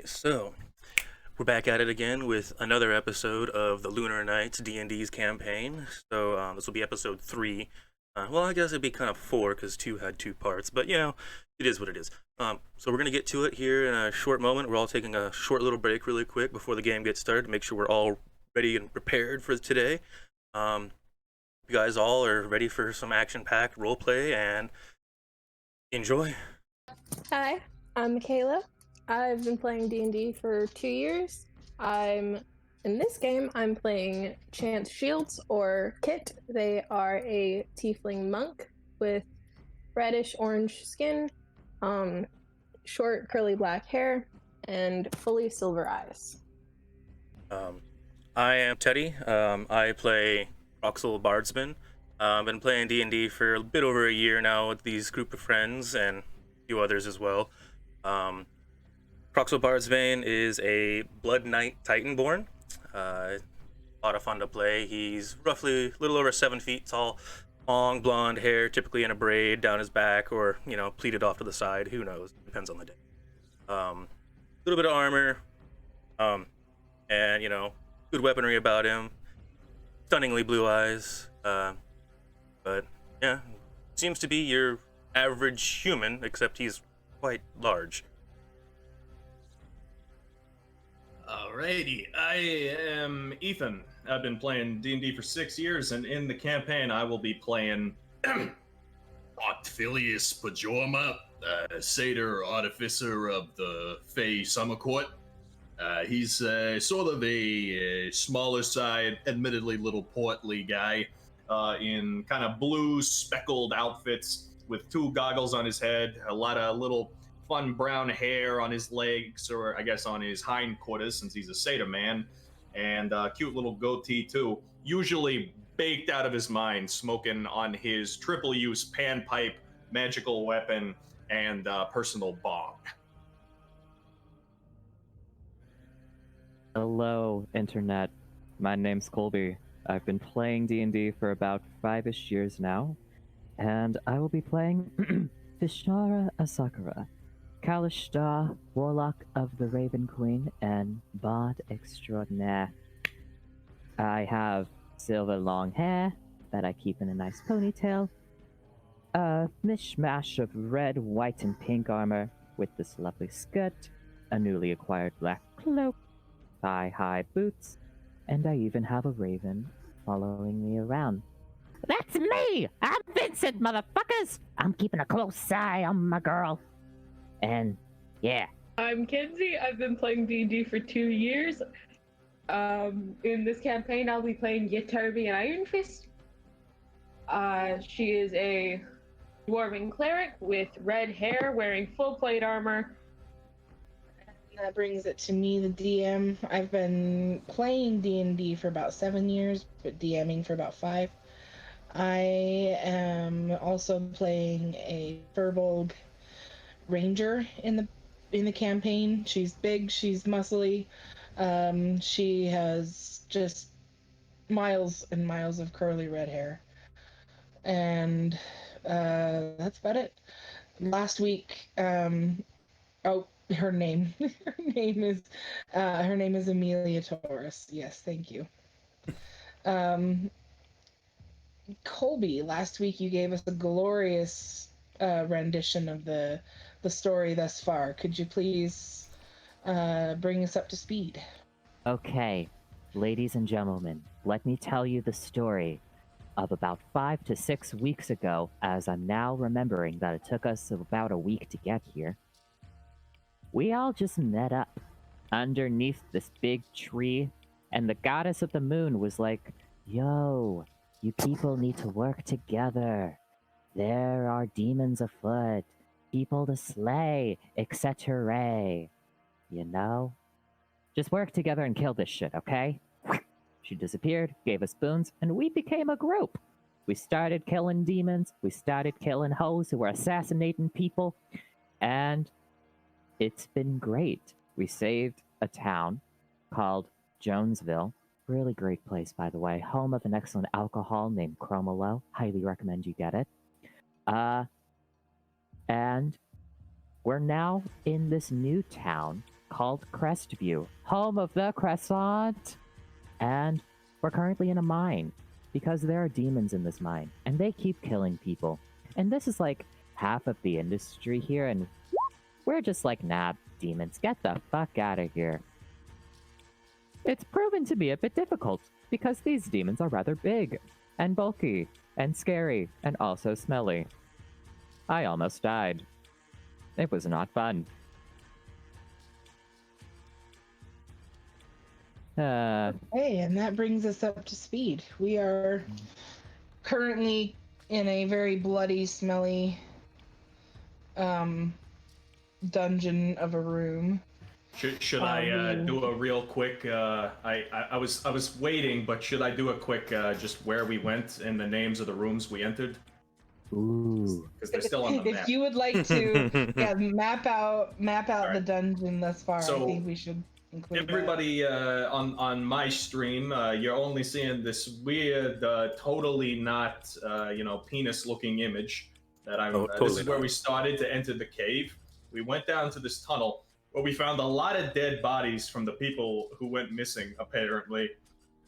right, so we're back at it again with another episode of the Lunar Knights D&D's campaign. So this will be episode 3. Well, I guess it'd be kind of 4 because 2 had 2 parts, but it is what it is. So we're going to get to it here in a short moment. We're all taking a short little break really quick before the game gets started to make sure we're all ready and prepared for today. You guys all are ready for some action-packed roleplay and enjoy. Hi, I'm Michaela. I've been playing D&D for 2 years. In this game, I'm playing Chance Shields, or Kit. They are a tiefling monk with reddish-orange skin, short curly black hair, and fully silver eyes. I am Teddy. I play Roxel Bardsman. I've been playing D&D for a bit over a year now with these group of friends and a few others as well. Proxel Bardsbane is a Blood Knight Titanborn. A lot of fun to play. He's roughly a little over 7 feet tall, long blonde hair, typically in a braid down his back or, pleated off to the side. Who knows? Depends on the day. A little bit of armor, and, good weaponry about him. Stunningly blue eyes. But, yeah, seems to be your average human, except he's quite large. Alrighty, I am Ethan. I've been playing D&D for 6 years, and in the campaign, I will be playing Octilius Pajorma, Satyr Artificer of the Fey Summer Court. He's sort of a smaller side, admittedly little portly guy, in kind of blue speckled outfits with 2 goggles on his head, a lot of little fun brown hair on his legs, or I guess on his hindquarters, since he's a satyr man, and a cute little goatee too. Usually baked out of his mind, smoking on his triple-use panpipe, magical weapon, and personal bong. Hello, Internet. My name's Colby. I've been playing D&D for about 5-ish years now, and I will be playing Vishara Asakura, Kalishtar, Warlock of the Raven Queen, and Bard Extraordinaire. I have silver long hair that I keep in a nice ponytail, a mishmash of red, white, and pink armor with this lovely skirt, a newly acquired black cloak, thigh-high boots, and I even have a raven following me around. That's me! I'm Vincent, motherfuckers! I'm keeping a close eye on my girl. And, yeah. I'm Kenzie. I've been playing D&D for 2 years. In this campaign, I'll be playing Yetobi and Iron Fist. She is a dwarven cleric with red hair, wearing full plate armor. That brings it to me, the DM. I've been playing D&D for about 7 years, but DMing for about 5. I am also playing a Furbolg ranger in the campaign. She's big, she's muscly. She has just miles and miles of curly red hair. And that's about it. Last week, her name is Amelia Torres. Yes, thank you. Colby, last week you gave us a glorious rendition of the story thus far. Could you please bring us up to speed? Okay, ladies and gentlemen, let me tell you the story of about 5 to 6 weeks ago, as I'm now remembering that it took us about a week to get here. We all just met up underneath this big tree, and the goddess of the moon was like, "Yo, you people need to work together. There are demons afoot, people to slay, etc. You know? Just work together and kill this shit, okay?" She disappeared, gave us boons, and we became a group. We started killing demons, we started killing hoes who were assassinating people, and it's been great. We saved a town called Jonesville. Really great place, by the way. Home of an excellent alcohol named Chromolo. Highly recommend you get it. And we're now in this new town called Crestview, home of the Crescent. And we're currently in a mine because there are demons in this mine and they keep killing people. And this is like half of the industry here, and we're just like, nah, demons, get the fuck out of here. It's proven to be a bit difficult because these demons are rather big and bulky and scary and also smelly. I almost died. It was not fun. Hey, and that brings us up to speed. We are currently in a very bloody, smelly dungeon of a room. Should I do a real quick? I was waiting, but should I do a quick just where we went and the names of the rooms we entered? Ooh. Because they're still on the map. If you would like to, yeah, map out Right. the dungeon thus far. So, I think we should include everybody on my stream, you're only seeing this weird, totally not penis-looking image that I'm. Oh, totally this is where not. we started to enter the cave. We went down to this tunnel where we found a lot of dead bodies from the people who went missing, apparently,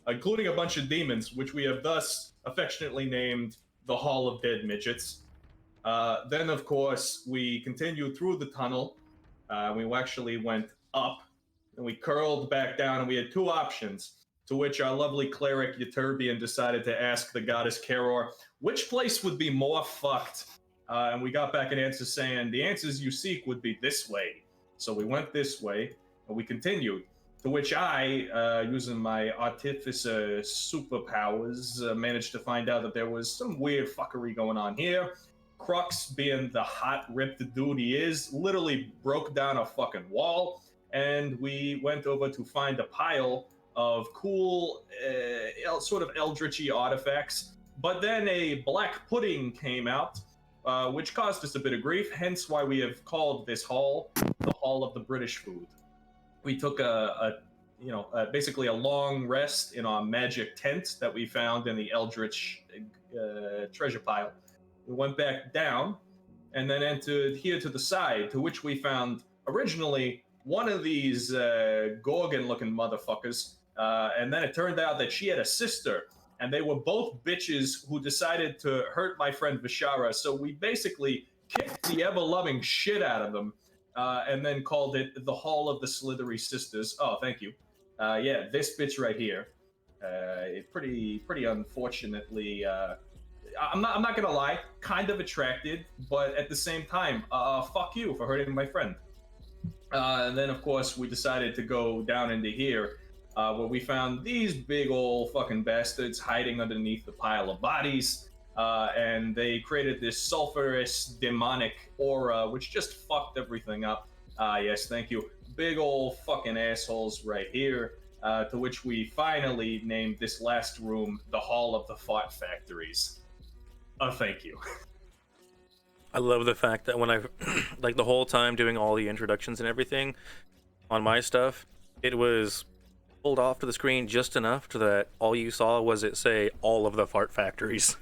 including a bunch of demons, which we have thus affectionately named the Hall of Dead Midgets. Then, of course, we continued through the tunnel. We actually went up, and we curled back down, and we had two options, to which our lovely cleric Ytterbian decided to ask the goddess Karor which place would be more fucked. And we got back an answer saying the answers you seek would be this way. So we went this way, and we continued. To which I, using my artificer superpowers, managed to find out that there was some weird fuckery going on here. Crux, being the hot, ripped dude he is, literally broke down a fucking wall, and we went over to find a pile of cool, sort of eldritchy artifacts. But then a black pudding came out, which caused us a bit of grief, hence why we have called this hall the Hall of the British Food. We took basically a long rest in our magic tent that we found in the eldritch treasure pile. We went back down and then entered here to the side, to which we found originally one of these Gorgon-looking motherfuckers, and then it turned out that she had a sister, and they were both bitches who decided to hurt my friend Vishara, so we basically kicked the ever-loving shit out of them, and then called it the Hall of the Slithery Sisters. Oh, thank you. Yeah, this bitch right here. Pretty unfortunately, I'm not gonna lie, kind of attracted, but at the same time, fuck you for hurting my friend. And then, of course, we decided to go down into here, where we found these big old fucking bastards hiding underneath the pile of bodies, and they created this sulfurous, demonic aura, which just fucked everything up. Yes, thank you. Big old fucking assholes right here, to which we finally named this last room the Hall of the Fart Factories. Thank you. I love the fact that when I, like the whole time doing all the introductions and everything on my stuff, it was pulled off to the screen just enough to that all you saw was it say all of the fart factories.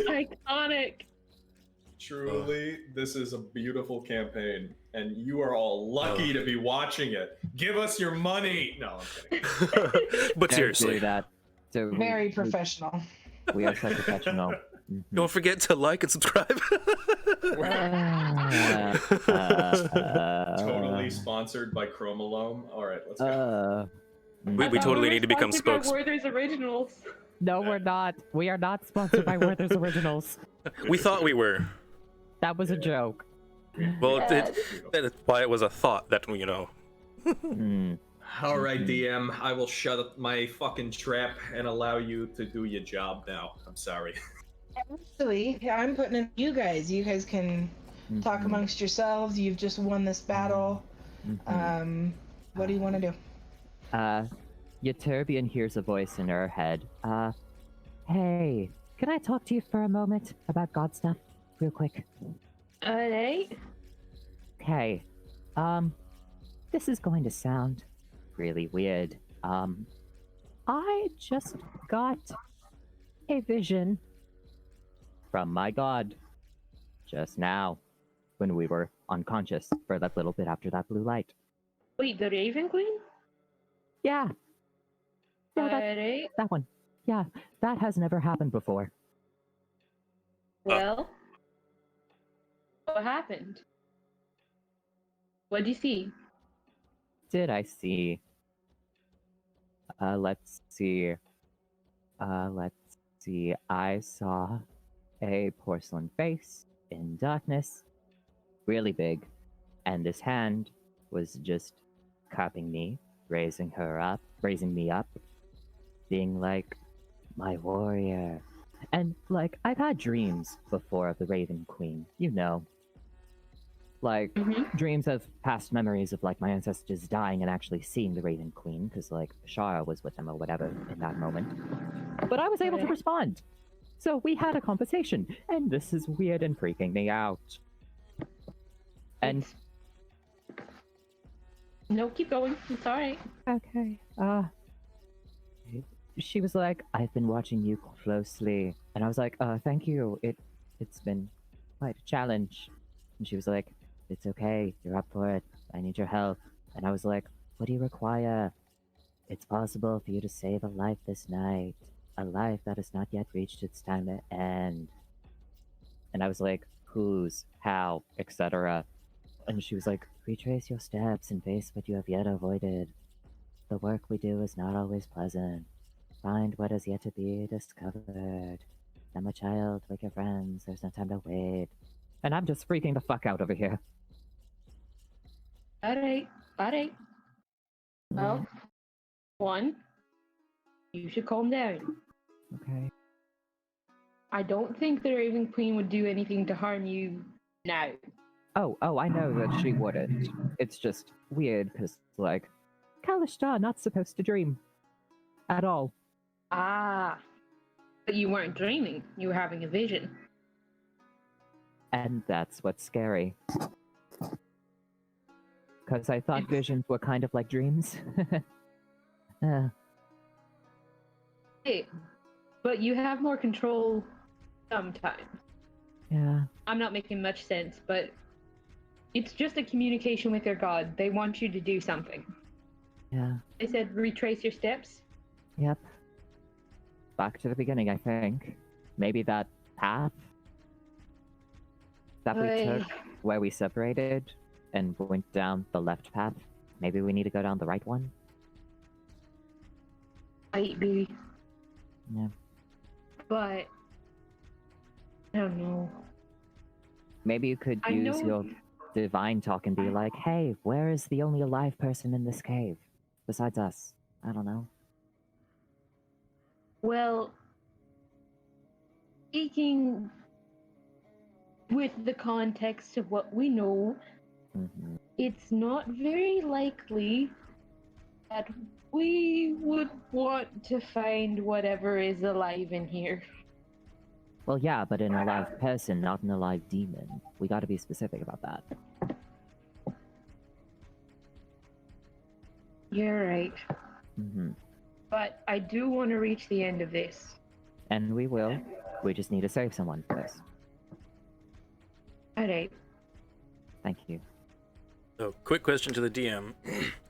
Iconic. Truly, this is a beautiful campaign, and you are all lucky to be watching it. Give us your money! No, I'm kidding. But Don't seriously, do that. So Very professional. We are so professional. don't forget to like and subscribe. Totally sponsored by Chromalome. Alright, let's go. We totally need to become sponsored by spokes. Werther's Originals. No, we're not. We are not sponsored by Werther's Originals. We thought we were. That was a joke. Well, that's why it was a thought that, you know. Alright, DM, I will shut up my fucking trap and allow you to do your job now. I'm sorry. Actually, I'm putting in you guys. You guys can talk amongst yourselves. You've just won this battle. What do you want to do? Ytterbian hears a voice in her head. Hey, can I talk to you for a moment about God stuff? Real quick. Alright. Okay. This is going to sound really weird. I just got a vision from my god just now. when we were unconscious for that little bit after that blue light. Wait, the Raven Queen? Yeah. Yeah, Alright. that one. Yeah, that has never happened before. Well, what happened? What'd you see? Did I see? Let's see. Let's see. I saw a porcelain face in darkness, really big, and this hand was just cupping me, raising me up, being like, my warrior. And, like, I've had dreams before of the Raven Queen, you know. Like, dreams of past memories of, like, my ancestors dying and actually seeing the Raven Queen, because, like, Shara was with them or whatever in that moment. But I was able to respond. So we had a conversation, and this is weird and freaking me out. And... No, keep going. It's alright. Okay, she was like, I've been watching you closely. And I was like, thank you. It's been quite a challenge. And she was like, it's okay. You're up for it. I need your help. And I was like, what do you require? It's possible for you to save a life this night. A life that has not yet reached its time to end. And I was like, whose, how, etc. And she was like, retrace your steps and face what you have yet avoided. The work we do is not always pleasant. Find what is yet to be discovered. Now, my child, wake your friends. There's no time to wait. And I'm just freaking the fuck out over here. Alright. Well, one, you should calm down. Okay. I don't think the Raven Queen would do anything to harm you now. Oh, I know that she wouldn't. It's just weird, because, like, Kalishtar not supposed to dream. At all. Ah. But you weren't dreaming. You were having a vision. And that's what's scary. Because I thought visions were kind of like dreams. Hey, but you have more control sometimes. Yeah. I'm not making much sense, but it's just a communication with your god. They want you to do something. Yeah. They said retrace your steps. Yep. Back to the beginning, I think. Maybe that path that we took where we separated and went down the left path. Maybe we need to go down the right one? Might be. Yeah. But I don't know. Maybe you could use your divine talk and be like, hey, where is the only alive person in this cave? Besides us. I don't know. Well, speaking with the context of what we know, it's not very likely that we would want to find whatever is alive in here. Well, yeah, but an alive person, not an alive demon. We gotta be specific about that. You're right. But I do want to reach the end of this. And we will. We just need to save someone first. Alright. Thank you. So, quick question to the DM.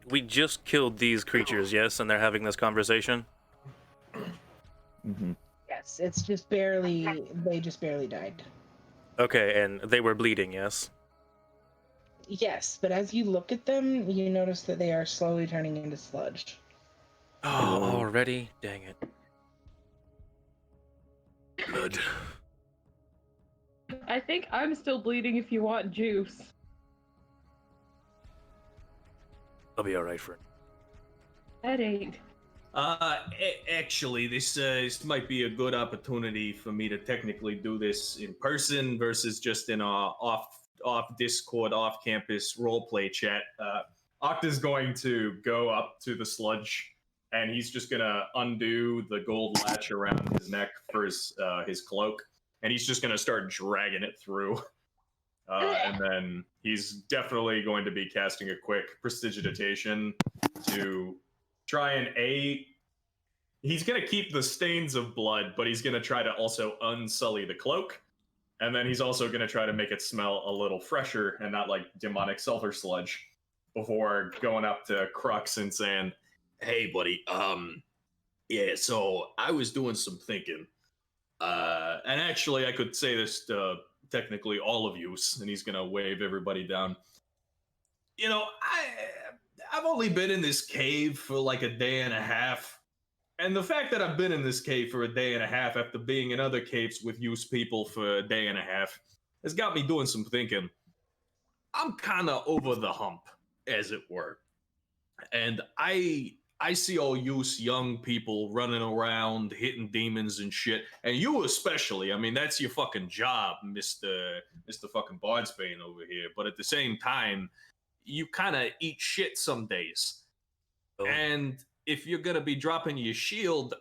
We just killed these creatures, yes? And they're having this conversation? Yes, it's just barely, they just barely died. Okay, and they were bleeding, yes? Yes, but as you look at them, you notice that they are slowly turning into sludge. Oh, already? Dang it. Good. I think I'm still bleeding if you want juice. I'll be alright for it. Alright. Actually, this might be a good opportunity for me to technically do this in person versus just in a off Discord, off campus roleplay chat. Oct is going to go up to the sludge, and he's just gonna undo the gold latch around his neck for his cloak, and he's just gonna start dragging it through. And then he's definitely going to be casting a quick prestidigitation to try and he's going to keep the stains of blood, but he's going to try to also unsully the cloak. And then he's also going to try to make it smell a little fresher and not like demonic sulfur sludge before going up to Crux and saying, "Hey, buddy, yeah, so I was doing some thinking. And actually, I could say this to technically all of you," and he's going to wave everybody down. You know, I've only been in this cave for like a day and a half. And the fact that I've been in this cave for a day and a half after being in other caves with used people for a day and a half has got me doing some thinking. I'm kind of over the hump, as it were. And I see all you young people running around hitting demons and shit, and you especially. I mean, that's your fucking job, Mister fucking Bardsbane over here. But at the same time, you kind of eat shit some days. Oh. And if you're gonna be dropping your shield,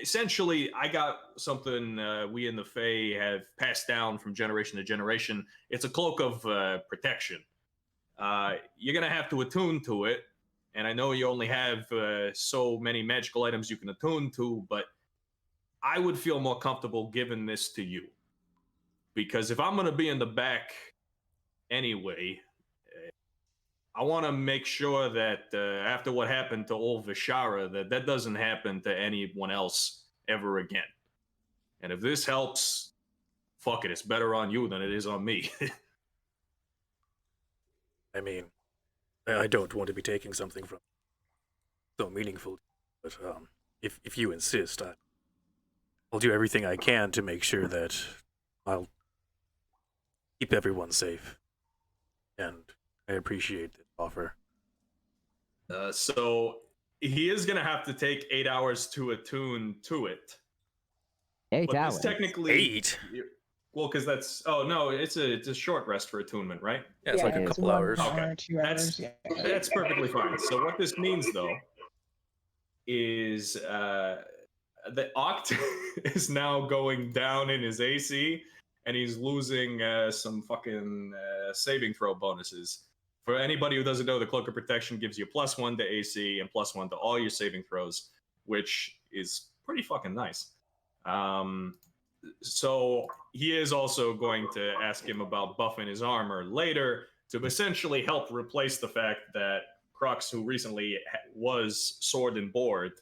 essentially, I got something we in the Fae have passed down from generation to generation. It's a cloak of protection. You're gonna have to attune to it, and I know you only have so many magical items you can attune to, but I would feel more comfortable giving this to you, because if I'm gonna be in the back anyway, I want to make sure that after what happened to old Vishara, that doesn't happen to anyone else ever again. And if this helps, fuck it, it's better on you than it is on me. I mean, I don't want to be taking something from so meaningful, but if you insist, I'll do everything I can to make sure that I'll keep everyone safe. And I appreciate the offer. So he is gonna have to take 8 hours to attune to it. 8 But hours. this technically 8? Well, because that's it's a short rest for attunement, right? Yeah, it's like a couple 1 hours. Okay. hour, 2 hours. Yeah. That's perfectly fine. So what this means, though, is that Oct is now going down in his AC, and he's losing some fucking saving throw bonuses. For anybody who doesn't know, the Cloak of Protection gives you +1 to AC and +1 to all your saving throws, which is pretty fucking nice. So he is also going to ask him about buffing his armor later to essentially help replace the fact that Crux, who recently was sword and board,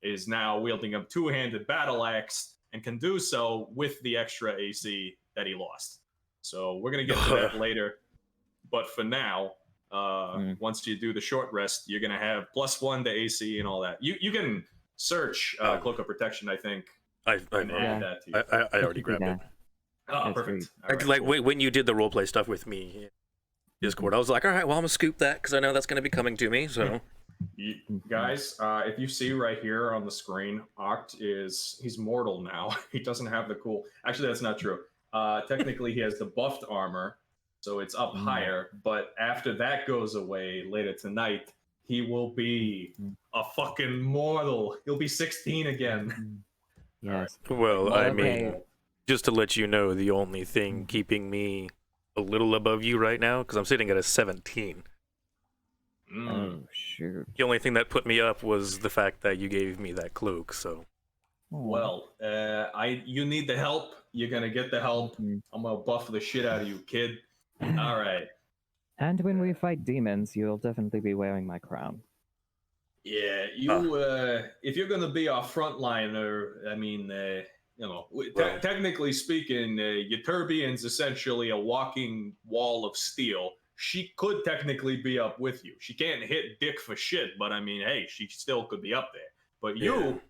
is now wielding a two-handed battle axe and can do so with the extra AC that he lost. So we're going to get to that later. But for now, once you do the short rest, you're going to have +1 to AC and all that. You can search Cloak of Protection, I think. I add that to you. I already grabbed it. Oh, That's perfect. great. All right, Like cool. when you did the roleplay stuff with me, Discord, I was like, all right, well, I'm gonna scoop that because I know that's gonna be coming to me. So, You, guys, if you see right here on the screen, Oct he's mortal now. He doesn't have the cool. Actually, that's not true. Technically, he has the buffed armor, so it's up higher. But after that goes away later tonight, he will be a fucking mortal. He'll be 16 again. Yes. well, I Okay. mean, just to let you know, the only thing keeping me a little above you right now, because I'm sitting at a 17. Oh, shoot. The only thing that put me up was the fact that you gave me that cloak. So, Well, you need the help. You're gonna get the help. I'm gonna buff the shit out of you, kid. All right. And when we fight demons, you'll definitely be wearing my crown. Yeah, if you're gonna be our frontliner, I mean, Well- technically speaking, Ytterbian's essentially a walking wall of steel. She could technically be up with you. She can't hit dick for shit, but I mean, hey, she still could be up there. But you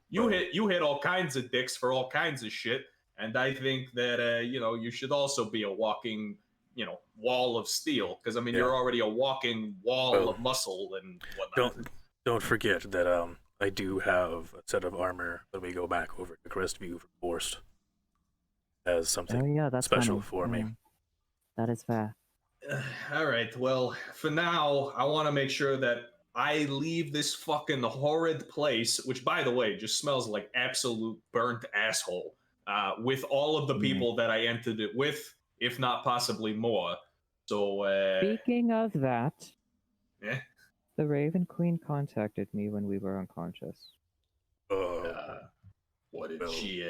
hit all kinds of dicks for all kinds of shit, and I think that you should also be a walking, wall of steel, because I mean, you're already a walking wall of muscle and whatnot. don't forget that I do have a set of armor when we go back over to Crestview for Forced as something Oh yeah, that's special funny. for me. That is fair. All right. Well, for now, I want to make sure that I leave this fucking horrid place, which, by the way, just smells like absolute burnt asshole, with all of the people that I entered it with, if not possibly more. So, Speaking of that, yeah. the Raven Queen contacted me when we were unconscious. What did well. she?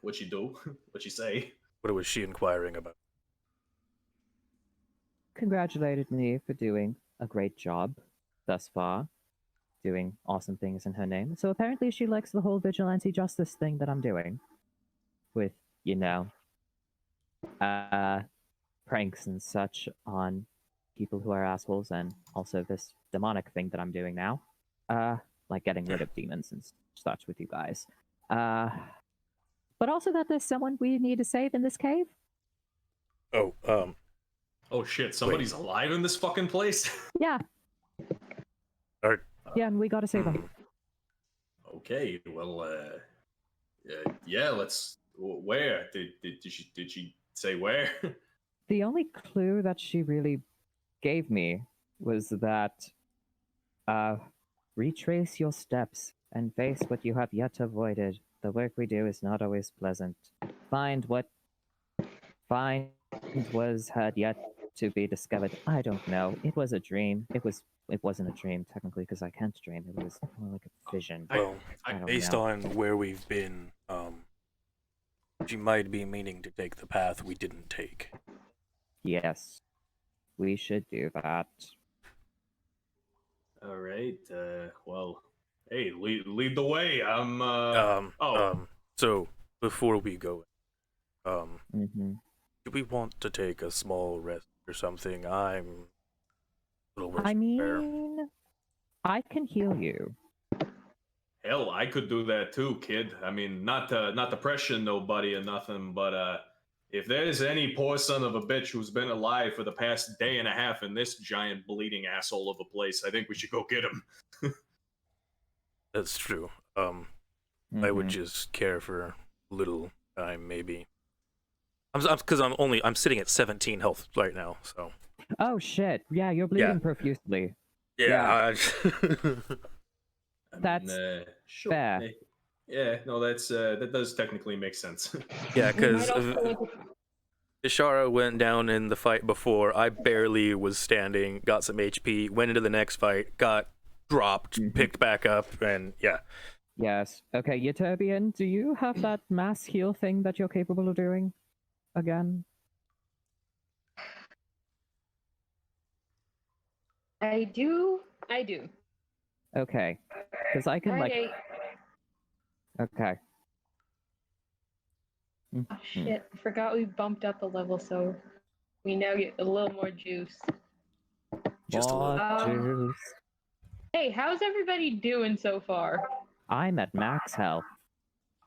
What she do? What she say? What was she inquiring about? Congratulated me for doing a great job thus far, doing awesome things in her name. So apparently she likes the whole vigilante justice thing that I'm doing, with you know, pranks and such on people who are assholes, and also this demonic thing that I'm doing now, like getting rid of demons and such with you guys. But also that there's someone we need to save in this cave. Oh, Oh shit, somebody's alive in this fucking place? Yeah, are, yeah, and we gotta save him. Okay, well, yeah, let's. Where? Did she say where? The only clue that she really gave me was that retrace your steps and face what you have yet avoided. The work we do is not always pleasant. Find what was had yet to be discovered. I don't know. It was a dream. It wasn't a dream technically because I can't dream. It was more like a vision. well, I don't based know. on where we've been, she might be meaning to take the path we didn't take. Yes, we should do that. All right. Well, hey, lead the way. I'm. So before we go, hmm do we want to take a small rest or something? I'm a little worse I for wear. mean, I can heal you. Hell, I could do that too, kid. I mean, not to pressure nobody or nothing, but if there's any poor son of a bitch who's been alive for the past day and a half in this giant bleeding asshole of a place, I think we should go get him. That's true. I would just care for a little time, maybe. Because I'm sitting at 17 health right now, so. Oh shit! Yeah, you're bleeding profusely. Yeah. That's sure. fair. Yeah, no, that does technically make sense. Yeah, because We might also look Ishara went down in the fight before. I barely was standing, got some HP, went into the next fight, got dropped, picked back up, and yeah. Yes. Okay, Euterbian, do you have that mass heal thing that you're capable of doing? Again? I do. Okay. Because I can, like... Alright. Okay. Oh, shit, I forgot we bumped up a level, so we now get a little more juice. Just a little. Juice. Hey, how's everybody doing so far? I'm at max health.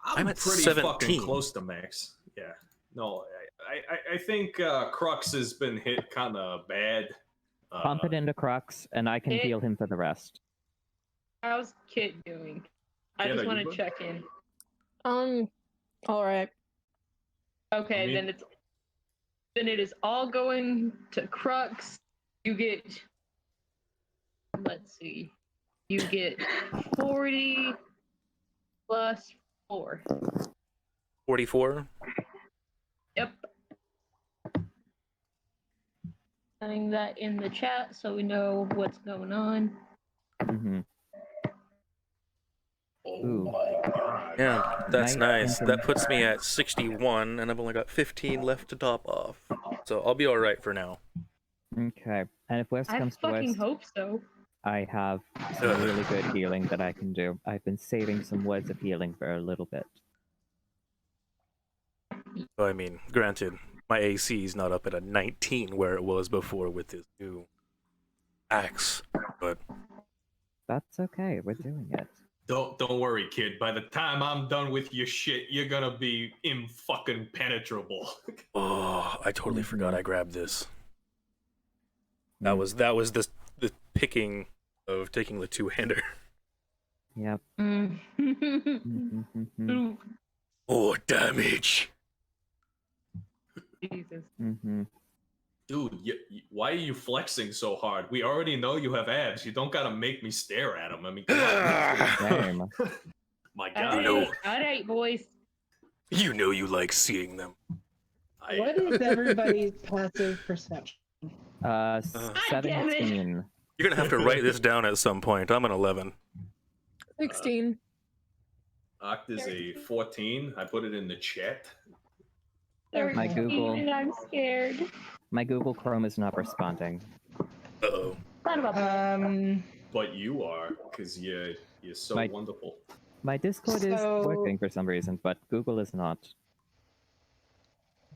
I'm at pretty 17. fucking close to max. Yeah. No, I think Crux has been hit kind of bad. Pump it into Crux, and I can heal him for the rest. How's Kit doing? I Kit, just are want you to good? check in. All right. Okay, I mean- then it is all going to Crux. You get, let's see, you get 40 plus 4. 44? Yep. Putting that in the chat so we know what's going on. Oh Ooh. my god. Yeah, that's nice. Nice. That puts me at 61, and I've only got 15 left to top off. So I'll be alright for now. Okay. And if worst I comes to fucking worst, hope so. I have some really good healing that I can do. I've been saving some words of healing for a little bit. So, I mean, granted, my AC is not up at a 19 where it was before with this new axe, but That's okay. We're doing it. Don't worry, kid. By the time I'm done with your shit, you're gonna be fucking penetrable. oh, I totally forgot I grabbed this. That was the picking of taking the two-hander. Yep. Oh, damage! Jesus. Dude, why are you flexing so hard? We already know you have abs. You don't gotta make me stare at them. I mean, come on. Damn. My god. Alright, boys. You know you like seeing them. What is everybody's passive perception? 17. You're gonna have to write this down at some point. I'm an 11. 16. Oct is a 14. I put it in the chat. They're My Google- and I'm scared. My Google Chrome is not responding. Uh-oh. Son of a bitch. But you are, because you're so My- wonderful. My Discord is So- working for some reason, but Google is not.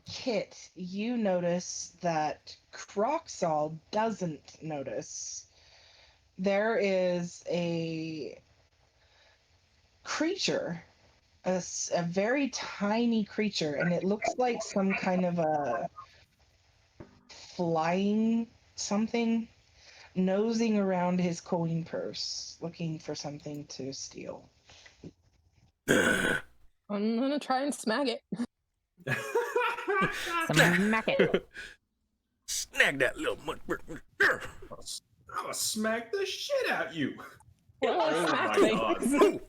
Kit, you notice that Croxall doesn't notice. There is a creature, a very tiny creature, and it looks like some kind of a flying something, nosing around his coin purse, looking for something to steal. I'm gonna try and smack it. Smack it. Snag that little mud. I'll smack the shit out you. Well, Oh smack my things. God.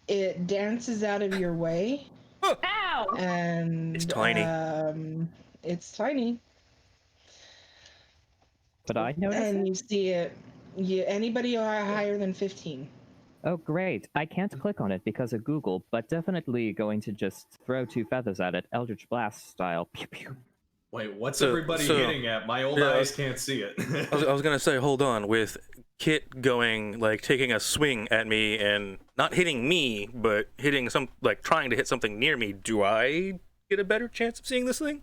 It dances out of your way, Ow! and It's tiny. It's tiny, But I noticed and it? you see it. Anybody higher than 15. Oh, great. I can't click on it because of Google, but definitely going to just throw 2 feathers at it, Eldritch Blast style. Pew pew. Wait, what's So- everybody so- hitting at? My old Yeah, eyes can't see it. I was gonna say, hold on, with Kit going, like, taking a swing at me and not hitting me, but hitting trying to hit something near me, do I get a better chance of seeing this thing?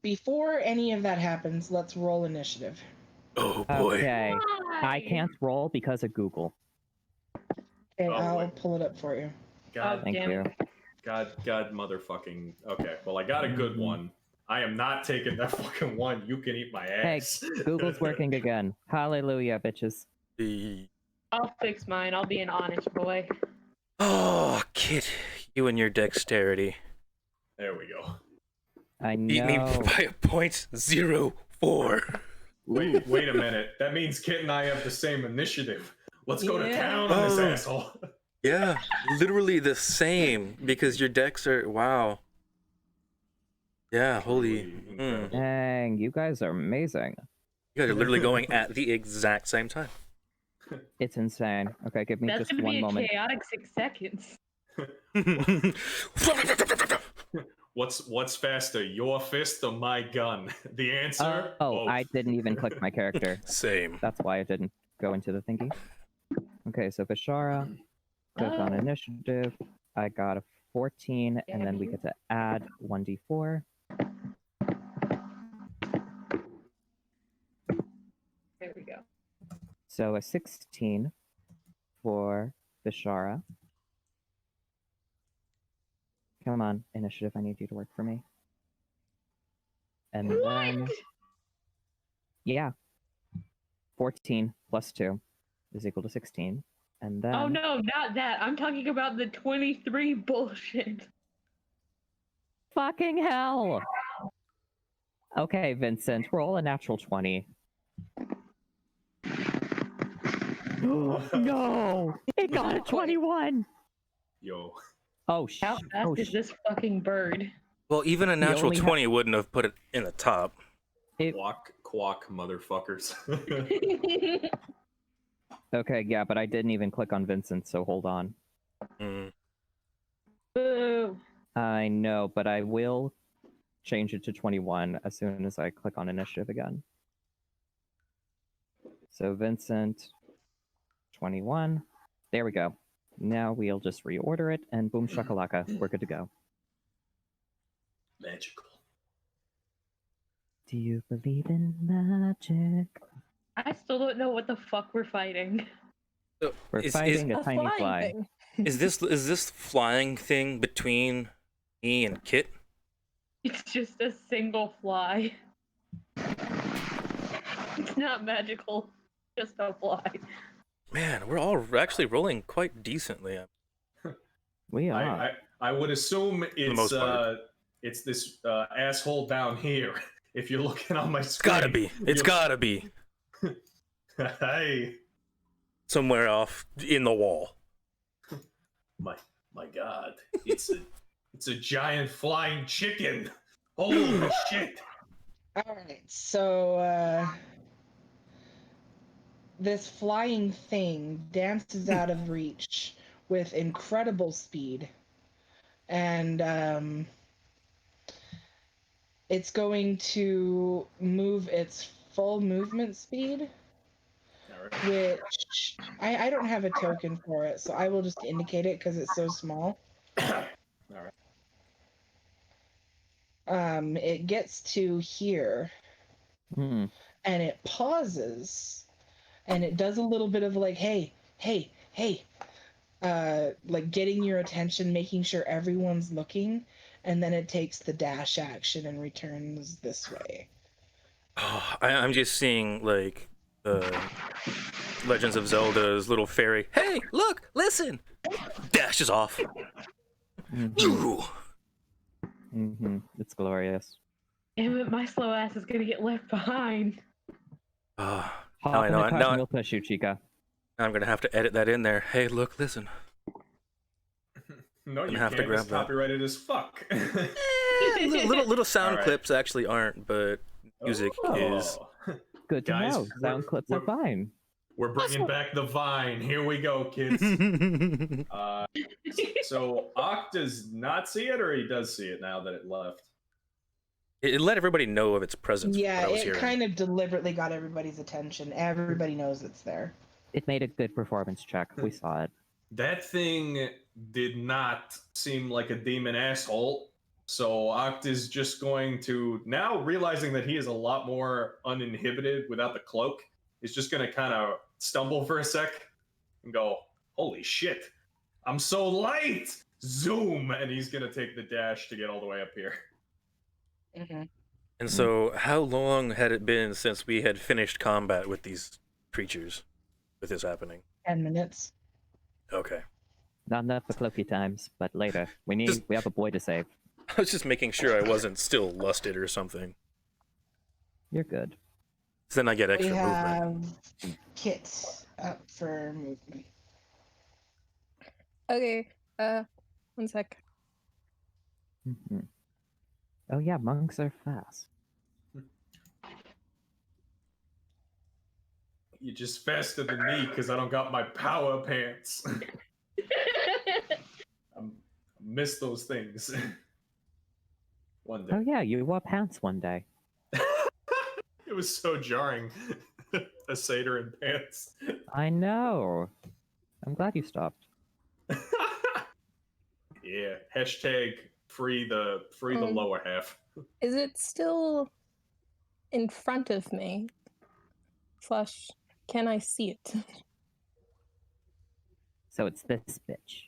Before any of that happens, let's roll initiative. Oh boy. Okay. I Why? can't roll because of Google. Okay, Oh, I'll wait. pull it up for you. God, Thank Damn you. it. God, motherfucking. Okay, well, I got a good one. I am not taking that fucking one. You can eat my Hey, ass. Google's working again. Hallelujah, bitches. I'll fix mine. I'll be an honest boy. Oh, Kit, you and your dexterity. There we go. I Beat me know. by a .04. Wait a minute. That means Kit and I have the same initiative. Let's go to Yeah. town on this Oh. asshole. Yeah, literally the same, because your decks are, wow. Yeah, holy. Truly incredible. Dang, you guys are amazing. You guys are literally going at the exact same time. It's insane. Okay, give me That's just gonna one be a moment. chaotic 6 seconds. What's faster, your fist or my gun? The answer? Oh, both. I didn't even click my character. Same. That's why it didn't go into the thingy. Okay, so Bashara, click on Oh. initiative. I got a 14, and then we get to add 1d4. There we go. So a 16 for Bashara. Come on, initiative, I need you to work for me. And then, yeah, 14 plus 2 is equal to 16. And then, Oh no, not that. I'm talking about the 23 bullshit. fucking hell! Okay, Vincent, roll a natural 20. No! It got a 21! Yo. Oh, How fast is this fucking bird? Well, even a You natural only ha- 20 wouldn't have put it in the top. Quack, motherfuckers. Okay, yeah, but I didn't even click on Vincent, so hold on. Mm. Boo. I know, but I will change it to 21 as soon as I click on initiative again. So Vincent, 21. There we go. Now we'll just reorder it, and boom shakalaka, we're good to go. Magical. Do you believe in magic? I still don't know what the fuck we're fighting. So, We're fighting a tiny flying fly. thing. is this flying thing between me and Kit? It's just a single fly. It's not magical. Just a fly. Man, we're all actually rolling quite decently. We are. I would assume it's most part. it's this asshole down here. If you're looking on my It's screen, gotta be. It's you'll- gotta be Hey, somewhere off in the wall. my God! It's a giant flying chicken. Holy shit! All right, so this flying thing dances out of reach with incredible speed. and it's going to move its full movement speed, Alright. which I don't have a token for it, so I will just indicate it because it's so small. Alright. It gets to here, Hmm. and it pauses, and it does a little bit of like, hey, hey, hey, like getting your attention, making sure everyone's looking, and then it takes the dash action and returns this way. Oh, I'm just seeing like the Legends of Zelda's little fairy. Hey, look, listen. Dashes off. Ooh. It's glorious. Damn it, my slow ass is gonna get left behind. Now Hop I in know. the car Now and we'll push you, Chica. I'm gonna have to edit that in there. Hey, look, listen. No, you have to can't. grab It's that. copyrighted as fuck. Little sound Alright. clips actually aren't, but music is. Oh. Good to Guys, know. Sound clips are fine. We're bringing back the Vine. Here we go, kids. So Ocht does not see it, or he does see it now that it left? It let everybody know of its presence. from Yeah, what I was it hearing. kind of deliberately got everybody's attention. Everybody knows it's there. It made a good performance check. We saw it. That thing did not seem like a demon asshole. So Oct is just going to, now realizing that he is a lot more uninhibited without the cloak, is just going to kind of stumble for a sec and go, holy shit, I'm so light! Zoom! And he's going to take the dash to get all the way up here. Mm-hmm. And so, how long had it been since we had finished combat with these creatures? With this happening? 10 minutes. Okay. Not enough for cloaky times, but later. We have a boy to save. I was just making sure I wasn't still lusted or something. You're good. Then I get We extra movement. have Kit up for movement. Okay, one sec. Mhm. Oh yeah, monks are fast. You're just faster than me because I don't got my power pants. I miss those things. One day. Oh yeah, you wore pants one day. It was so jarring. A satyr in pants. I know. I'm glad you stopped. Yeah. Hashtag free the lower half. Is it still in front of me? Slash, can I see it? So it's this bitch.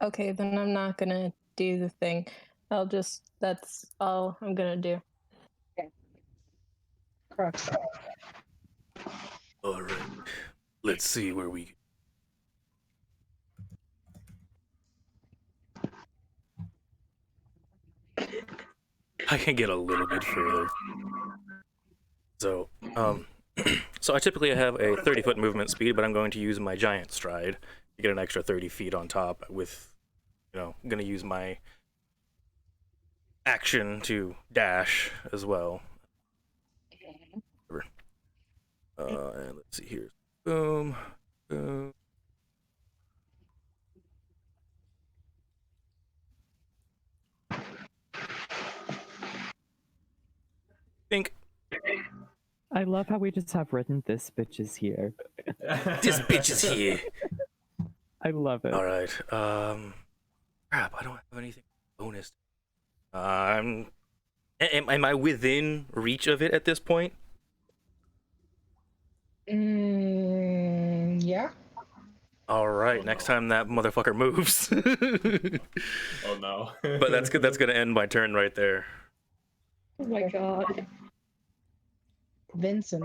Okay, then I'm not gonna do the thing. That's all I'm gonna do. Crux. All right. Let's see where we. I can get a little bit further. So, so I typically have a 30-foot movement speed, but I'm going to use my giant stride to get an extra 30 feet on top. With, I'm going to use my action to dash as well. And let's see here. Boom, boom. Think. I love how we just have written this bitch is here. This bitch is here. I love it. All right. Crap. I don't have anything bonus. Am I within reach of it at this point? Yeah. All right. Oh, next no. time that motherfucker moves. Oh no. But that's good. That's gonna end my turn right there. Oh my god. Vincent.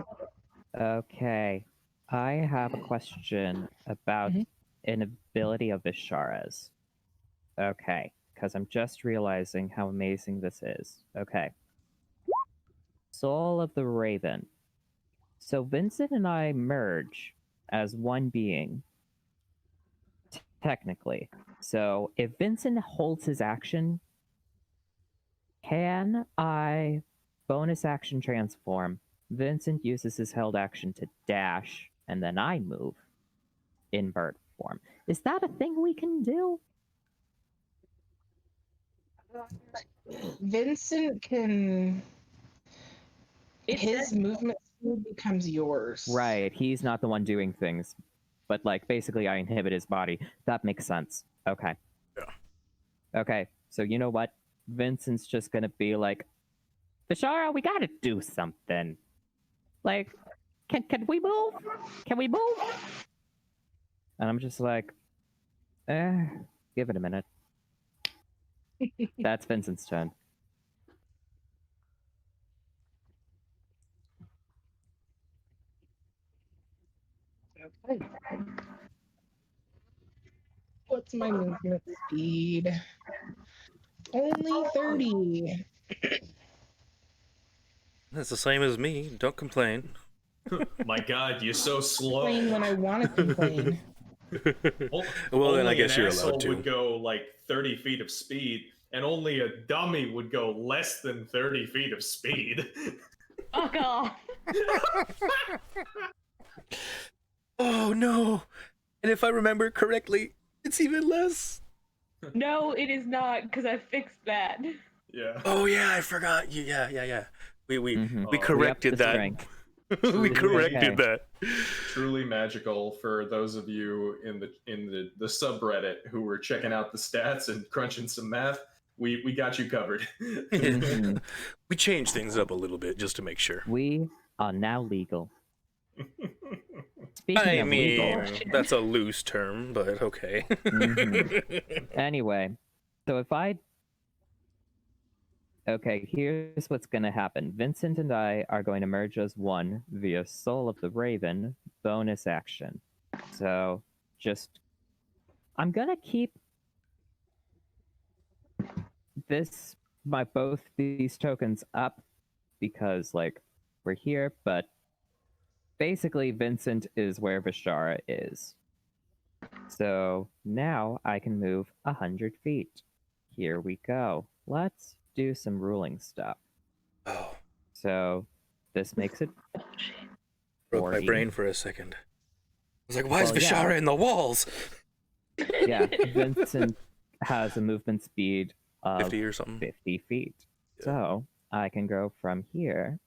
Okay. I have a question about an ability of Vishara's. Okay, because I'm just realizing how amazing this is. Okay. Soul of the Raven. So Vincent and I merge as one being. Technically. So if Vincent holds his action, can I bonus action transform? Vincent uses his held action to dash, and then I move in bird form. Is that a thing we can do? Vincent can. It's His movement speed becomes yours. Right, he's not the one doing things. But, like, basically I inhibit his body. That makes sense. Okay. Yeah. Okay, so you know what? Vincent's just gonna be like, Bashara, we gotta do something. Like, can we move? Can we move? And I'm just like, give it a minute. That's Vincent's turn. Okay. What's my movement speed? Only 30. That's the same as me. Don't complain. My God, you're so slow. Complain when I want to complain. Well, then I Only guess an you're asshole allowed to. would go like 30 feet of speed, and only a dummy would go less than 30 feet of speed. Fuck off. Oh no! And if I remember correctly, it's even less. No, it is not, because I fixed that. Yeah. Oh yeah, I forgot. Yeah. We Mhm. we Oh, corrected we upped the that. strength. We corrected Okay. that. Truly magical for those of you in the subreddit who were checking out the stats and crunching some math. We got you covered. Mhm. We changed things up a little bit just to make sure. We are now legal. Speaking I of mean, legal, that's a loose term, but okay. anyway, so if I. Okay, here's what's gonna happen. Vincent and I are going to merge as one via Soul of the Raven bonus action. So, just. I'm gonna keep both these tokens up because, like, we're here, but basically Vincent is where Vishara is. So now I can move 100 feet. Here we go. Let's do some ruling stuff. Oh, So this makes it broke my 40. brain for a second. I was like, why is Well, yeah. Vishara in the walls? Yeah, Vincent has a movement speed of 50 or something. 50 feet. Yeah. So I can go from here.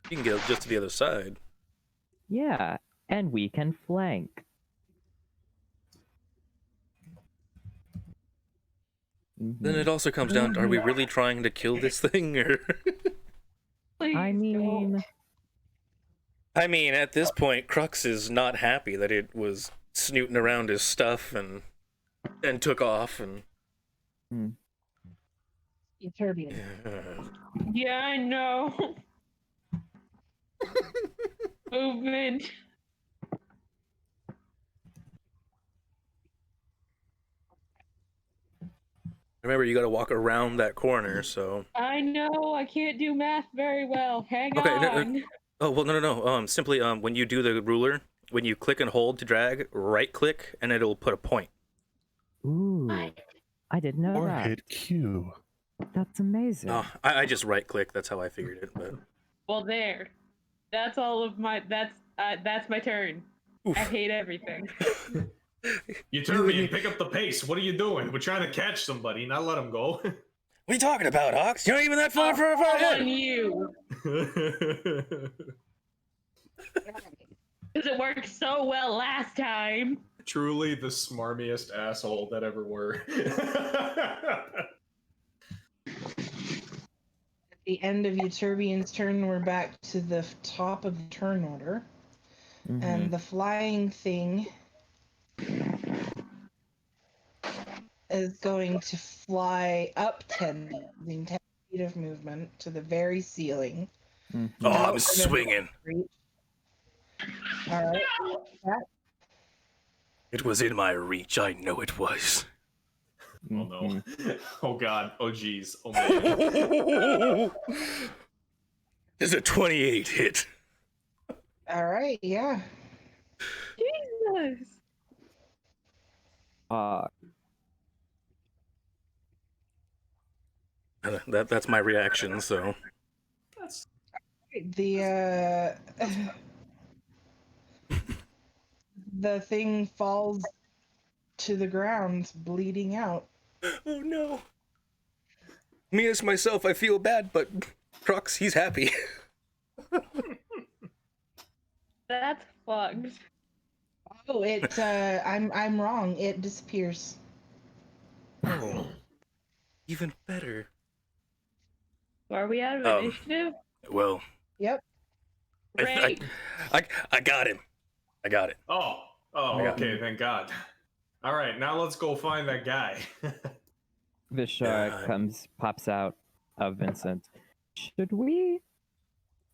You can get just to the other side. Yeah, and we can flank. Then Mhm. it also comes down to, are we really trying to kill this thing? Or Please I mean, I mean, at this point, Crux is not happy that it was snooting around his stuff and took off and. Turbine. Yeah, I know. Movement. Remember, you got to walk around that corner, so. I know, I can't do math very well. Hang Okay, on. Oh well, no. Simply, when you do the ruler, when you click and hold to drag, right click, and it'll put a point. ooh, I didn't know Or that. hit Q. That's amazing. Oh, I just right click. That's how I figured it. But Well, there. That's all of my. That's my turn. Oof. I hate everything. You turn me and pick up the pace. What are you doing? We're trying to catch somebody, not let him go. What are you talking about, Ox? You're not even that far All ahead. on you. Because it worked so well last time. Truly the smarmiest asshole that ever were. At the end of Euturbian's turn, we're back to the top of the turn order. Mhm. And the flying thing is going to fly up 10 feet, using 10 feet of movement to the very ceiling. Mhm. Oh, Out I'm of swinging. reach. All right. It was in my reach. I know it was. Oh no. Mhm. Oh god. Oh jeez. Oh man. There's a 28 hit. All right. Yeah. Jesus. That's my reaction. So The the thing falls to the ground, bleeding out. oh no. Me as myself, I feel bad, but Crux, he's happy. That's fucked. Oh, I'm wrong. It disappears. Oh, even better. Are we out of Um, initiative? Well, Yep. Great. I got him. I got it. Oh, okay, thank God. All right, now let's go find that guy. Vishara pops out of Vincent. Should we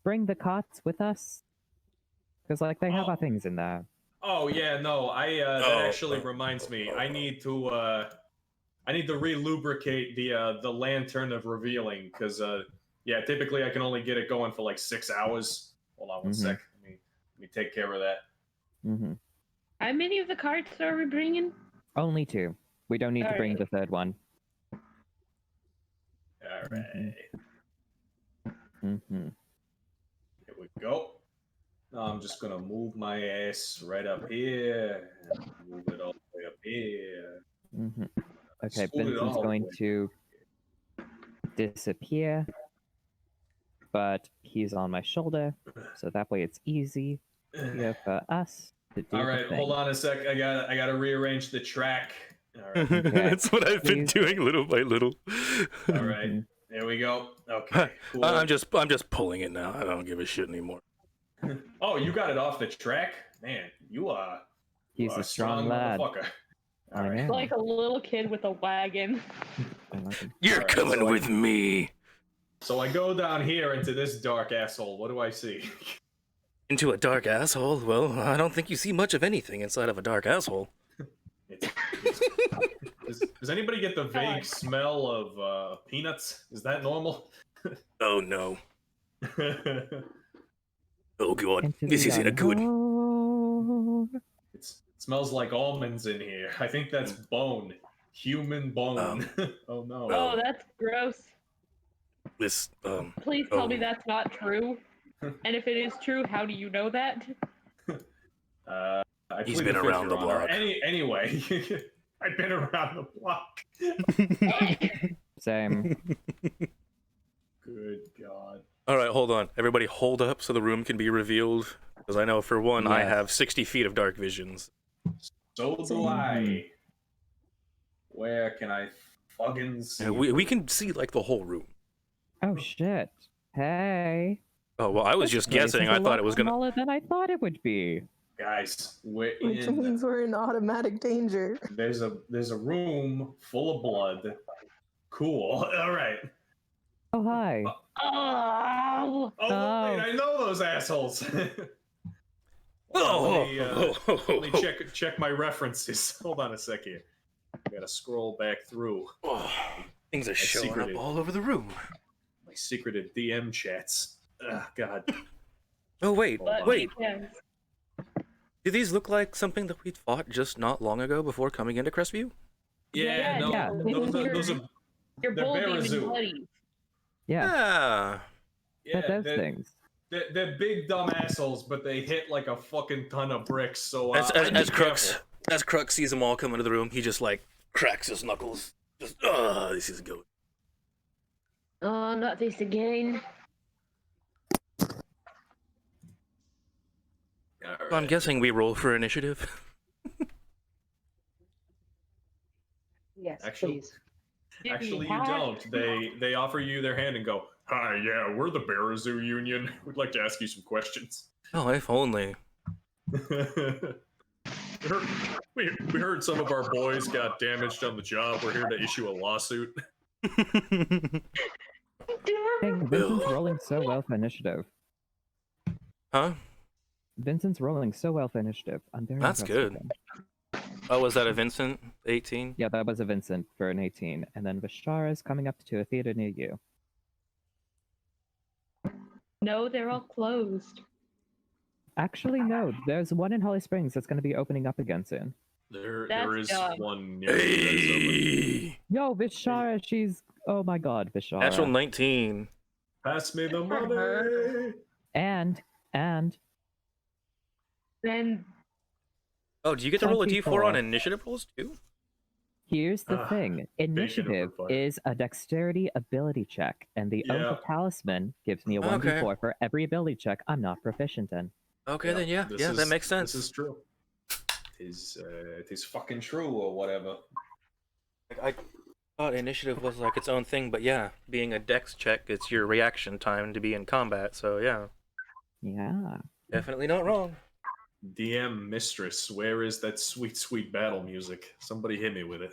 bring the cots with us? Because, like, they have our things in there. Oh yeah, no, that actually reminds me. I need to re-lubricate the lantern of revealing because yeah, typically I can only get it going for like 6 hours. Hold on one sec. Let me take care of that. Mm-hmm. How many of the carts are we bringing? Only 2. We don't need to bring the third one. All right. Mm-hmm. Here we go. Now I'm just gonna move my ass right up here. Move it all the way up here. Mm-hmm. Okay, Scoot it Vincent's all the going way. to disappear, but he's on my shoulder, so that way it's easy here for us to do All right, the thing. hold on a sec. I gotta rearrange the track. All right. Okay. That's what I've been Please. doing little by little. All right. There we go. Okay. Cool. I'm just pulling it now. I don't give a shit anymore. Oh, you got it off the track? Man, you are He's a strong lad. motherfucker. All right. know. Like a little kid with a wagon. I like him. You're Alright, coming so with me So I go down here into this dark asshole. What do I see? into a dark asshole. Well, I don't think you see much of anything inside of a dark asshole. Does anybody get the vague smell of peanuts? Is that normal? Oh no. Oh god. Into This the isn't a good. unknown. It smells like almonds in here. I think that's bone. Human bone. Oh no. Oh, that's gross. This Please tell me that's not true. And if it is true, how do you know that? I He's plead been the fifth, around Your the Honor. block. Anyway, I've been around the block. Same. Good God. All right, hold on. Everybody hold up so the room can be revealed. Because I know for one, I Yes. have 60 feet of dark visions. So do I. Where can I fucking see? We can see like the whole room. Oh shit. Hey. Oh well, I was This just place guessing. is a I thought lot it was gonna. smaller than I thought it would be. Guys, we're Which in. means we're in automatic danger. There's a room full of blood. Cool. All right. Oh hi. Oh! Oh, wait, I know those assholes. Oh, let me check my references. Hold on a sec here. I gotta scroll back through Oh, things are showing up secretive. all over the room. my secretive DM chats. Ugh, God. Oh wait, But wait. yes. Do these look like something that we'd fought just not long ago before coming into Crestview? Yeah, no, yeah. those are Your they're bull demon Berazoo. buddies. Yeah. Ah. yeah, those they're, things. they're big dumb assholes, but they hit like a fucking ton of bricks. So As I'd be Crux careful. as Crux sees them all come into the room, he just like cracks his knuckles. Just this is good. Oh, not this again. All So I'm right. guessing we roll for initiative. Yes, Actually- please. Actually, you don't. They offer you their hand and go, "Hi, yeah, we're the Berazoo Union. We'd like to ask you some questions." Oh, if only. we heard some of our boys got damaged on the job. We're here to issue a lawsuit. Hey, Vincent's rolling so well for initiative. Huh? Vincent's rolling so well for initiative. I'm very That's impressed with good. him. Oh, was that a Vincent? 18? Yeah, that was a Vincent for an 18. And then Vishara is coming up to a theater near you. No, they're all closed. Actually, no. There's one in Holly Springs that's going to be opening up again soon. There That's is dumb. one near me Hey! Yo, Vishara, she's... Oh my god, Vishara. Natural 19. that's open. Pass me the Good for her. money. And... Then Oh, do you get to roll a d4 on 24. initiative rolls too? Here's the Ah, thing. bacon Initiative over fire. is a dexterity ability check, and the Oath of Yeah. Talisman gives me a Okay. 1d4 for every ability check I'm not proficient in. Okay, then yeah, this that makes sense. This is true. It is fucking true, or whatever. I thought initiative was like its own thing, but yeah, being a dex check, it's your reaction time to be in combat. So yeah, Yeah. definitely not wrong. DM mistress, where is that sweet, sweet battle music? Somebody hit me with it.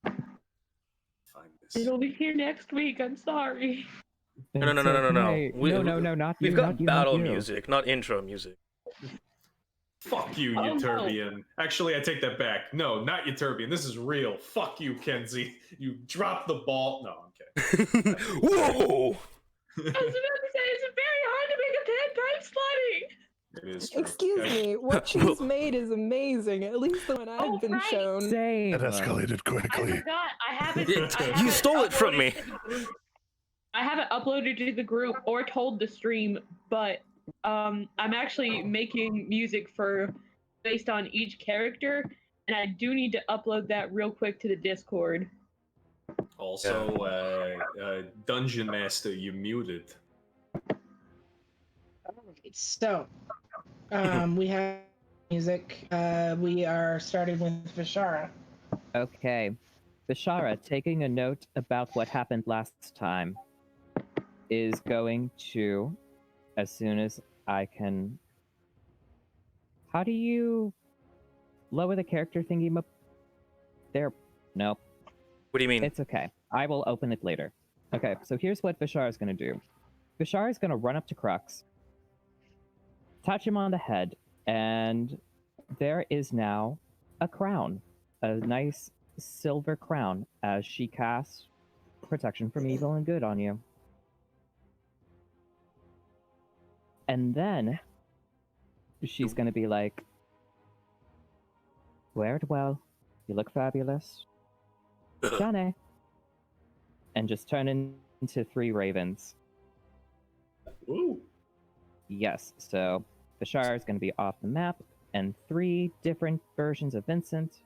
Find this. It'll be here next week. I'm sorry. No, It's no. okay. We- No, not We've you, got not you, battle not you. music, not intro music. Fuck you, Oh, no. Euterbian. Actually, I take that back. No, not Euterbian. This is real. Fuck you, Kenzie. You dropped the ball. No, I'm kidding. Whoa! I was about to say it's very hard to make a 10 times slutty. It is true. Excuse me, what she's made is amazing. At least the one I've been right. shown. Same. That escalated I quickly. forgot. I haven't. You I haven't stole it from uploaded me. to the group. I haven't uploaded to the group or told the stream, but I'm actually making music based on each character, and I do need to upload that real quick to the Discord. Also, Dungeon Master, you muted. So, we have music. We are starting with Vishara. Okay. Bishara, taking a note about what happened last time, is going to, as soon as I can. How do you lower the character thingy up? There. Nope. What do you mean? It's okay. I will open it later. Okay, so here's what Vishara is going to do. Vishara is going to run up to Crux, touch him on the head, and there is now a crown. A nice silver crown as she casts protection from evil and good on you. And then she's going to be like, wear it well. You look fabulous. Johnny. And just turn into 3 ravens. Ooh. Yes, so Bashar is going to be off the map, and 3 different versions of Vincent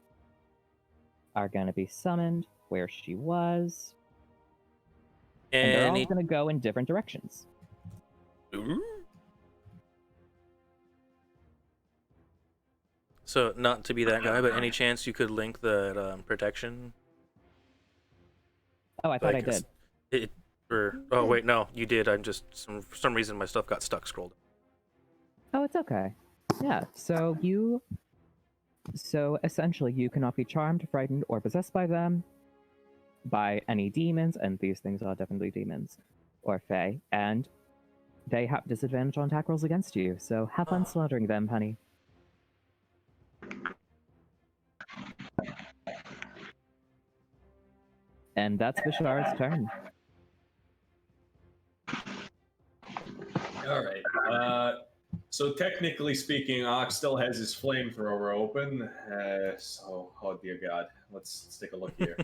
are going to be summoned where she was. And they're all Any... going to go in different directions. Ooh. So, not to be that guy, but any chance you could link the protection? Oh, I thought Like, I did. Oh wait, no, you did. I'm just for some reason my stuff got stuck scrolled. Oh, it's okay. Yeah, so essentially you cannot be charmed, frightened, or possessed by them, by any demons, and these things are definitely demons, or fae, and they have disadvantage on attack rolls against you, so have fun slaughtering them, honey. And that's Bishar's turn. All right. So technically speaking, Ox still has his flamethrower open. Oh dear God, let's take a look here.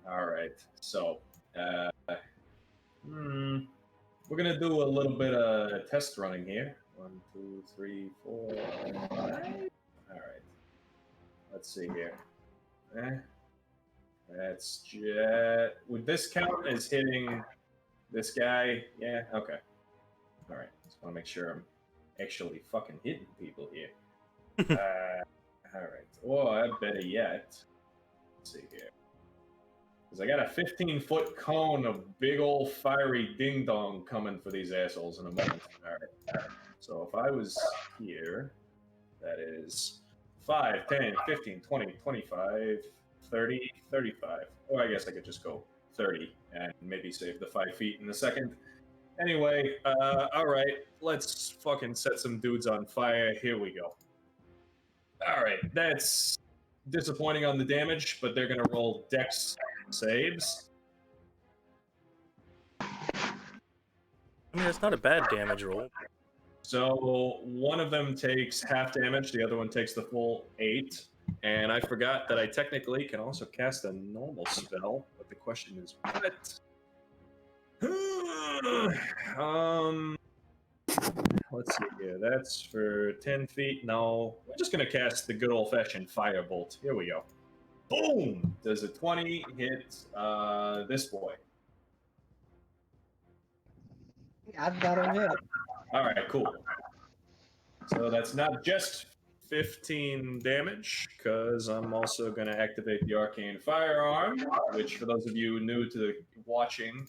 All right. So, we're gonna do a little bit of test running here. 1, 2, 3, 4, 5. All right. Let's see here. That's just. Would this count as hitting this guy? Yeah. Okay. All right. Just want to make sure I'm actually fucking hitting people here. All right. Or better yet, let's see here. Because I got a 15-foot cone of big old fiery ding dong coming for these assholes in a moment. All right. So if I was here, that is 5, 10, 15, 20, 25, 30, 35. Or I guess I could just go 30 and maybe save the 5 feet in a second. Anyway, all right, let's fucking set some dudes on fire. Here we go. All right, that's disappointing on the damage, but they're gonna roll dex saves. I mean, it's not a bad damage roll. So one of them takes half damage, the other one takes the full 8. And I forgot that I technically can also cast a normal spell, but the question is what? Let's see here. That's for 10 feet. No, we're just gonna cast the good old-fashioned firebolt. Here we go. Boom! Does a 20 hit this boy? Yeah, that'll hit. All right, cool. So that's not just 15 damage, because I'm also going to activate the Arcane Firearm, which, for those of you new to watching,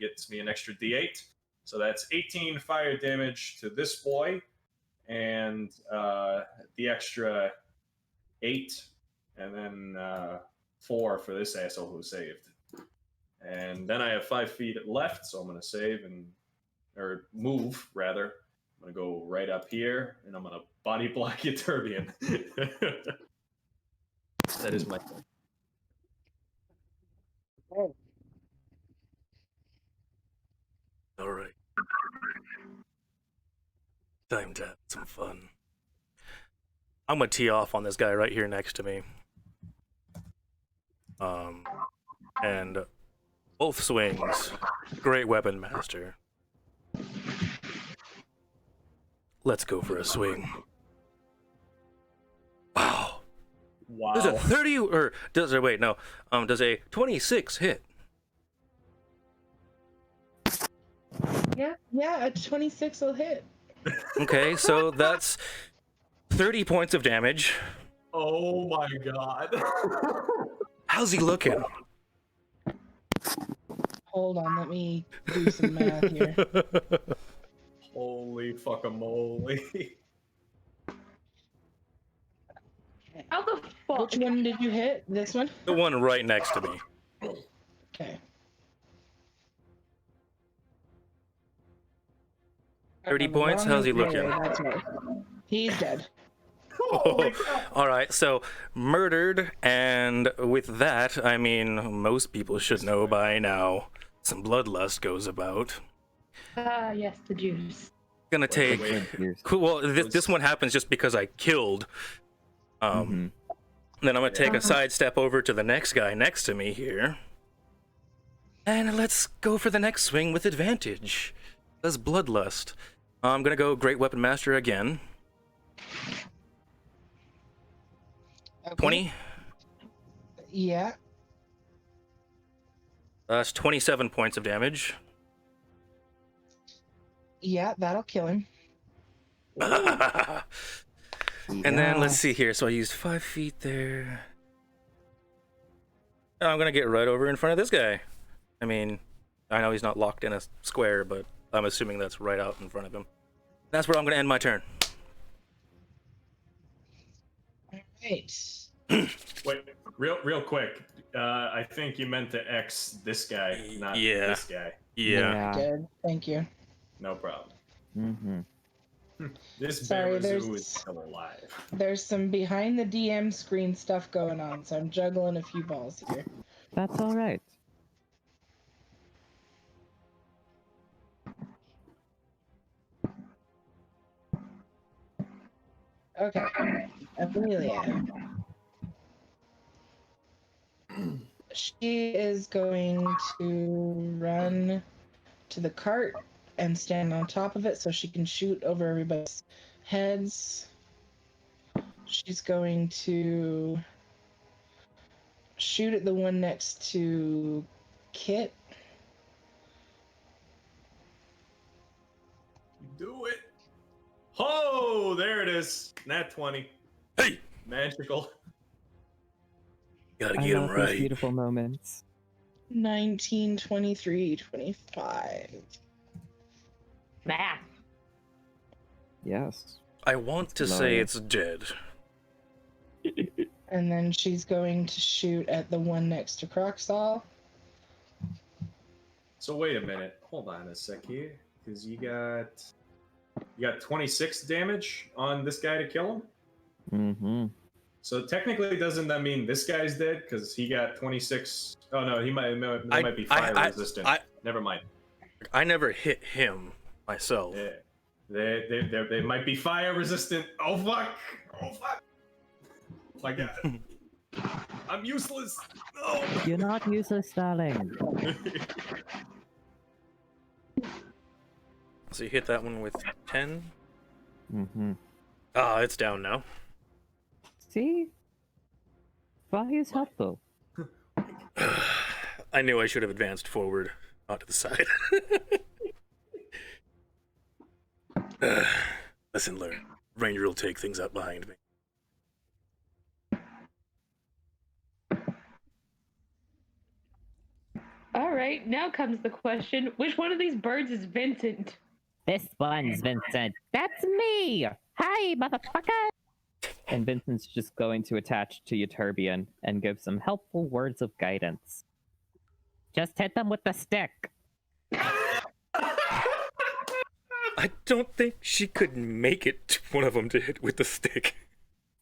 gets me an extra d8. So that's 18 fire damage to this boy, and the extra 8, and then 4 for this asshole who saved. And then I have 5 feet left, so I'm going to save or move, rather. I'm going to go right up here, and I'm going to body block you, Turbian. That is my turn. All right. Time to have some fun. I'm gonna tee off on this guy right here next to me. And both swings, great weapon master. Let's go for a swing. Wow. Wow. Does a 30 or does it wait, no. Does a 26 hit? Yeah, a 26 will hit. Okay, so that's 30 points of damage. Oh my god. How's he looking? Hold on, let me do some math here. Holy fuckamole. How the fuck? Which one did you hit? This one? The one right next to me. Okay. 30 points? How's he looking? That's right. He's dead. Holy crap. All right, so murdered, and with that, I mean, most people should know by now. Some bloodlust goes about. Ah, yes, the juice. Gonna take. Wait. Cool. Well, this one happens just because I killed. Then I'm gonna take a side step over to the next guy next to me here, and let's go for the next swing with advantage. That's bloodlust. I'm gonna go Great Weapon Master again. Okay. 20. Yeah. That's 27 points of damage. Yeah, that'll kill him. And then let's see here. So I used 5 feet there. I'm gonna get right over in front of this guy. I mean, I know he's not locked in a square, but I'm assuming that's right out in front of him. That's where I'm gonna end my turn. All right. Wait, real quick. I think you meant to X this guy, not Yeah. this guy. Yeah. Good. Thank you. No problem. Mm-hmm. This Sorry, Bear is still alive. There's some behind the DM screen stuff going on, so I'm juggling a few balls here. That's all right. Okay. Amelia. She is going to run to the cart and stand on top of it so she can shoot over everybody's heads. She's going to shoot at the one next to Kit. Do it. Oh, there it is. Nat 20. Hey, Magical. gotta I get him love these right. beautiful moments. 19, 23, 25. Math. Yes. I want to say Love. it's dead. And then she's going to shoot at the one next to Crocsall. So wait a minute. Hold on a sec here, because you got 26 damage on this guy to kill him. Mm-hmm. So technically, doesn't that mean this guy's dead? Because he got 26. Oh no, he might be fire resistant. Never mind. I never hit him myself. Yeah, they might be fire resistant. Oh fuck! Oh fuck! My God, I'm useless. No. You're not useless, darling. So you hit that one with 10. Mm-hmm. Ah, it's down now. See? Why is helpful? I knew I should have advanced forward, not to the side. Listen, learn. Ranger will take things out behind me. All right, now comes the question: which one of these birds is Vincent? This one's Vincent. That's me! Hi, motherfucker! And Vincent's just going to attach to Euterbian and give some helpful words of guidance. Just hit them with the stick. I don't think she could make it to one of them to hit with the stick.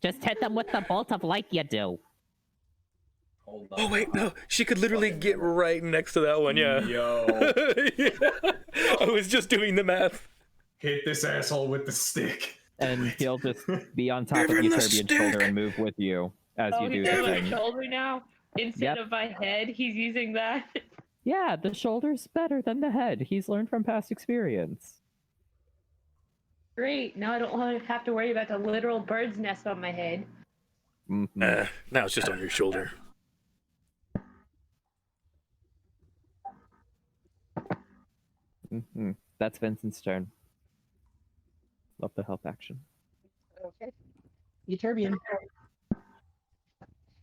Just hit them with the bolt of light you do. Hold on. Oh wait, no, she could literally get right next to that one, yeah. Yo, Yeah. I was just doing the math. hit this asshole with the stick. And he'll just be on top of Give him the Euterbian's shoulder stick! and move with you as you do he's the on my thing. shoulder now instead of my head. He's using that. Yeah, the shoulder's better than the head. He's learned from past experience. Great. Now I don't have to worry about the literal bird's nest on my head. Mhm. Now it's just on your shoulder. That's Vincent's turn. Love the help action. Okay. Euterbian.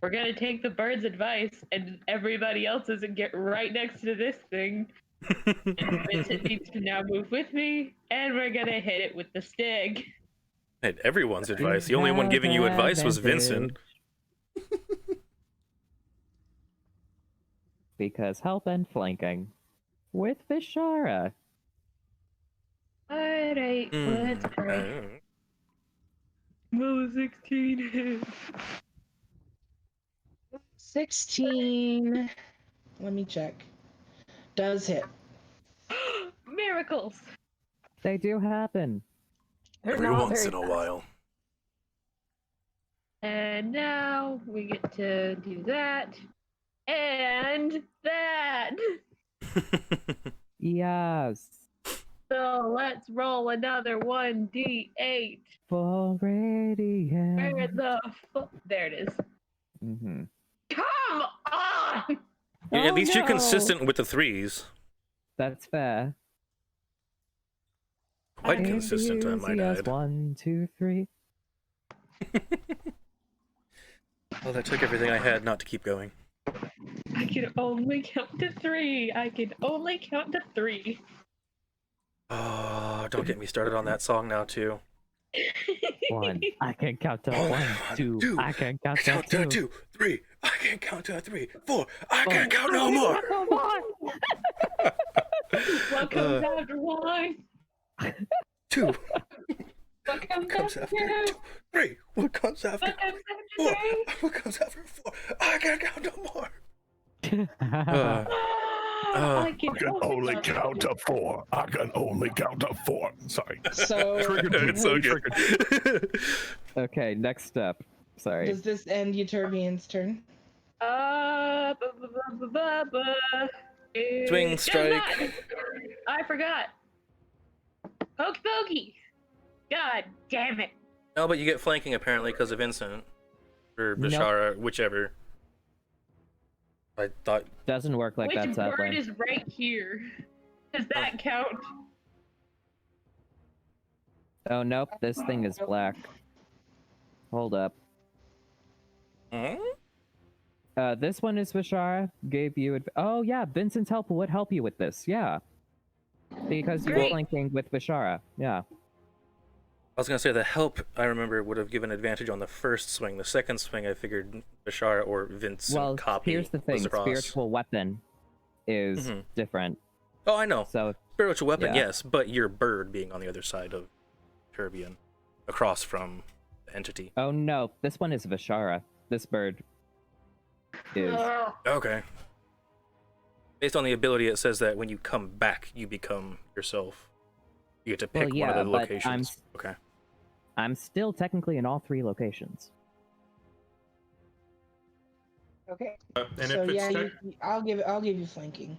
We're gonna take the bird's advice, and everybody else's, and get right next to this thing. And Vincent needs to now move with me, and we're gonna hit it with the stick. And everyone's advice. The only one giving you advice was Vincent. Because help and flanking. With Vishara. Alright, let's pray. Will 16 hit? 16. Let me check. Does hit. Miracles! They do happen. They're Every not once very in a fast. while. And now we get to do that. And that! Yes. So let's roll another 1d8. For radiant. Where the there it is. Mm-hmm. Come on! Yeah, at least you're no. consistent with the threes. That's fair. Quite consistent, I might Yes, add. 1, 2, 3. Well, that took everything I had not to keep going. I can only count to 3. I can only count to 3. Oh, don't get me started on that song now, too. 1. I can count to Oh, 1, 2. I can count to Count to 2. 2, 3. I can't count to 3, 4. I can't count no more. What comes after 1? 2. What comes Comes after after 2? 2, 3. What comes after What comes 4? after 3? What comes after 4? I can't count no more. I I can only count to 4. I can only count to 4. Sorry. So It's so good. Okay, next step. Sorry. does this end Euterbian's turn? It Swing, does strike. not. I forgot. Pokey pokey. God damn it. No, but you get flanking apparently because of Vincent. Or Nope. Bishara, whichever. I thought. Doesn't work like Which that, word sadly. is right here? Does that count? Oh, nope. This thing is black. Hold up. Hmm? This one is Vishara. Gave you. Oh, yeah. Vincent's help would help you with this. Yeah. Because you're Great. flanking with Vishara. Yeah. I was gonna say the help I remember would have given advantage on the first swing. The second swing I figured Bishara or Vincent Well, copy here's the thing. was across. Spiritual weapon is Mhm. different. Oh, I know. So, Spiritual weapon, yeah. yes, but your bird being on the other side of Turbian, across from the entity. oh no, this one is Vishara. This bird is. Okay. Based on the ability, it says that when you come back, you become yourself. You get to pick Well, yeah, one of the but locations. Okay. I'm still technically in all 3 locations. Okay. And so if it's yeah, I'll give you flanking.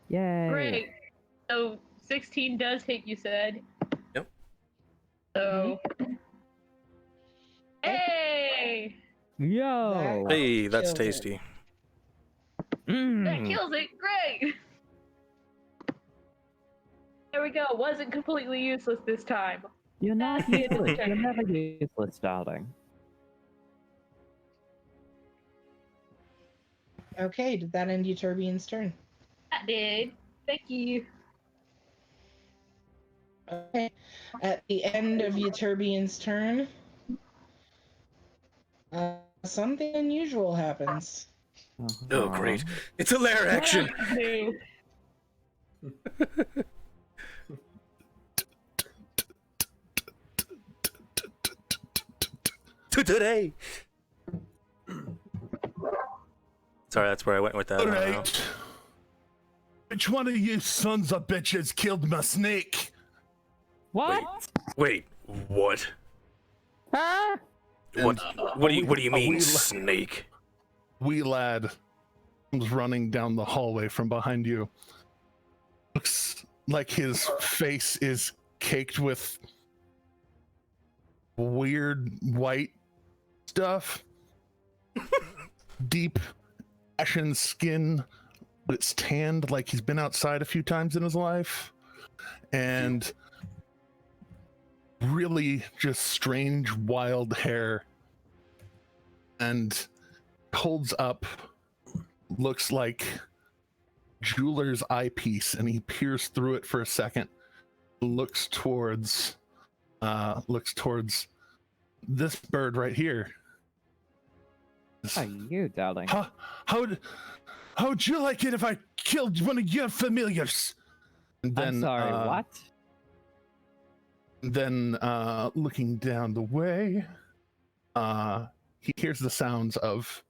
Yay! Great. So 16 does hit, you said. Yep. So. Hey! Yo! Hey, that's kills it. tasty. That Mm. kills it. Great. There we go. Wasn't completely useless this time. You're not That's the end of the useless. You're turn. never useless, darling. Okay, did that end Euturbian's turn? That did. Thank you. Okay. At the end of Euturbian's turn, something unusual happens. Oh, great. It's a lair action. No. Today. Sorry, that's where I went with that. All I don't know. right. Which one of you sons of bitches killed my snake? What? Wait, what? Huh? What do you a mean, wee- snake? Wee lad comes running down the hallway from behind you. Looks like his face is caked with weird white stuff. Deep ashen skin, but it's tanned like he's been outside a few times in his life. And really just strange, wild hair. And holds up, looks like jeweler's eyepiece, and he peers through it for a second, looks towards this bird right here. How are you, darling? How'd you like it if I killed one of your familiars? And then, I'm sorry, what? Then looking down the way, he hears the sounds of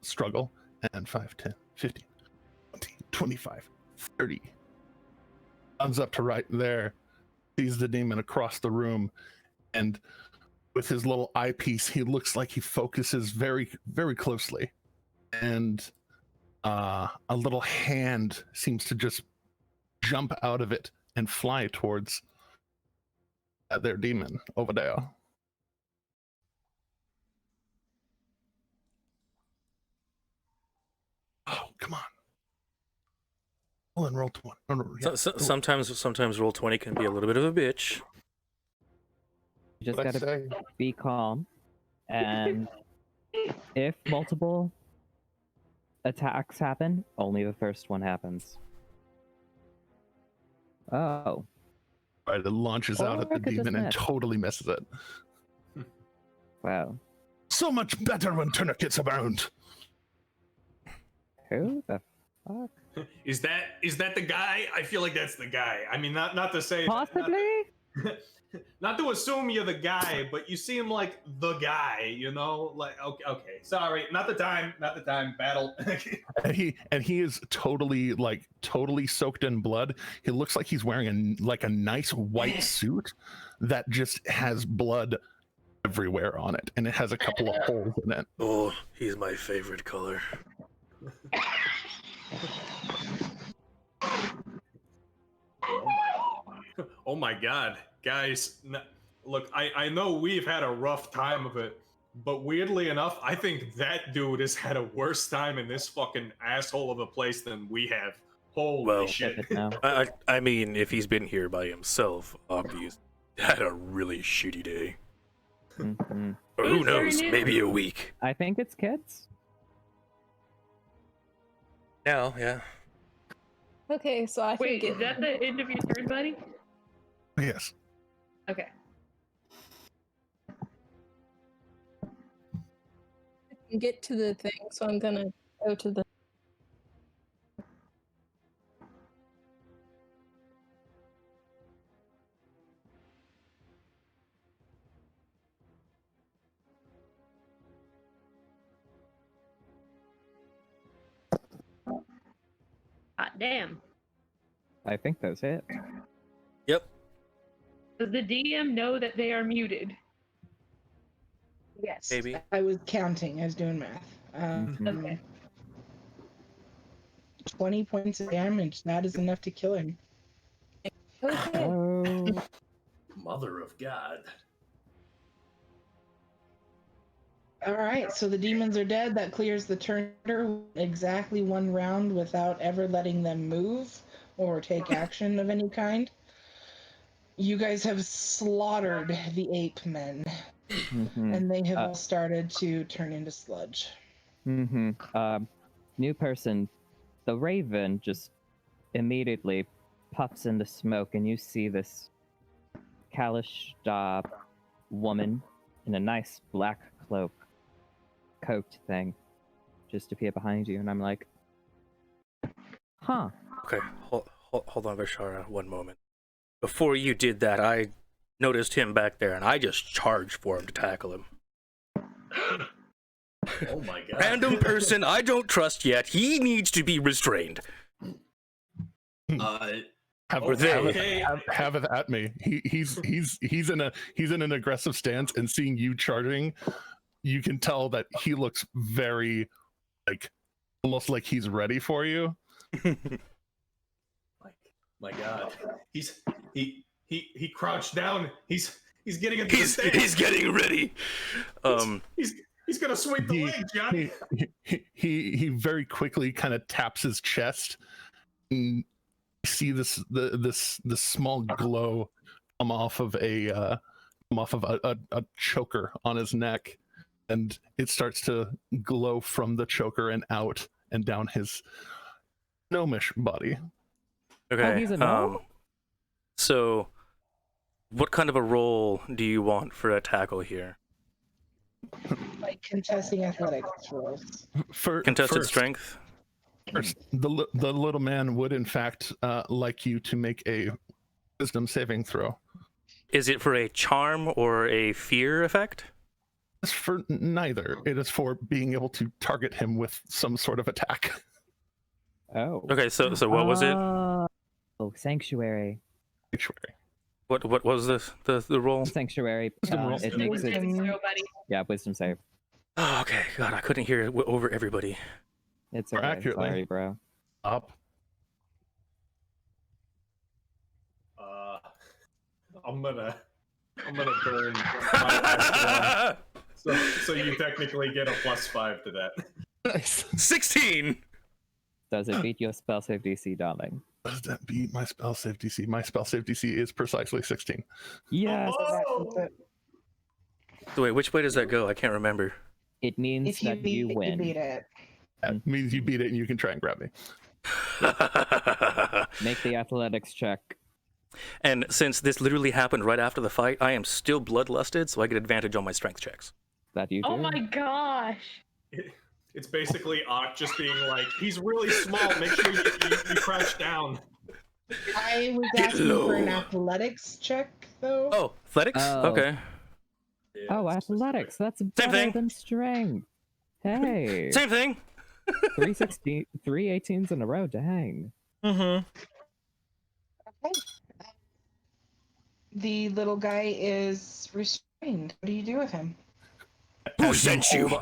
struggle, and 5, 10, 15, 20, 25, 30. Comes up to right there, sees the demon across the room, and with his little eyepiece, he looks like he focuses very, very closely. And a little hand seems to just jump out of it and fly towards their demon over there. Oh, come on. Well, and roll 20. Sometimes roll 20 can be a little bit of a bitch. You just What'd I gotta say? be calm. And if multiple attacks happen, only the first one happens. Oh. Right, it launches out Or at the it could just demon and miss. totally misses it. Wow. So much better when tourniquets abound. Who the fuck? Is that the guy? I feel like that's the guy. I mean, not to say Possibly? not to assume you're the guy, but you seem like the guy, you know? Like okay. Sorry, not the time. Battle. And he is totally soaked in blood. He looks like he's wearing a nice white suit that just has blood everywhere on it, and it has a couple of holes in it. Oh, he's my favorite color. Oh my god, guys! Look, I know we've had a rough time of it, but weirdly enough, I think that dude has had a worse time in this fucking asshole of a place than we have. Holy Well, shit! I mean, if he's been here by himself, obviously, had a really shitty day. Mhm. Or who knows, maybe a week. I think it's kids. Now, yeah. Okay, so I Wait, can is get that the end of your turn, buddy? Yes. Okay. get to the thing, so I'm gonna go to the. Hot damn. I think that's it. Yep. Does the DM know that they are muted? Yes. Maybe. I was counting. I was doing math. Okay. 20 points of damage. That is enough to kill him. Okay. Oh. Mother of God. All right, so the demons are dead. That clears the turn exactly 1 round without ever letting them move or take action of any kind. You guys have slaughtered the ape men, and they have all started to turn into sludge. New person, the raven just immediately puffs into smoke, and you see this Kalishta woman in a nice black cloak, coat thing, just appear behind you, and I'm like, huh. Okay, hold on, Vishara, one moment. Before you did that, I noticed him back there, and I just charged for him to tackle him. Oh my god. Random person I don't trust yet. He needs to be restrained. Have it at me. He's in an aggressive stance, and seeing you charging, you can tell that he looks very almost like he's ready for you. My god. He crouched down. He's getting into the stance. He's getting ready. He's gonna sweep the leg, Johnny. He very quickly kind of taps his chest, and you see this small glow come off of a choker on his neck, and it starts to glow from the choker and out and down his gnomish body. Okay. he's a gnome? So, what kind of a roll do you want for a tackle here? Like contesting athletics rolls. Contested strength? First, the little man would in fact like you to make a wisdom saving throw. Is it for a charm or a fear effect? It's for neither. It is for being able to target him with some sort of attack. Oh. Okay, so what was it? Oh, sanctuary. Sanctuary. What was the roll? Sanctuary. roll. It makes it. Yeah, wisdom save. Oh, okay. God, I couldn't hear it over everybody. It's More okay. accurately. Sorry, bro. Up. I'm gonna burn my last one. So you technically get a +5 to that. Nice. 16! Does it beat your spell save DC, darling? Does that beat my spell save DC? My spell save DC is precisely 16. Yes. Oh! So wait, which way does that go? I can't remember. It means If you that beat you it, win. you beat it. That means you beat it and you can try and grab me. Make the athletics check. And since this literally happened right after the fight, I am still bloodlusted, so I get advantage on my strength checks. That you do. Oh my gosh. It's basically Ocht just being like, he's really small. Make sure you crouch down. I was asking for an athletics check, though. Oh, athletics? Oh. Okay. Oh, athletics. That's better thing. than strength. Hey. Same thing. 3 18s in a row. Dang. Mm-hmm. Okay. The little guy is restrained. What do you do with him? Who sent you?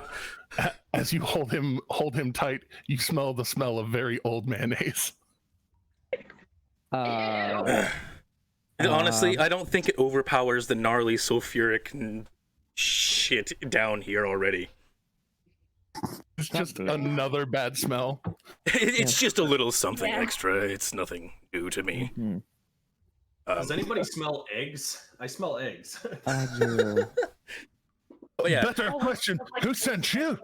As you hold him tight, you smell the smell of very old mayonnaise. Honestly, I don't think it overpowers the gnarly sulfuric shit down here already. It's just another bad smell. It's just a little something extra. It's nothing new to me. Mm-hmm. Does anybody smell eggs? I smell eggs. I do. Oh yeah. Better question. Who sent you?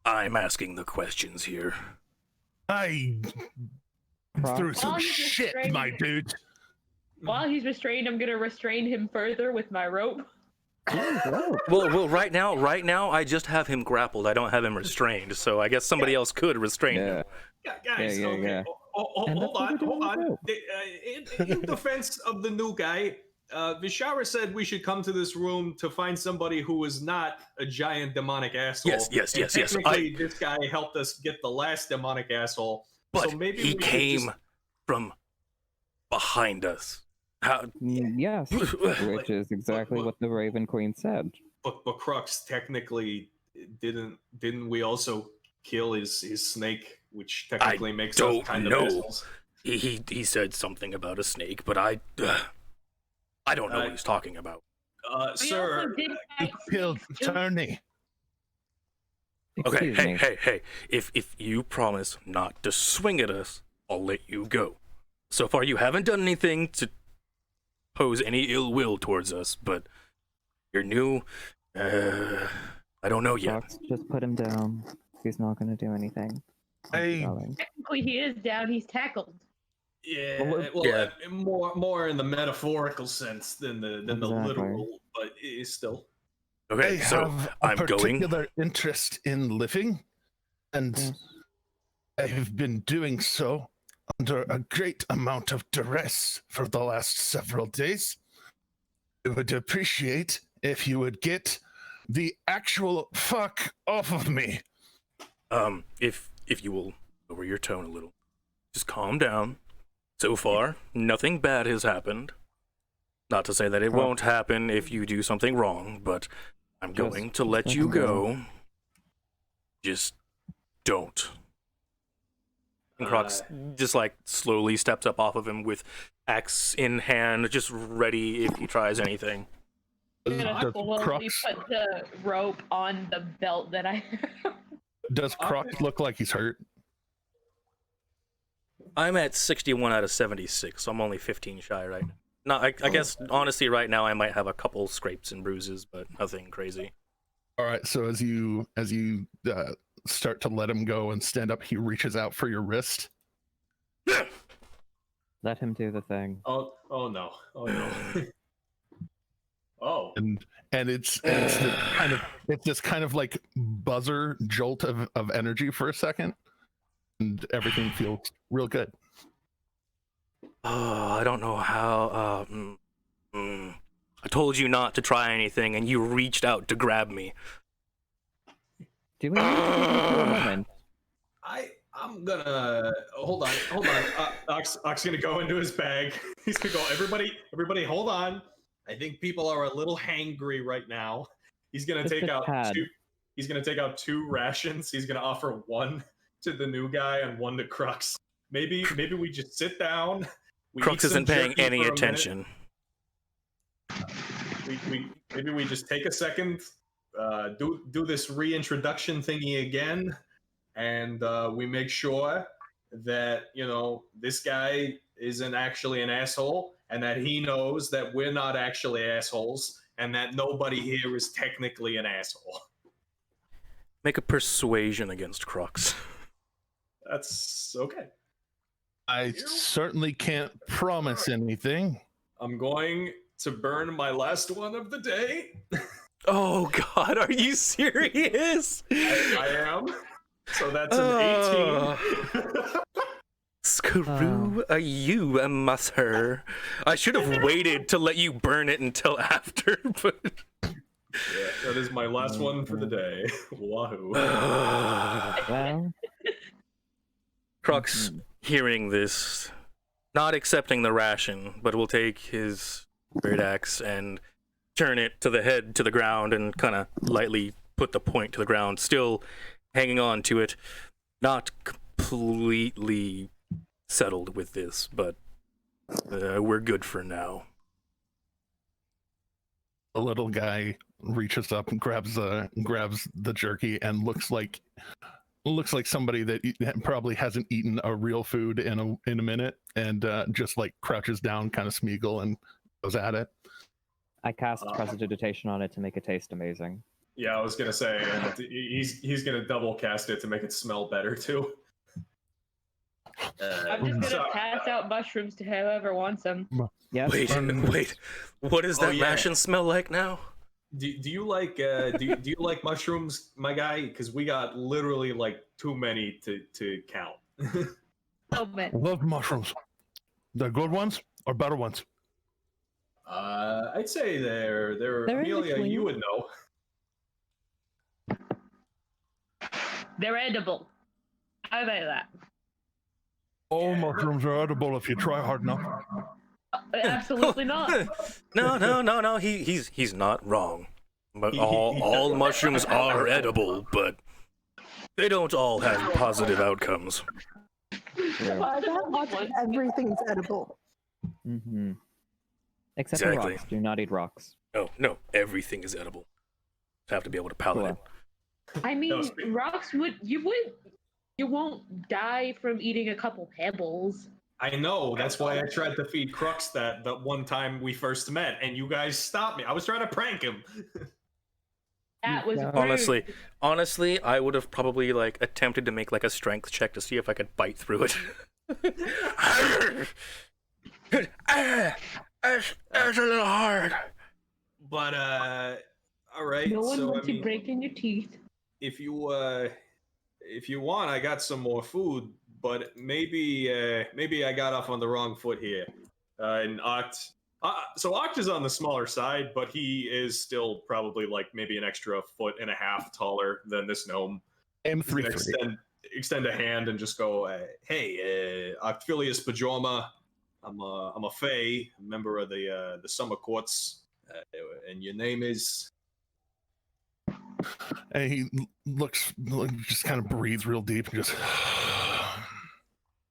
I'm asking the questions here. I threw some While he's shit, restrained- my dude. While he's restrained, I'm gonna restrain him further with my rope. Well, right now, I just have him grappled. I don't have him restrained, so I guess somebody else could restrain him. Yeah, guys, Yeah. okay. Hold on. In defense of the new guy, Vishara said we should come to this room to find somebody who is not a giant demonic asshole. Yes. Technically, this guy helped us get the last demonic asshole. But so maybe he we could came just- from behind us. How? Yes, which is exactly what the Raven Queen said. But Crux, technically, didn't we also kill his snake, which technically makes us don't kind know. of assholes? He said something about a snake, but I don't know what he's talking about. We Sir, also did You fight killed snakes, Turney. Okay, Excuse hey, me. hey. If you promise not to swing at us, I'll let you go. So far, you haven't done anything to pose any ill will towards us, but you're new. I don't know yet. Fox, just put him down. He's not gonna do anything. Hey, Darling. Technically, he is down. He's tackled. Yeah, Well, well, yeah. more in the metaphorical sense than the Exactly. literal, but it is still. Okay, I so have a I'm going. particular interest in living, and Yes. I've been doing so under a great amount of duress for the last several days. I would appreciate if you would get the actual fuck off of me. If you will lower your tone a little, just calm down. So far, nothing bad has happened. Not to say that it won't happen if you do something wrong, but I'm going to let let you him go. go. Just don't. And Crocs just like slowly steps up off of him with axe in hand, just ready if he tries anything. I'm gonna Does slowly Crocs, put the rope on the belt that I have. does Crocs look like he's hurt? I'm at 61 out of 76, so I'm only 15 shy right now. No, I guess honestly, right now I might have a couple scrapes and bruises, but nothing crazy. All right. So as you start to let him go and stand up, he reaches out for your wrist. Let him do the thing. Oh no! Oh no! Oh. and it's this kind of like buzzer jolt of energy for a second, and everything feels real good. Oh, I don't know how. I told you not to try anything, and you reached out to grab me. Do we need to give him a moment? I'm gonna hold on. Ox gonna go into his bag. He's gonna go. Everybody, hold on. I think people are a little hangry right now. He's gonna Just take a out tad. two. He's gonna take out 2 rations. He's gonna offer 1 to the new guy and 1 to Crux. Maybe we just sit down. We Crux eat some isn't paying jerky any for a minute. attention. Maybe we just take a second, do this reintroduction thingy again, and we make sure that this guy isn't actually an asshole, and that he knows that we're not actually assholes, and that nobody here is technically an asshole. Make a persuasion against Crux. That's okay. I certainly can't promise anything. I'm going to burn my last one of the day. Oh God, are you serious? I am. So that's an 18. Screw you, Musher. I should have waited to let you burn it until after, but Yeah, that is my last one for the day. Wahoo. Well, Crux, hearing this, not accepting the ration, but will take his great axe and turn it to the ground and kind of lightly put the point to the ground, still hanging on to it, not completely settled with this, but we're good for now. The little guy reaches up and grabs the jerky and looks like somebody that probably hasn't eaten a real food in a minute, and just like crouches down, kind of Smeagol, and goes at it. I cast Prestidigitation on it to make it taste amazing. Yeah, I was gonna say, and he's gonna double cast it to make it smell better too. I'm just gonna pass out mushrooms to whoever wants them. Yes. Wait. What does that ration smell like now? Do you like do you like mushrooms, my guy? Because we got literally like too many to count. So many. Love mushrooms. The good ones or better ones? I'd say they're in Amelia. between. You would know. They're edible. How about that? All mushrooms are edible if you try hard enough. Absolutely not. No. He's not wrong. But all mushrooms are edible, but they don't all have positive outcomes. Everything's edible. Mm-hmm. Except for Exactly. rocks. Do not eat rocks. No, everything is edible. You have to be able to palate it. I mean, was- rocks you won't die from eating a couple pebbles. I know. That's why I tried to feed Crux that one time we first met, and you guys stopped me. I was trying to prank him. That was rude. Honestly, I would have probably like attempted to make like a strength check to see if I could bite through it. That's a little hard. But all right. No one so, wants you breaking your teeth. if you want, I got some more food, but maybe I got off on the wrong foot here. And Oct, so Oct is on the smaller side, but he is still probably like maybe an extra foot and a half taller than this gnome. I'm He's gonna 3'3". extend a hand and just go, "Hey, Octilius Pajama, I'm a Fae, a member of the Summer Courts, and your name is." And he just kind of breathes real deep and just.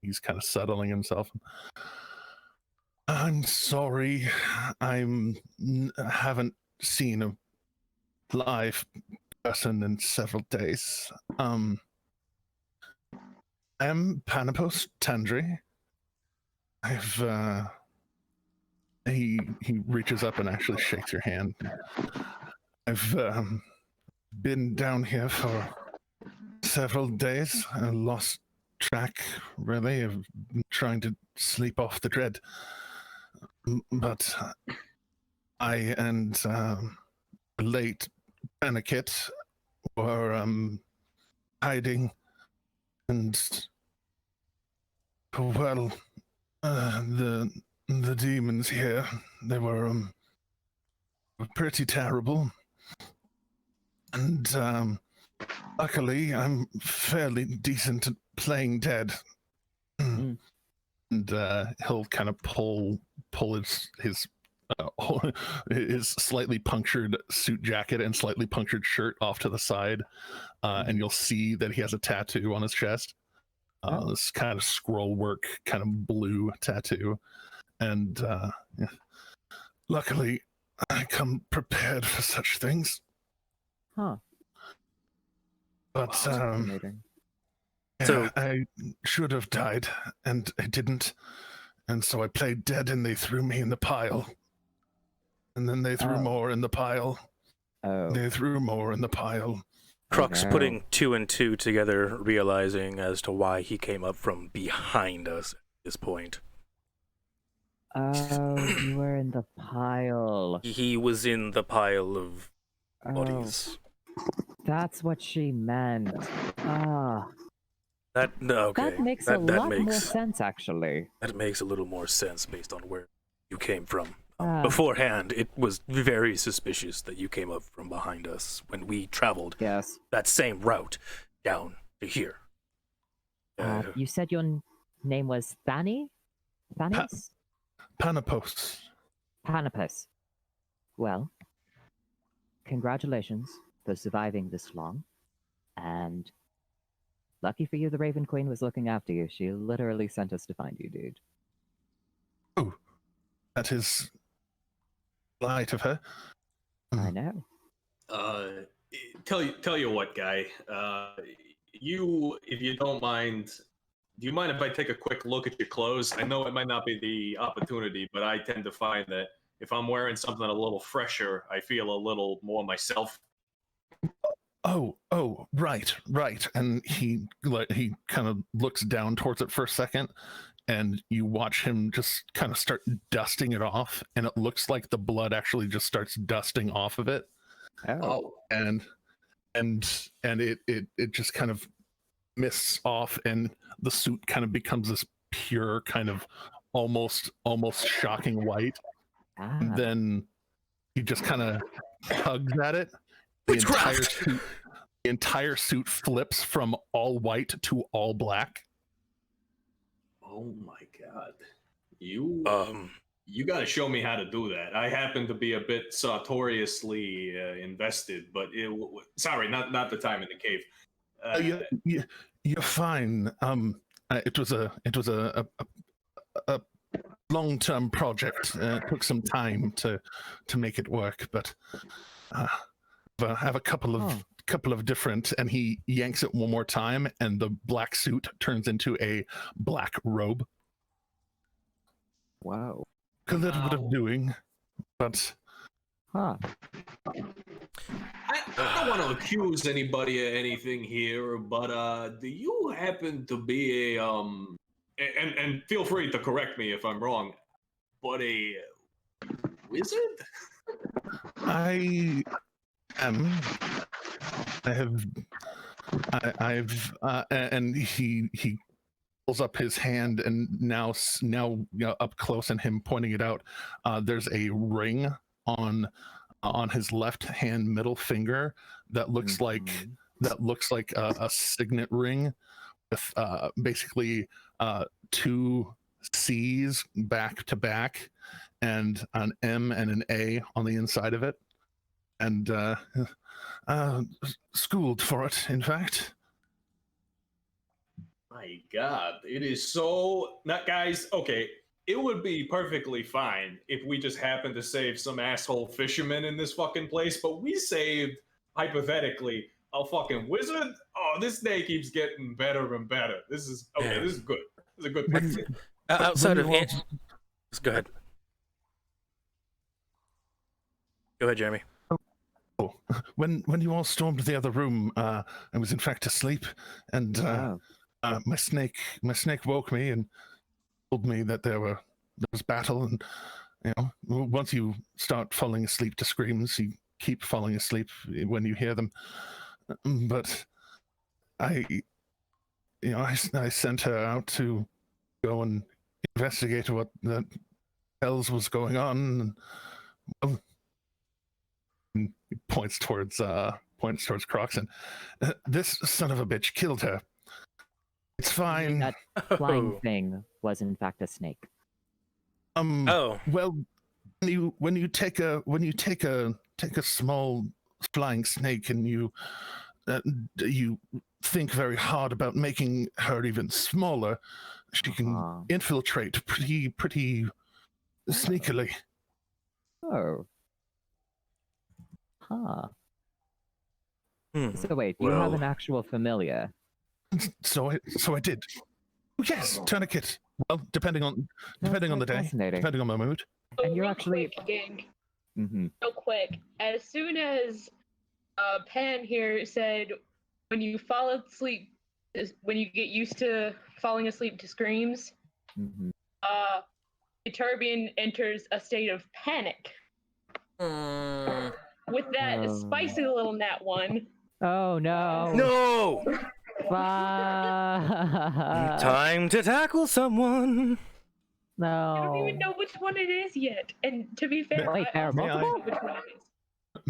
He's kind of settling himself. I'm sorry. Haven't seen a live person in several days. I'm Panopos Tandri. He reaches up and actually shakes your hand. I've been down here for several days. I lost track, really, of trying to sleep off the dread. But I and late Benekit were hiding, and well, the demons here, they were pretty terrible. And luckily, I'm fairly decent at playing dead. And he'll kind of pull his slightly punctured suit jacket and slightly punctured shirt off to the side, and you'll see that he has a tattoo on his chest. This kind of scroll work, kind of blue tattoo. And yeah. Luckily, I come prepared for such things. Huh. But Fascinating. So- I should have died, and I didn't. And so I played dead, and they threw me in the pile. And then they threw Oh. more in the pile. Oh. They threw more in the pile. Crux no. putting 2 and 2 together, realizing as to why he came up from behind us at this point. Oh, you were in the pile. He was in the pile of Oh, bodies. that's what she meant. Ah, Okay. that makes a lot more makes sense, actually. that makes a little more sense based on where you came from. Ah. Beforehand, it was very suspicious that you came up from behind us when we traveled Yes. that same route down to here. You said your name was Thani? Thanis? Panopos. Panopus. Well, congratulations for surviving this long. And lucky for you, the Raven Queen was looking after you. She literally sent us to find you, dude. Oh, that is light of her. I know. Tell you what, guy. You, if you don't mind, do you mind if I take a quick look at your clothes? I know it might not be the opportunity, but I tend to find that if I'm wearing something a little fresher, I feel a little more myself. Oh, right. And he kind of looks down towards it for a second, and you watch him just kind of start dusting it off, and it looks like the blood actually just starts dusting off of it. Oh. And it just kind of mists off, and the suit kind of becomes this pure kind of almost shocking white. Ah. And then he just kind of tugs at it. The entire suit flips from all white to all black. Oh my god. You got to show me how to do that. I happen to be a bit sartoriously invested, but sorry, not the time in the cave. You're fine. It was a long-term project. It took some time to make it work, but I have a couple couple of different, and he yanks it one more time, and the black suit turns into a black robe. Wow. A little bit of Wow. doing, but Huh. I don't want to accuse anybody of anything here, but do you happen to be a and feel free to correct me if I'm wrong, but a wizard? I am. And he pulls up his hand, and now up close and him pointing it out, there's a ring on his left hand middle finger that looks like a signet ring with basically two C's back to back and an M and an A on the inside of it, and schooled for it, in fact. My God, it is so not guys. Okay, it would be perfectly fine if we just happened to save some asshole fisherman in this fucking place, but we saved hypothetically a fucking wizard. Oh, this day keeps getting better and better. This is okay. Yeah. This is good. This is a good When thing. you- Outside when of you Ant, go ahead. Go ahead, Jeremy. Oh, when you all stormed the other room, I was in fact asleep, and Wow. my snake woke me and told me that there was battle, and once you start falling asleep to screams, you keep falling asleep when you hear them. But I sent her out to go and investigate what the hells was going on, and well, and he points towards Croxon. This son of a bitch killed her. It's fine. That flying thing was in fact a snake. Oh. Well, when you take a small flying snake and you think very hard about making her even smaller, she can infiltrate pretty sneakily. Oh. Huh. Hmm. So wait, you have an actual familiar? So I did. Oh, yes, tourniquet. Well, depending on the day, depending on my mood. And you're Real actually. quick, gang. Mm-hmm. Real quick. As soon as Pan here said, when you fall asleep, when you get used to falling asleep to screams, Mm-hmm. the Turbian enters a state of panic. With that spicy little nat one. Oh no! No! Fuck. Time to tackle someone. No. I don't even know which one it is yet. And to be fair, Wait, there are also don't know multiple? which one it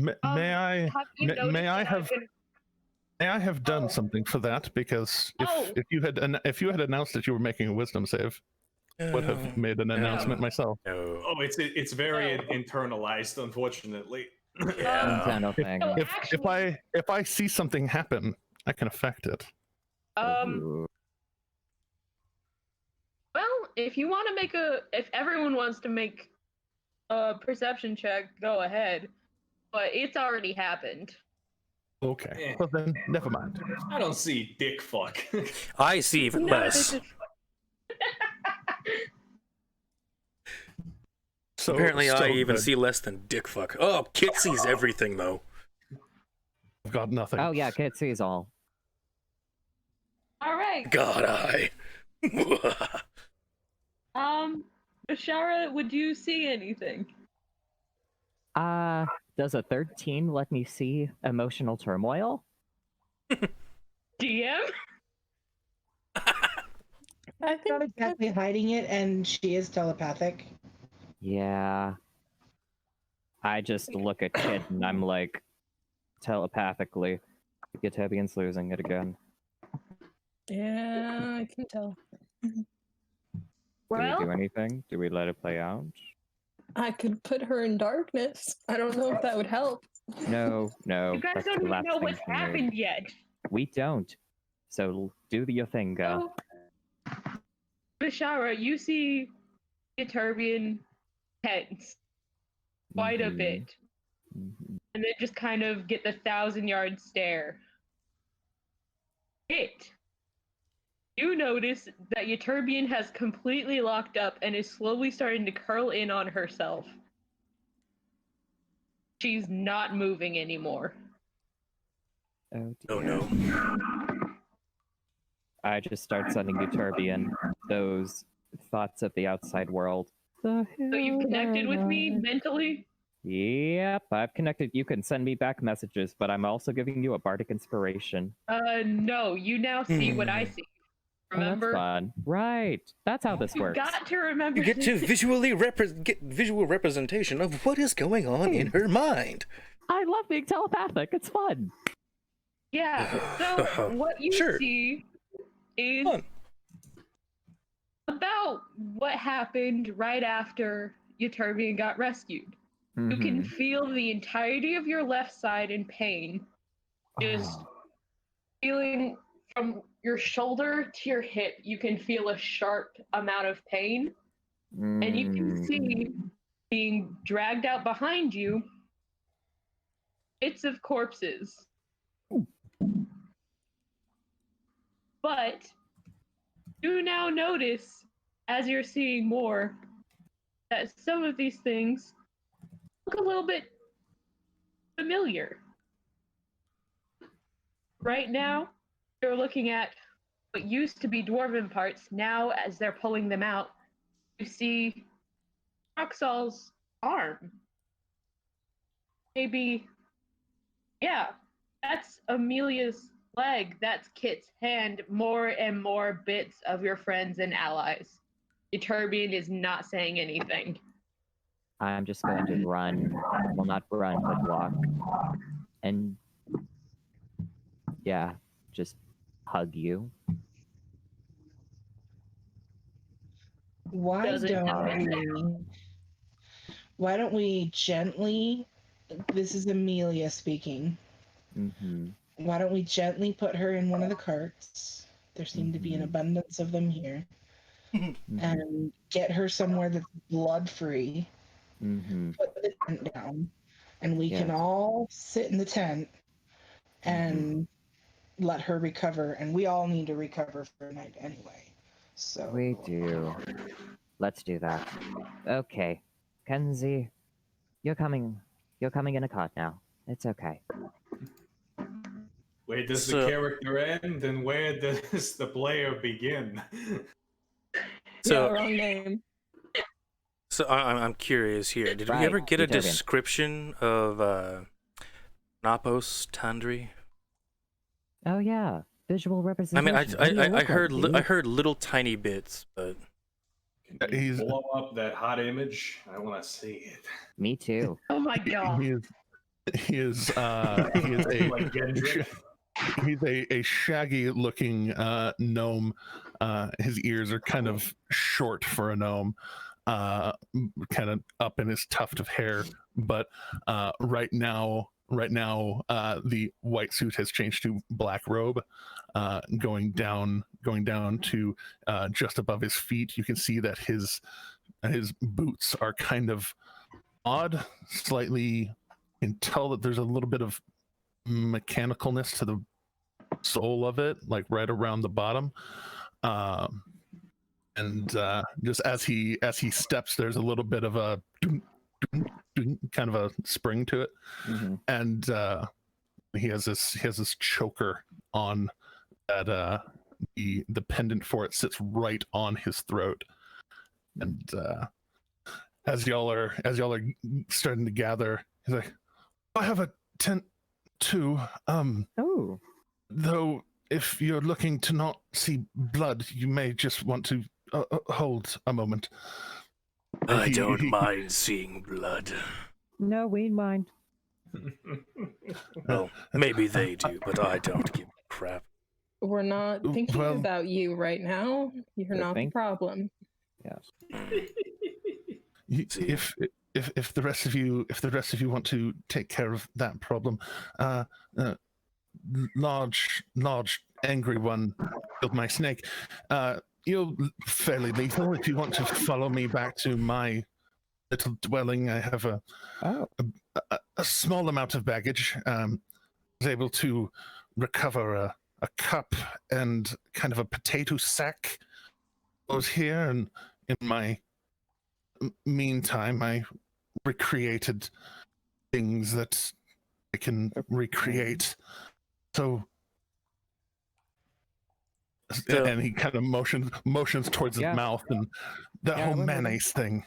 is. May I Have you noticed may I that have may I have done something for that? Because if you had announced that you were making a wisdom save, I would have made an announcement myself. No. Oh, it's very internalized, unfortunately. Yeah. Internal thing. So If I see something happen, I can affect it. Ooh. Well, if you want to if everyone wants to make a perception check, go ahead. But it's already happened. Okay. Well then, never mind. I don't see dick fuck. I see even No, less. this is- So Apparently, I even good. see less than dick fuck. Oh, Kit sees everything though. I've got nothing. Oh yeah, Kit sees all. All right. God, I. Ashara, would you see anything? Does a 13 let me see emotional turmoil? DM? I think Not exactly hiding it, and she is telepathic. Yeah. I just look at Kit and I'm like, telepathically, Gitabian's losing it again. yeah, I can tell. Do Well, we do anything? Do we let it play out? I could put her in darkness. I don't know if that would help. No. you guys that's don't the even last know thing what's she needs. happened yet. We don't. So do your thing, girl. So, Bashara, you see Turbian tense quite a Mhm. bit. Mhm. and then just kind of get the 1,000-yard stare. You notice that Euterbian has completely locked up and is slowly starting to curl in on herself. She's not moving anymore. Oh Oh dear. no. I just start sending Euterbian those thoughts of the outside world. The So you've hill connected with me that I- mentally? Yep, I've connected. You can send me back messages, but I'm also giving you a bardic inspiration. No, you now see what I see. Remember? Oh, that's fun. Right. That's how this You works. got to remember. You get to get visual representation of what is going on in her mind. I love being telepathic. It's fun. Yeah. So what you Sure. see is Fun. about what happened right after Euterbian got rescued. You can Mhm. feel the entirety of your left side in pain. Just Oh. feeling from your shoulder to your hip, you can feel a sharp amount of pain. And you can see being dragged out behind you bits of corpses. But you now notice, as you're seeing more, that some of these things look a little bit familiar. Right now, you're looking at what used to be dwarven parts. Now, as they're pulling them out, you see Roxal's arm. Maybe, yeah, that's Amelia's leg. That's Kit's hand. More and more bits of your friends and allies. Euterbian is not saying anything. I'm just going to run. Well, not run, but walk. And yeah, just hug you. Why Doesn't don't we gently, this is Amelia speaking, Mm-hmm. why don't we gently put her in one of the carts? There seem to be an Mhm. abundance of them here. Mm-hmm. And get her somewhere that's blood free. Mm-hmm. Put the tent down, and we can Yes. all sit in the tent and let her recover. And we all need to recover for a night anyway. So We do. Let's do that. Okay. Kenzie, you're coming in a cot now. It's okay. Where does So- the character end and where does the player begin? So, Yeah, wrong name. so I'm curious here. Did we Right, ever get a Euterbian. description of Napos Tandri? Oh yeah. Visual I representation. mean, What do you I look heard like, I dude? heard little tiny bits, but Can you He's- blow up that hot image? I want to see it. Me too. Oh my god. he is a Like Gendrick. he's a shaggy looking gnome. His ears are kind of short for a gnome, kind of up in his tuft of hair. But right now, the white suit has changed to black robe, going down to just above his feet. You can see that his boots are kind of odd, slightly. You can tell that there's a little bit of mechanicalness to the sole of it, like right around the bottom. And just as he steps, there's a little bit of a kind of a spring to it. Mhm. And he has this choker on that the pendant for it sits right on his throat. And as y'all are starting to gather, he's like, I have a tent too. Oh. Though if you're looking to not see blood, you may just want to hold a moment. And I he- don't he- mind seeing blood. No, we mind. Well, maybe they do, but I don't give a crap. We're not thinking Well- about you right now. You're You not think? the problem. Yes. See. If the rest of you want to take care of that problem, large angry one killed my snake. You're fairly lethal. If you want to follow me back to my little dwelling, I have Oh. a small amount of baggage. Was able to recover a cup and kind of a potato sack. I was here, and in my meantime, I recreated things that I can recreate. So, and he kind of motions towards his mouth and that whole mayonnaise thing.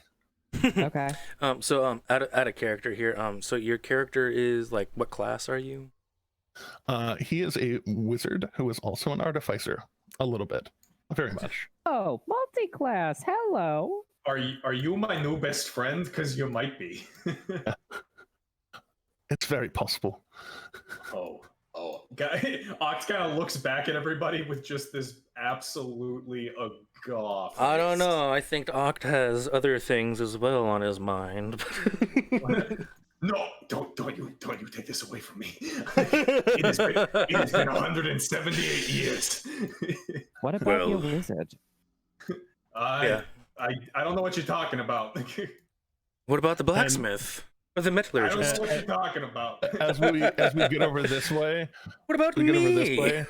Okay. Out of character here. So your character is like, what class are you? He is a wizard who is also an artificer. A little bit, very much. Oh, multi-class. Hello. Are you my new best friend? Because you might be. It's very possible. Oh. Ocht kind of looks back at everybody with just this absolutely aghast. I don't know. I think Ocht has other things as well on his mind. No, don't you take this away from me. It has been 178 years. What about your wizard? I don't know what you're talking about. What about the blacksmith? Or the I don't know metallurgist? what you're talking about. As we get over this way, What about we me? get over this way.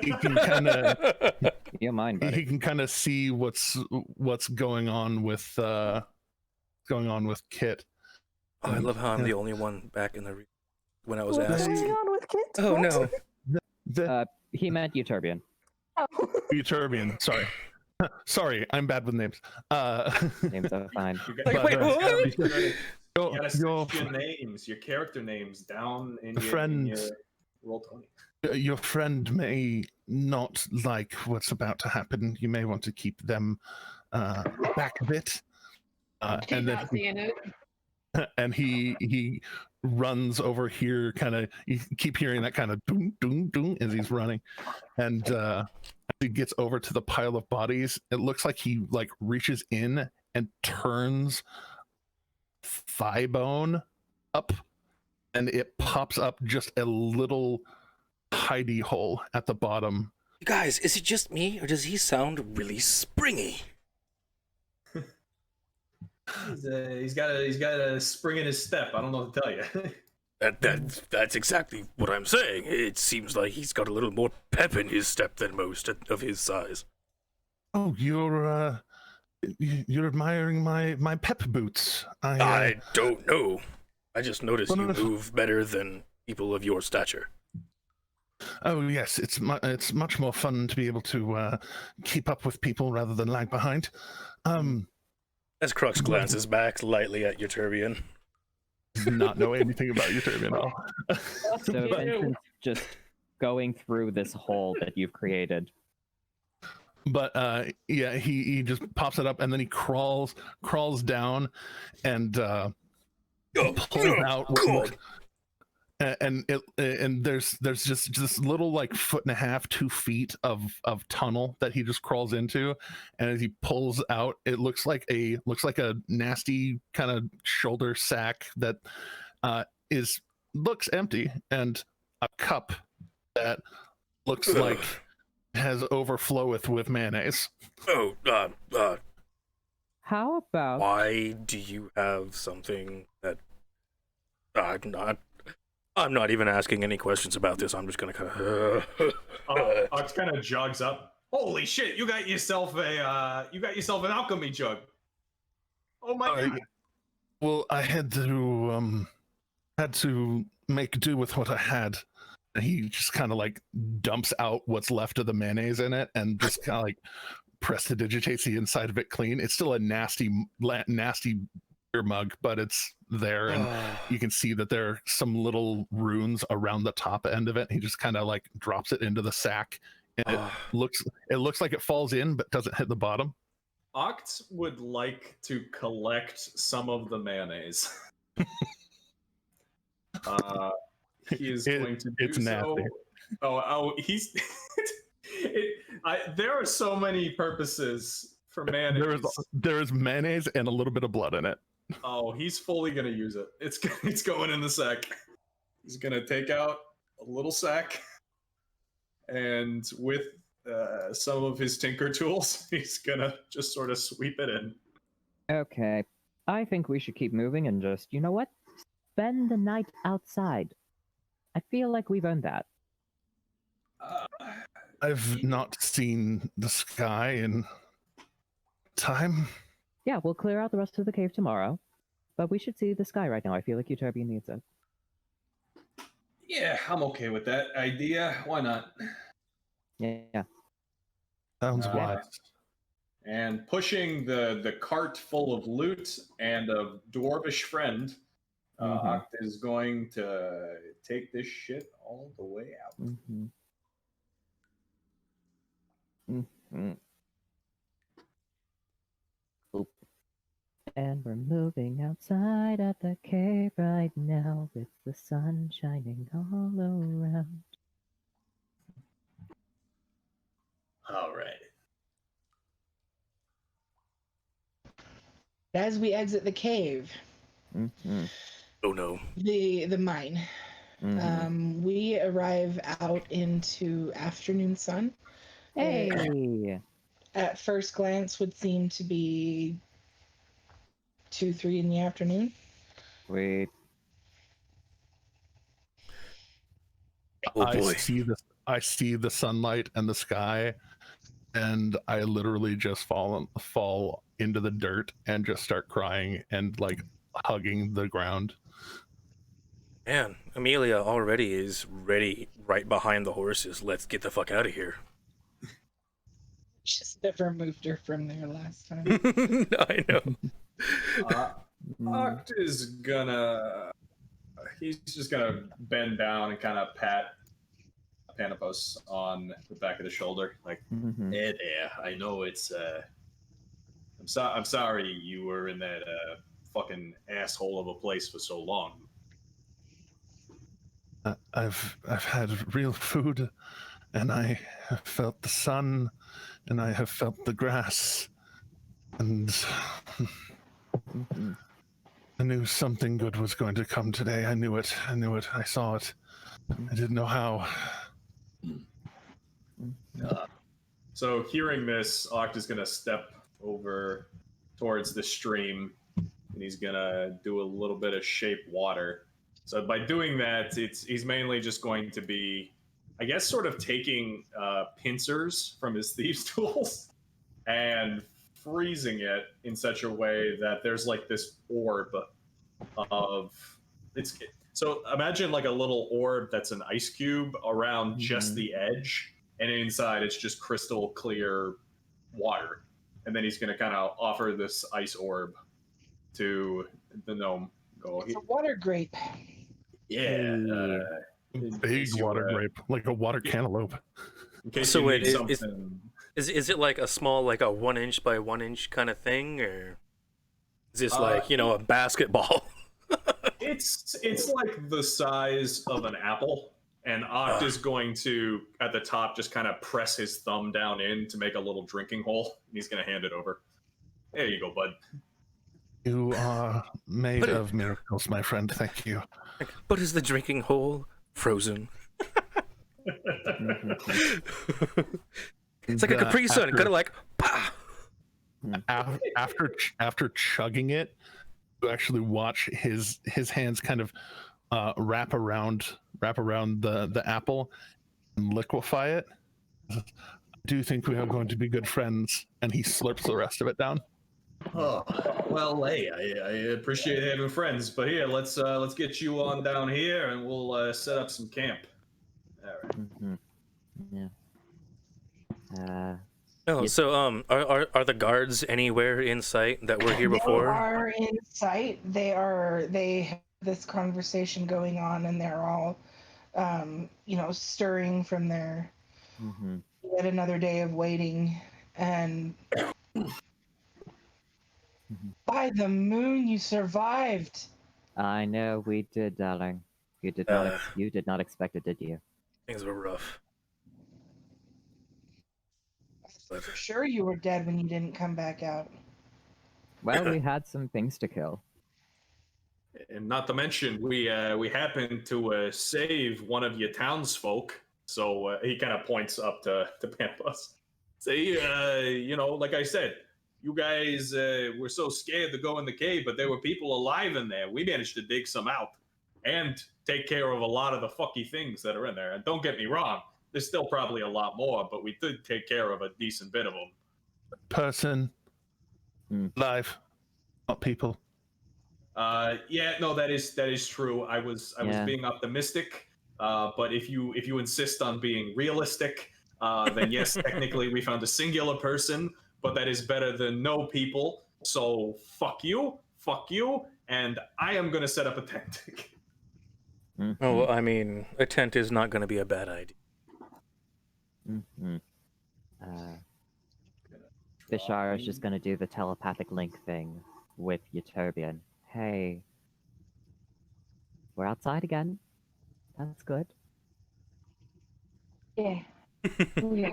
He can kind of You mind, buddy? he can kind of see what's going on with Kit. Oh, I love how I'm the only one back in the when I was What's asked. going on with Kit? Oh What? no. He meant Euterbian. Oh. Euterbian, sorry. Sorry, I'm bad with names. Names are fine. Like, wait, what? You gotta search your names, your character names down in your roll 20. Your friend may not like what's about to happen. You may want to keep them back a bit. And then and he runs over here, kind of. You keep hearing that kind of doom doom doom as he's running, and as he gets over to the pile of bodies, it looks like he reaches in and turns thigh bone up, and it pops up just a little hidey hole at the bottom. You guys, is it just me, or does he sound really springy? He's got a spring in his step. I don't know what to tell you. That's exactly what I'm saying. It seems like he's got a little more pep in his step than most of his size. Oh, you're admiring my pep boots. I don't know. I just noticed Well, you no, move better than people of your stature. Oh yes, it's much more fun to be able to keep up with people rather than lag behind. As Crux glances back lightly at Euterbian. Does not know anything about Euterbian at all. So Vincent's just going through this hole that you've created. But yeah, he just pops it up and then he crawls down and pulls out. And there's just this little 1.5 2 feet of tunnel that he just crawls into, and as he pulls out, it looks like a nasty kind of shoulder sack that looks empty, and a cup that looks like has overfloweth with mayonnaise. Oh, How about why do you have something that I'm not even asking any questions about this. I'm just gonna kind of. Ox kind of jogs up. Holy shit! You got yourself an alchemy jug. Oh my god! Well, I had to make do with what I had. And he just kind of dumps out what's left of the mayonnaise in it, and just kind of prestidigitates the inside of it clean. It's still a nasty beer mug, but it's there, and you can see that there are some little runes around the top end of it. He just kind of drops it into the sack, and it looks like it falls in but doesn't hit the bottom. Oct would like to collect some of the mayonnaise. He is going to do it's nasty. Oh, he's. There are so many purposes for mayonnaise. There is mayonnaise and a little bit of blood in it. Oh, he's fully gonna use it. It's going in the sack. He's gonna take out a little sack, and with some of his tinker tools, he's gonna just sort of sweep it in. Okay, I think we should keep moving and just, you know what? spend the night outside. I feel like we've earned that. I've not seen the sky in time. Yeah, we'll clear out the rest of the cave tomorrow, but we should see the sky right now. I feel like Utopia needs it. Yeah, I'm okay with that idea. Why not? Yeah. Sounds wise. And pushing the cart full of loot and a dwarvish friend, Oct is going to take this shit all the way out. Oop. And we're moving outside at the cave right now with the sun shining all around. All right. As we exit the cave, Oh no. the mine, we arrive out into afternoon sun. Hey! At first glance, would seem to be 2, 3 in the afternoon. Wait. Oh boy. I see the sunlight and the sky, and I literally just fall into the dirt and just start crying and like hugging the ground. Man, Amelia already is ready right behind the horses. Let's get the fuck out of here. Just never moved her from there last time. I know. Oct is gonna... He's just gonna bend down and kind of pat Panopos on the back of the shoulder. Like, Hey there. I know it's... I'm sorry you were in that fucking asshole of a place for so long. I've had real food, and I have felt the sun, and I have felt the grass, and I knew something good was going to come today. I knew it. I saw it. I didn't know how. So hearing this, Oct is gonna step over towards the stream, and he's gonna do a little bit of shape water. So by doing that, he's mainly just going to be, I guess, sort of taking pincers from his thieves' tools and freezing it in such a way that there's like this orb of so imagine like a little orb that's an ice cube around just the edge, and inside it's just crystal clear water. And then he's going to kind of offer this ice orb to the gnome. It's a water grape. Yeah. Big water grape, like a water cantaloupe. So wait, is it like a small, like a 1 inch by 1 inch kind of thing, or is this like, you know, a basketball? It's like the size of an apple, and Oct is going to, at the top, just kind of press his thumb down in to make a little drinking hole, and he's going to hand it over. There you go, bud. You are made of miracles, my friend. Thank you. But is the drinking hole frozen? It's like a Capri Sun, kind of like, bah! After chugging it, you actually watch his hands kind of wrap around the apple and liquefy it. I do think we are going to be good friends, and he slurps the rest of it down. Oh, well, hey, I appreciate having friends, but here, let's get you on down here, and we'll set up some camp. All right. Yeah. So are the guards anywhere in sight that were here before? They are in sight. They have this conversation going on, and they're all, stirring from their yet another day of waiting. And by the moon, you survived. I know we did, darling. You did not expect it, did you? Things were rough. For sure you were dead when you didn't come back out. Well, we had some things to kill. And not to mention, we happened to save one of your townsfolk. So he kind of points up to Pampas. Say, like I said, you guys were so scared to go in the cave, but there were people alive in there. We managed to dig some out. and take care of a lot of the fucky things that are in there. And don't get me wrong, there's still probably a lot more, but we did take care of a decent bit of them. Person, live, not people. Yeah, no, that is true. I was Yeah. being optimistic, but if you insist on being realistic, then yes, technically we found a singular person, but that is better than no people. So fuck you, and I am gonna set up a tent. Oh, well, I mean, a tent is not going to be a bad idea. Bishara is just gonna do the telepathic link thing with Euterbian. Hey, we're outside again. That's good. Yeah. Yeah.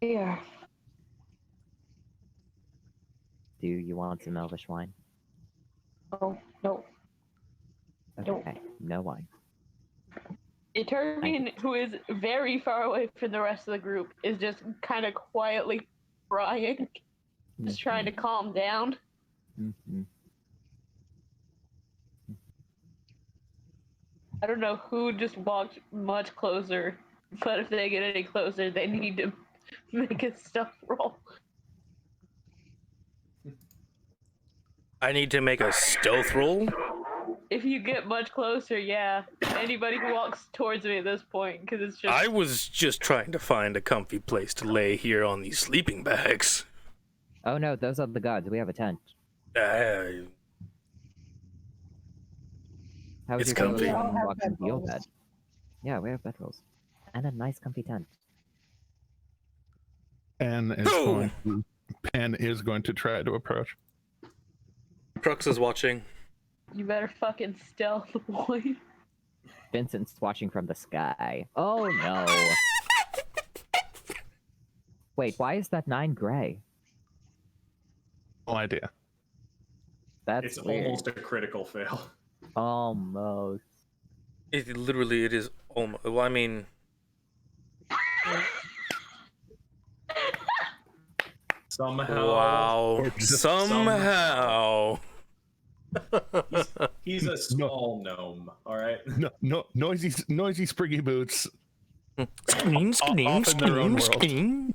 Yeah. Do you want some elvish wine? Oh, no. Okay, no wine. Eternian, who is very far away from the rest of the group, is just kind of quietly crying, just trying to calm down. I don't know who just walked much closer, but if they get any closer, they need to make a stealth roll. I need to make a stealth roll? If you get much closer, yeah. Anybody who walks towards me at this point, because it's just... I was just trying to find a comfy place to lay here on these sleeping bags. Oh no, those are the guards. We have a tent. Uh, How would It's you feel comfy. if We all someone have walked into your bed? bedrolls. Yeah, we have bedrolls. And a nice comfy tent. Pan is going to try to approach. Crux is watching. You better fucking stealth, boy. Vincent's watching from the sky. Oh no. Wait, why is that 9 gray? No idea. That's It's weird. almost a critical fail. Almost. It is almost. Well, I mean, Somehow. wow. Somehow. He's a small gnome, all right? No, noisy spriggy boots. Scream, Off in their own world. scream.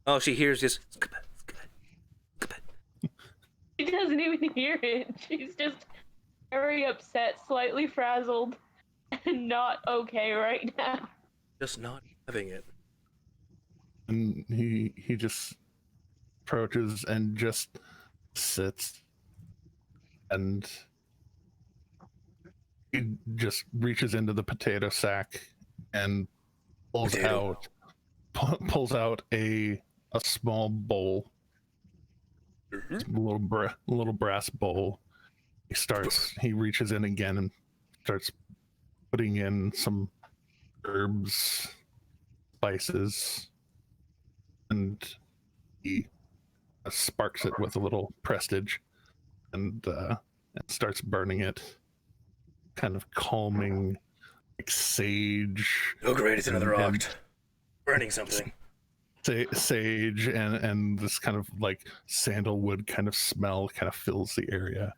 Oh, she hears this. She doesn't even hear it. She's just very upset, slightly frazzled, and not okay right now. Just not having it. And he just approaches and just sits, and he just reaches into the potato sack and pulls out a small bowl, little brass bowl. He reaches in again and starts putting in some herbs, spices, and he sparks it with a little prestige and starts burning it, kind of calming, like sage. Oh great, it's another Ocht. Burning something. Sage and this kind of like sandalwood kind of smell kind of fills the area.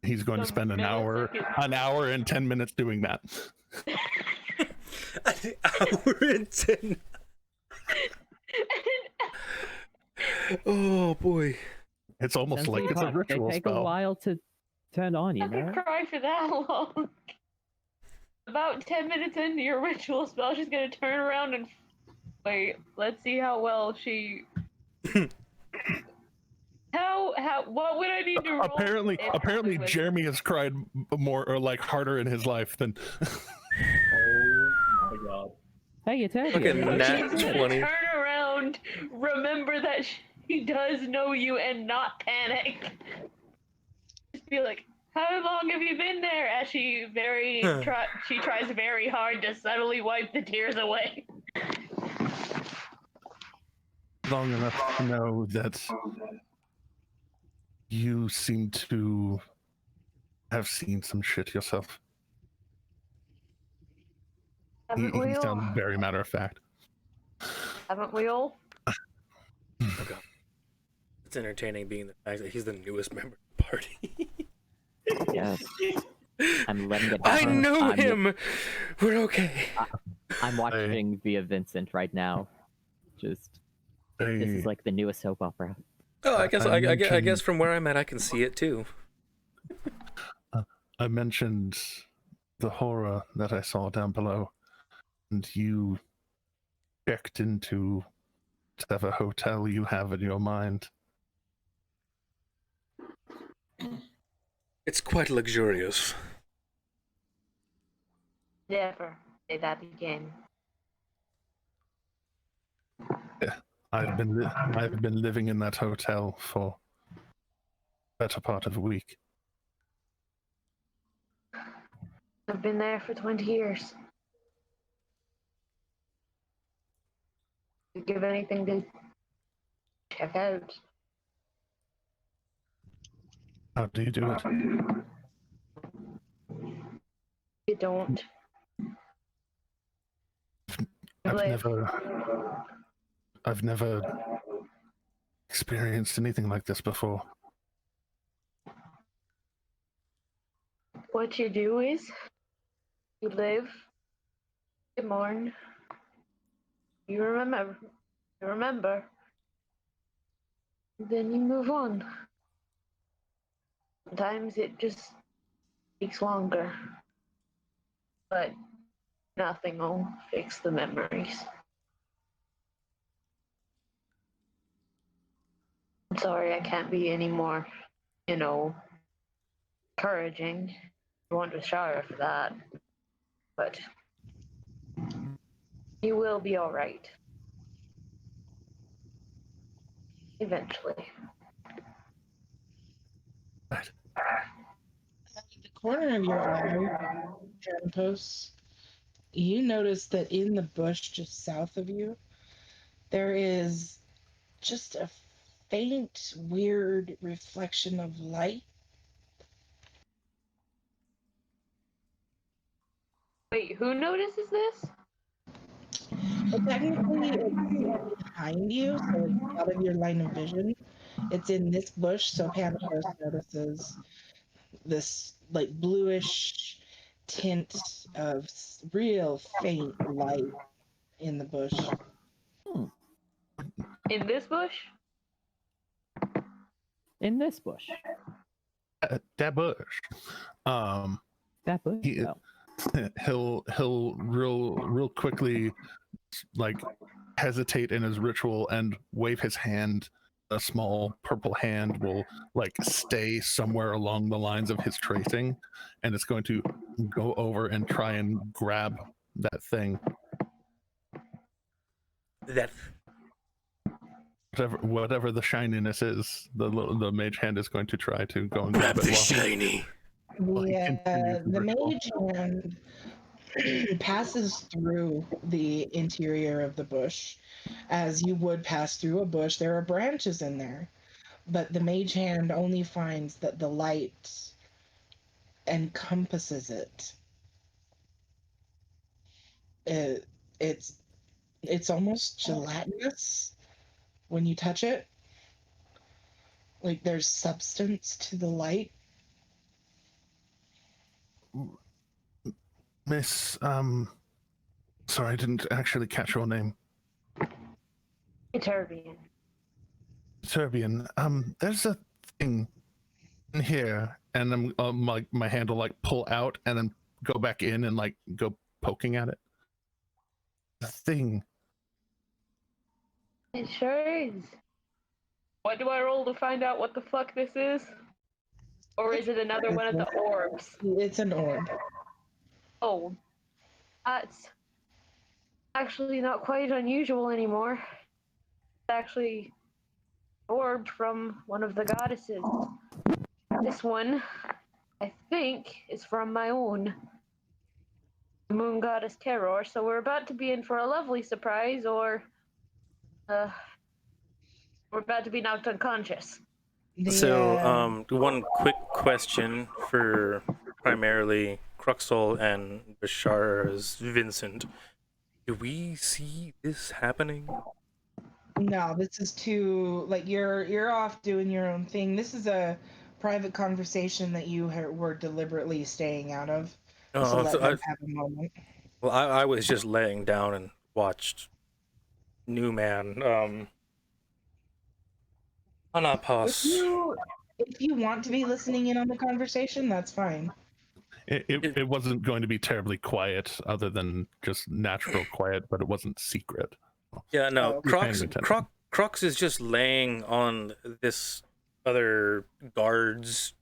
He's going to spend an hour and 10 minutes doing that. An hour and 10. Oh boy. It's almost like it's a ritual They take spell. a while to turn on, you I can know? cry for that long. About 10 minutes into your ritual spell, she's gonna turn around and wait. Let's see how well she. What would I need to roll? Apparently, Jeremy has cried more or like harder in his life than. Oh my god. Hey, you turned Fucking here. nat She's gonna 20. turn around, remember that she does know you, and not panic. Just be like, "How long have you been there?" As she she tries very hard to subtly wipe the tears away. Long enough to know that you seem to have seen some shit yourself. He Haven't we all? sounds very matter of fact. Haven't we all? Oh god. It's entertaining being the fact that he's the newest member of the party. Yes. I'm letting it I happen. know him! We're okay. I'm watching via Vincent right now. Just this is like the newest soap opera. Oh, I guess I I guess mentioned- from where I'm at, I can see it too. I mentioned the horror that I saw down below, and you checked into whatever hotel you have in your mind. It's quite luxurious. Never say that again. I've been living in that hotel for the better part of a week. I've been there for 20 years. I'd give anything to check out. How do you do it? You don't. I've never experienced anything like this before. What you do is you live, you mourn, you remember, then you move on. Sometimes it just takes longer, but nothing will fix the memories. I'm sorry I can't be any more, encouraging. I want to Shara for that, but you will be all right. Eventually. At the corner of your eye, Post, you notice that in the bush just south of you, there is just a faint, weird reflection of light. Wait, who notices this? Well, technically, it's behind you, so it's out of your line of vision. It's in this bush, so Panthros notices this like bluish tint of real faint light in the bush. In this bush? In this bush. That bush. That bush. He- No. He'll real quickly like hesitate in his ritual and wave his hand. A small purple hand will like stay somewhere along the lines of his tracing, and it's going to go over and try and grab that thing. That Whatever the shininess is, the mage hand is going to try to go and grab it. the shiny. The mage hand passes through the interior of the bush as you would pass through a bush. There are branches in there, but the mage hand only finds that the light encompasses it. It's almost gelatinous when you touch it. Like there's substance to the light. Miss, sorry, I didn't actually catch your name. Eterbian. Serbian. There's a thing in here, and I'm my hand will like pull out and then go back in and like go poking at it. The thing. It sure is. What do I roll to find out what the fuck this is? Or is it another one of the orbs? It's an orb. Oh. That's actually not quite unusual anymore. It's actually orbed from one of the goddesses. This one, I think, is from my own moon goddess Terror, so we're about to be in for a lovely surprise, or we're about to be knocked unconscious. So, one quick question for primarily Cruxol and Bashar as Vincent. Do we see this happening? No, this is too like you're off doing your own thing. This is a private conversation that you were deliberately staying out of. Just to Oh, let them have a moment. well, I was just laying down and watched New Man. If Anapas. you want to be listening in on the conversation, that's fine. It wasn't going to be terribly quiet, other than just natural quiet, but it wasn't secret. Yeah, no, Oh, You're paying attention. Crux is just laying on this other guard's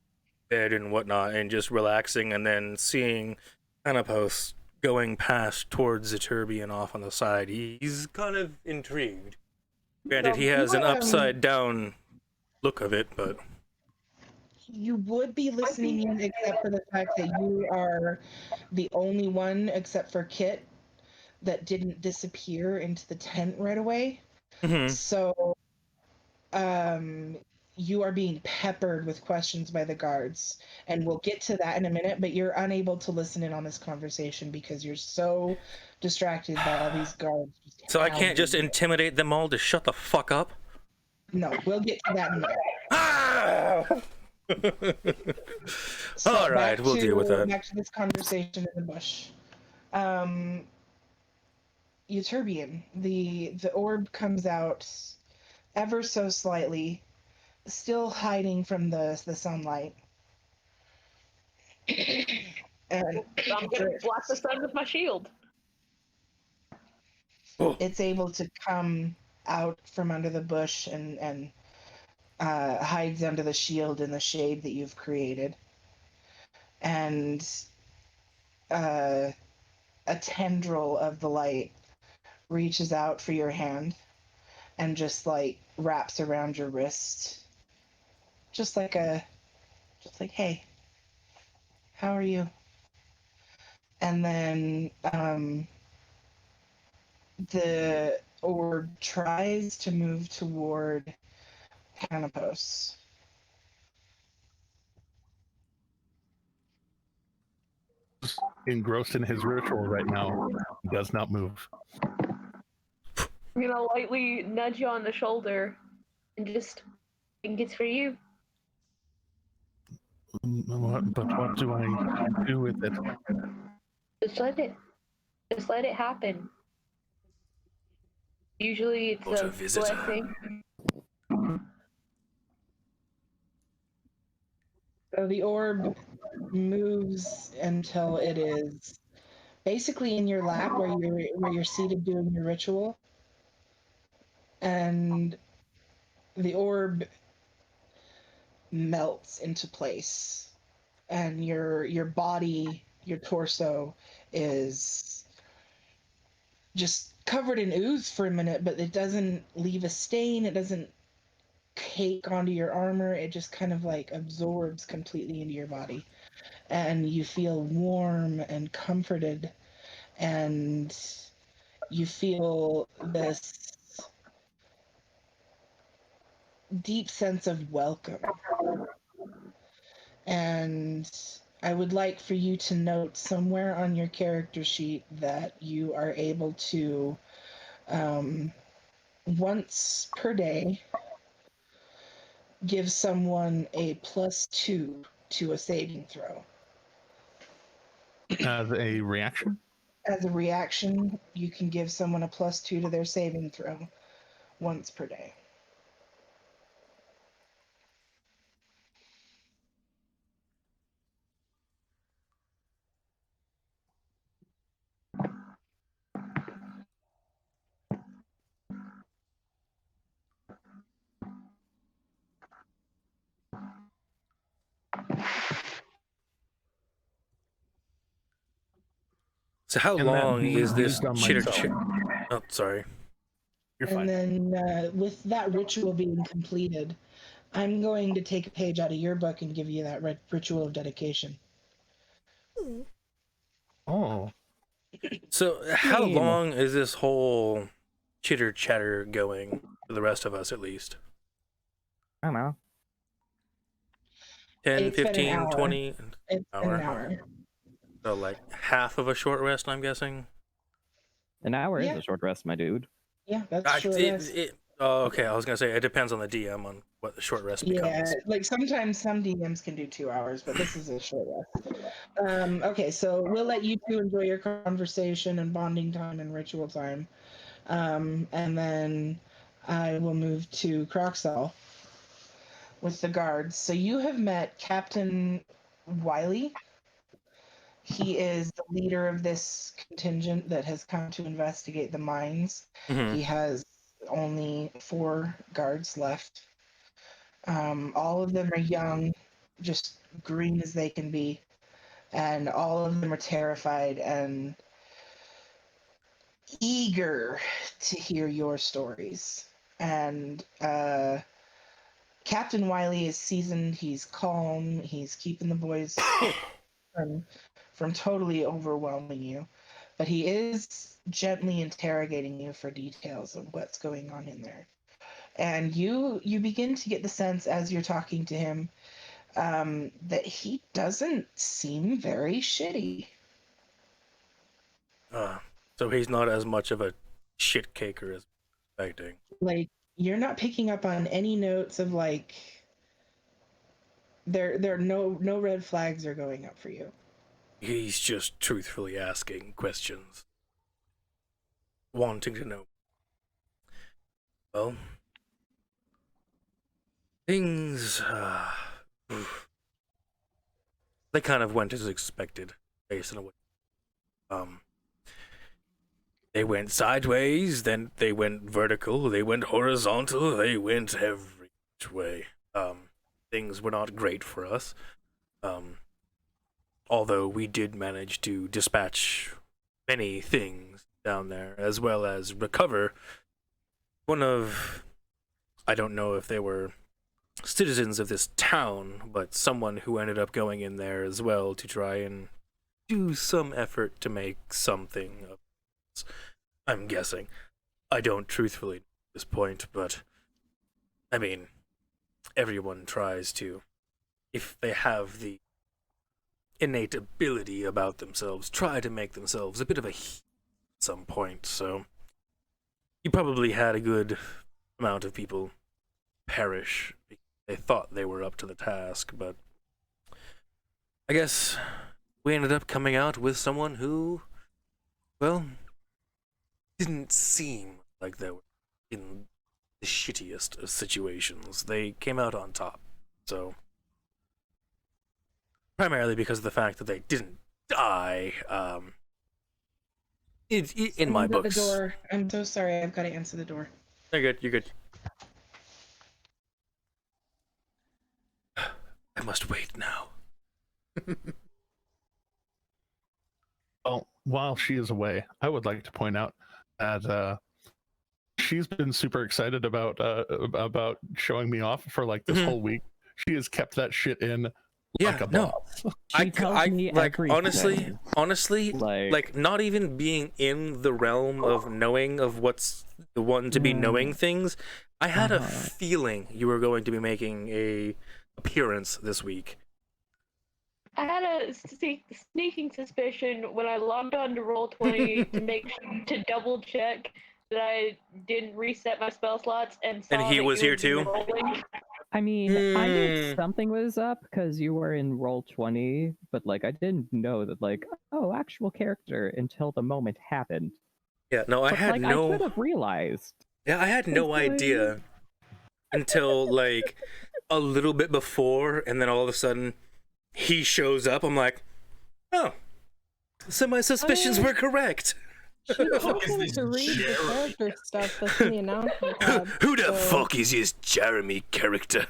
bed and whatnot and just relaxing, and then seeing Anapos going past towards Ziterbi and off on the side. He's kind of intrigued. Granted, he has an upside down look of it, but you would be listening in except for the fact that you are the only one except for Kit that didn't disappear into the tent right away. So you are being peppered with questions by the guards, and we'll get to that in a minute, but you're unable to listen in on this conversation because you're so distracted by all these guards. So I can't just intimidate them all to shut the fuck up? No, we'll get to that in a minute. Ah! So all right, we'll deal with that. Back to this conversation in the bush. Euterbian, the orb comes out ever so slightly, still hiding from the sunlight. And I'm gonna block the sun with my shield. It's able to come out from under the bush and hides under the shield in the shade that you've created. And a tendril of the light reaches out for your hand and just like wraps around your wrist. Just like, hey, how are you? And then the orb tries to move toward Canopus. Engrossed in his ritual right now, he does not move. I'm gonna lightly nudge you on the shoulder and just think it's for you. But what do I do with it? Just let it happen. Usually it's What a a visitor. blessing. So the orb moves until it is basically in your lap where you're seated doing your ritual. And the orb melts into place. And your body, your torso is just covered in ooze for a minute, but it doesn't leave a stain, it doesn't cake onto your armor, it just kind of like absorbs completely into your body. And you feel warm and comforted, and you feel this deep sense of welcome. And I would like for you to note somewhere on your character sheet that you are able to, once per day, give someone a +2 to a saving throw. As a reaction? As a reaction, you can give someone a +2 to their saving throw once per day. So how And that long being is this used on chitter myself. chit? Oh, sorry. You're And fine. then with that ritual being completed, I'm going to take a page out of your book and give you that ritual of dedication. Oh. So how long is this whole chitter chatter going for the rest of us, at least? I don't know. 10, It's been an 15, hour. 20? It's been an hour. So like half of a short rest, I'm guessing? An hour Yeah. is a short rest, my dude. Yeah, that's short rest. Oh, okay. I was gonna say it depends on the DM on what the short rest Yeah, becomes. like sometimes some DMs can do 2 hours, but this is a short rest. Okay, so we'll let you two enjoy your conversation and bonding time and ritual time. And then I will move to Croxall with the guards. So you have met Captain Wiley. He is the leader of this contingent that has come to investigate the mines. Mm-hmm. He has only 4 guards left. All of them are young, just green as they can be, and all of them are terrified and eager to hear your stories. And Captain Wiley is seasoned. He's calm. He's keeping the boys from totally overwhelming you, but he is gently interrogating you for details of what's going on in there. And you begin to get the sense as you're talking to him that he doesn't seem very shitty. So he's not as much of a shit caker as expecting. Like, you're not picking up on any notes of like there are no red flags are going up for you. He's just truthfully asking questions, wanting to know. Well, things they kind of went as expected, based on what they went sideways, then they went vertical, they went horizontal, they went every which way. Things were not great for us. Although we did manage to dispatch many things down there, as well as recover one of, I don't know if they were citizens of this town, but someone who ended up going in there as well to try and do some effort to make something of this. I'm guessing. I don't truthfully know at this point, but I mean, everyone tries to, if they have the innate ability about themselves, try to make themselves a bit of a at some point. So you probably had a good amount of people perish because they thought they were up to the task, but I guess we ended up coming out with someone who, well, didn't seem like they were in the shittiest of situations. They came out on top. So primarily because of the fact that they didn't die. In my books. The door. I'm so sorry. I've got to answer the door. You're good. You're good. I must wait now. Well, while she is away, I would like to point out that she's been super excited about showing me off for like this whole week. She has kept that shit in. Yeah, like a no. boss. She tells me like everything. honestly, like not even being in the realm of knowing of what's the one to be knowing things. I had a feeling you were going to be making a appearance this week. I had a sneaking suspicion when I logged on to Roll20 to make to double check that I didn't reset my spell slots and saw he that was you here had too? been rolling. I mean, I knew something was up because you were in Roll20, but like I didn't know that like, oh, actual character until the moment happened. Yeah, no, I But, had like, no. I could have realized. Yeah, I had no idea until like a little bit before, and then all of a sudden he shows up. I'm like, oh, so my suspicions were correct. She told him to read the character stuff that's in the announcement tab. Who the fuck is this Jeremy character?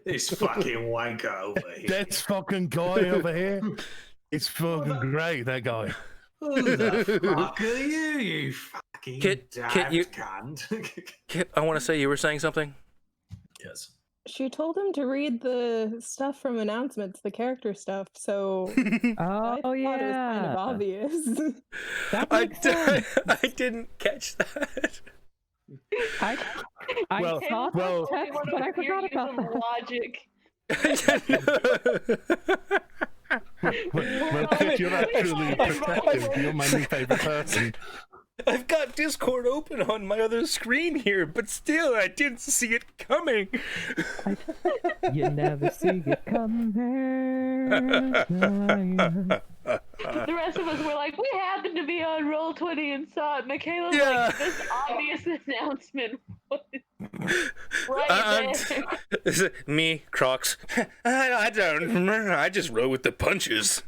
This fucking wanker over here. That fucking guy over here. It's fucking great, that guy. Who the fuck are you, you fucking Kit, you- cunt? Kit, I want to say you were saying something. Yes. She told him to read the stuff from announcements, the character stuff, so I Oh thought it was kind yeah, of obvious. that I, makes sense. I didn't catch that. I Well, saw well- that text, but I forgot about that. Oh Well, Kit, you're actually protective. You're my new favorite person. I've got Discord open on my other screen here, but still, I didn't see it coming. You never see it coming. The rest of us were like, we happened to be on Roll20 and saw it. Michaela's Yeah. like, this obvious announcement was right there. Me, Crocs. I don't remember. I just roll with the punches.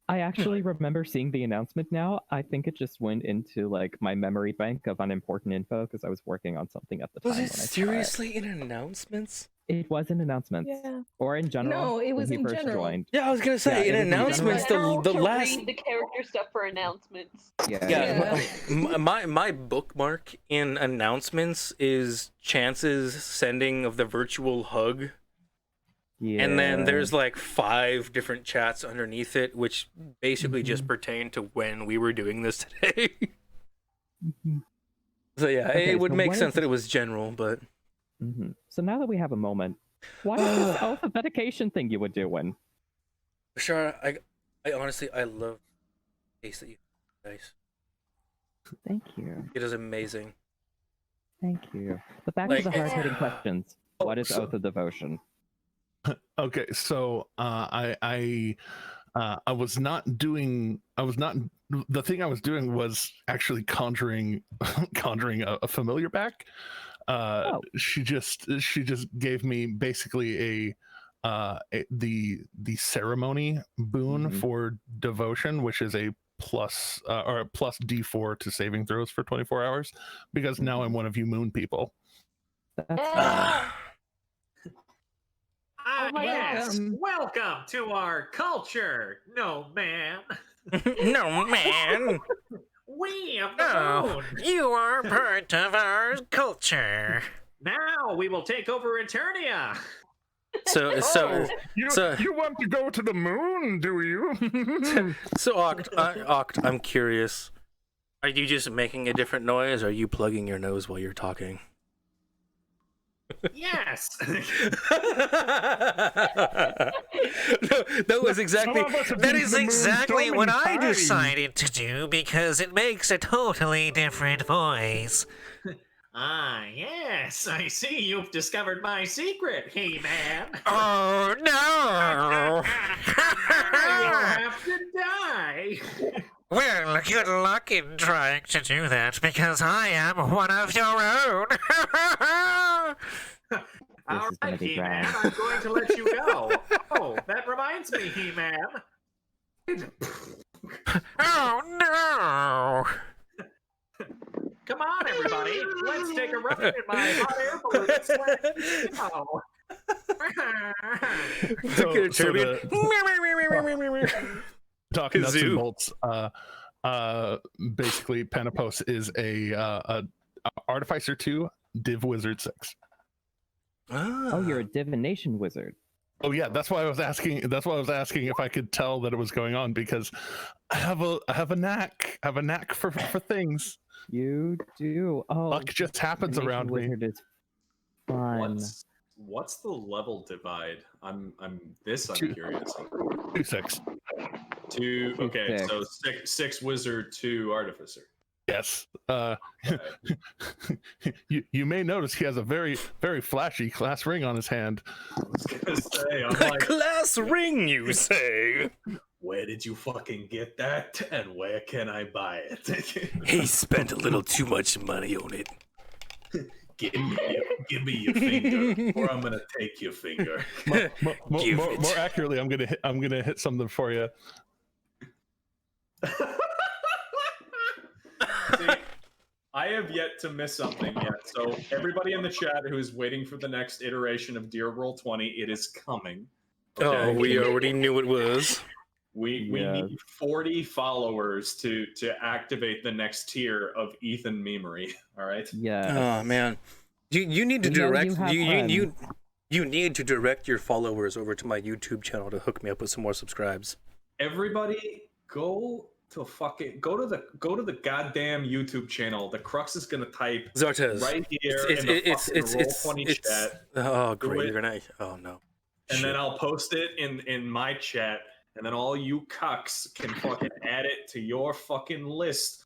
I actually remember seeing the announcement now. I think it just went into like my memory bank of unimportant info because I was working on something at the time. Was it when I saw it. seriously in announcements? It was in announcements. Yeah. Or in general. No, it was when he in first general. joined. Yeah, I was gonna say Yeah, in it was in announcements. General The to last. read the character stuff for announcements. Yeah, my bookmark in announcements is Chance's sending of the virtual hug. Yeah. And then there's like 5 different chats underneath it, which basically just pertain to when we were doing this today. So yeah, Okay, it would so make what sense is- that it was general, but So now that we have a moment, what is this authentication thing you were doing? Shara, I honestly I love the face that you have, guys. Thank you. It is amazing. Thank you. But back Like- to the hard-hitting questions. What is so- Oath of Devotion? Okay, so I was not the thing I was doing was actually conjuring a familiar back. She just gave me basically the ceremony boon for devotion, which is a plus or a plus D4 to saving throws for 24 hours, because now I'm one of you moon people. That's Oh my yes, God. welcome to our culture. No, man. No, man. We of the No, moon. you are part of our culture. Now we will take over Eternia. So You want to go to the moon, do you? so Oct, I'm curious. Are you just making a different noise, or are you plugging your nose while you're talking? Yes. No, that was exactly. That is exactly what I decided to do because it makes a totally different voice. Ah, yes. I see you've discovered my secret, He-Man. Oh no! You'll have to die. Well, good luck in trying to do that because I am one of your own. All is gonna right, be He-Man, grand. I'm going to let you go. Oh, that reminds me, He-Man. Oh no! Come on, everybody. Let's take a ride in my hot air balloon sled. Talking nuts Kazoo. and bolts. Basically, Panopos is a Artificer 2, Div Wizard 6. Oh, you're a divination wizard. Oh yeah, that's why I was asking. That's why I was asking if I could tell that it was going on, because I have a knack. I have a knack for things. You do. Oh, Luck just happens divination around me. wizard is fun. What's the level divide? I'm Two. curious. 2-6. Two. Okay, Six. so six wizard, 2 artificer. Yes. You may notice he has a very flashy class ring on his hand. I was gonna say, I'm A like, glass ring, you say? where did you fucking get that, and where can I buy it? He spent a little too much money on it. give me your finger, or I'm gonna take your finger. Give it. More accurately, I'm gonna hit something for you. See, I have yet to miss something yet. So everybody in the chat who's waiting for the next iteration of Dear Roll 20, it is coming. Oh, we already knew it was. We Yeah. need 40 followers to activate the next tier of Ethan memery. All right. Yeah. Oh man, you need to We know direct you have you need to direct your followers over to my YouTube channel to hook me up with some more subscribes. Everybody, go to the goddamn YouTube channel. The Crux is gonna type Zartez. right here in the fucking Roll20 chat. Oh Do great, it. you're gonna. Oh no. And Shit. then I'll post it in my chat, and then all you cucks can fucking add it to your fucking list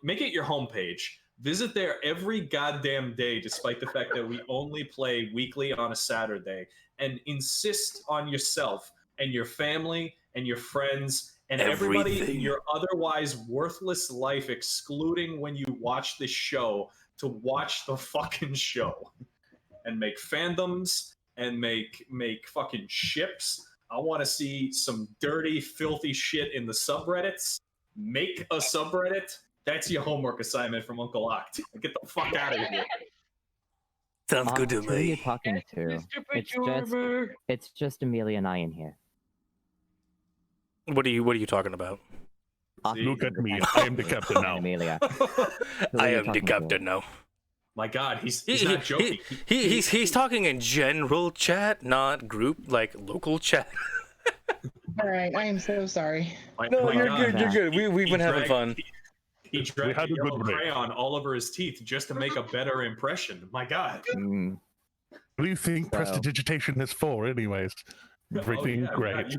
make it your homepage. Visit there every goddamn day, despite the fact that we only play weekly on a Saturday, and insist on yourself and your family and your friends and everybody in Everything. your otherwise worthless life, excluding when you watch this show, to watch the fucking show and make fandoms and make fucking ships. I want to see some dirty, filthy shit in the subreddits. Make a subreddit. That's your homework assignment from Uncle Oct. Get the fuck out of here. Sounds good to Who are you me. talking to? It's just Amelia and I in here. What are you talking about? Look at me. I am the captain now. Amelia. I am the captain now. My God, he's not joking. He's talking in general chat, not group, like local chat. All right, I am so sorry. No, you're good. You're good. We've been having fun. He dragged a yellow crayon all over his teeth just to make a better impression. My God. What do you think prestidigitation is for, anyways? Everything great.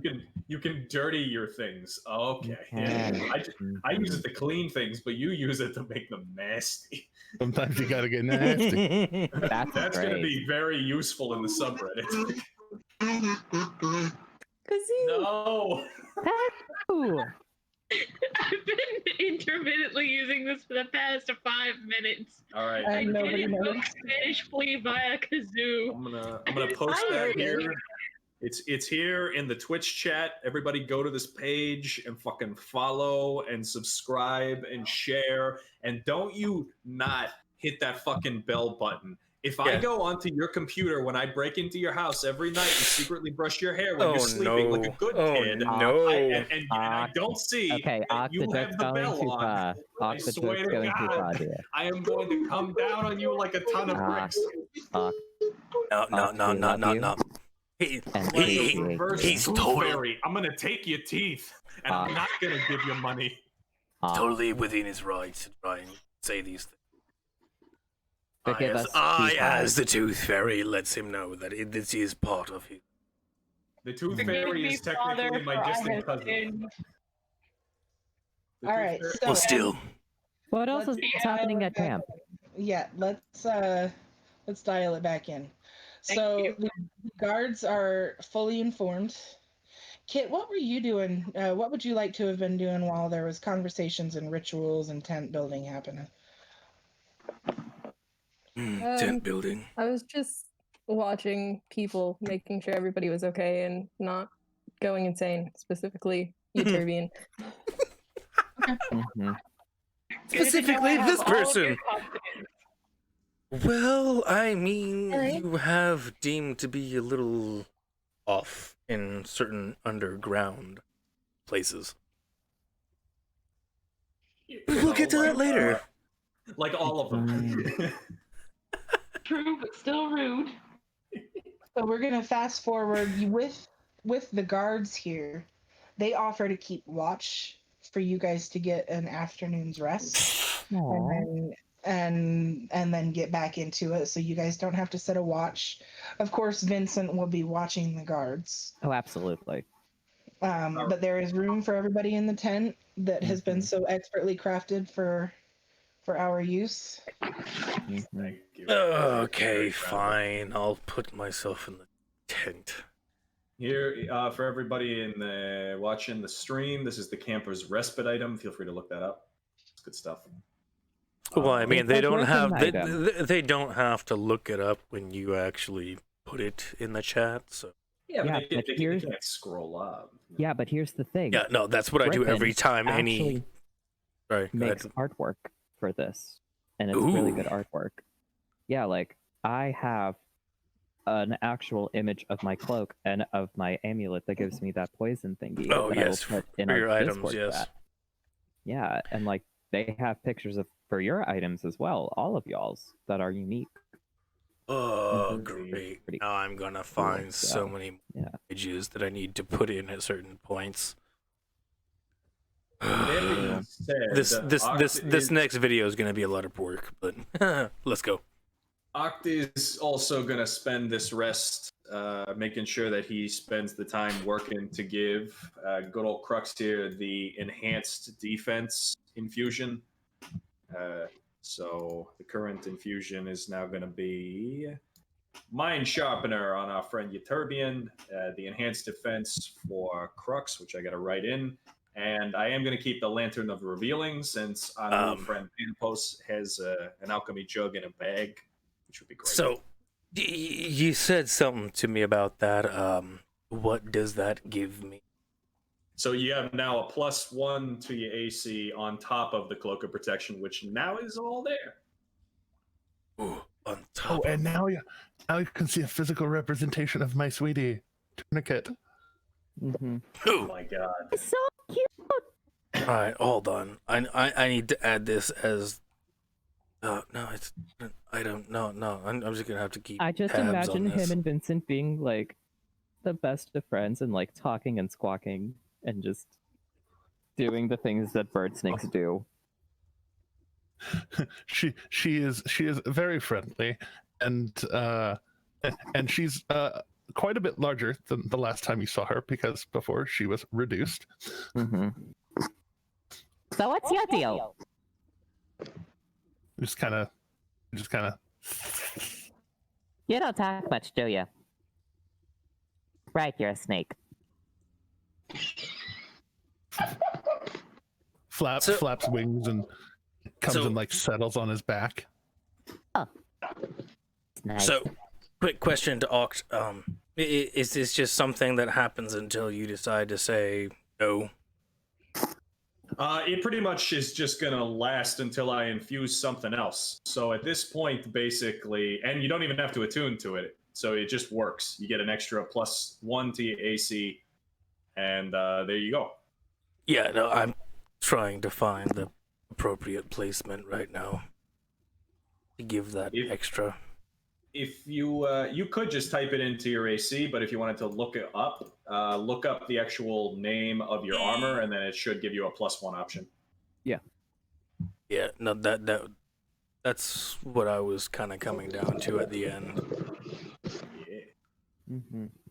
You can dirty your things. Okay. I use it to clean things, but you use it to make them nasty. Sometimes you gotta get nasty. That's going to be very useful in the subreddit. No. I've been intermittently using this for the past 5 minutes. All right. I didn't know Spanish flea via kazoo. I'm gonna post that here. It's here in the Twitch chat. Everybody go to this page and fucking follow and subscribe and share. And don't you not hit that fucking bell button. If I go onto your computer when I break into your house every night and secretly brush your hair when you're sleeping like a good kid, and I don't see that you have the bell on, I swear to God, I am going to come down on you like a ton of bricks. No. He's totally. I'm gonna take your teeth, and I'm not gonna give you money. Totally within his rights to try and say these things. I, as the Tooth Fairy, lets him know that this is part of his. The Tooth Fairy is technically my distant cousin. All right. So, well, still. What else is happening at camp? Yeah, let's dial it back in. So the guards are fully informed. Kit, what were you doing? What would you like to have been doing while there was conversations and rituals and tent building happening? Tent building. I was just watching people, making sure everybody was okay and not going insane, specifically Euterbian. Specifically this person. Well, I mean, you have deemed to be a little off in certain underground places. We'll get to that later. Like all of them. True, but still rude. So we're gonna fast forward with the guards here. They offer to keep watch for you guys to get an afternoon's rest, and then get back into it, so you guys don't have to set a watch. Of course, Vincent will be watching the guards. Oh, absolutely. But there is room for everybody in the tent that has been so expertly crafted for our use. Okay, fine. I'll put myself in the tent. Here, for everybody in the watching the stream, this is the camper's respite item. Feel free to look that up. It's good stuff. Well, I mean, they don't have they don't have to look it up when you actually put it in the chat. So yeah, but they can't scroll up. Yeah, but here's the thing. Yeah, no, that's what I do every time. Makes artwork for this, and it's really good artwork. Yeah, like I have an actual image of my cloak and of my amulet that gives me that poison thingy. Oh, that yes, I will put in for our your items, Discord yes. chat. Yeah, and like they have pictures of for your items as well, all of y'all's that are unique. Oh, great. Now I'm gonna find so many images that I need to put in at certain points. This next video is gonna be a lot of work, but let's go. Oct is also gonna spend this rest making sure that he spends the time working to give good old Crux here the enhanced defense infusion. So the current infusion is now going to be Mind Sharpener on our friend Ytterbian, the enhanced defense for Crux, which I got to write in. And I am going to keep the Lantern of Revealing since our new friend Pampos has an alchemy jug in a bag, which would be great. So, you said something to me about that. What does that give me? So you have now a +1 to your AC on top of the Cloak of Protection, which now is all there. Ooh, on top. And now you can see a physical representation of my sweetie, Tourniquet. Oh my god. It's so cute. All right, hold on. I need to add this as. No, it's. I don't know. No, I'm just gonna have to keep. I just tabs imagine on this. him and Vincent being like the best of friends and like talking and squawking and just doing the things that bird snakes do. She is very friendly, and she's quite a bit larger than the last time you saw her, because before she was reduced. So what's your deal? Just kind of. You don't talk much, do you? Right, you're a snake. Flaps wings and comes and like settles on his back. Oh, nice. So, quick question to Ocht. Is this just something that happens until you decide to say no? It pretty much is just gonna last until I infuse something else. So at this point, basically, and you don't even have to attune to it, so it just works. You get an extra +1 to your AC, and there you go. Yeah, no, I'm trying to find the appropriate placement right now to give that extra. If you could just type it into your AC, but if you wanted to look up the actual name of your armor, and then it should give you a +1 option. Yeah, no, that's what I was kind of coming down to at the end.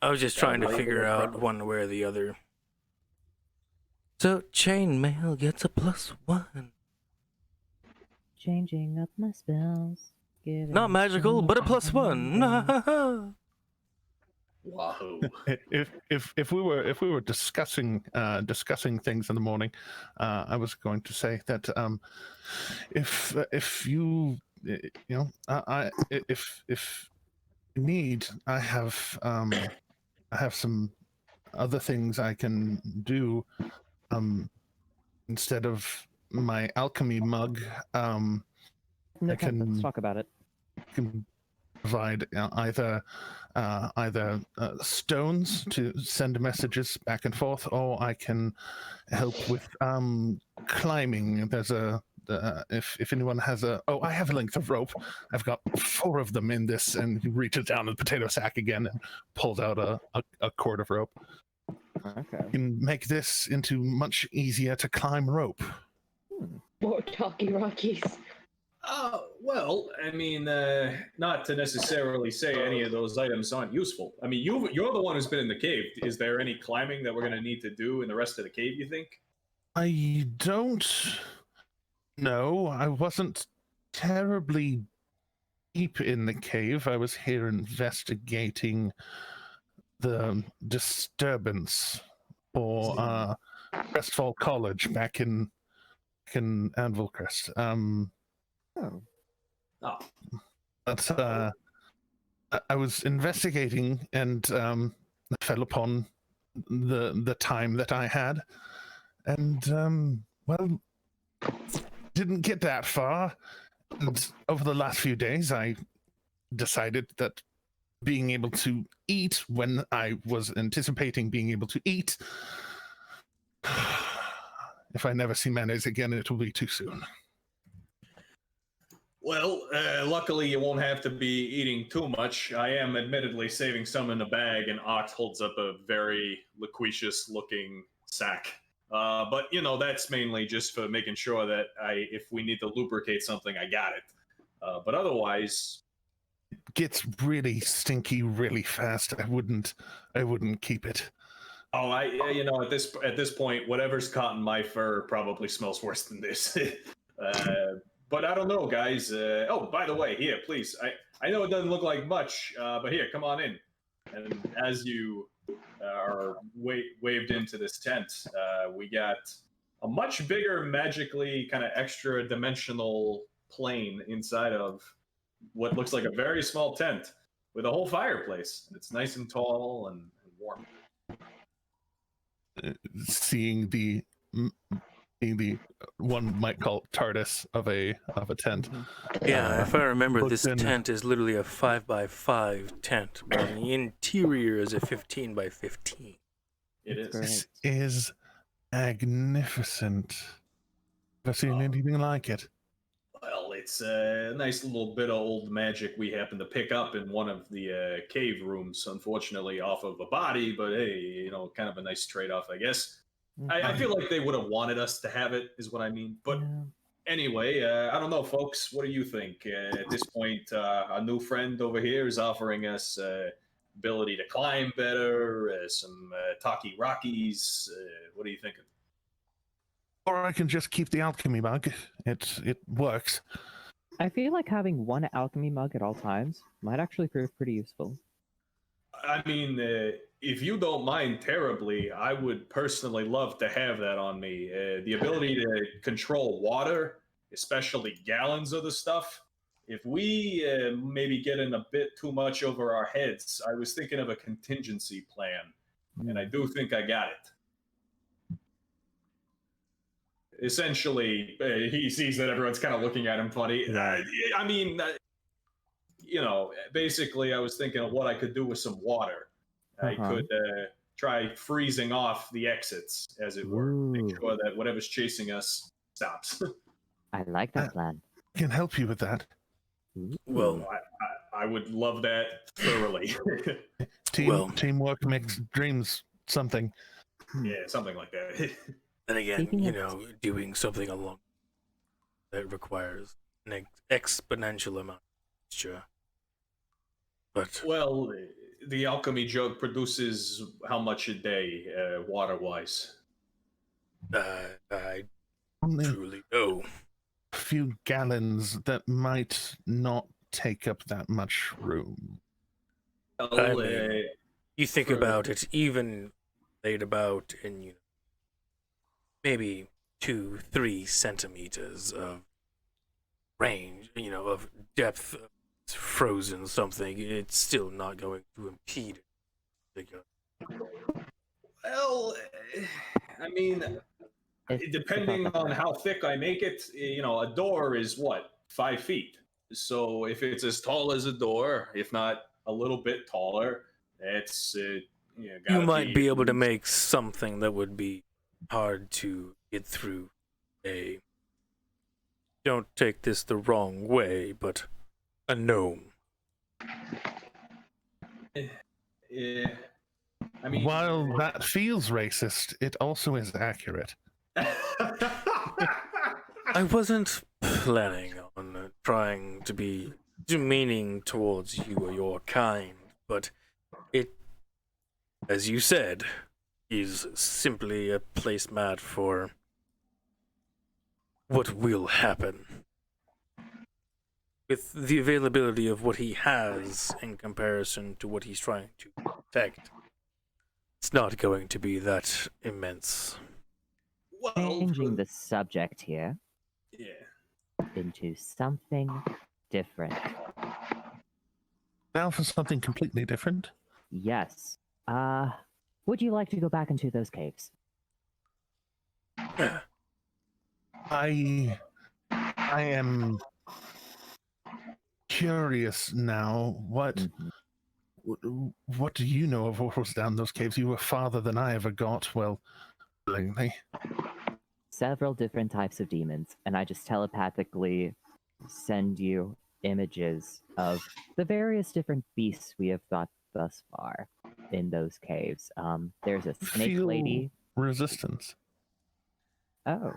I was just trying to figure out one way or the other. So chainmail gets a +1. Changing up my spells. Not magical, but a +1. Wahoo! If we were discussing things in the morning, I was going to say that if you if you need, I have some other things I can do instead of my alchemy mug. Let's talk about it. Can provide either stones to send messages back and forth, or I can help with climbing. There's if anyone has I have a length of rope. I've got 4 of them in this, and he reaches down in the potato sack again and pulls out a cord of rope. Okay. You can make this into much easier to climb rope. More talkie rockies. Well, I mean, not to necessarily say any of those items aren't useful. I mean, you're the one who's been in the cave. Is there any climbing that we're going to need to do in the rest of the cave, you think? I don't know. I wasn't terribly deep in the cave. I was here investigating the disturbance for Crestfall College back in Anvilcrest. But I was investigating and fell upon the time that I had, and well, didn't get that far. And over the last few days, I decided that being able to eat when I was anticipating being able to eat, if I never see mayonnaise again, it will be too soon. Well, luckily you won't have to be eating too much. I am admittedly saving some in the bag, and Ocht holds up a very loquacious-looking sack. But, that's mainly just for making sure that if we need to lubricate something, I got it. But otherwise... It gets really stinky really fast. I wouldn't keep it. Oh, at this point, whatever's caught in my fur probably smells worse than this. But I don't know, guys. Oh, by the way, here, please. I know it doesn't look like much, but here, come on in. And as you are waved into this tent, we got a much bigger, magically kind of extra dimensional plane inside of what looks like a very small tent with a whole fireplace. And it's nice and tall and warm. Seeing the one might call it TARDIS of a tent. Yeah, if I remember, looks this in- tent is literally a 5x5 tent, but on the interior is a 15x15. It is. This is magnificent. Never seen anything like it. Well, it's a nice little bit of old magic we happened to pick up in one of the cave rooms, unfortunately off of a body, but hey, kind of a nice trade-off, I guess. I feel like they would have wanted us to have it, is what I mean. But anyway, I don't know, folks. What do you think? At this point, a new friend over here is offering us ability to climb better, some talkie rockies. What are you thinking? Or I can just keep the alchemy mug. It works. I feel like having one alchemy mug at all times might actually prove pretty useful. I mean, if you don't mind terribly, I would personally love to have that on me. The ability to control water, especially gallons of the stuff. If we maybe get in a bit too much over our heads, I was thinking of a contingency plan, and I do think I got it. Essentially, he sees that everyone's kind of looking at him funny. I mean, basically, I was thinking of what I could do with some water. I could try freezing off the exits, as it were. Make sure that whatever's chasing us stops. I like that plan. I can help you with that. Well, I would love that thoroughly. Teamwork makes dreams something. Yeah, something like that. And again, doing something along that requires an exponential amount of extra. But well, the alchemy jug produces how much a day, water-wise? I Only truly know. a few gallons that might not take up that much room. I mean, you think about it, even laid about in maybe 2-3 centimeters of range, of depth, frozen something, it's still not going to impede it. Well, I mean, depending on how thick I make it, a door is what, 5 feet. So if it's as tall as a door, if not a little bit taller, it's you might be able to make something that would be hard to get through. Don't take this the wrong way, but a gnome. Yeah. I mean, while that feels racist, it also is accurate. I wasn't planning on trying to be demeaning towards you or your kind, but it, as you said, is simply a placemat for what will happen. With the availability of what he has in comparison to what he's trying to protect, it's not going to be that immense. Changing the subject here into something different. Now for something completely different? Yes. Would you like to go back into those caves? I am curious now. What do you know of what was down those caves? You were farther than I ever got. Well, willingly. Several different types of demons, and I just telepathically send you images of the various different beasts we have fought thus far in those caves. There's a snake Feel lady. Resistance. Oh.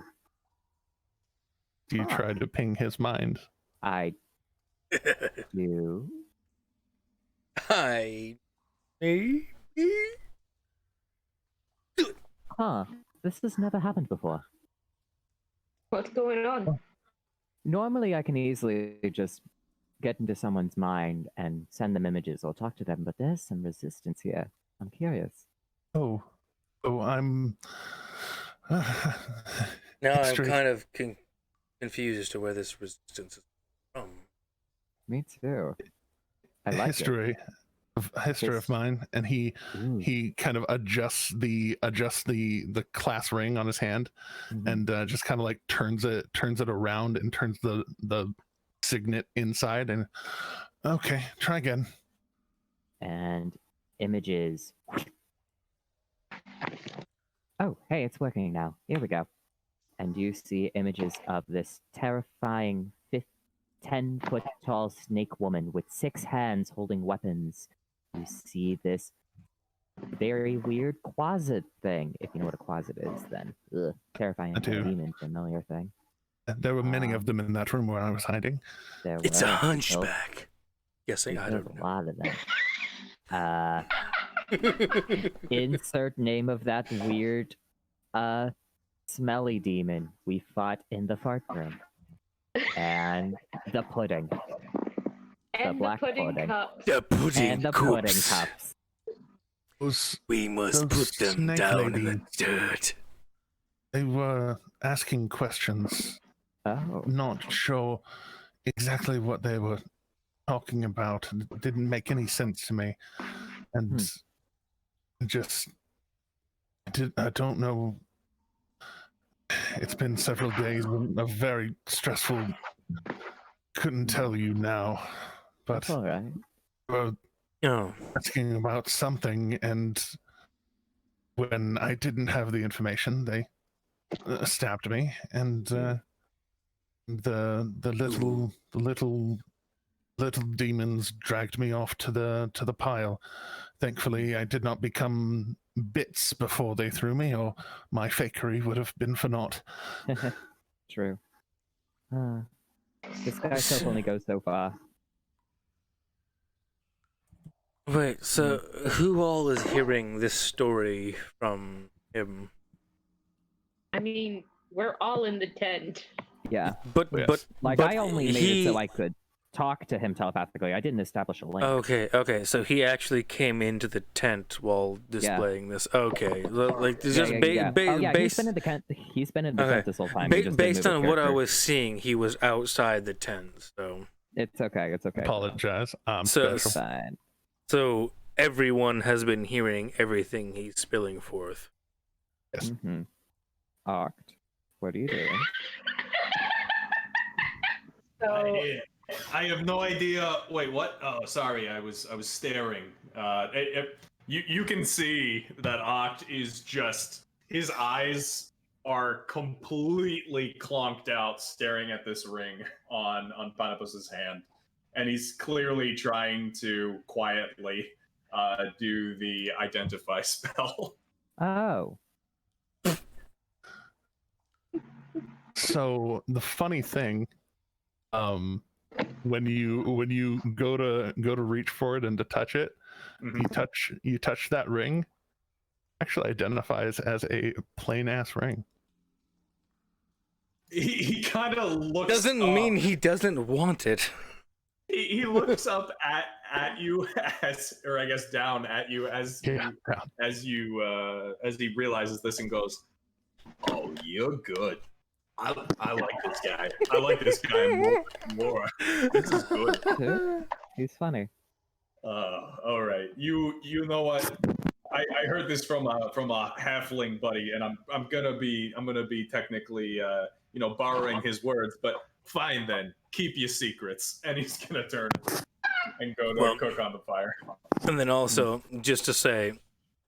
Do you try to ping his mind? I do. Huh. This has never happened before. What's going on? Normally, I can easily just get into someone's mind and send them images or talk to them, but there's some resistance here. I'm curious. Oh, I'm. Now I'm History. kind of confused as to where this resistance is from. Me too. I like history of mine, and he kind of adjusts the class ring on his hand, and just kind of like turns it around and turns the signet inside, and okay, try again. And images. Oh, hey, it's working now. Here we go. And you see images of this terrifying 10-foot tall snake woman with 6 hands holding weapons. You see this very weird closet thing. If you know what a closet is, then terrifying demon familiar thing. There were many of them in that room where I was hiding. It's a hunchback. Yes, I don't know. A lot of them. Insert name of that weird smelly demon we fought in the fart room. And the pudding. And the black the pudding cups. The pudding and the cups. pudding cups. We must put them down in the dirt. They were asking questions. Oh. Not sure exactly what they were talking about. It didn't make any sense to me. And I don't know. It's been several days, a very stressful. Couldn't tell you now, but that's all right. Well, asking about something, and when I didn't have the information, they stabbed me, and the little demons dragged me off to the pile. Thankfully, I did not become bits before they threw me, or my fakery would have been for naught. True. This guy self only goes so far. Wait, so who all is hearing this story from him? I mean, we're all in the tent. Yeah. But I only made it so I could talk to him telepathically. I didn't establish a link. Okay. So he actually came into the tent while displaying this. Okay, like just he's been in the tent. He's been in the tent this whole time. Based on what I was seeing, he was outside the tent. So it's okay. It's okay. Apologize. Fine. So everyone has been hearing everything he's spilling forth. Yes. Mm-hmm. Ocht, what are you doing? So. I have no idea. Wait, what? Oh, sorry. I was staring. You can see that Ocht is just, his eyes are completely clonked out, staring at this ring on Panopus's hand, and he's clearly trying to quietly do the identify spell. Oh. So the funny thing, when you go to reach for it and to touch it, you touch that ring, actually identifies as a plain ass ring. He kind of looks. Doesn't mean he doesn't want it. He looks up at you or I guess down at you as he realizes this and goes, "Oh, you're good. I like this guy. I like this guy more. This is good. He's funny." All right. You know what? I heard this from a halfling buddy, and I'm gonna be technically borrowing his words, but fine then. Keep your secrets. And he's gonna turn and go to cook on the fire. And then also, just to say,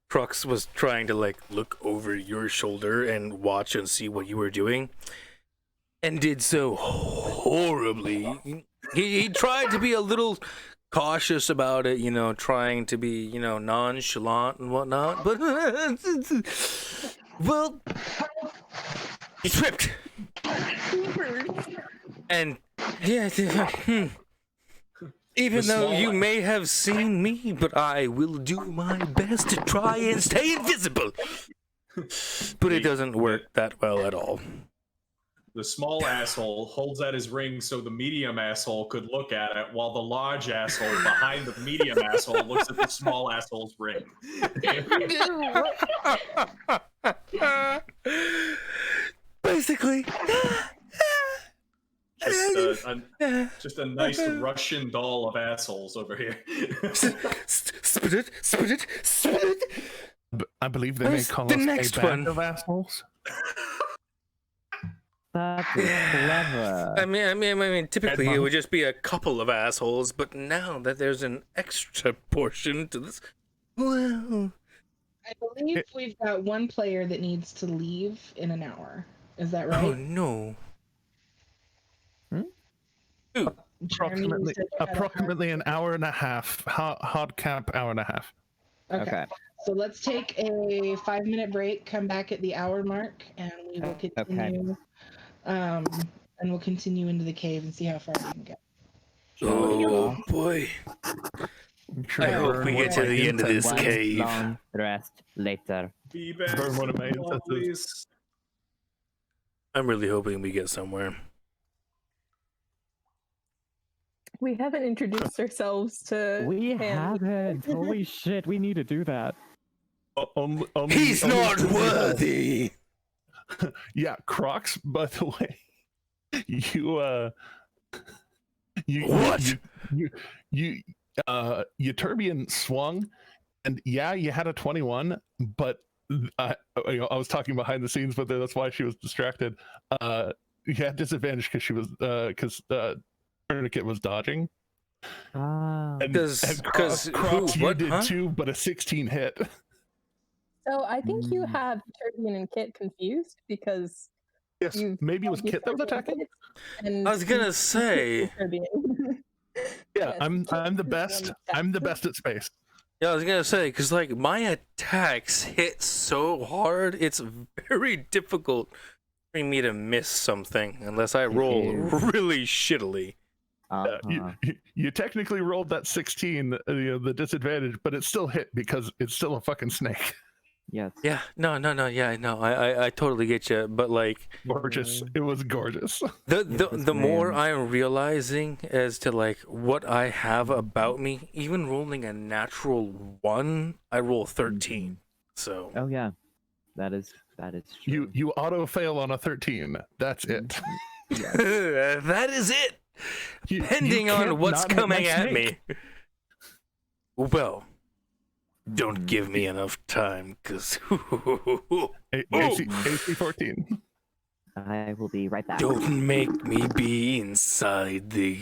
Crux was trying to look over your shoulder and watch and see what you were doing, and did so horribly. He tried to be a little cautious about it, trying to be, nonchalant and whatnot, but well, he tripped. And even though you may have seen me, but I will do my best to try and stay invisible. But it doesn't work that well at all. the small asshole holds out his ring so the medium asshole could look at it, while the large asshole behind the medium asshole looks at the small asshole's ring. Basically. Just a nice Russian doll of assholes over here. Spit it. I believe they may call the us next a band one. of assholes. That's clever. I mean, typically Ed it would just be a couple of assholes, but now that there's an extra portion to this, well, I believe we've got one player that needs to leave in an hour. Is that right? oh no. Ooh. Jeremy, you said you had a Approximately an hour and a half. Hard cap hour and a half. Okay. So let's take a 5-minute break, come back at the hour mark, and we will continue. And we'll continue into the cave and see how far we can get. Oh boy. I hope we get to the end of this cave. Long rest later. Be back, Burn one of my soon, ancestors. please. I'm really hoping we get somewhere. We haven't introduced ourselves to. We him. haven't. Holy shit, we need to do that. He's not worthy. Yeah, Crocs. By the way, What? You Turbian swung, and yeah, you had a 21, but I was talking behind the scenes, but that's why she was distracted. You had disadvantage because Tourniquet was dodging. Because Crocs, you did too, but a 16 hit. So I think you have Turbian and Kit confused because. Yes, maybe it was Kit that was attacking. I was gonna say. Yeah, I'm the best. I'm the best at space. Yeah, I was gonna say because like my attacks hit so hard, it's very difficult for me to miss something unless I roll really shittily. You technically rolled that 16, the disadvantage, but it still hit because it's still a fucking snake. Yes. Yeah. No. Yeah. No. I totally get you. But like, gorgeous. It was gorgeous. The more I'm realizing as to like what I have about me, even rolling a natural 1, I roll 13. So. Oh yeah, that is true. You auto fail on a 13. That's it. That is it. Depending on what's coming at me. Well. Don't give me enough time, cause AC 14. I will be right back. Don't make me be inside the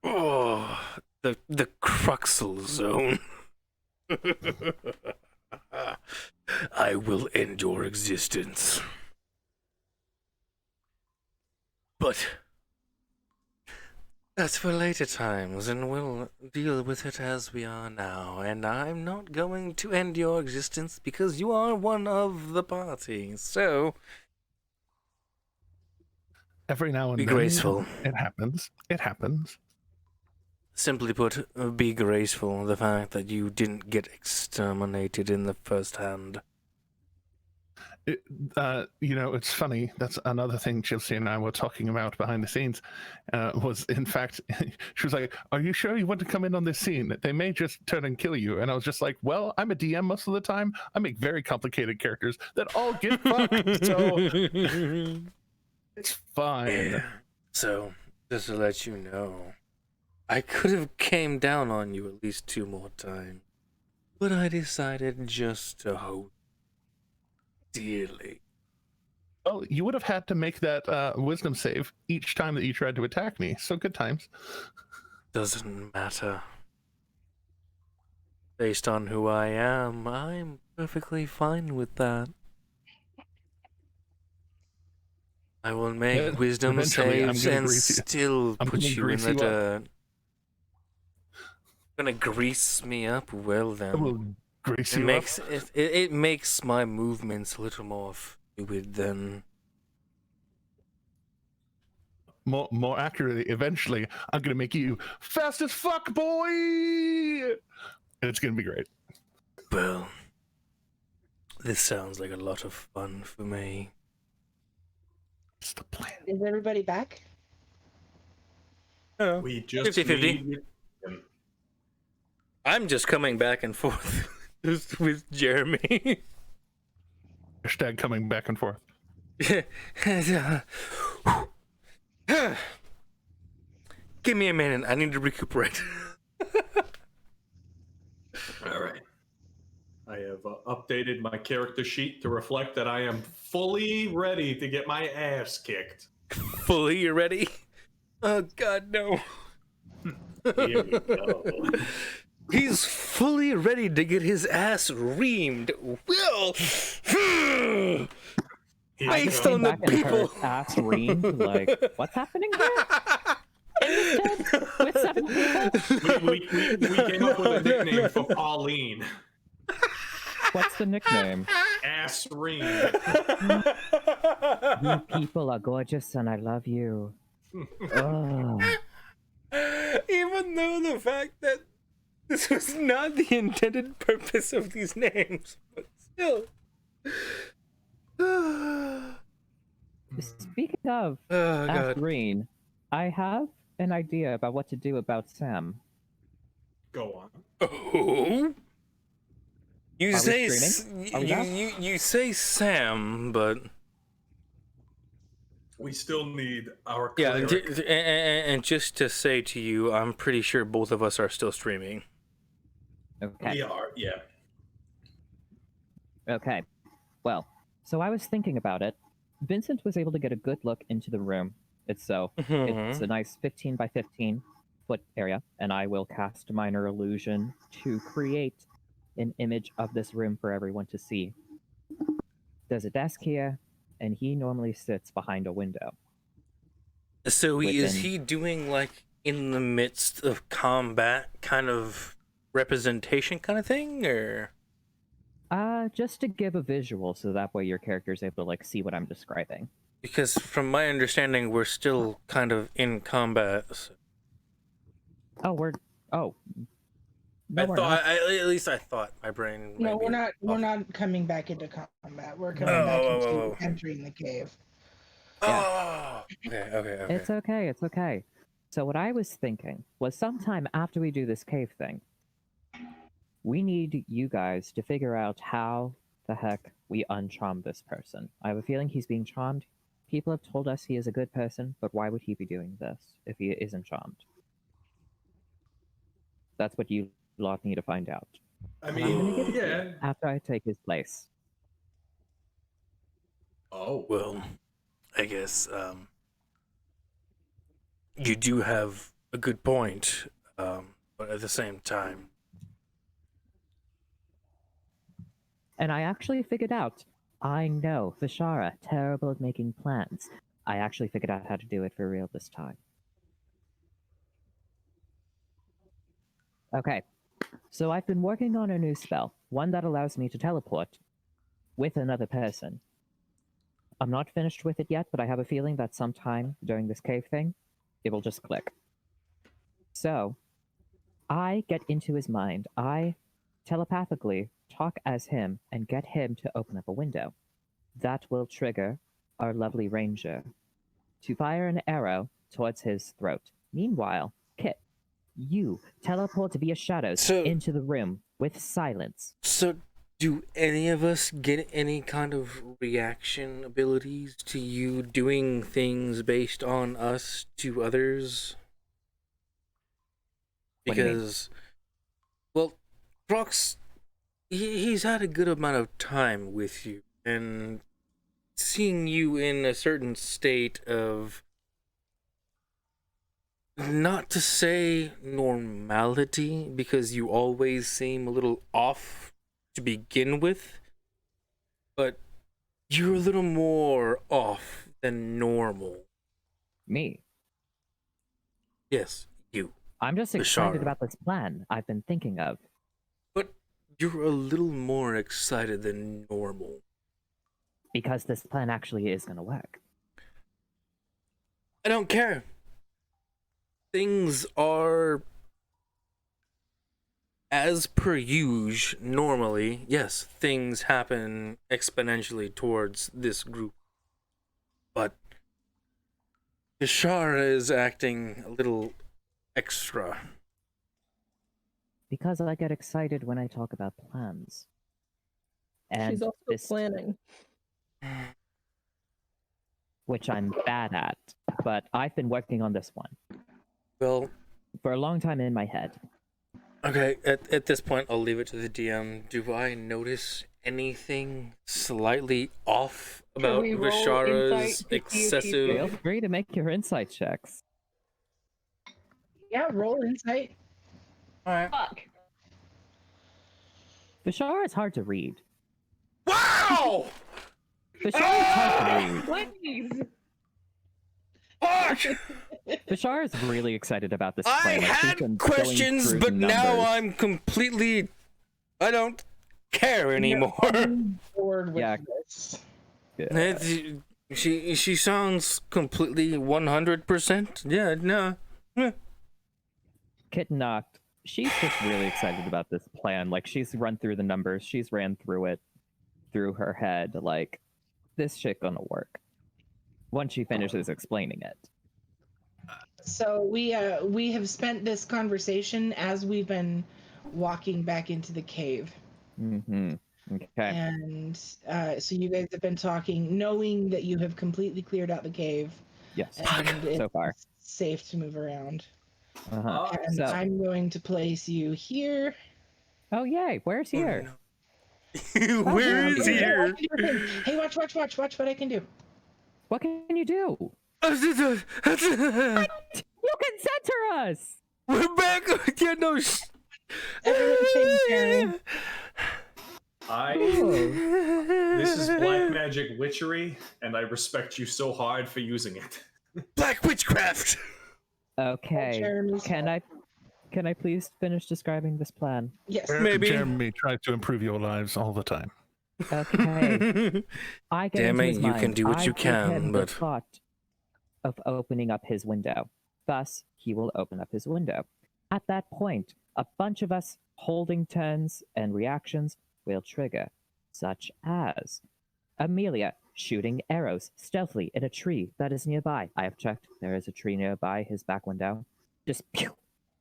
the Cruxel zone. I will end your existence. But that's for later times, and we'll deal with it as we are now. And I'm not going to end your existence because you are one of the party. So, every now and be then, graceful. It happens. It happens. Simply put, be graceful. The fact that you didn't get exterminated in the first hand. It's funny. That's another thing Chelsea and I were talking about behind the scenes. Was in fact, she was like, "Are you sure you want to come in on this scene? They may just turn and kill you." And I was just like, "Well, I'm a DM most of the time. I make very complicated characters that all get fucked, so it's fine." Yeah. So, just to let you know, I could have came down on you at least 2 more times, but I decided just to hold dearly. Well, you would have had to make that wisdom save each time that you tried to attack me. So good times. Doesn't matter. Based on who I am, I'm perfectly fine with that. I will make wisdom saves and still put you in the dirt. Gonna grease me up? Well then. I will grease you makes up. It makes my movements a little more fluid than. More accurately, eventually, I'm gonna make you fast as fuck, boy, and it's gonna be great. Well, this sounds like a lot of fun for me. It's the plan. Is everybody back? Oh, We just 50-50. need him. I'm just coming back and forth just with Jeremy. Hashtag coming back and forth. Give me a minute. I need to recuperate. All right. I have updated my character sheet to reflect that I am fully ready to get my ass kicked. Fully, you ready? Oh God, no. Here we go. He's fully ready to get his ass reamed. Will. Based on the Back and people. her ass reamed, like, what's happening here? With 7 people? We came up with a nickname for Pauline. What's the nickname? Ass Ream. You people are gorgeous and I love you. Oh. Even though the fact that this was not the intended purpose of these names, but still. Speaking of Oh Ash God. Green, I have an idea about what to do about Sam. Go on. Oh. You Are we say streaming? Are we back? you say Sam, but We still need our yeah, cleric. and just to say to you, I'm pretty sure both of us are still streaming. Okay. We are, yeah. Okay. Well, so I was thinking about it. Vincent was able to get a good look into the room. It's a nice 15 by 15 foot area, and I will cast minor illusion to create an image of this room for everyone to see. There's a desk here, and he normally sits behind a window. So is Within- he doing like in the midst of combat kind of representation kind of thing, or? Just to give a visual, so that way your character is able to like see what I'm describing. Because from my understanding, we're still kind of in combat. So. Oh, we're No, I we're thought, not. at least I thought my brain. No, might be we're not. We're off. not coming back into combat. We're coming Oh, back oh, into oh, oh. entering the cave. Oh, okay. It's okay, it's okay. So what I was thinking was sometime after we do this cave thing, we need you guys to figure out how the heck we uncharm this person. I have a feeling he's being charmed. People have told us he is a good person, but why would he be doing this if he isn't charmed? That's what you lot need to find out. I And I'm gonna give mean, it to yeah. you after I take his place. Oh. Well, I guess you do have a good point, but at the same time, And I actually figured out, I know, Vishara, terrible at making plans. I actually figured out how to do it for real this time. Okay, so I've been working on a new spell, one that allows me to teleport with another person. I'm not finished with it yet, but I have a feeling that sometime during this cave thing, it will just click. So, I get into his mind. I telepathically talk as him and get him to open up a window. That will trigger our lovely ranger to fire an arrow towards his throat. Meanwhile, Kit, you teleport via shadows into the room with silence. So, do any of us get any kind of reaction abilities to you doing things based on us to others? What do you mean? Because, well, Brox, he's had a good amount of time with you, and seeing you in a certain state of, not to say normality, because you always seem a little off to begin with, but you're a little more off than normal. Me? Yes, you. I'm just excited Vishara. about this plan I've been thinking of. But you're a little more excited than normal. Because this plan actually is going to work. I don't care. Things are as per usual. Normally, yes, things happen exponentially towards this group. But Ishara is acting a little extra. Because I get excited when I talk about plans. And She's also this, planning. which I'm bad at, but I've been working on this one Well, for a long time in my head. okay, at this point, I'll leave it to the DM. Do I notice anything slightly off about we roll Vishara's insight to see if she's excessive? Feel free to make your insight checks. Yeah, roll insight. Alright. Fuck. Vishara is hard to read. Wow! Vishara is hard to read. Please. Fuck! Vishara is really excited about this I plan. Like, she's been had going questions, through but the now numbers. I'm completely. I don't care anymore. I'm bored with Yeah. this. She sounds completely 100%. Yeah, no. Kitten knocked. She's just really excited about this plan. Like, she's run through the numbers. She's ran through it through her head. Like, this shit gonna work. Once she finishes explaining it. So we have spent this conversation as we've been walking back into the cave. Mm-hmm. Okay. And so you guys have been talking, knowing that you have completely cleared out the cave Yes. and it's So far. safe to move around. Uh-huh. And So, I'm going to place you here. oh yay, where's here? Where is yeah. here? Hey, watch what I can do. What can you do? You can center us! We're back. Yeah, no. Everyone take turn. This is black magic witchery, and I respect you so hard for using it. Black witchcraft. Okay. Jeremy's Can I please finish describing this plan? Yes. Maybe. Jeremy tries to improve your lives all the time. Okay. I get Damn into it, his you can mind. do what I you give can, him but- the thought of opening up his window. Thus, he will open up his window. At that point, a bunch of us holding turns and reactions will trigger, such as Amelia shooting arrows stealthily at a tree that is nearby. I have checked. There is a tree nearby his back window. Just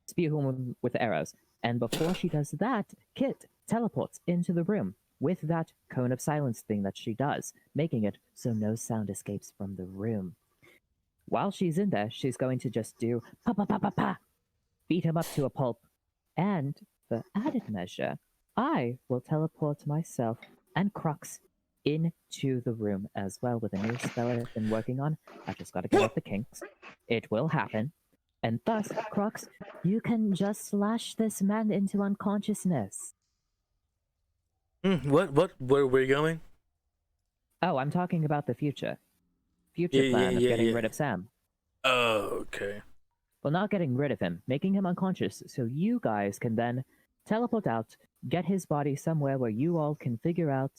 spew him with arrows. And before she does that, Kit teleports into the room with that cone of silence thing that she does, making it so no sound escapes from the room. While she's in there, she's going to just do pa pa pa pa pa, beat him up to a pulp. And for added measure, I will teleport myself and Crux into the room as well with a new spell I've been working on. I just gotta get off the kinks. It will happen. And thus, Crux, you can just slash this man into unconsciousness. What? Where we're going? Oh, I'm talking about the future. Future plan of getting rid of Sam. Oh, okay. Well, not getting rid of him, making him unconscious, so you guys can then teleport out, get his body somewhere where you all can figure out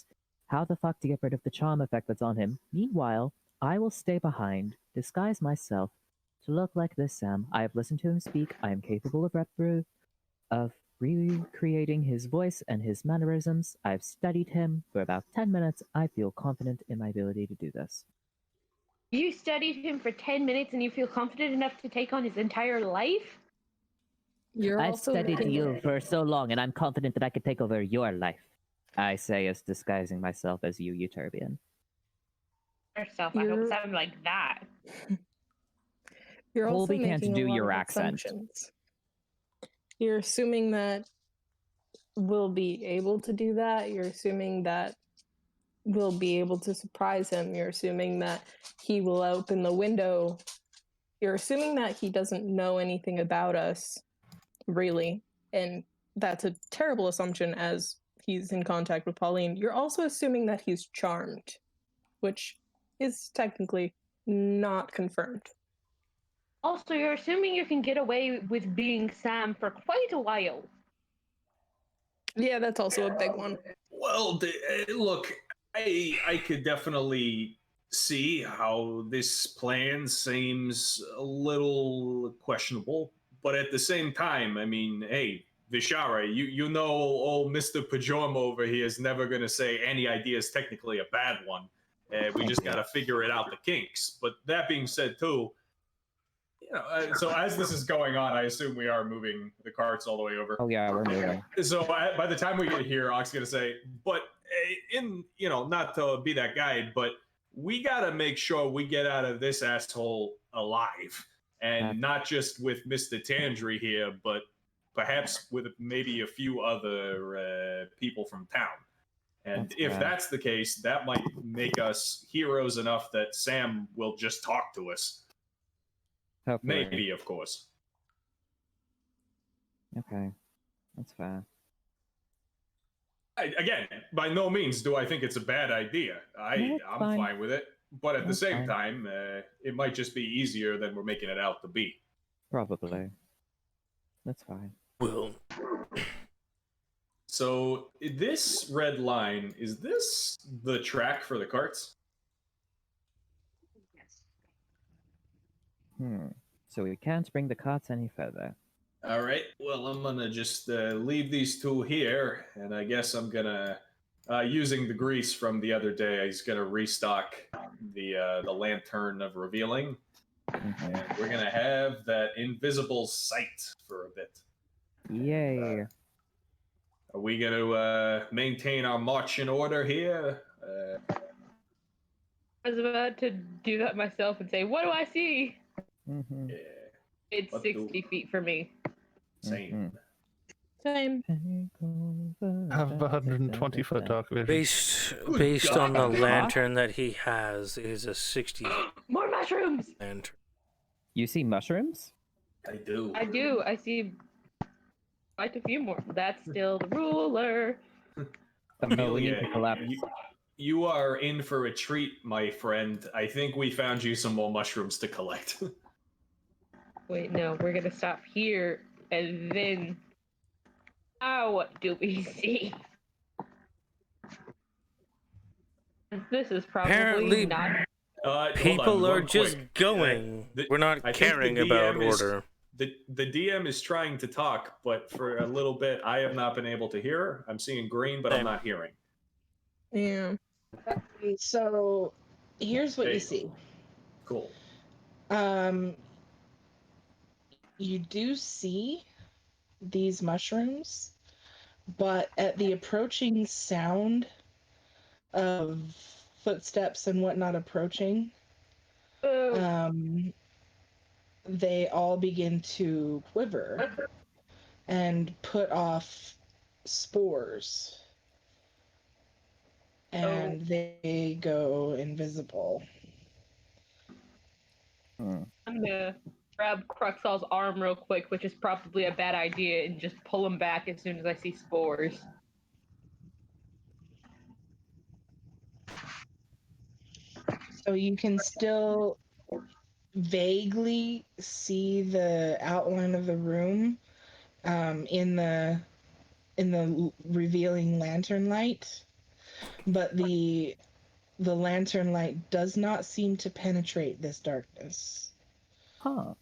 how the fuck to get rid of the charm effect that's on him. Meanwhile, I will stay behind, disguise myself to look like this Sam. I have listened to him speak. I am capable of recreating his voice and his mannerisms. I've studied him for about 10 minutes. I feel confident in my ability to do this. You studied him for 10 minutes and you feel confident enough to take on his entire life? I've studied you for so long, and I'm confident that I could take over your life. I say as disguising myself as you, Euterbian. Yourself, I don't sound like that. You're also Colby can't making a do lot your of accent. assumptions. You're assuming that we'll be able to do that. You're assuming that we'll be able to surprise him. You're assuming that he will open the window. You're assuming that he doesn't know anything about us, really. And that's a terrible assumption as he's in contact with Pauline. You're also assuming that he's charmed, which is technically not confirmed. Also, you're assuming you can get away with being Sam for quite a while. Yeah, that's also a big one. Well, look, I could definitely see how this plan seems a little questionable, but at the same time, I mean, hey, Vishara, you know old Mr. Pajorm over here is never going to say any idea is technically a bad one. We just got to figure it out the kinks. But that being said, too, So as this is going on, I assume we are moving the carts all the way over. Oh yeah, we're moving. So by the time we get here, Ocht's gonna say, but not to be that guy, but we gotta make sure we get out of this asshole alive, and not just with Mr. Tandry here, but perhaps with maybe a few other people from town. And if that's the case, that might make us heroes enough that Sam will just talk to us. Hopefully. Maybe, of course. Okay, that's fair. Again, by no means do I think it's a bad idea. I'm fine with it. But at the same time, it might just be easier than we're making it out to be. Probably. That's fine. Well. So this red line, is this the track for the carts? So we can't bring the carts any further. All right. Well, I'm gonna just leave these two here, and I guess I'm gonna, using the grease from the other day, he's gonna restock the lantern of revealing, and we're gonna have that invisible sight for a bit. Yay! Are we gonna maintain our marching order here? I was about to do that myself and say, "What do I see?" Yeah. It's 60 feet for me. Same. Same. Have 120 foot dark vision. Based on the lantern that he has, is a 60 More mushrooms! lantern. You see mushrooms? I do. I do. I see quite a few more. That's still the ruler. Amelia, you are in for a treat, my friend. I think we found you some more mushrooms to collect. Wait, no, we're gonna stop here, and then... Now what do we see? This is probably Apparently, not... people are just going. We're not caring about order. The DM is trying to talk, but for a little bit, I have not been able to hear. I'm seeing green, but I'm not hearing. Yeah. So, here's what you see. Cool. You do see these mushrooms, but at the approaching sound of footsteps and whatnot approaching, they all begin to quiver and put off spores, and they go invisible. I'm gonna grab Cruxall's arm real quick, which is probably a bad idea, and just pull him back as soon as I see spores. So you can still vaguely see the outline of the room in the revealing lantern light, but the lantern light does not seem to penetrate this darkness. Huh.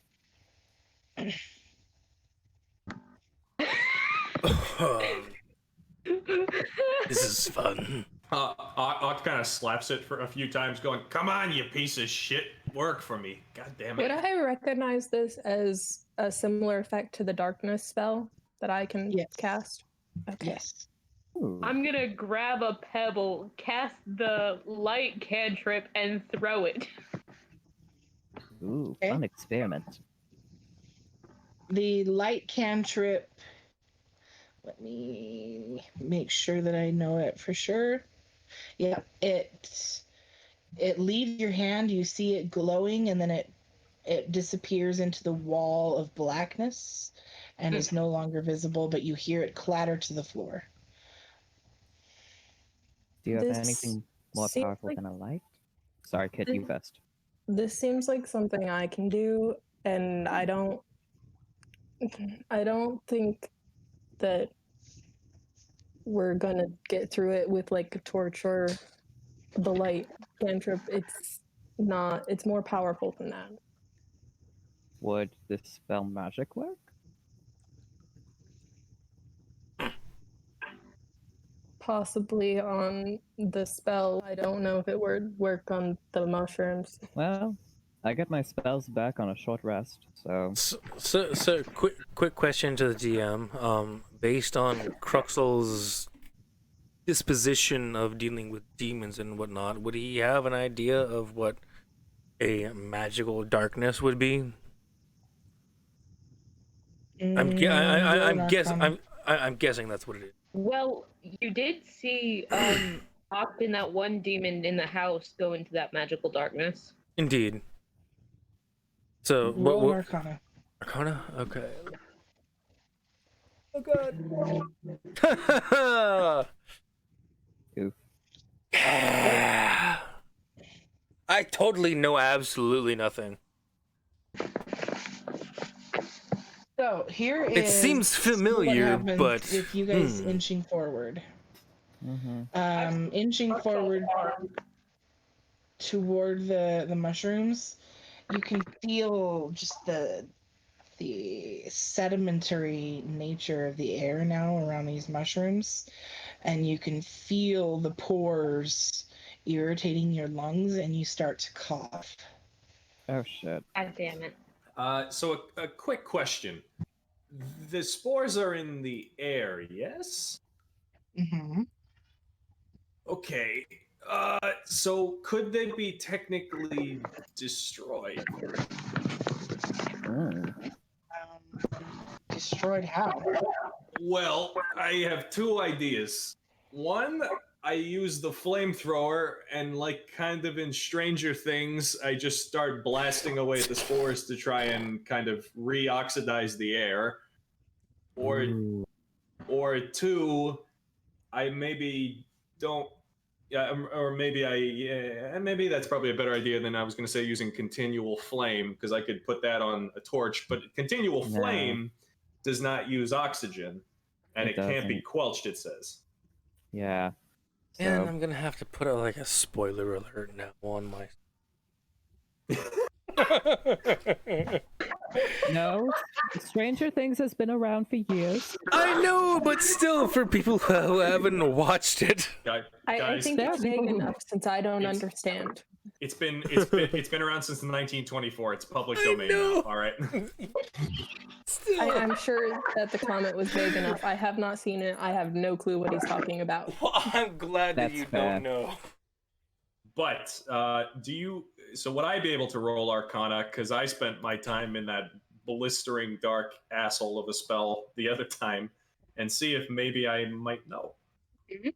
This is fun. Ocht kind of slaps it for a few times, going, "Come on, you piece of shit! Work for me! God damn it!" Would I recognize this as a similar effect to the darkness spell that I can cast? Okay. Yes. I'm gonna grab a pebble, cast the light cantrip, and throw it. Ooh, fun experiment. The light cantrip, let me make sure that I know it for sure. Yeah, it leaves your hand, you see it glowing, and then it disappears into the wall of blackness and is no longer visible, but you hear it clatter to the floor. Do you have anything more powerful than a light? Sorry, Kit, you first. This seems like something I can do, and I don't think that we're gonna get through it with like a torch or the light cantrip. It's more powerful than that. Would this spell magic work? Possibly on the spell. I don't know if it would work on the mushrooms. Well, I get my spells back on a short rest, so So quick question to the DM. Based on Cruxel's disposition of dealing with demons and whatnot, would he have an idea of what a magical darkness would be? I'm guessing that's what it is. Well, you did see often that one demon in the house go into that magical darkness. Indeed. So Roll what? Arcana. Arcana? Okay. Oh god. Oof. I totally know absolutely nothing. So here is. It seems familiar, what happens but with you guys inching forward. Inching forward toward the mushrooms, you can feel just the sedimentary nature of the air now around these mushrooms, and you can feel the pores irritating your lungs, and you start to cough. Oh shit. God damn it. So a quick question. The spores are in the air, yes? Mm-hmm. Okay. So could they be technically destroyed? Destroyed how? Well, I have two ideas. One, I use the flamethrower, and like kind of in Stranger Things, I just start blasting away at the spores to try and kind of reoxidize the air. Or two, I maybe don't. Yeah, or maybe maybe that's probably a better idea than I was going to say using continual flame, because I could put that on a torch. But continual flame does not use oxygen, and it can't be quelched, it says. Yeah. And I'm gonna have to put like a spoiler alert now on my. No, Stranger Things has been around for years. I know, but still, for people who haven't watched it, I think it's vague enough since I don't understand. It's been around since 1924. It's public domain now. All right. I'm sure that the comment was vague enough. I have not seen it. I have no clue what he's talking about. Well, I'm glad that you don't know. But so would I be able to roll Arcana? Because I spent my time in that blistering dark asshole of a spell the other time, and see if maybe I might know. Mm-hmm.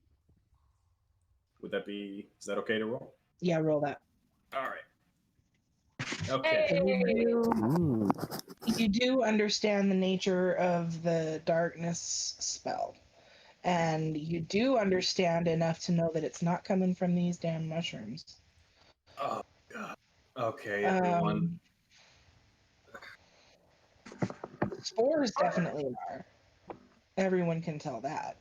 Is that okay to roll? Yeah, roll that. All right. Okay. You do understand the nature of the darkness spell. And you do understand enough to know that it's not coming from these damn mushrooms. Oh, God. Okay, everyone. Spores definitely are. Everyone can tell that.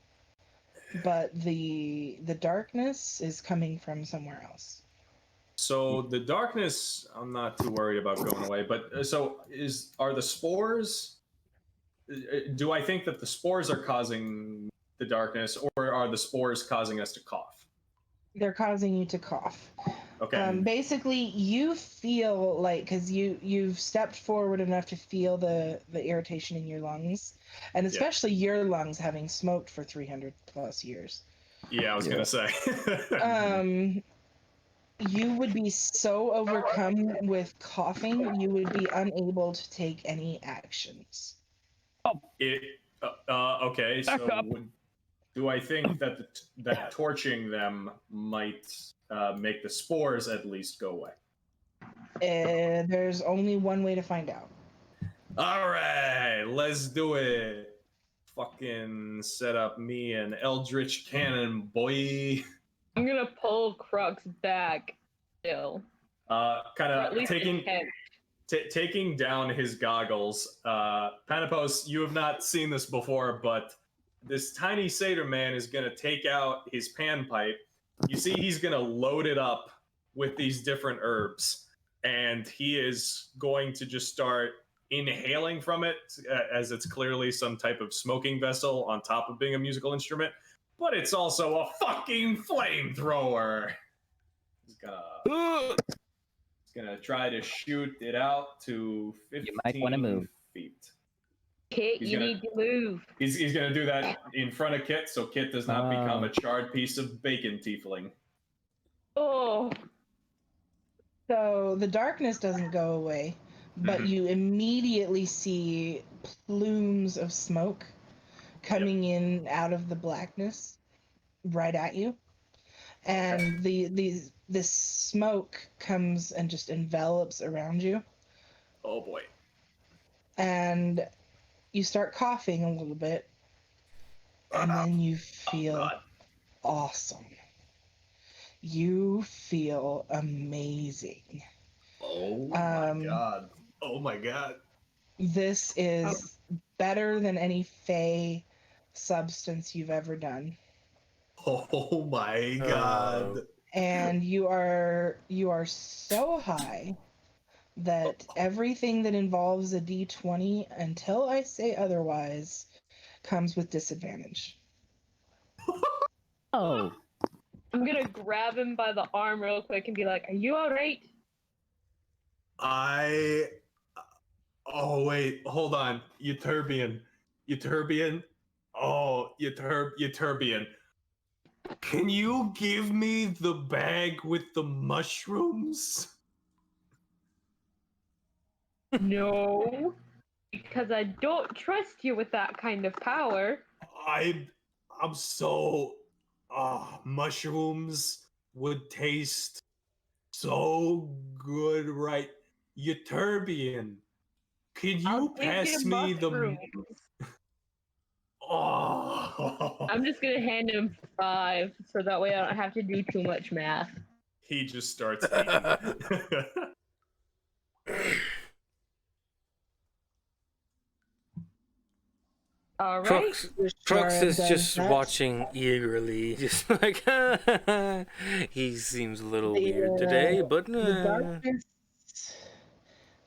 But the darkness is coming from somewhere else. So the darkness, I'm not too worried about going away. But are the spores? Do I think that the spores are causing the darkness, or are the spores causing us to cough? They're causing you to cough. Okay. Basically, you feel like, because you've stepped forward enough to feel the irritation in your lungs, and especially your lungs having smoked for 300 plus years. Yeah, I was gonna say. You would be so overcome with coughing, you would be unable to take any actions. Okay. So do I think that that torching them might make the spores at least go away? There's only one way to find out. All right, let's do it. Fucking set up me an Eldritch Cannon, boy. I'm gonna pull Crux back still. Kind of taking down his goggles. Panopos, you have not seen this before, but this tiny satyr man is going to take out his panpipe. You see, he's going to load it up with these different herbs, and he is going to just start inhaling from it, as it's clearly some type of smoking vessel on top of being a musical instrument, but it's also a fucking flamethrower. He's He's gonna try to shoot it out to 15 You might wanna move. feet. Kit, He's you gonna- need to move. He's gonna do that in front of Kit, so Kit does not become a charred piece of bacon tiefling. Oh, So the darkness doesn't go away, but you immediately see plumes of smoke coming in out of the blackness right at you. And this smoke comes and just envelops around you. Oh boy. And you start coughing a little bit. And then you feel awesome. You feel amazing. Oh my god. Oh my god. This is better than any Fey substance you've ever done. Oh my god. And you are so high that everything that involves a D20 until I say otherwise comes with disadvantage. Oh, I'm gonna grab him by the arm real quick and be like, "Are you all right?" Oh wait, hold on. Euterbian. Oh, Euterbian. Can you give me the bag with the mushrooms? No, because I don't trust you with that kind of power. I'm so mushrooms would taste so good, right? Euterbian. Can I'll you give pass you me the mushrooms. Oh, I'm just gonna hand him 5, so that way I don't have to do too much math. he just starts eating. All right. Crux is does just that. watching eagerly, just like he seems a little weird today, but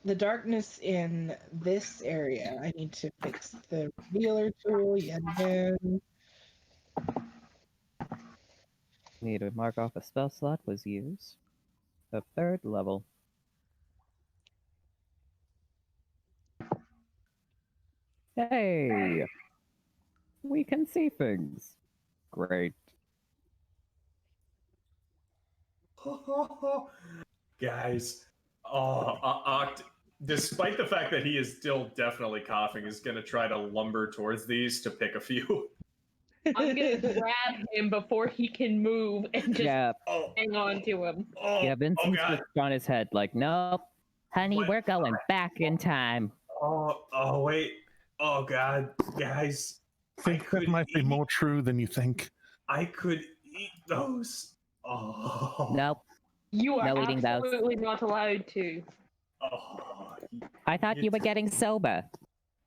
The darkness in this area. I need to fix the revealer tool yet again. need to mark off a spell slot was used. A 3rd level. Hey! We can see things. Great. Guys, Oct, despite the fact that he is still definitely coughing, is going to try to lumber towards these to pick a few. I'm gonna grab him before he can move and just hang on to him. Yeah, Vincent's God. just on his head like, nope. Honey, What? we're going back in time. Oh, wait. Oh, God. Guys, I think that might be more true than you think. I could eat those. Oh. Nope. You are No eating those. absolutely not allowed to. Oh, I thought you were getting sober.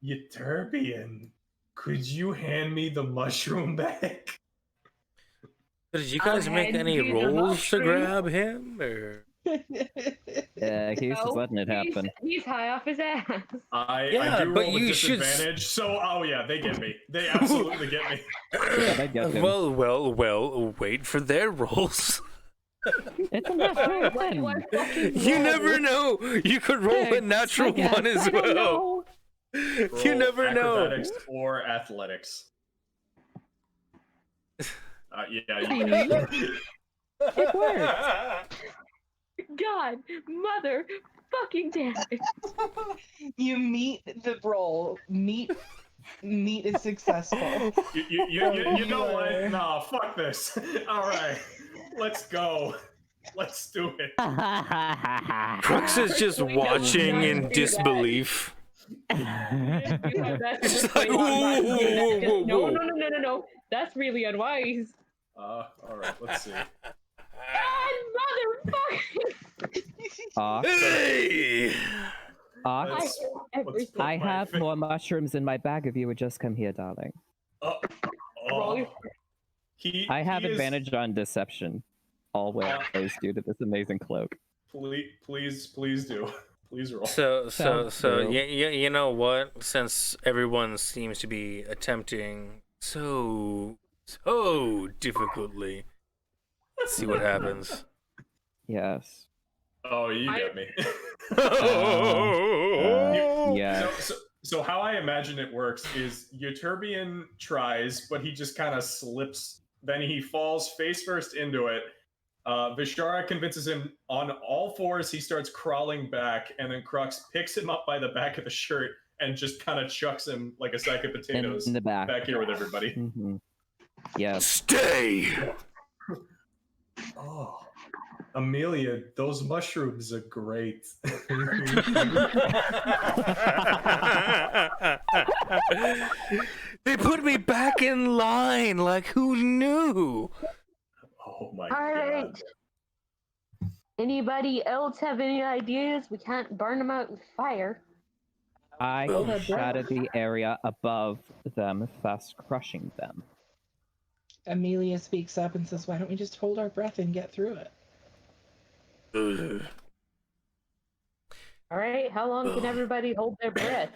Euterbian, could you hand me the mushroom bag? did you guys make any rolls to grab him, or? He's just letting it happen. He's high off his ass. I do but roll with you should disadvantage, so yeah, they get me. They absolutely get me. Yeah, they get him. Well, wait for their rolls. It's a natural Why one. You never know. You could roll a natural one as I don't well. know. You never know. Acrobatics or athletics. Yeah. It worked. God, mother, fucking damn it! You meet the roll. Meet is successful. You know what? Nah, fuck this. All right, let's go. Let's do it. Crux is just watching in disbelief. It's like, whoa. No. That's really unwise. All right, let's see. God, motherfucker! Hey! Let's put I my have fi- more mushrooms in my bag if you would just come here, darling. I have advantage on deception. Always due to this amazing cloak. Please do. Please roll. So you know what? Since everyone seems to be attempting so difficultly, let's see what happens. Yes. Oh, you get me. Yeah. So how I imagine it works is Euterbian tries, but he just kind of slips. Then he falls face first into it. Vishara convinces him on all fours. He starts crawling back, and then Crux picks him up by the back of the shirt and just kind of chucks him like a sack of potatoes In the back here with everybody. Mm-hmm. Yeah. Stay. Oh, Amelia, those mushrooms are great. They put me back in line. Like, who knew? Oh my All right. god. Anybody else have any ideas? We can't burn them out with fire. I Hold can our breath. shatter the area above them, thus crushing them. Amelia speaks up and says, "Why don't we just hold our breath and get through it?" All right. How long can everybody hold their breath?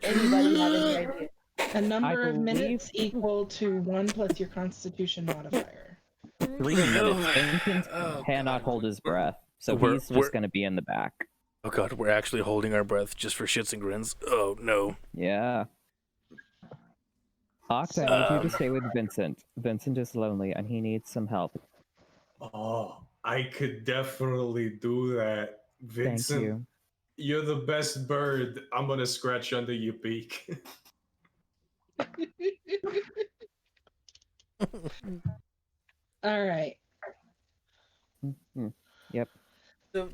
Anybody have any idea? A number of believe- minutes equal to 1 plus your Constitution modifier. 3 minutes. Vincent cannot hold his breath, so he's just going to be in the back. Oh god, we're actually holding our breath just for shits and grins. Oh no. Yeah. Ocht, I need you to stay with Vincent. Vincent is lonely and he needs some help. Oh, I could definitely do that. Vincent, Thank you. you're the best bird. I'm gonna scratch under your beak. All right. Mhm. Yep. So,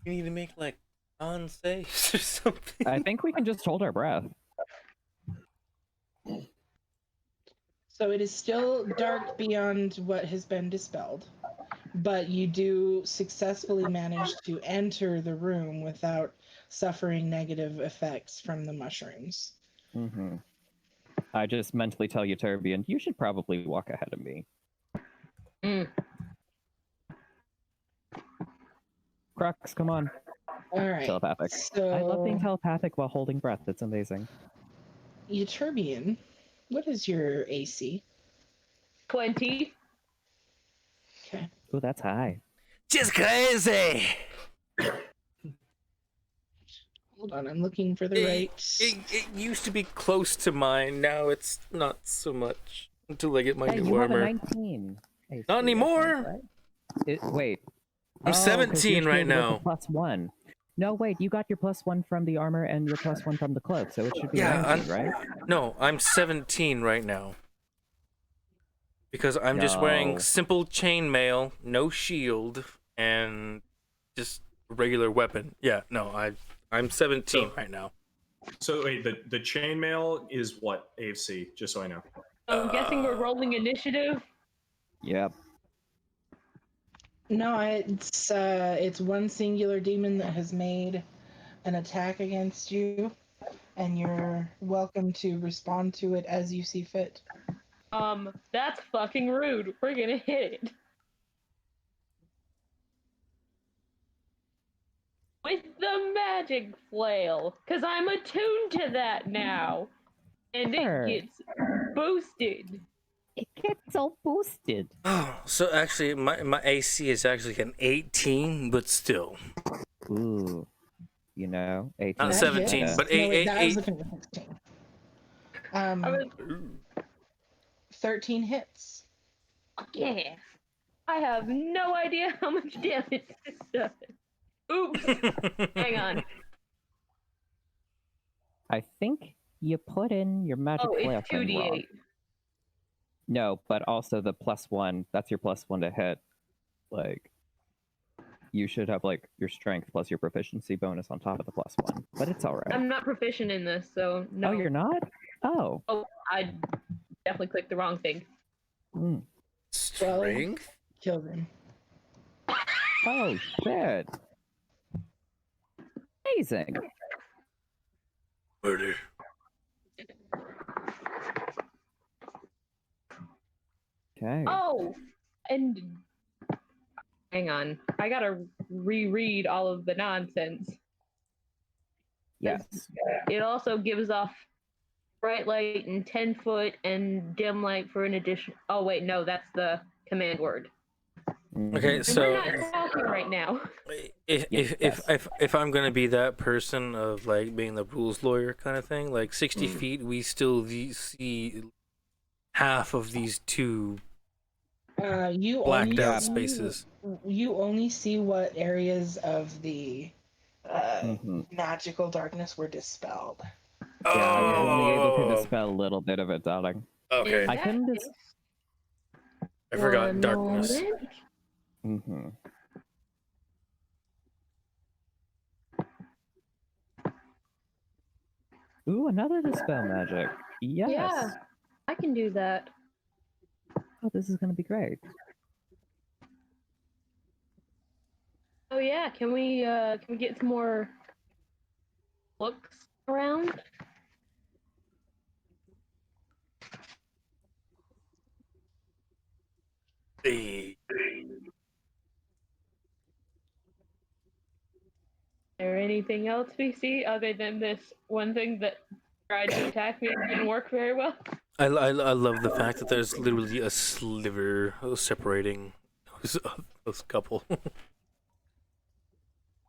you need to make like non-saves or something. I think we can just hold our breath. So it is still dark beyond what has been dispelled, but you do successfully manage to enter the room without suffering negative effects from the mushrooms. Mm-hmm. I just mentally tell Euterbian, you should probably walk ahead of me. Crux, come on. All right. Telepathic. So, I love being telepathic while holding breath. It's amazing. Euterbian, what is your AC? 20. Okay. Oh, that's high. Just crazy. Hold on, I'm looking for the right. It used to be close to mine. Now it's not so much until I get my Hey, new you have a armor. 19. AC, Not I anymore. think, right? Wait. I'm 'Cause 17 you're right shielded with a now. +1. No, wait. You got your +1 from the armor and your +1 from the cloak, so it should be Yeah, 19, right? No, I'm 17 right now. Because I'm just wearing No. simple chainmail, no shield, and just a regular weapon. Yeah, no, I'm 17 right now. So wait, the chainmail is what, AFC? Just so I know. I'm guessing we're rolling initiative. Yep. No, it's one singular demon that has made an attack against you, and you're welcome to respond to it as you see fit. That's fucking rude. We're gonna hit it. With the magic flail, because I'm attuned to that now. And Sure. it gets boosted. It gets all boosted. Oh, so actually, my AC is actually an 18, but still. Ooh. You know, 18. Not That 17, hits. but No, 8, wait, 8, that was 8. a 16. I was, 13 hits. yeah. I have no idea how much damage this does. Oops. Hang on. I think you put in your magic Oh, flail it's thing wrong. 2d8. No, but also the +1. That's your +1 to hit. Like, you should have like your strength plus your proficiency bonus on top of the +1. But it's all right. I'm not proficient in this, so no. Oh, you're not? Oh. Oh, I definitely clicked the wrong thing. Mm. Strength? Killed him. Oh, shit. Amazing. Murder. Okay. Oh, and hang on. I gotta reread all of the nonsense. Yes. It also gives off bright light and 10-foot and dim light for an additional. Oh, wait, no, that's the command word. Okay, And so we're not talking right now. if I'm gonna be that person of like being the rules lawyer kind of thing, like 60 feet, we still see half of these two You blacked only out see, spaces. you only see what areas of the Mhm. magical darkness were dispelled. Yeah, I was only able to Oh, dispel a little bit of it, darling. okay. In I that couldn't case, I forgot one darkness. moment. Mm-hmm. Ooh, another dispel magic. Yes. Yeah, I can do that. Oh, this is gonna be great. Oh yeah, can we get some more looks around? Hey. Is there anything else we see other than this one thing that tried to attack me and didn't work very well? I love the fact that there's literally a sliver separating those couple. Oh,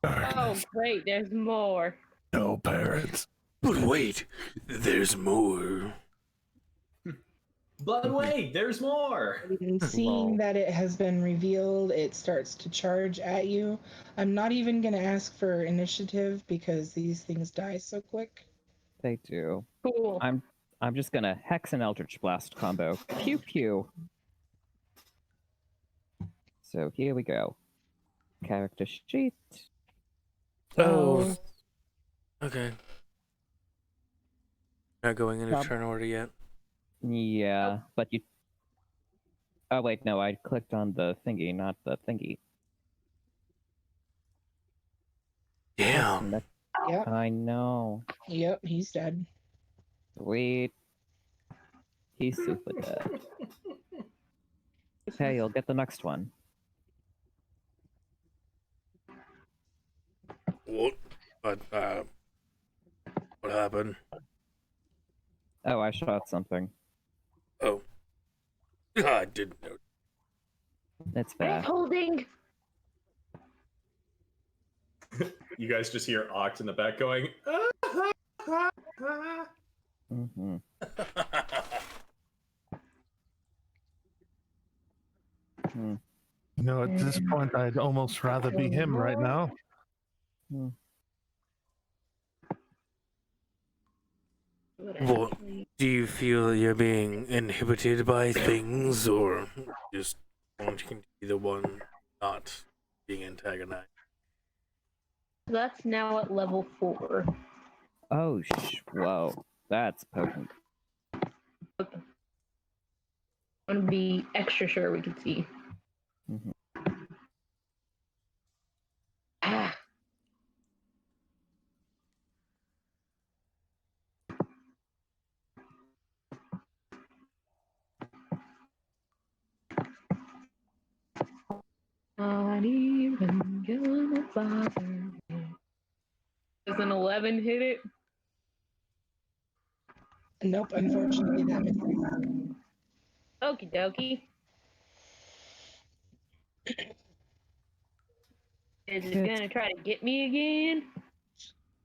Darkness, great, there's more. no parents. But wait, there's more. But wait, there's more. And seeing Lol. that it has been revealed, it starts to charge at you. I'm not even going to ask for initiative because these things die so quick. They do. Cool. I'm just gonna Hex and Eldritch Blast combo. Pew pew. So here we go. Character sheet. Oh, okay. Not going into Prob- turn order yet. Yeah, but you. Oh wait, no, I clicked on the thingy, not the thingy. Damn. That- Yep, I know. yep, he's dead. Sweet. He's super dead. Hey, you'll get the next one. What? What happened? Oh, I shot something. Oh. I didn't know. It's fair. Holding. You guys just hear Oct in the back going, Mm-hmm. Hmm. You know, at this point, I'd almost rather be him right now. Hmm. What? Do you feel you're being inhibited by things, or just wanting to be the one not being antagonized? That's now at level 4. Oh, whoa. That's potent. I want to be extra sure we can see. Mhm. Ah. Not even gonna bother me. Does an 11 hit it? Nope, unfortunately, that misses. Okie dokie. Is it gonna try to get me again?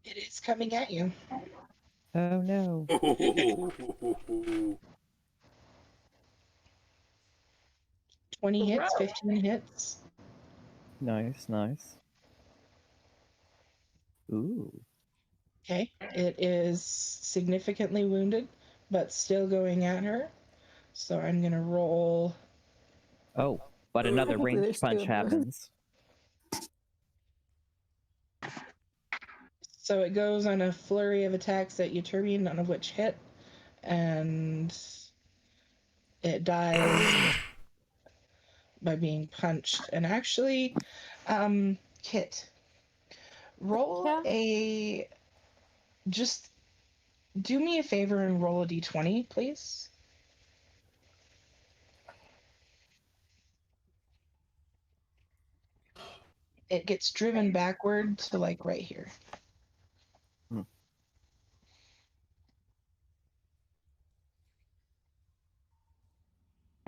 It is coming at you. Oh no. 20 hits, 15 hits. Nice, nice. Ooh. Okay, it is significantly wounded, but still going at her. So I'm going to roll. Oh, but another Hopefully range there's two punch of them. happens. So it goes on a flurry of attacks at Ytterbian, none of which hit. And it dies by being punched. And actually, Kit, roll Yeah. a. Just do me a favor and roll a d20, please. It gets driven backward to like right here.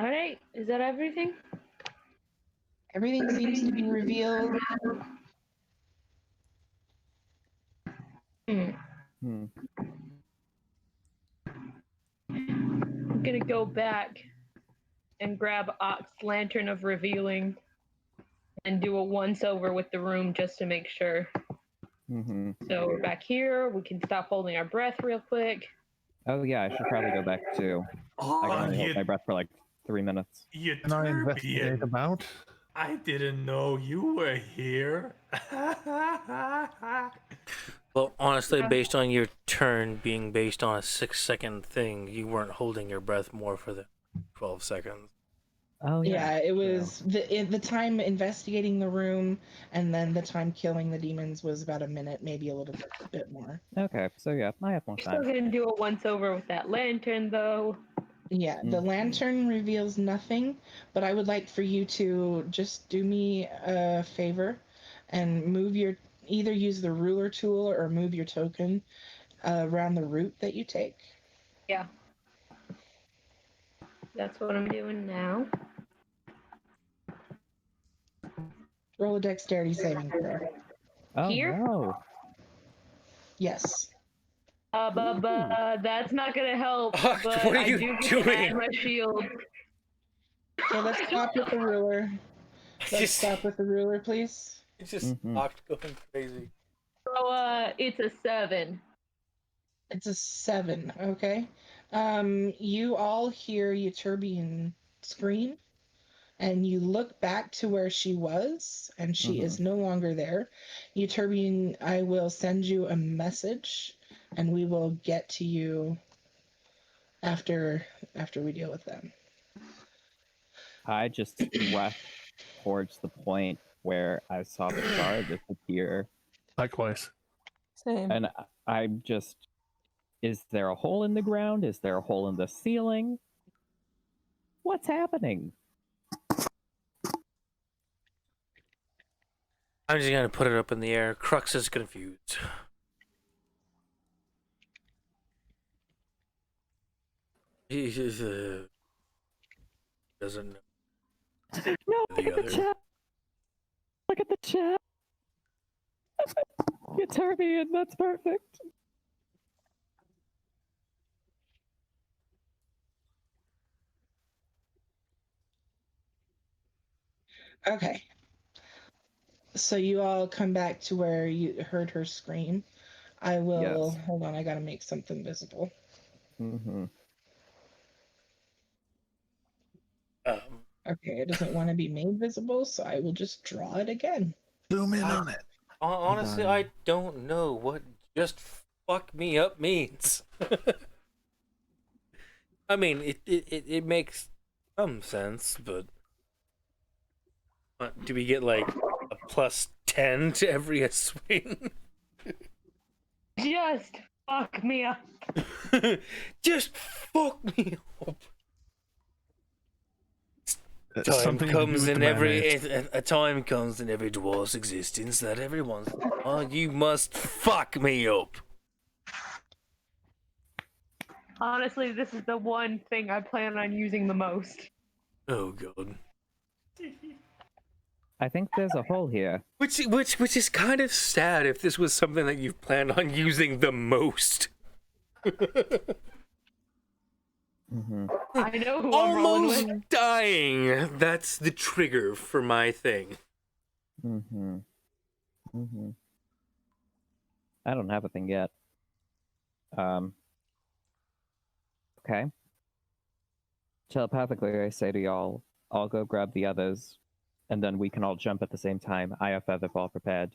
Alright, is that everything? Everything seems to be revealed. Hmm. I'm gonna go back and grab Ocht's Lantern of Revealing and do a once over with the room just to make sure. Mm-hmm. So we're back here. We can stop holding our breath real quick. Oh yeah, I should probably go back too. I can only hold my breath for like 3 minutes. You Can I investigate about? I didn't know you were here. Well, honestly, based on your turn being based on a 6-second thing, you weren't holding your breath more for the 12 seconds. Oh Yeah, it was the time investigating the room, and then the time killing the demons was about a minute, maybe a little bit more. Okay, so yeah, I have more Still time. gonna do a once over with that lantern though. Yeah, the lantern reveals nothing, but I would like for you to just do me a favor and move your either use the ruler tool or move your token around the route that you take. Yeah. That's what I'm doing now. Roll a dexterity saving throw. Oh Here? no. Yes. That's not gonna help. Ocht, But what are I you do get to doing? add my shield. Okay, let's stop with the ruler. Let's stop with the ruler, please. It's just Ocht going crazy. So it's a 7. It's a 7, okay. You all hear Euterbian scream, and you look back to where she was, and she is no longer there. Euterbian, I will send you a message, and we will get to you after we deal with them. I just rush towards the point where I saw the star disappear. Likewise. Same. And I'm just, is there a hole in the ground? Is there a hole in the ceiling? What's happening? I'm just gonna put it up in the air. Crux is confused. He doesn't know. No, The look at the other. chat. Look at the chat. Euterbian, that's perfect. Okay. So you all come back to where you heard her scream. I will hold on, I gotta make something visible. Okay, it doesn't want to be made visible, so I will just draw it again. Zoom in on it. Honestly, I don't know what just fuck me up means. I mean, it makes some sense, but do we get like a +10 to every swing? Just fuck me up. Just fuck me up. Time comes in a time comes in every dwarf's existence that everyone's you must fuck me up. Honestly, this is the one thing I plan on using the most. Oh god. I think there's a hole here. Which is kind of sad if this was something that you've planned on using the most. I know who I'm rolling Almost with. dying. That's the trigger for my thing. I don't have a thing yet. Okay. Telepathically, I say to y'all, I'll go grab the others, and then we can all jump at the same time. I have Featherfall prepared.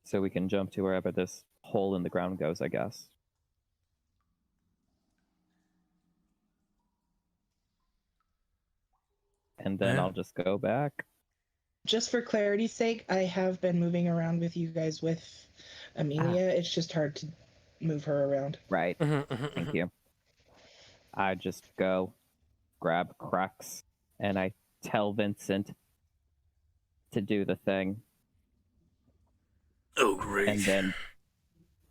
So we can jump to wherever this hole in the ground goes, I guess. And then I'll just go back. Just for clarity's sake, I have been moving around with you guys with Amelia. It's just hard to move her around. Right. Thank you. I just go grab Crux and I tell Vincent to do the thing. Oh great.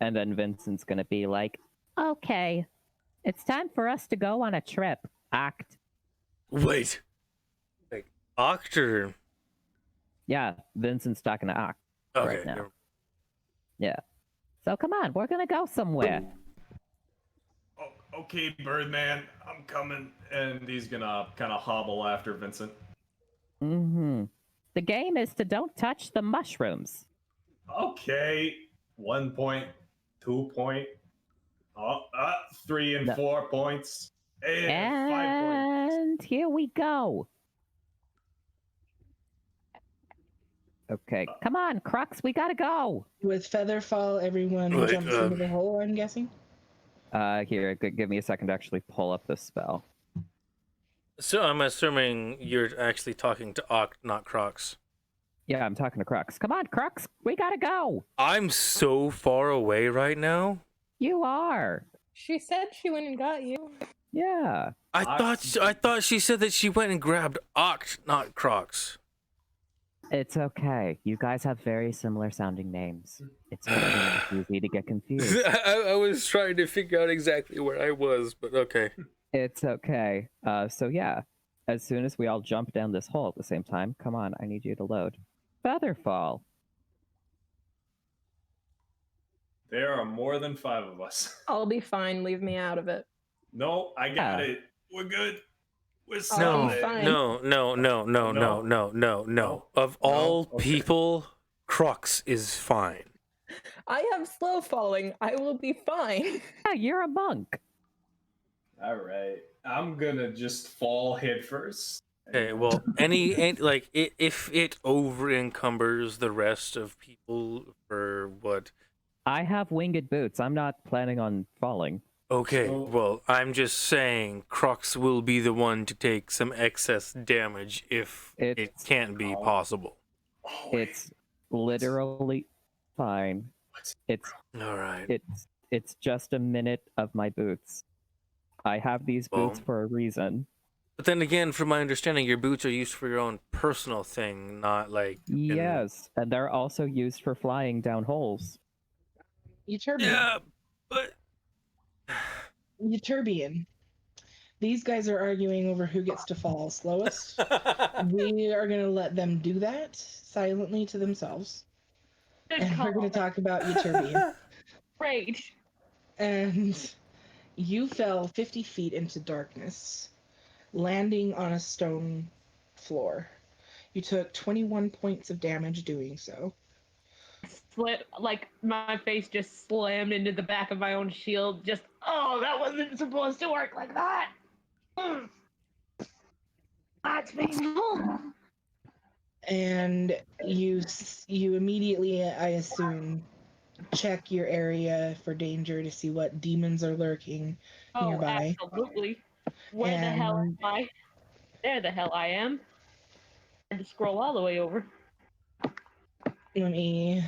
And then Vincent's gonna be like, okay, it's time for us to go on a trip. Ocht. Wait. Octor. Yeah, Vincent's talking to Ocht Okay. right now. Yeah. So come on, we're gonna go somewhere. Oh, okay, Birdman, I'm coming. And he's gonna kind of hobble after Vincent. Mm-hmm. The game is to don't touch the mushrooms. Okay. 1 point, 2 point, 3 and No. 4 points, and 5 points. And here we go. Okay, come on, Crux, we gotta go. With Featherfall, everyone Wait, jumps into the hole, I'm guessing? Here, give me a second to actually pull up this spell. So I'm assuming you're actually talking to Oct, not Crocs. Yeah, I'm talking to Crux. Come on, Crux, we gotta go. I'm so far away right now. You are. She said she went and got you. Yeah. I thought she said that she went and grabbed Oct, not Crocs. It's okay. You guys have very similar sounding names. It's really easy to get confused. I was trying to figure out exactly where I was, but okay. It's okay. So yeah, as soon as we all jump down this hole at the same time, come on, I need you to load. Featherfall. There are more than 5 of us. I'll be fine. Leave me out of it. No, I got it. We're good. We're I'll solid. be fine. No. Of all people, Crocs is fine. I have slow falling. I will be fine. Yeah, you're a monk. All right. I'm gonna just fall head first. Okay, well, if it over encumbers the rest of people for what? I have winged boots. I'm not planning on falling. Okay, So- well, I'm just saying Crocs will be the one to take some excess damage if it can't be possible. It's literally fine. It's All right. it's just a minute of my boots. I have these boots Well, for a reason. But then again, from my understanding, your boots are used for your own personal thing, not like... Yes, and they're also used for flying down holes. Euturbian. Yeah, but... Euturbian. These guys are arguing over who gets to fall slowest. We are going to let them do that silently to themselves. Good And we're call. going to talk about Euturbian. Great. And you fell 50 feet into darkness, landing on a stone floor. You took 21 points of damage doing so. Like my face just slammed into the back of my own shield. Just, oh, that wasn't supposed to work like that. That's painful. And you immediately, I assume, check your area for danger to see what demons are lurking nearby. Absolutely. Where the hell am I? There the hell I am. I had to scroll all the way over. Let me.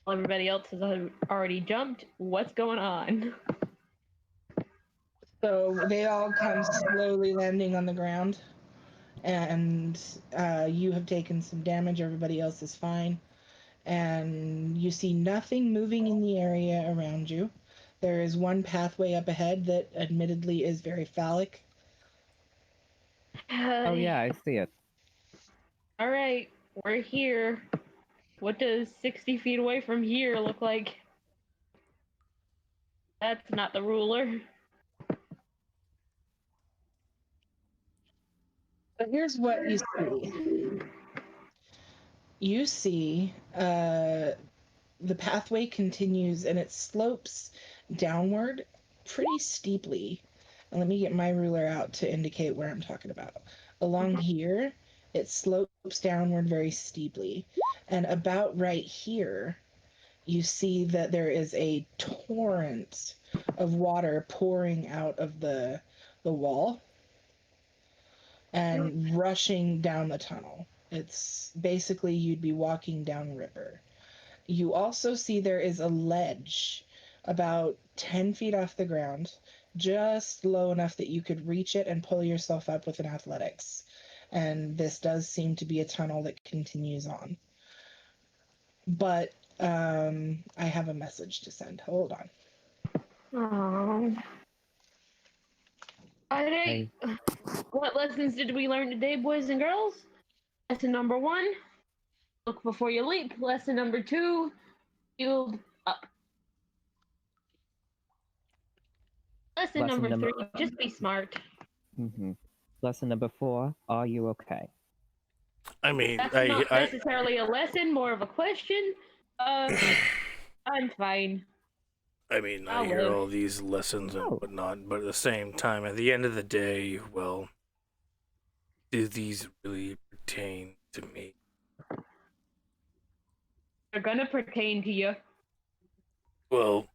While everybody else has already jumped. What's going on? So they all come slowly landing on the ground, and you have taken some damage. Everybody else is fine, and you see nothing moving in the area around you. There is one pathway up ahead that admittedly is very phallic. Oh yeah, I see it. All right, we're here. What does 60 feet away from here look like? That's not the ruler. But here's what you see. You see the pathway continues and it slopes downward pretty steeply. And let me get my ruler out to indicate where I'm talking about. Along here, it slopes downward very steeply. And about right here, you see that there is a torrent of water pouring out of the wall and rushing down the tunnel. It's basically you'd be walking down river. You also see there is a ledge about 10 feet off the ground, just low enough that you could reach it and pull yourself up with an athletics. And this does seem to be a tunnel that continues on. But I have a message to send. Hold on. Oh. Alright. What lessons did we learn today, boys and girls? Lesson number 1, look before you leap. Lesson number 2, shield up. Lesson number 3, just be smart. Lesson number 4, are you okay? I mean, That's not necessarily a lesson, more of a question. I'm fine. I mean, I I'll hear live. all these lessons and whatnot, but at the same time, at the end of the day, well, do these really pertain to me? They're gonna pertain to you. Well,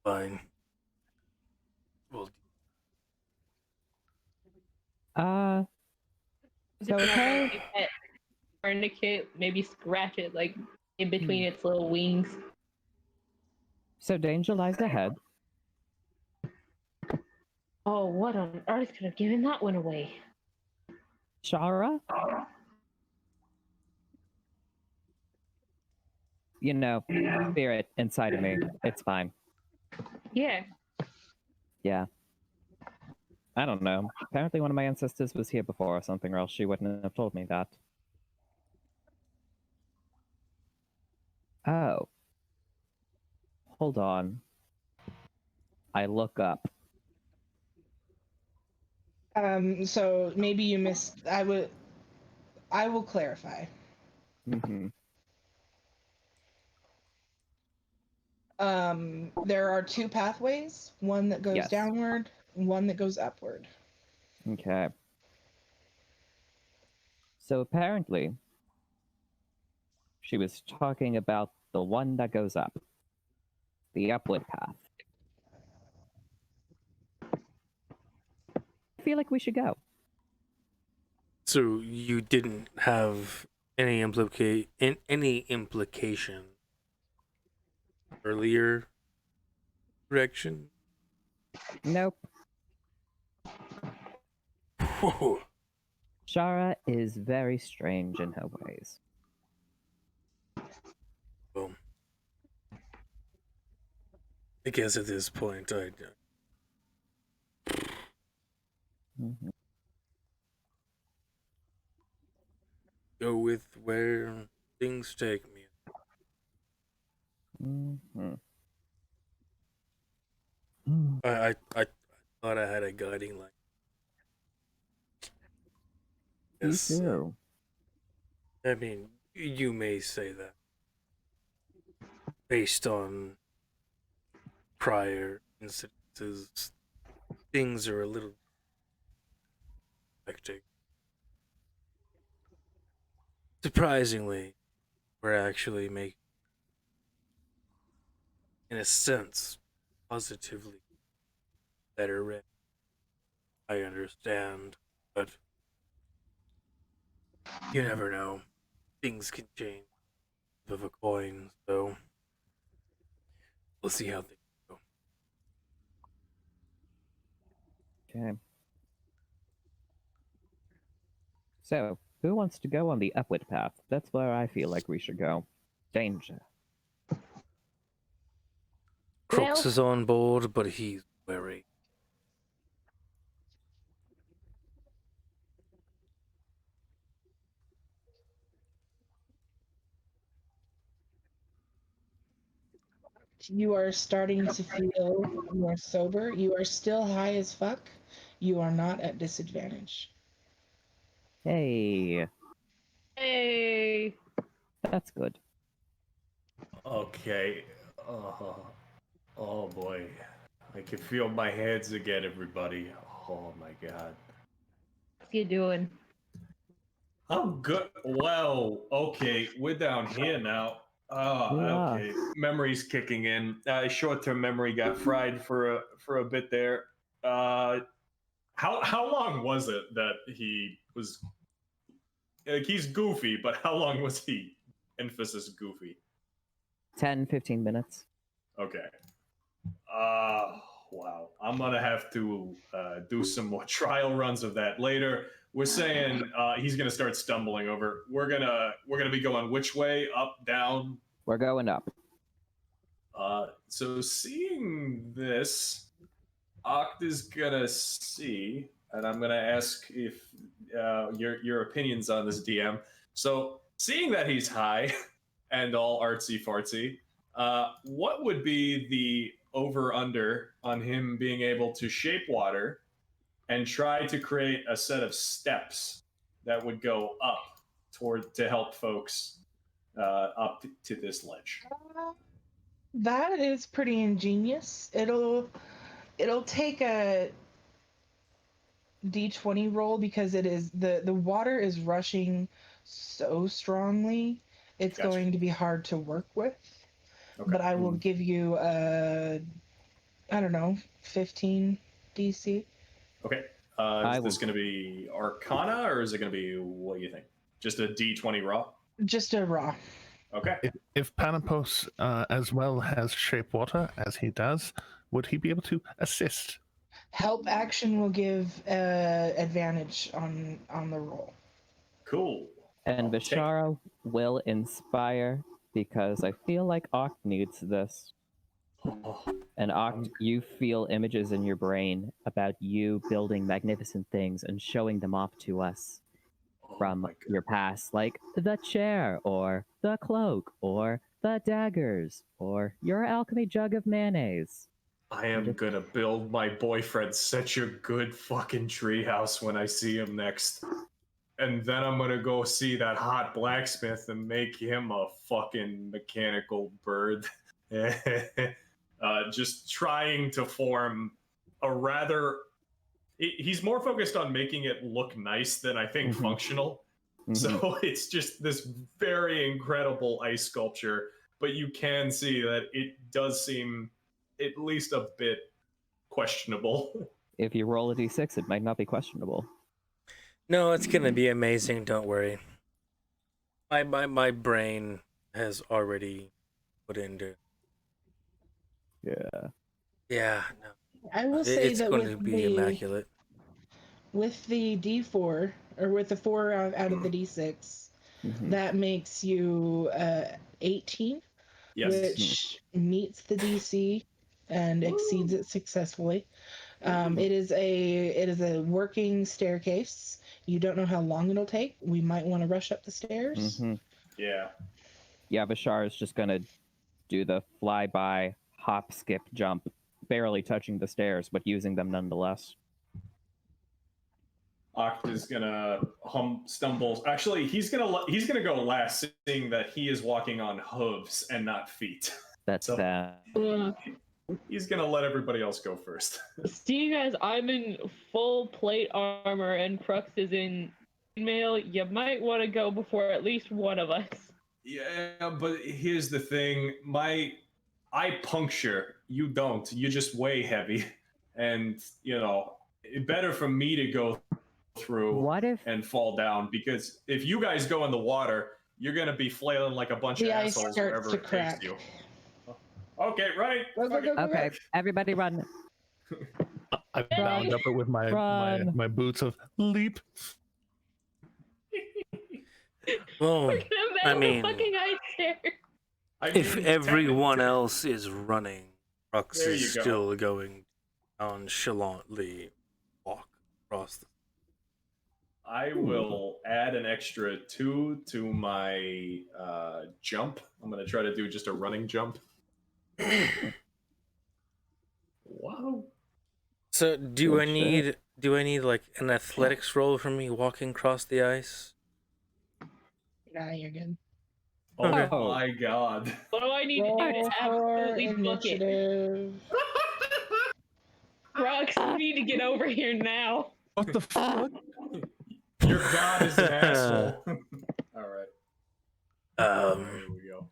fine. Well, So okay. Tourniquet, maybe scratch it like in between its little wings. So danger lies ahead. Oh, what on earth could have given that one away? Shara? You know, spirit inside of me. It's fine. Yeah. Yeah. I don't know. Apparently one of my ancestors was here before or something, or else she wouldn't have told me that. Oh. Hold on. I look up. So maybe you missed. I will clarify. There are 2 pathways, one that goes downward, one that goes upward. Okay. So apparently, she was talking about the one that goes up. The upward path. I feel like we should go. so you didn't have any implication earlier direction? Nope. Whoa. Shara is very strange in her ways. Well, I guess at this point, go with where things take me. I thought I had a guiding light. Yes. You do. I mean, you may say that based on prior incidences, things are a little hectic. Surprisingly, we're actually making, in a sense, positively better rent. I understand, but you never know. Things can change of a coin, so we'll see how things go. Okay. So, who wants to go on the upward path? That's where I feel like we should go. Danger. Crooks is on board, but he's wary. You are starting to feel more sober. You are still high as fuck. You are not at disadvantage. Hey. Hey. That's good. Okay. Oh boy. I can feel my hands again, everybody. Oh my god. What's you doing? I'm good. Well, okay, we're down here now. Okay. Memory's kicking in. Short-term memory got fried for a bit there. How long was it that he was? Like, he's goofy, but how long was he? Emphasis goofy. 10-15 minutes. Okay. Wow. I'm gonna have to do some more trial runs of that later. We're saying he's gonna start stumbling over. We're gonna be going which way? Up, down? We're going up. So seeing this, Oct is gonna see, and I'm gonna ask if your opinions on this DM. So, seeing that he's high and all artsy fartsy, what would be the over under on him being able to shape water and try to create a set of steps that would go up toward to help folks up to this ledge? That is pretty ingenious. It'll take a d20 roll because it is the water is rushing so strongly. It's Gotcha. going to be hard to work with. Okay. But I will give you a, I don't know, 15 DC. Okay. Is this going to be Arcana, or is it going to be, what do you think? Just a D20 raw? Just a raw. Okay. If Panopos as well has shape water as he does, would he be able to assist? Help action will give advantage on the roll. Cool. And I'll take- Vishara will inspire because I feel like Oct needs this. Oh, And Oct, you feel images in your brain about you building magnificent things and showing them off to us from my your past, like the chair, or the cloak, or the daggers, or your alchemy jug of mayonnaise. I am going to build my boyfriend such a good fucking treehouse when I see him next. And then I'm going to go see that hot blacksmith and make him a fucking mechanical bird. Just trying to form a rather... He's more focused on making it look nice than I think functional. So it's just this very incredible ice sculpture, but you can see that it does seem at least a bit questionable. If you roll a d6, it might not be questionable. No, it's gonna be amazing. Don't worry. My brain has already put into. Yeah. Yeah. No. I will say It's that going to with be immaculate. with the D4, or with the 4 out of the D6, that makes you 18, Yes. which meets the DC and exceeds it successfully. It is a working staircase. You don't know how long it'll take. We might want to rush up the stairs. Yeah. Yeah, Vishar is just gonna do the flyby, hop, skip, jump, barely touching the stairs, but using them nonetheless. Oct is gonna stumble. Actually, he's gonna go last, seeing that he is walking on hooves and not feet. That's So- bad. He's gonna let everybody else go first. Seeing as I'm in full plate armor and Crux is in mail, you might want to go before at least one of us. Yeah, but here's the thing: I puncture. You don't. You just weigh heavy, and better for me to go through and fall down, because if you guys go in the water, you're gonna be flailing like a bunch The of ice assholes starts wherever to it crack. takes you. Okay, right. Okay, everybody run. I bound up it with my boots of leap. Well, I mean, fucking ice there. if everyone else is running, Rux There is you go. still going nonchalantly walk across the. I will add an extra 2 to my jump. I'm gonna try to do just a running jump. Wow. So do Good I need like an athletics roll for me walking across the ice? Nah, you're good. Oh Okay. my god. What do I need to do Roll to for absolutely book it? initiative. Crux, you need to get over here now. What the fuck? Your god is an asshole. Alright. There we go.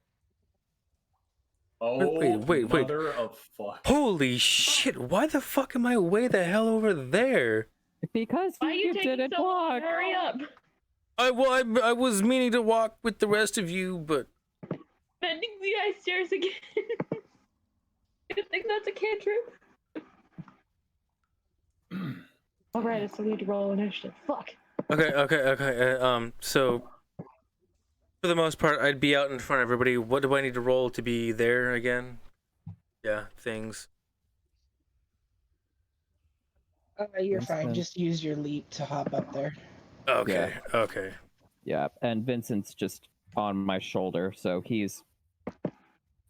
Oh, wait. mother of fuck. Holy shit! Why the fuck am I way the hell over there? Because Why are you taking didn't so long? walk. Hurry up. I was meaning to walk with the rest of you, but Bending the ice stairs again. You think that's a cantrip? Alright, I still need to roll initiative. Fuck. okay. So for the most part, I'd be out in front of everybody. What do I need to roll to be there again? Yeah, things. You're fine. Vincent. Just use your leap to hop up there. Okay. Okay. Yeah, and Vincent's just on my shoulder, so he's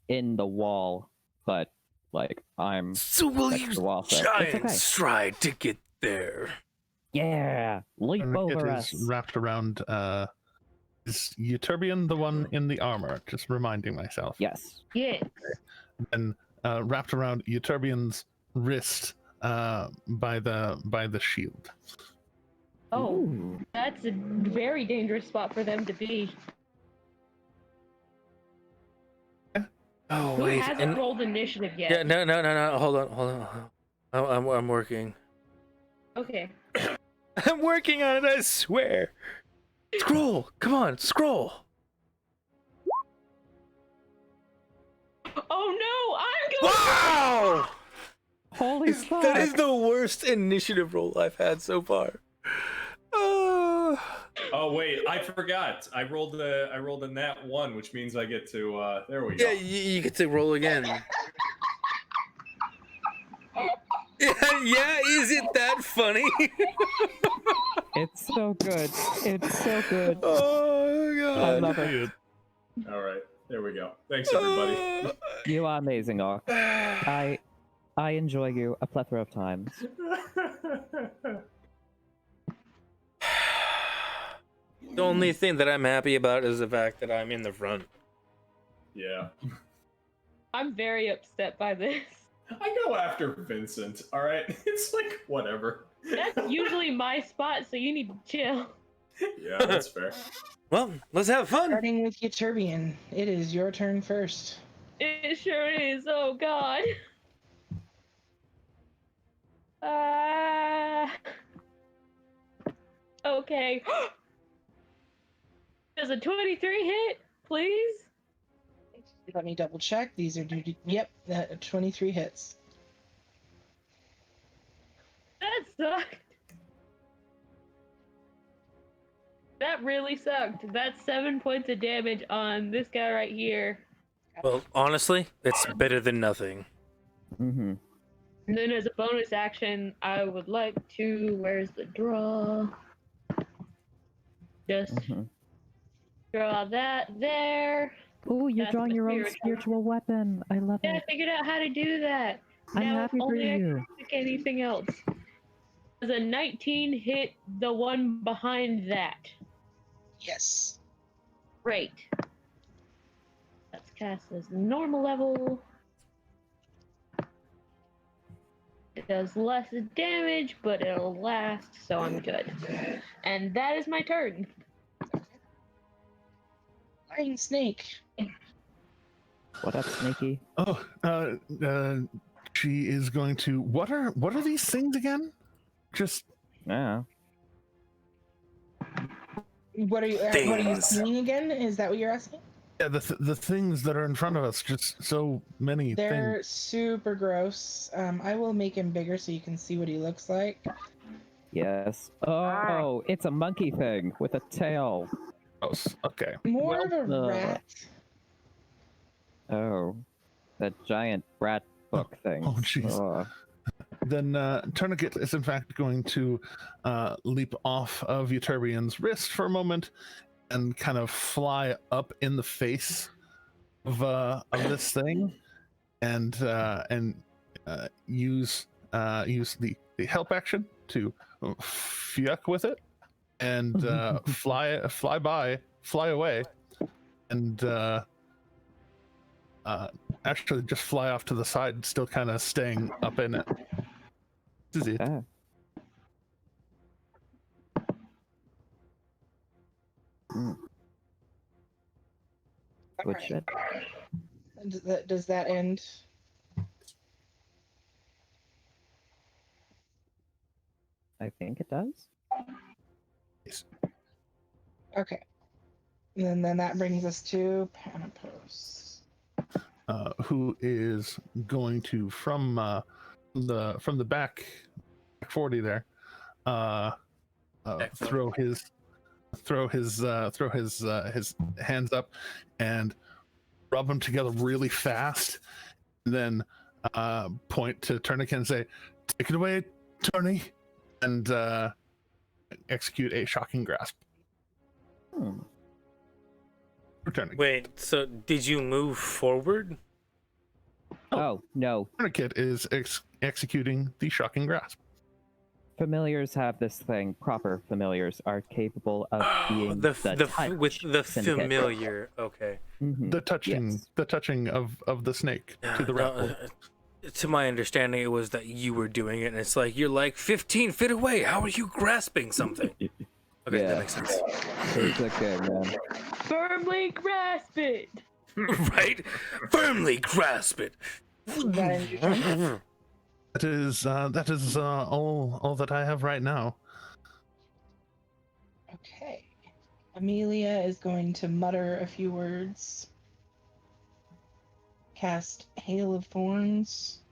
in the wall, but like I'm So will next you to the wall, so it's giant okay. stride to get there? Yeah, leap And over it us. is wrapped around. Is Euterbion the one in the armor? Just reminding myself. Yes. Yeah. And wrapped around Euterbion's wrist by the shield. Oh, Ooh. that's a very dangerous spot for them to be. Oh Who wait. hasn't And rolled initiative yet? yeah, no. Hold on. I'm working. Okay. I'm working on it. I swear. Scroll. Come on, scroll. Oh no, I'm going. Wow. Holy fuck! That is the worst initiative roll I've had so far. Oh wait, I forgot. I rolled a nat 1, which means I get to. There we go. Yeah, you get to roll again. Yeah, is it that funny? It's so good. It's so good. Oh god. I love it. All right, there we go. Thanks everybody. You are amazing, Ocht. I enjoy you a plethora of times. The only thing that I'm happy about is the fact that I'm in the front. Yeah. I'm very upset by this. I go after Vincent, alright? It's like, whatever. That's usually my spot, so you need to chill. Yeah, that's fair. Well, let's have fun. Starting with Euterbion, it is your turn first. It sure is. Oh god. Okay. Does a 23 hit, please? Let me double check. These are due to, yep, 23 hits. That sucked. That really sucked. That's 7 points of damage on this guy right here. Well, honestly, it's better than nothing. Mm-hmm. And then as a bonus action, I would like to, where's the draw? Just draw that there. Ooh, you're That's drawing my your own spiritual. spiritual weapon. I love Yeah, I it. figured out how to do that. I'm Now happy for only I you. can pick anything else. Does a 19 hit the one behind that? Yes. Great. That's cast as normal level. It does less damage, but it'll last, so I'm good. And that is my turn. Flying snake. What up, Snaky? Oh, she is going to. What are these things again? Just Yeah. What are you Things. seeing again? Is that what you're asking? yeah, the things that are in front of us. Just so many They're things. super gross. I will make him bigger so you can see what he looks like. Yes. Oh, it's a monkey thing with a tail. Gross. Okay. More of a uh, rat. Oh, that giant rat book thing. Oh, jeez. Oh. Then Tourniquet is in fact going to leap off of Euterbion's wrist for a moment and kind of fly up in the face of this thing, and use the help action to fuck with it and fly away, and actually just fly off to the side, still kind of staying up in it. This is it. Ah. Good Alright. shit. Does that end? I think it does. Yes. Okay. And then that brings us to Panopos. Who is going to from the back 40 there throw his hands up and rub them together really fast, and then point to Tourniquet and say, "Take it away, Tourney. and execute a shocking grasp. Returning. Wait, so did you move forward? Oh, no. Tourniquet is executing the shocking grasp. Familiars have this thing. Proper familiars are capable of being the touch with the syndicate. familiar. Okay. The touching, Yes. the touching of the snake to the raffle. To my understanding, it was that you were doing it, and it's like you're like 15 feet away. How are you grasping something? Okay, Yeah. that makes sense. It's okay, man. Firmly grasp it. Right? Firmly grasp it. That is all that I have right now. Okay. Amelia is going to mutter a few words. Cast Hail of Thorns.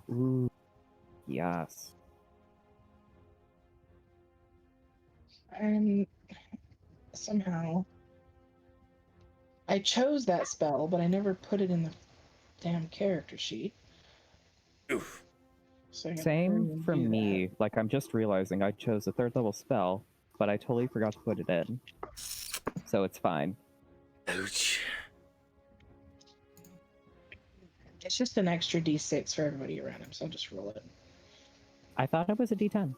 Ooh. Yes. And somehow I chose that spell, but I never put it in the damn character sheet. Oof. So I gotta hurry Same and for do me. Like, I'm just realizing I chose a 3rd level spell, but I totally forgot to put it in. So it's fine. Ouch. that. It's just an extra d6 for everybody around him, so I'll just roll it. I thought it was a d10.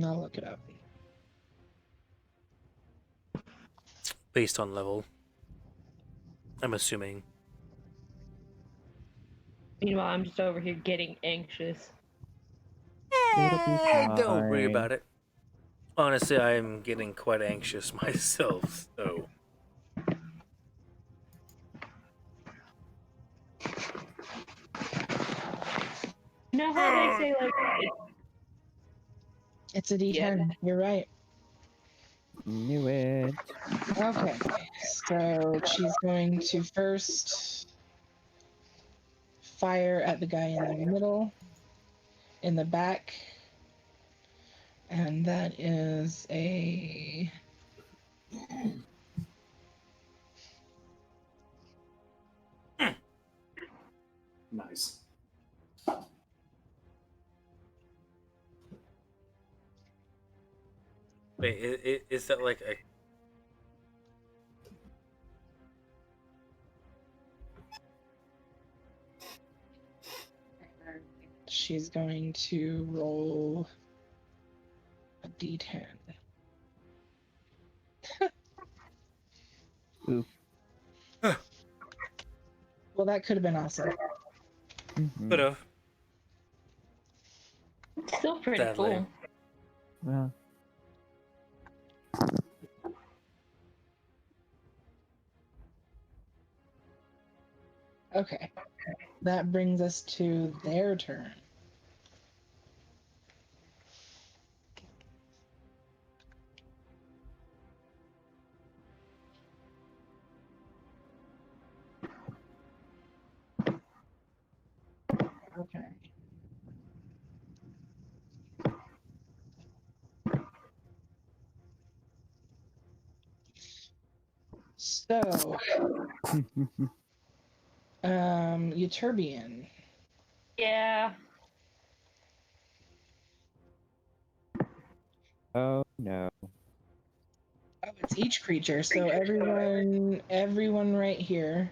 I'll look it up. Based on level, I'm assuming. Meanwhile, I'm just over here getting anxious. It'll be Don't worry fine. about it. Honestly, I'm getting quite anxious myself, so. You know how they say, like, It's a d10. You're right. Knew it. Okay. So she's going to first fire at the guy in the middle, in the back. And that is a... Nice. Wait, is that like a. She's going to roll a d10. Oof. Well, that could have been awesome. Mhm. Could have. it's still pretty Sadly. cool. Well, Okay. That brings us to their turn. Okay. So, Euterbian. Yeah. oh no. Oh, it's each creature. So everyone right here,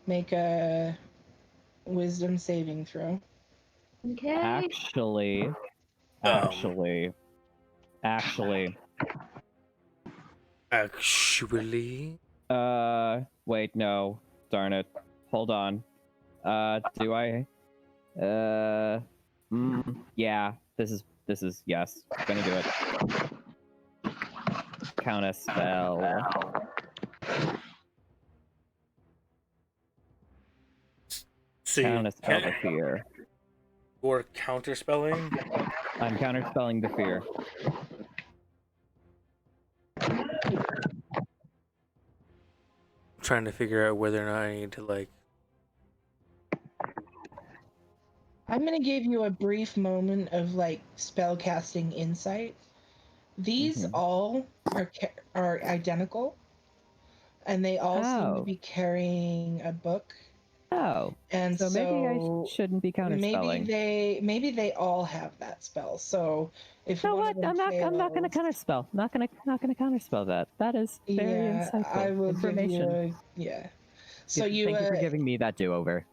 make a wisdom saving throw. Okay. Actually, actually, Actually. wait, no. Darn it. Hold on. Do I? Yeah. This is yes. Gonna do it. Count a spell. So Count you a spell can the fear. or counterspelling. I'm counterspelling the fear. I'm trying to figure out whether or not I need to like. I'm gonna give you a brief moment of like spellcasting insight. These all are identical, and they all seem to Oh. be carrying a book Oh, And so maybe I shouldn't be counterspelling. Maybe they all have that spell. So if You know one what? of them I'm not gonna fails- counterspell. Not gonna counterspell that. That is very Yeah, insightful I will give information. you yeah. So you Thank you for giving me that do-over.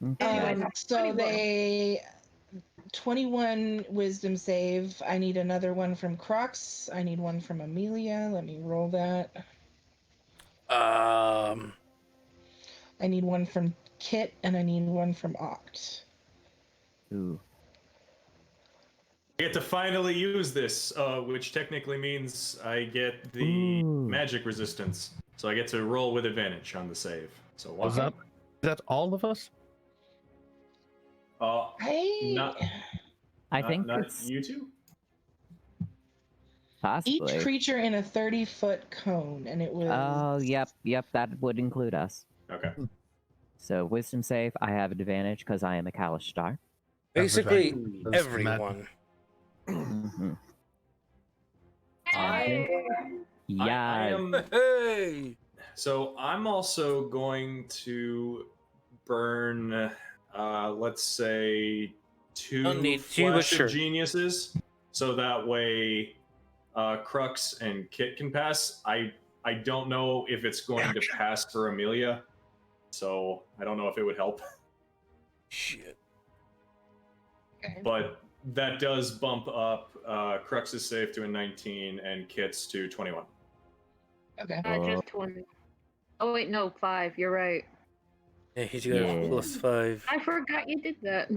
Okay. so they 21 wisdom save. I need another one from Crocs. I need one from Amelia. Let me roll that. I need one from Kit and I need one from Ocht. Ooh. I get to finally use this, which technically means I get the magic resistance. So I get to roll with advantage on the save. So Was that all of us? I think not it's you two. possibly. Each creature in a 30-foot cone, and it was. Oh, yep. That would include us. Okay. So wisdom save, I have advantage because I am a Kalistar. Basically, everyone. Mm-hmm. I am. Hey! So I'm also going to burn, let's say, Don't need two to, but Flash sure. of Geniuses, so that way Crux and Kit can pass. I don't know if it's going to pass for Amelia, so I don't know if it would help. Shit. But that does bump up Crux's save to a 19 and Kit's to 21. Okay. Just 20. Oh wait, no, 5. You're right. Yeah, he's got a +5. I forgot you did that.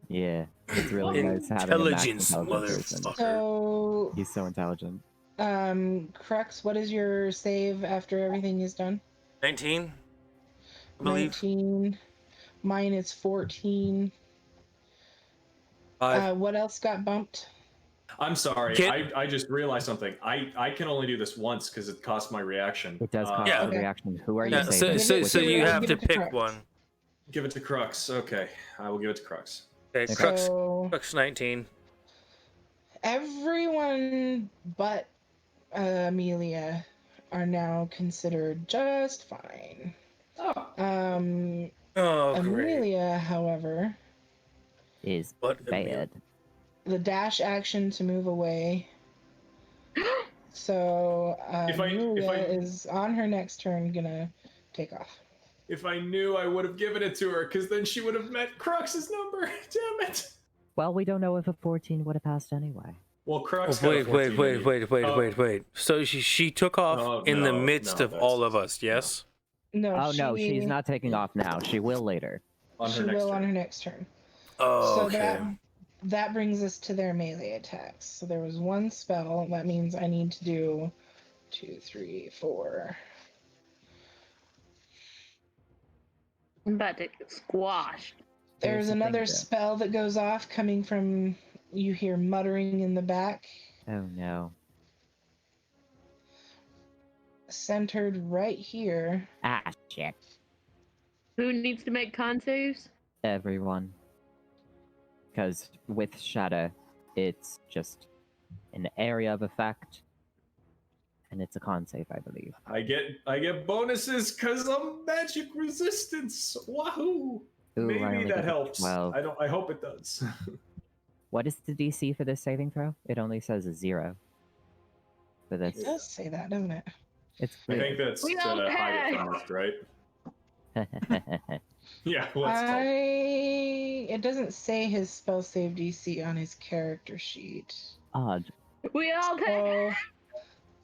Yeah, it's really nice having a max Intelligence, intelligence person. So. He's so intelligent. Crux, what is your save after everything is done? 19, I believe. 19. Mine is 14. 5. What else got bumped? I'm sorry, I just realized something. I can only do this once because it costs my reaction. It does cost a reaction. Who are you Yeah, saving? so you have to pick one. Give it to Crux. Okay, I will give it to Crux. Okay, Crux 19. Everyone but Amelia are now considered just fine. Amelia, however, is bad. The dash action to move away. So Amelia is on her next turn gonna take off. If I knew, I would have given it to her, because then she would have met Crux's number. Damn it! Well, we don't know if a 14 would have passed anyway. Well, Crux Wait. So she took off in the midst of all of us, yes? No. Oh no, she's not taking off now. She will later. She will on her next turn. Oh, so okay. that brings us to their melee attacks. So there was one spell. That means I need to do 2, 3, 4. I'm about to get squashed. There's another spell that goes off coming from, you hear muttering in the back. Oh no. Centered right here. Ah, shit. Who needs to make con saves? Everyone. Because with Shadow, it's just an area of effect. And it's a con save, I believe. I get bonuses because of magic resistance. Wahoo! Ooh, Maybe that helps. 12. I hope it does. What is the DC for this saving throw? It only says a 0. But that's... It does say that, doesn't it? It's I think that's to hide it from us, right? Yeah, let's talk. It doesn't say his spell save DC on his character sheet. Odd. We all pay.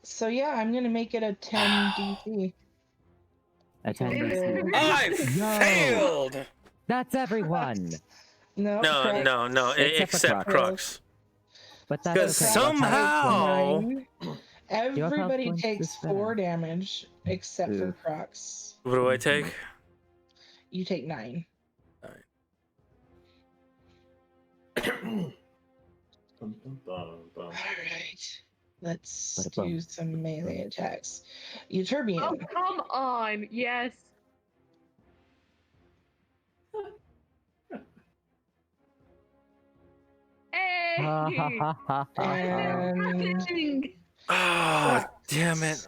So yeah, I'm gonna make it a 10 DC. A 10 DC. I failed! That's everyone! No, except Crux. But that's because okay. somehow everybody takes 4 damage except for Crux. What do I take? You take 9. Alright. Let's do some melee attacks. Euterbian. Oh, come on. Yes. Hey! Oh, damn it.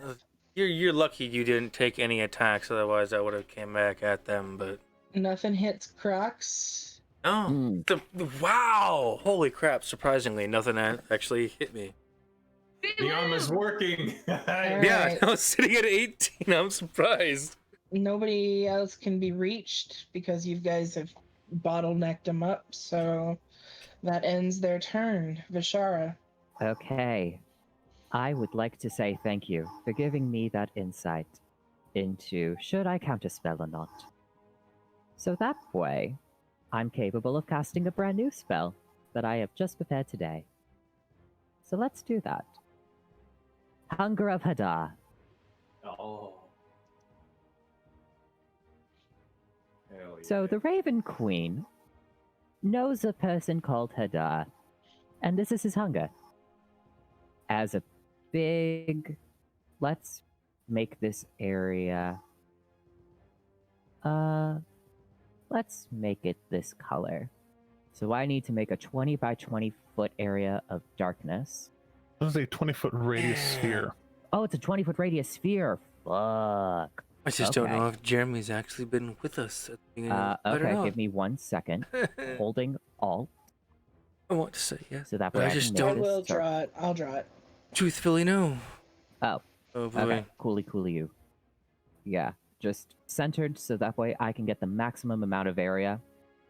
You're lucky you didn't take any attacks, otherwise I would have came back at them. But Nothing hits Crocs. no, wow, holy crap! Surprisingly, nothing actually hit me. The arm is working. Yeah, Alright. I was sitting at 18. I'm surprised. Nobody else can be reached because you guys have bottlenecked them up, so that ends their turn. Vishara. Okay. I would like to say thank you for giving me that insight into should I count a spell or not. So that way, I'm capable of casting a brand new spell that I have just prepared today. So let's do that. Hunger of Hadar. Oh. Hell yeah. So the Raven Queen knows a person called Hadar, and this is his hunger. As a big... Let's make this area... Let's make it this color. So I need to make a 20 by 20 foot area of darkness. This is a 20-foot radius sphere. Oh, it's a 20-foot radius sphere. Fuck. I just don't know if Jeremy's actually been with us. At the beginning. I don't Okay, know. give me 1 second. Holding Alt. I want to say yes. So that But way I I just can I make don't this will circle. draw it. I'll draw it. truthfully know. Oh, Oh boy. okay. Coolly you. Yeah, just centered so that way I can get the maximum amount of area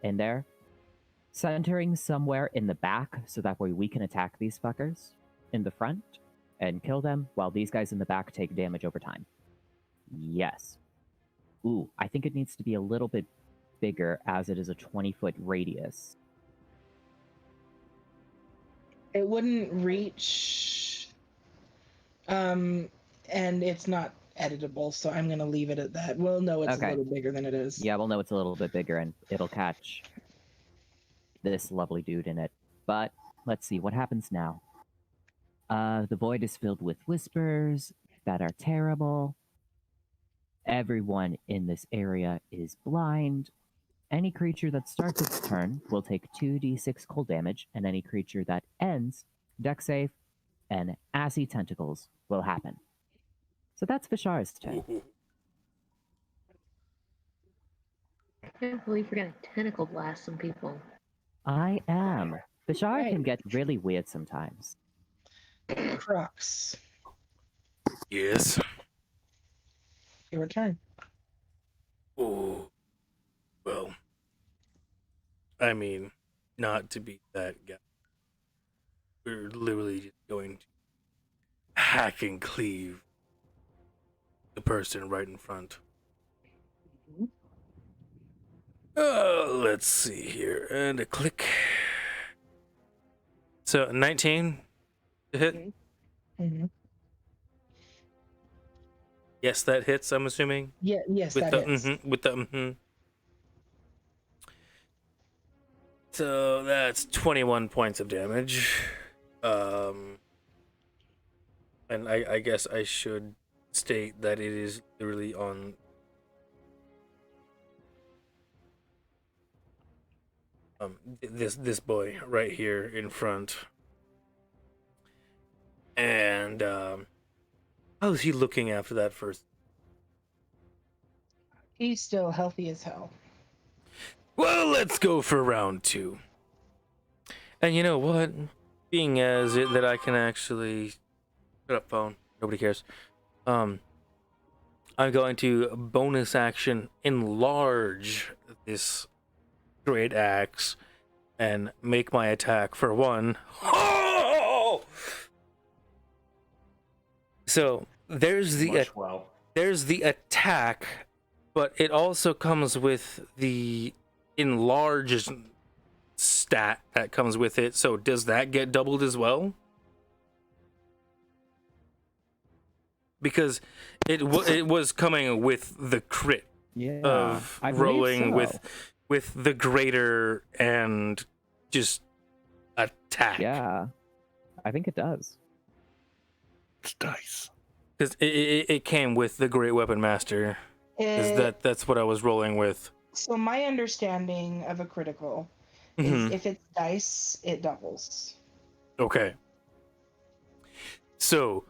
in there. Centering somewhere in the back so that way we can attack these fuckers in the front and kill them while these guys in the back take damage over time. Yes. Ooh, I think it needs to be a little bit bigger as it is a 20-foot radius. It wouldn't reach. And it's not editable, so I'm gonna leave it at that. We'll know it's Okay. a little bigger than it is. Yeah, we'll know it's a little bit bigger and it'll catch this lovely dude in it. But let's see what happens now. The void is filled with whispers that are terrible. Everyone in this area is blind. Any creature that starts its turn will take 2d6 cold damage, and any creature that ends, deck save, and assy tentacles will happen. So that's Vishara's turn. I can't believe you're gonna tentacle blast some people. I am. Vishara can Right. get really weird sometimes. Crocs. Yes. Your turn. Oh. Well. I mean, not to be that guy. We're literally just going to hack and cleave the person right in front. Let's see here. And a click. So, 19 to hit? Mm-hmm. Yes, that hits, I'm assuming. Yeah. Yes, With that the is. with the So that's 21 points of damage. And I guess I should state that it is literally on this boy right here in front. And how is he looking after that first? He's still healthy as hell. Well, let's go for round 2. And you know what? Being as it that I can actually shut up phone. Nobody cares. I'm going to bonus action enlarge this great axe and make my attack for 1. Oh! So there's the attack, but it also comes with the enlarged stat that comes with it. So does that get doubled as well? Because it was coming with the crit Yeah, of I believe rolling so. with the greater and just attack. Yeah, I think it does. It's dice. Because it came with the Great Weapon Master. Is that's what I was rolling with. So my understanding of a critical is Mhm. if it's dice, it doubles. Okay. So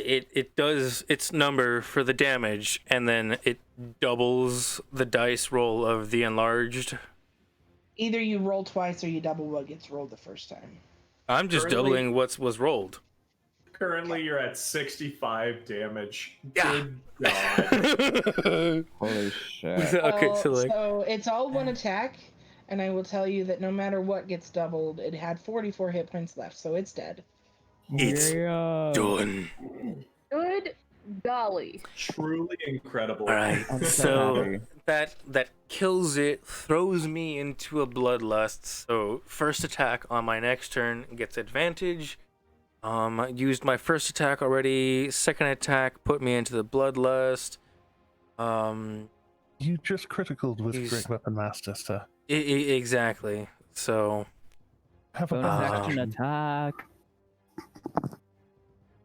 it does its number for the damage, and then it doubles the dice roll of the enlarged. Either you roll twice or you double what gets rolled the first time. I'm just Currently- doubling what was rolled. Currently, you're at 65 damage. Yeah. Good God. Holy shit. Okay, so like, So it's all one attack, and I will tell you that no matter what gets doubled, it had 44 hit points left, so it's dead. it's Yeah. done. Good golly. Truly incredible. All right, I'm so so happy. that kills it, throws me into a bloodlust. So first attack on my next turn gets advantage. I used my first attack already. Second attack put me into the bloodlust. You just criticaled with He's- Great Weapon Master stuff. Exactly. So Have a Bonus Um, action attack.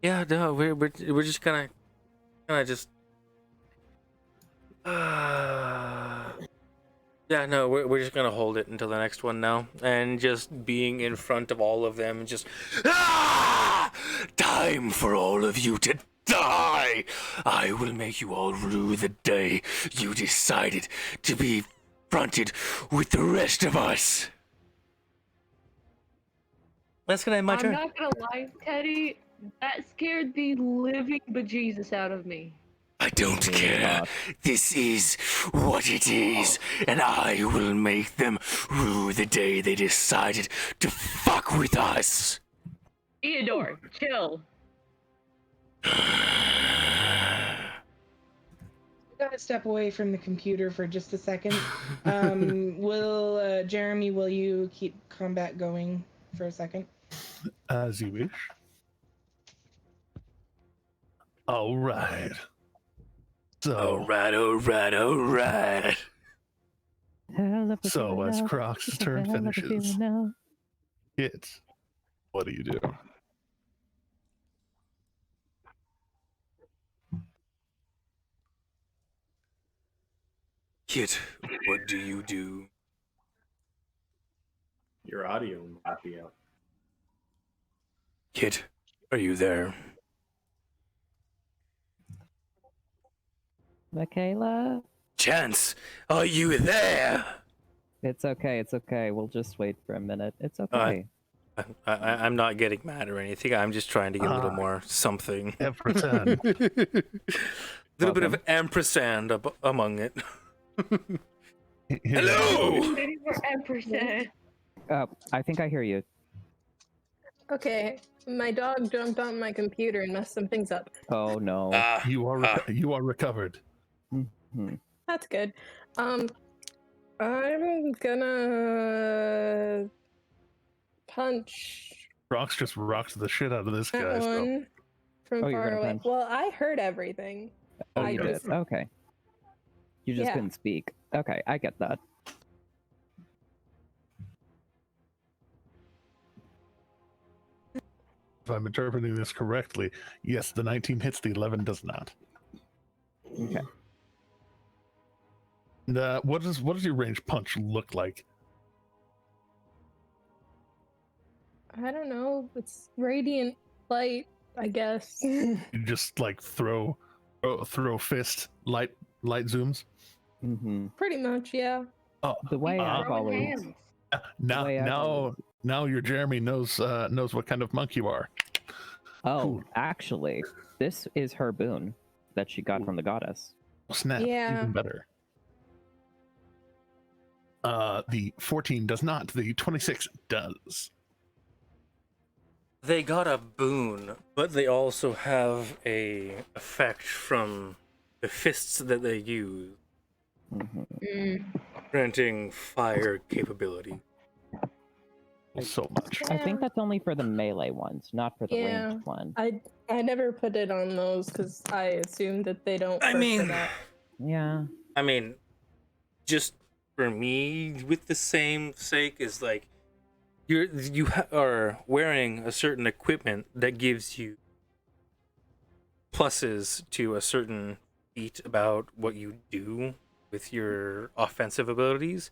yeah, no, we're just gonna just. Yeah, no, we're just gonna hold it until the next one now, and just being in front of all of them, and just time for all of you to die. I will make you all rue the day you decided to be fronted with the rest of us. That's gonna end my I'm turn. not gonna lie, Teddy. That scared the living bejesus out of me. I don't care. This is what it is, and I will make them rue the day they decided to fuck with us. Theodore, chill. Gotta step away from the computer for just a second. Jeremy, will you keep combat going for a second? As you wish. All right. So, All right. So as Croc's turn finishes, Kit, what do you do? Kit, what do you do? Your audio might be out. Kit, are you there? Michaela? Chance, are you there? It's okay, it's okay. We'll just wait for a minute. It's okay. I'm not getting mad or anything. I'm just trying to get a little Ah. more something. Ampersand. A little bit of Welcome. ampersand among it. Here- Hello! Ready for ampersand. I think I hear you. Okay, my dog jumped on my computer and messed some things up. Oh no. You are recovered. Hmm. That's good. I'm gonna punch Crocs just rocks the shit out of this that guy. So. one from Oh, you're far gonna away. punch. Well, I heard everything. Oh, I you did. just- Okay. You just Yeah. couldn't speak. Okay, I get that. If I'm interpreting this correctly, yes, the 19 hits, the 11 does not. Okay. And, what does your range punch look like? I don't know. It's radiant light, I guess. You just like throw fist, light zooms. Mm-hmm. Pretty much, yeah. Oh, The way I've Throwing always hands. now way I've always- now your Jeremy knows what kind of monk you are. Oh, Cool. actually, this is her boon that she got from the goddess. Snap, Yeah. even better. The 14 does not. The 26 does. They got a boon, but they also have a effect from the fists that they use, Mm-hmm. granting fire capability. So much. I think that's only for the melee ones, not for the Yeah. ranged one. I never put it on those because I assumed that they don't. I perk for mean, that. Yeah. I mean, just for me, with the same sake, is like you are wearing a certain equipment that gives you pluses to a certain feat about what you do with your offensive abilities.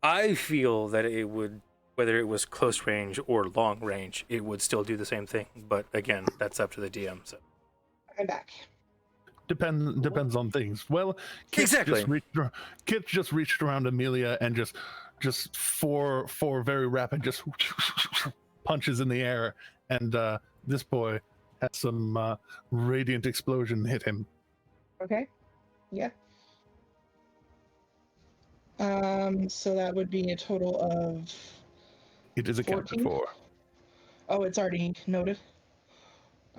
I feel that it would, whether it was close range or long range, it would still do the same thing. But again, that's up to the DM. So I'm back. Depends on things. Well, Kit just reached around Amelia and just four very rapid just punches in the air, and this boy has some radiant explosion hit him. Okay. Yeah. So that would be a total of. It is accounted 14? for. Oh, it's already noted.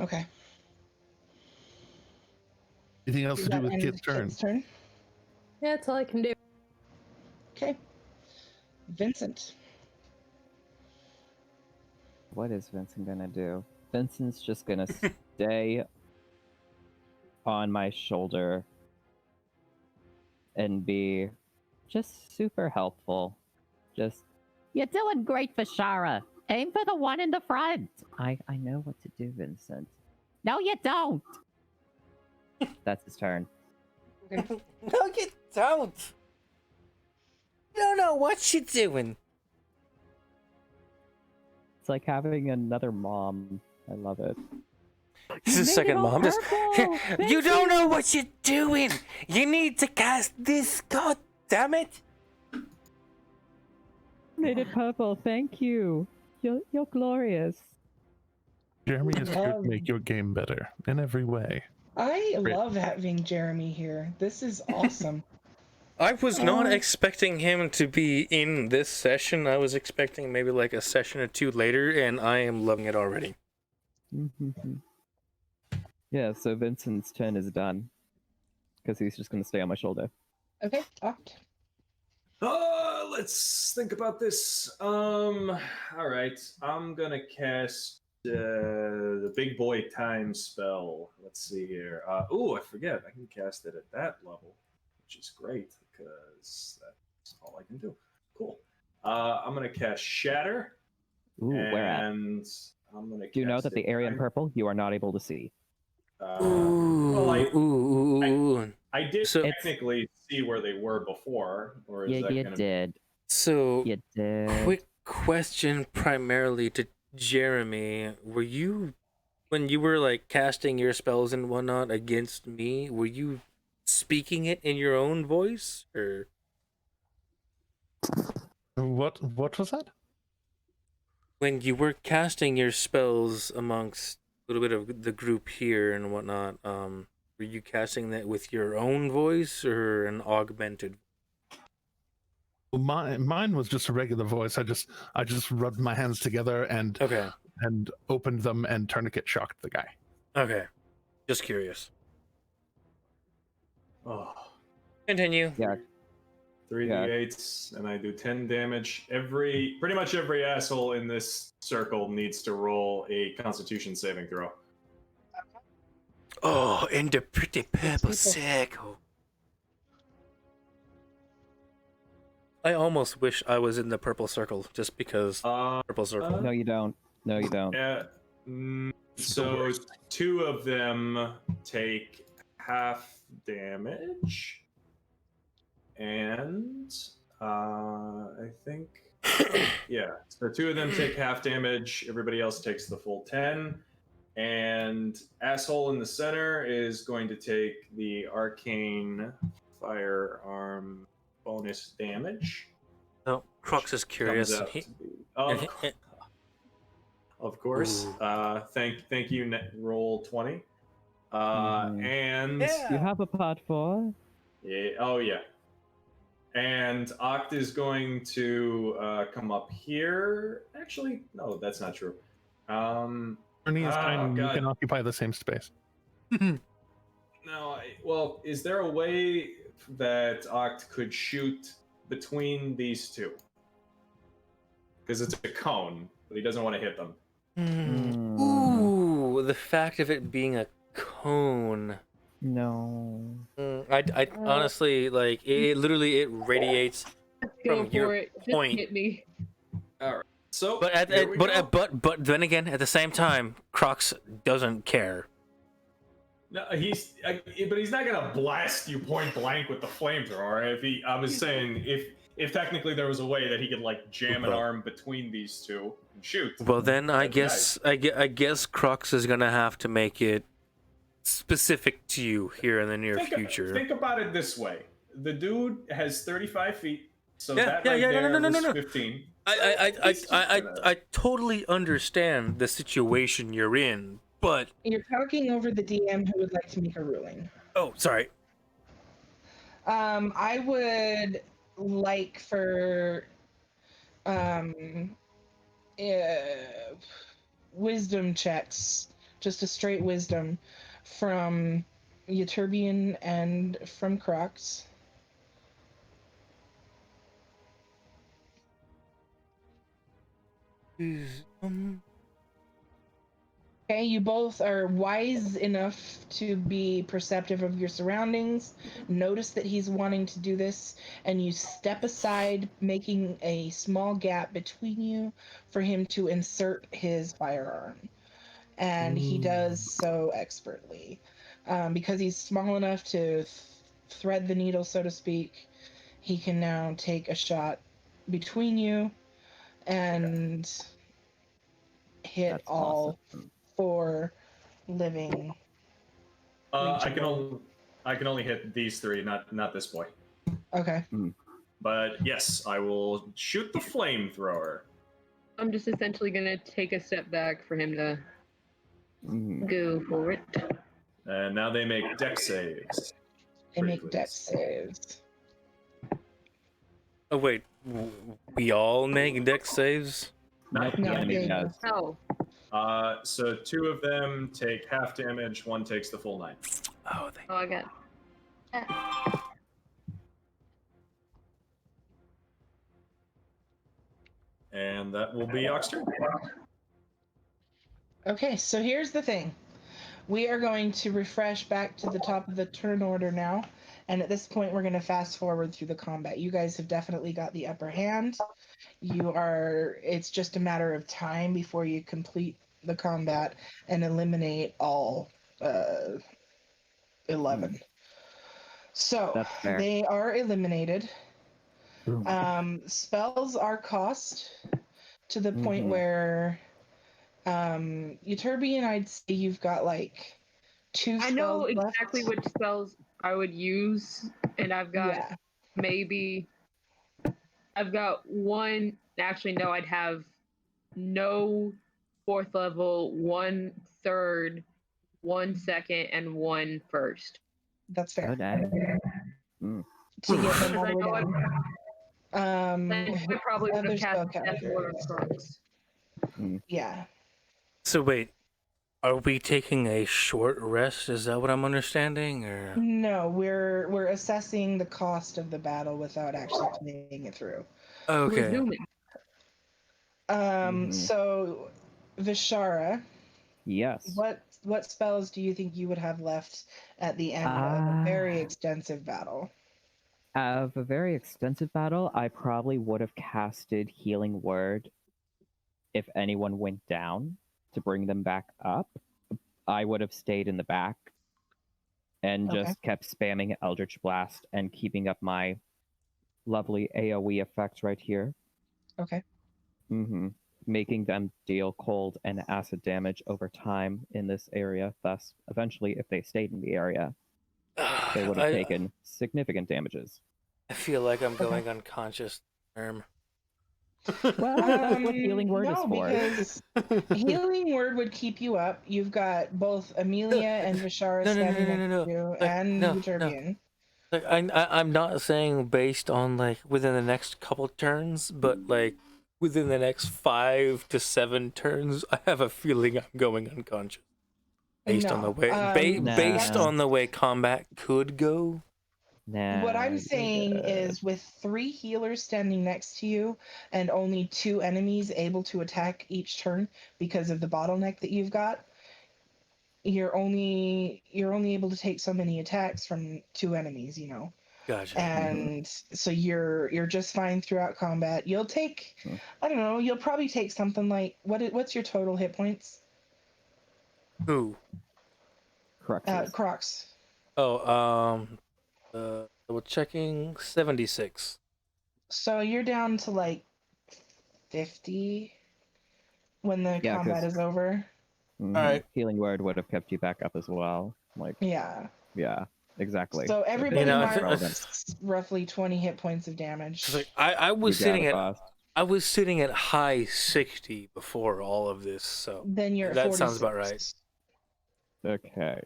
Okay. Anything else Does to do that with end Kit's turn? Kit's turn? Yeah, that's all I can do. Okay. Vincent. What is Vincent gonna do? Vincent's just gonna stay on my shoulder and be just super helpful. Just, you're doing great, Vishara. Aim for the one in the front. I know what to do, Vincent. No, you don't. That's his turn. No, you don't. You don't know what you're doing. It's like having another mom. I love it. This is second mom. Just, you don't know what you're doing. You need to cast this. God damn it! Made it purple. Thank you. You're glorious. Jeremy is here to make your game better in every way. I love having Jeremy here. This is awesome. I was not expecting him to be in this session. I was expecting maybe like a session or two later, and I am loving it already. Yeah, so Vincent's turn is done. Because he's just going to stay on my shoulder. Okay, Oct. Let's think about this. All right, I'm gonna cast the big boy time spell. Let's see here. I forget. I can cast it at that level, which is great because that's all I can do. Cool. I'm gonna cast Shatter. Ooh, where at? And I'm gonna. Do you know cast that the it area in right- purple you are not able to see? I did So- technically see where they were before, or is Yeah, that you gonna did. So, You did. quick question primarily to Jeremy. Were you, when you were like casting your spells and whatnot against me, were you speaking it in your own voice? Or What was that? when you were casting your spells amongst a little bit of the group here and whatnot, were you casting that with your own voice or an augmented? Well, mine was just a regular voice. I just rubbed my hands together and Okay. and opened them, and tourniquet shocked the guy. Okay. Just curious. Oh. Continue. Yeah. 3d8s, and I do 10 damage. Pretty much every asshole in this circle needs to roll a Constitution saving throw. Oh, in the pretty purple circle. I almost wish I was in the purple circle just because purple circle. No, you don't. No, you don't. So 2 of them take half damage. And I think, yeah. So 2 of them take half damage. Everybody else takes the full 10. And asshole in the center is going to take the arcane firearm bonus damage. No, Crux is curious. Comes out He- to be- of course. Thank you. Roll 20. And You have a part 4? yeah, oh yeah. And Oct is going to come up here. Actually, no, that's not true. Ernie is kind. You God. can occupy the same space. No, well, is there a way that Oct could shoot between these two? Because it's a cone, but he doesn't want to hit them. Ooh, the fact of it being a cone. No. I honestly like it. Literally, it radiates Go from for your it. Just point. hit me. All right. So, But here we go. but then again, at the same time, Crocs doesn't care. No, but he's not gonna blast you point blank with the flamethrower. I was saying if technically there was a way that he could like jam an arm between these two and shoot. Well, then I that'd be guess I guess Crocs is gonna have to make it specific to you here in the near Think, future. think about it this way: the dude has 35 feet, so Yeah, that yeah, right yeah, there no. was 15. I totally understand the situation you're in, but You're talking over the DM who would like to make a ruling. oh, sorry. I would like for wisdom checks, just a straight wisdom from Euturbian and from Crocs. Okay, you both are wise enough to be perceptive of your surroundings. Notice that he's wanting to do this, and you step aside, making a small gap between you for him to insert his firearm. And he does so expertly. Because he's small enough to thread the needle, so to speak, he can now take a shot between you and hit That's all awesome. 4 living I reachable. can only hit these 3, not this boy. Okay. But yes, I will shoot the flamethrower. I'm just essentially gonna take a step back for him to go for it. And now they make dex saves. They Pretty make please. dex saves. Oh wait, we all make dex saves? Not No, enemy they- does. Oh, So 2 of them take half damage, 1 takes the full 9. Oh, I got. And that will be Oxter. Okay, so here's the thing. We are going to refresh back to the top of the turn order now. And at this point, we're going to fast forward through the combat. You guys have definitely got the upper hand. It's just a matter of time before you complete the combat and eliminate all 11. So That's fair. they are eliminated. Spells are cost to the point where Euturbian, I'd say you've got like 2 spells I know left. exactly which spells I would use, and I've got Yeah. maybe. I've got 1. Actually, no, I'd have no 4th level, 1 3rd, 1 2nd, and 1 1st. That's fair. Oh, dang. To get them all the way Because I know down. I probably would Other have spell cast Death Ward on categories. Crux. Yeah. So wait, are we taking a short rest? Is that what I'm understanding, or? No, we're assessing the cost of the battle without actually playing it through. Okay. So Vishara, Yes. what spells do you think you would have left at the end of a very extensive battle? Of a very extensive battle, I probably would have casted Healing Word if anyone went down to bring them back up. I would have stayed in the back and Okay. just kept spamming Eldritch Blast and keeping up my lovely AoE effects right here. Okay. Making them deal cold and acid damage over time in this area. Thus, eventually, if they stayed in the area, they would have taken significant damages. I feel like I'm going unconscious. Well, that's what Healing Word is for. Because Healing Word would keep you up. You've got both Amelia and Vishara standing next to you, and Euturbian. Like I'm not saying based on like within the next couple turns, but like within the next 5 to 7 turns, I have a feeling I'm going unconscious. Based on the way based on the way combat could go. What I'm saying is, with 3 healers standing next to you and only 2 enemies able to attack each turn because of the bottleneck that you've got, you're only able to take so many attacks from 2 enemies, you know. Gotcha. And so you're just fine throughout combat. You'll take, I don't know, you'll probably take something like what's your total hit points? Who? Crocs. Oh, double checking 76. So you're down to like 50 when the combat is over. Healing Word would have kept you back up as well. Like, Yeah. yeah, exactly. So everybody I marks roughly 20 hit points of damage. Like, I was You got sitting it, at boss. I was sitting at high 60 before all of this, so Then you're at that 46. sounds about right. Okay.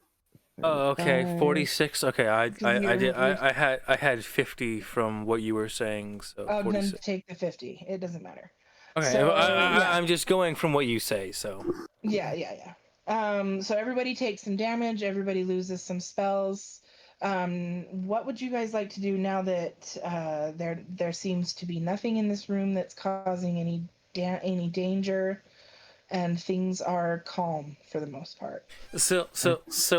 Oh, okay, 35. 46. Okay, I You're- had 50 from what you were saying, so Oh, then 46. take the 50. It doesn't matter. Okay, So, yeah. I'm just going from what you say, so. Yeah. So everybody takes some damage. Everybody loses some spells. What would you guys like to do now that there seems to be nothing in this room that's causing any danger, and things are calm for the most part? So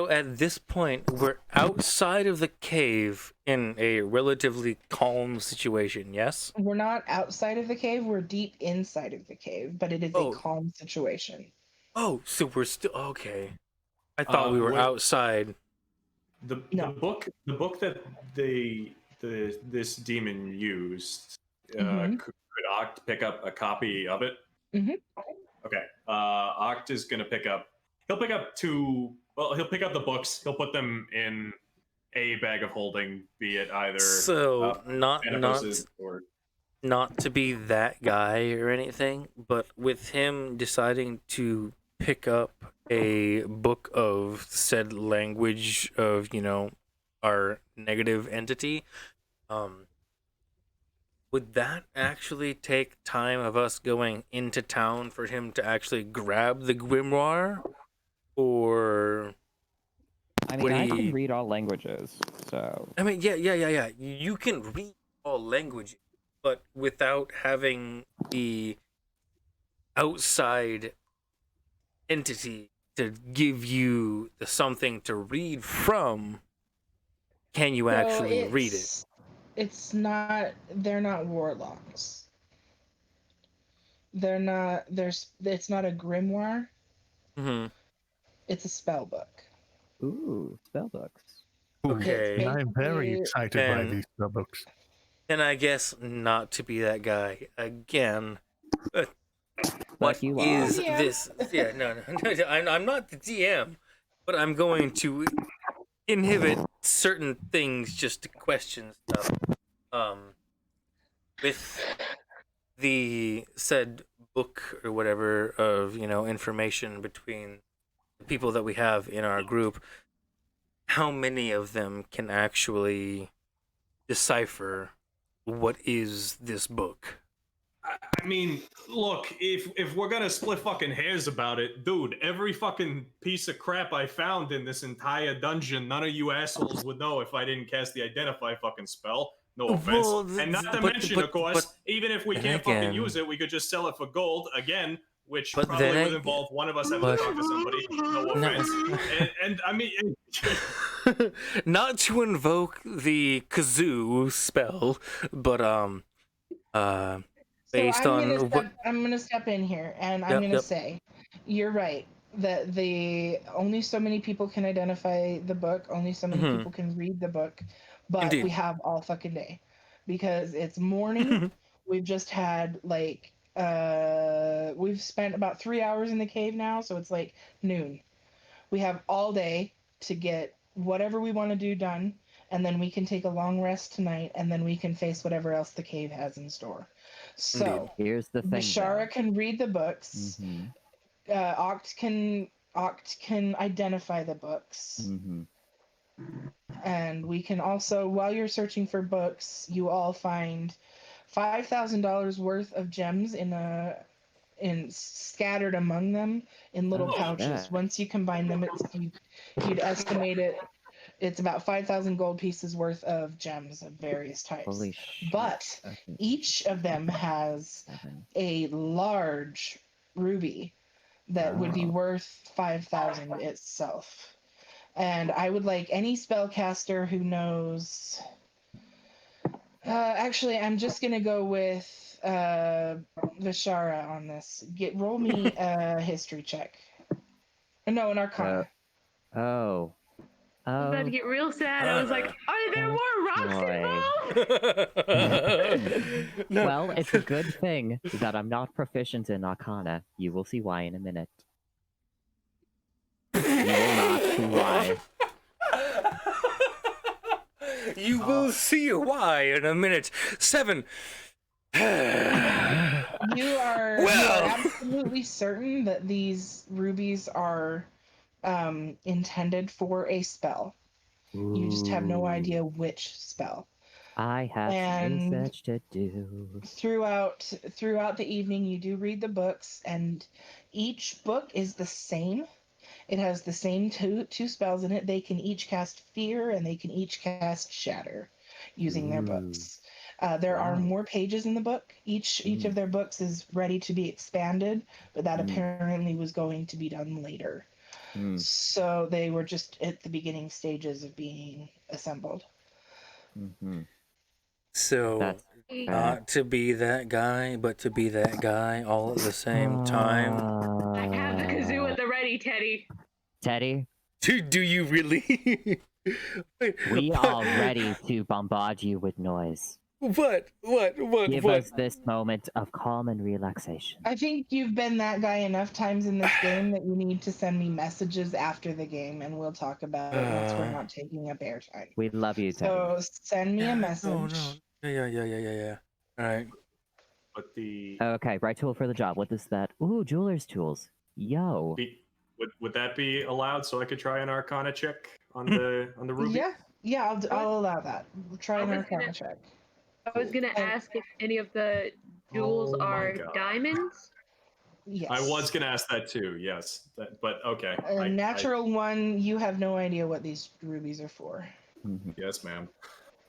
at this point, we're outside of the cave in a relatively calm situation. Yes. We're not outside of the cave. We're deep inside of the cave, but it is a calm situation. Oh, so we're still okay. I thought we were what- outside. The book that this demon used, could Oct pick up a copy of it? Mm-hmm. Okay. Oct is gonna pick up. He'll pick up two. Well, he'll pick up the books. He'll put them in a bag of holding, be it either So Anaposes or not to be that guy or anything, but with him deciding to pick up a book of said language of, our negative entity, would that actually take time of us going into town for him to actually grab the grimoire? Or I mean, I can read all languages, so... I mean, yeah. You can read all languages, but without having the outside entity to give you the something to read from, can you actually read it? It's not. They're not warlocks. They're not. It's not a grimoire. Mm-hmm. It's a spell book. Ooh, spell books. Okay. I'm very excited by these spell books. And I guess not to be that guy again. What you is are. this? Yeah, no. I'm not the DM, but I'm going to inhibit certain things just to question stuff. With the said book or whatever of, information between the people that we have in our group, how many of them can actually decipher what is this book? I mean, look, if we're gonna split fucking hairs about it, dude, every fucking piece of crap I found in this entire dungeon, none of you assholes would know if I didn't cast the identify fucking spell. No offense. And not to mention, of course, even if we can't fucking use it, we could just sell it for gold again, which probably would involve one of us having to talk to somebody. No offense. And I mean, not to invoke the kazoo spell, but based on what I'm gonna step in here, and I'm gonna say, you're right that only so many people can identify the book, only so many people can read the book, but Indeed. we have all fucking day because it's morning. We've just had we've spent about 3 hours in the cave now, so it's like noon. We have all day to get whatever we want to do done, and then we can take a long rest tonight, and then we can face whatever else the cave has in store. So here's the thing. Bashara can read the books. Oct can identify the books. And we can also, while you're searching for books, you all find $5,000 worth of gems in scattered among them in little pouches. Yeah. Once you combine them, you'd estimate it's about 5,000 gold pieces worth of gems of various types. Holy shit. But each of them has a large ruby that would be worth 5,000 itself. And I would like any spellcaster who knows. Actually, I'm just gonna go with Vishara on this. Roll me a history check. No, an Arcana. Oh. I was about to get real sad. I was like, are there more rocks involved? Well, it's a good thing that I'm not proficient in Arcana. You will see why in a minute. You will not see why. You will see why in a minute. 7. You are Well. absolutely certain that these rubies are intended for a spell. You just have no idea which spell. I have some And research to do. throughout the evening, you do read the books, and each book is the same. It has the same two spells in it. They can each cast Fear, and they can each cast Shatter using their books. There are more pages in the book. Each of their books is ready to be expanded, but that apparently was going to be done later. So they were just at the beginning stages of being assembled. So, That's not to be that guy, but to be that guy all at the same time. I have the kazoo at the ready, Teddy. Teddy, Do you really? Wait, we what? are ready to bombard you with noise. What? Give us this moment of calm and relaxation. I think you've been that guy enough times in this game that you need to send me messages after the game, and we'll talk about it once we're not taking up airtime. We love you, Teddy. So send me a message. No. Yeah. All right. But the Okay, right tool for the job. What is that? Ooh, jeweler's tools. Yo. would that be allowed? So I could try an Arcana check on the ruby. Yeah, I'll allow that. Try an I was Arcana gonna- check. I was gonna ask if any of the jewels Oh my are God. diamonds. Yes. I was gonna ask that too. Yes, but okay. A natural one. You have no idea what these rubies are for. Yes, ma'am.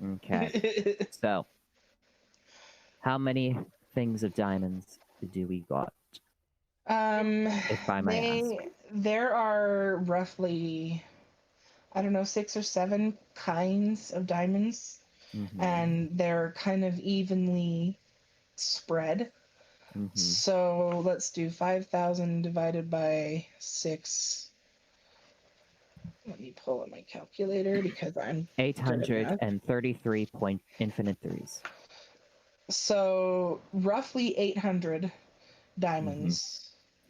Okay. So, how many things of diamonds do we got? If I may ask. There are roughly, I don't know, 6 or 7 kinds of diamonds, and they're kind of evenly spread. So let's do 5,000 divided by 6. Let me pull up my calculator because I'm 833 point infinite threes. so roughly 800 diamonds.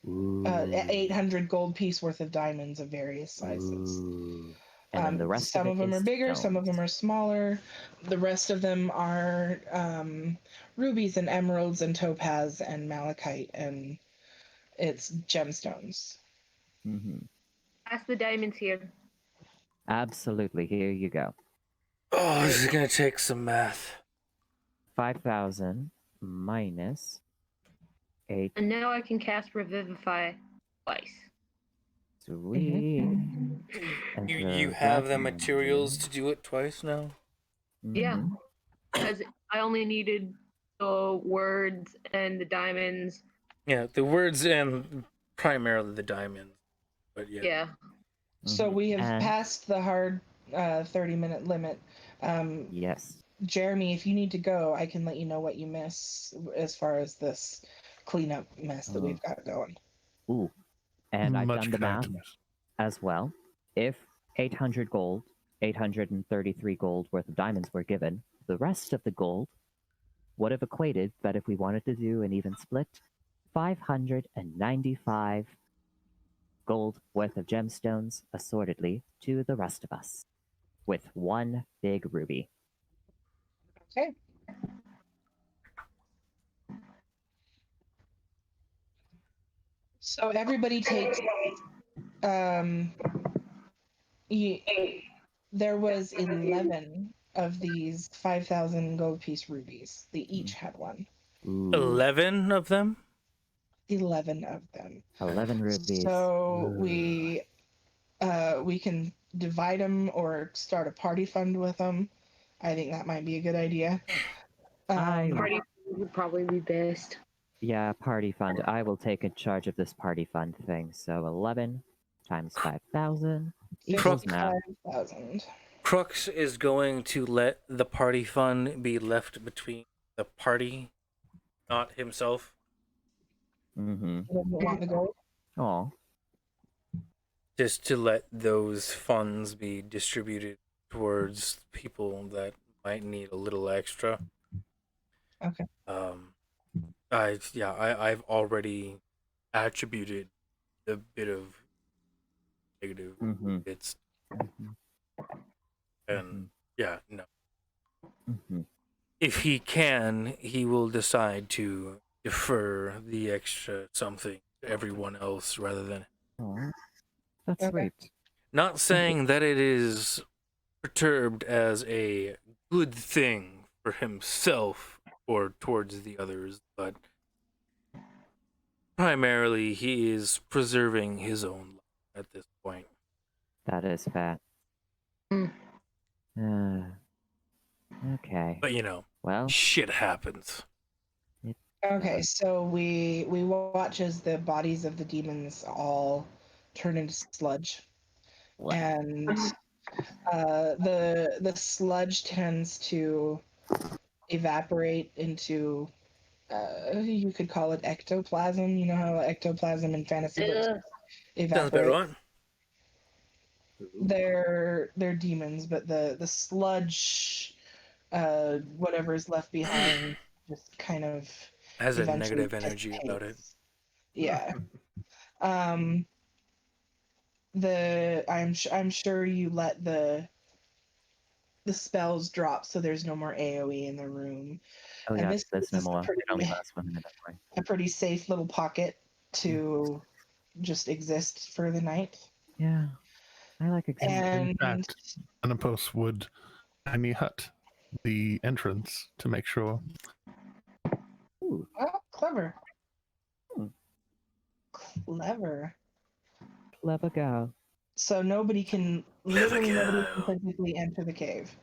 800 gold piece worth of diamonds of various sizes. And then the rest some of of them is are bigger, some of stones. them are smaller. The rest of them are rubies and emeralds and topaz and malachite, and it's gemstones. Ask the diamonds here. Absolutely. Here you go. Oh, this is gonna take some math. 5,000 minus 8. And now I can cast Revivify twice. Sweet. You have the materials to do it twice now? Yeah, because I only needed the words and the diamonds. Yeah, the words and primarily the diamonds. But yeah. Yeah. So we have And- passed the hard 30-minute limit. Yes. Jeremy, if you need to go, I can let you know what you miss as far as this cleanup mess that we've got going. Ooh. And I've Much done the good math items. as well. If 800 gold, 833 gold worth of diamonds were given, the rest of the gold would have equated that if we wanted to do an even split, 595 gold worth of gemstones assortedly to the rest of us, with one big ruby. Okay. So everybody takes there was 11 of these 5,000 gold piece rubies. They each had one. Ooh, 11 of them? 11 of them. 11 rubies. So Ooh. we can divide them or start a party fund with them. I think that might be a good idea. Party would probably be best. Yeah, party fund. I will take in charge of this party fund thing. So 11 times 5,000 equals now. 55,000. Crux is going to let the party fund be left between the party, not himself. Mm-hmm. Doesn't want the gold. Oh. Just to let those funds be distributed towards people that might need a little extra. Okay. I've already attributed a bit of negative bits, and yeah, no, Mhm. if he can, he will decide to defer the extra something to everyone else rather than. Aw, that's Okay. sweet. Not saying that it is perturbed as a good thing for himself or towards the others, but primarily he is preserving his own life at this point. That is fair. Mm. Okay. But you know, Well, shit happens. Okay, so we watch as the bodies of the demons all turn into sludge, what? and the sludge tends to evaporate into you could call it ectoplasm. You know how ectoplasm in fantasy books Ugh. Sounds about evaporate. right. They're demons, but the sludge, whatever is left behind, just kind of Has a eventually negative energy about it. dissipates. Yeah. Um. I'm sure you let the spells drop, so there's no more AOE in the room. Oh And yeah, this there's no is more. It only lasts 1 minute anyway. a pretty safe little pocket to just exist for the night. Yeah, I like existing. And In fact, Anapos would tiny hut the entrance to make sure. Ooh, oh, clever. Hmm. Clever. clever girl. So nobody can literally nobody can physically enter the cave.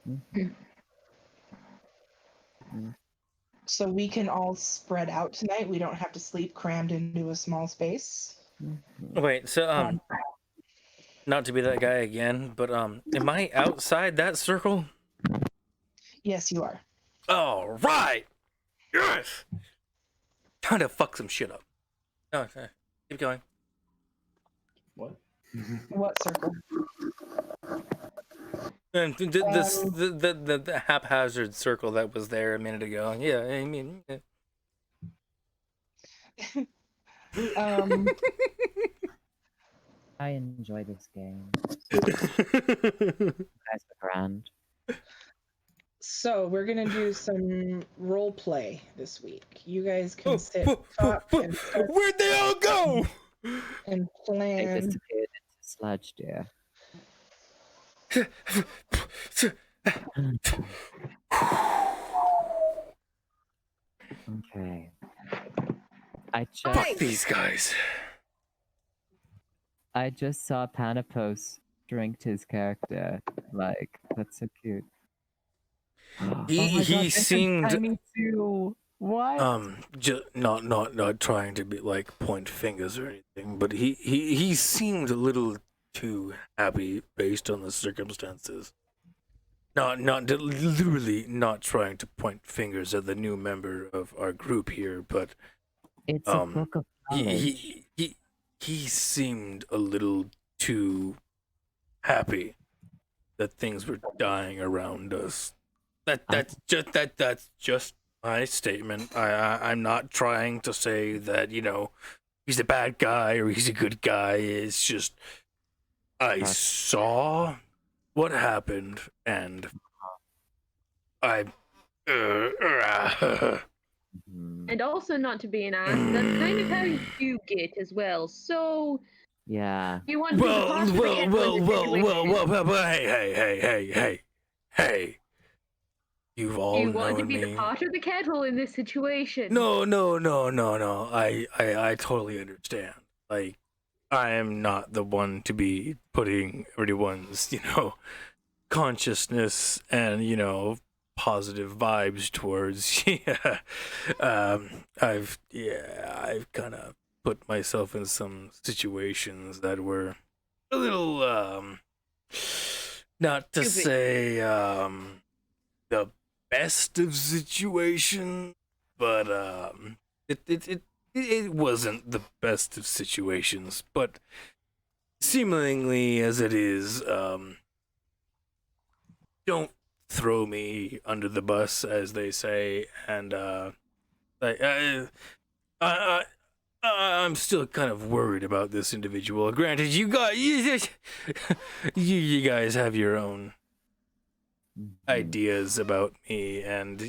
Mhm. So we can all spread out tonight. We don't have to sleep crammed into a small space. Mhm. Wait, so not to be that guy again, but am I outside that circle? Yes, you are. All right. Yes. Time to fuck some shit up. Oh, okay. Keep going. What? What circle? And the haphazard circle that was there a minute ago. Yeah, I mean. Yeah. I enjoy this game. You guys are grand. So we're gonna do some role play this week. You guys can sit, talk, and start Where'd they all go? and They plan. disappeared into sludge, dear. Okay. Fuck these guys. I just saw Panapos drink his character. Like, that's so cute. He seemed Me too. What? just not trying to be like point fingers or anything, but he seemed a little too happy based on the circumstances. Literally not trying to point fingers at the new member of our group here, but It's a book of knowledge. he seemed a little too happy that things were dying around us. That's just my statement. I'm not trying to say that, you know, he's a bad guy or he's a good guy. It's just I saw what happened and I And also, not to be an ass, that's kind of how you get as well. So, Yeah. you want to be the part of the kettle in this situation. hey. You've all You want to known be me. the pot or the kettle in this situation. No. I totally understand. Like, I am not the one to be putting everyone's, you know, consciousness and, you know, positive vibes towards. I've kind of put myself in some situations that were a little not to Stupid. say the best of situations, but it wasn't the best of situations, but seemingly as it is, don't throw me under the bus, as they say, and I'm still kind of worried about this individual. Granted, you guys have your own ideas about me, and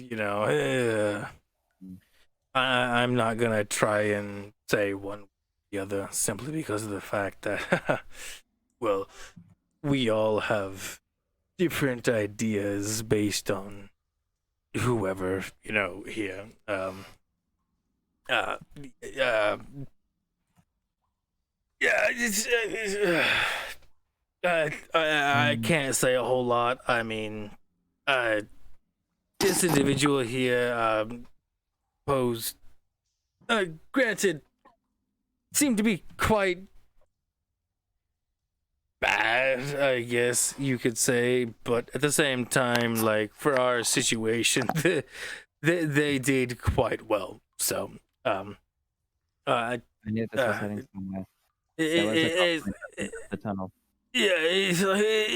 I'm not gonna try and say one or the other simply because of the fact that, well, we all have different ideas based on whoever here. Uh, uh, yeah, I can't say a whole lot. I mean, this individual here posed, granted, seemed to be quite bad, I guess you could say, but at the same time, like, for our situation, they did quite well. So, I knew this was heading somewhere. There was a the tunnel. yeah,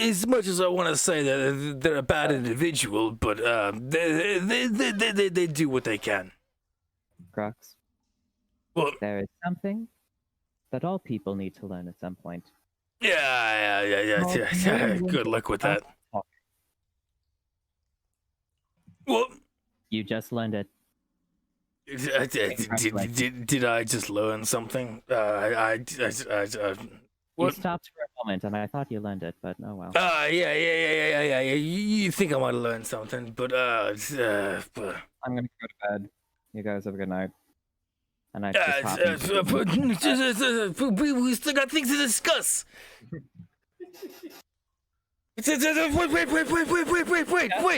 as much as I want to say that they're a bad individual, but they do what they can. Crux. Well, there is something that all people need to learn at some point. Yeah. Good luck with that. Well, you just learned it. Did I just learn something? You stopped for a moment, and I thought you learned it, but oh well. Yeah. You think I might have learned something, but I'm gonna go to bed. You guys have a good night. And I we still got things to discuss. Wait.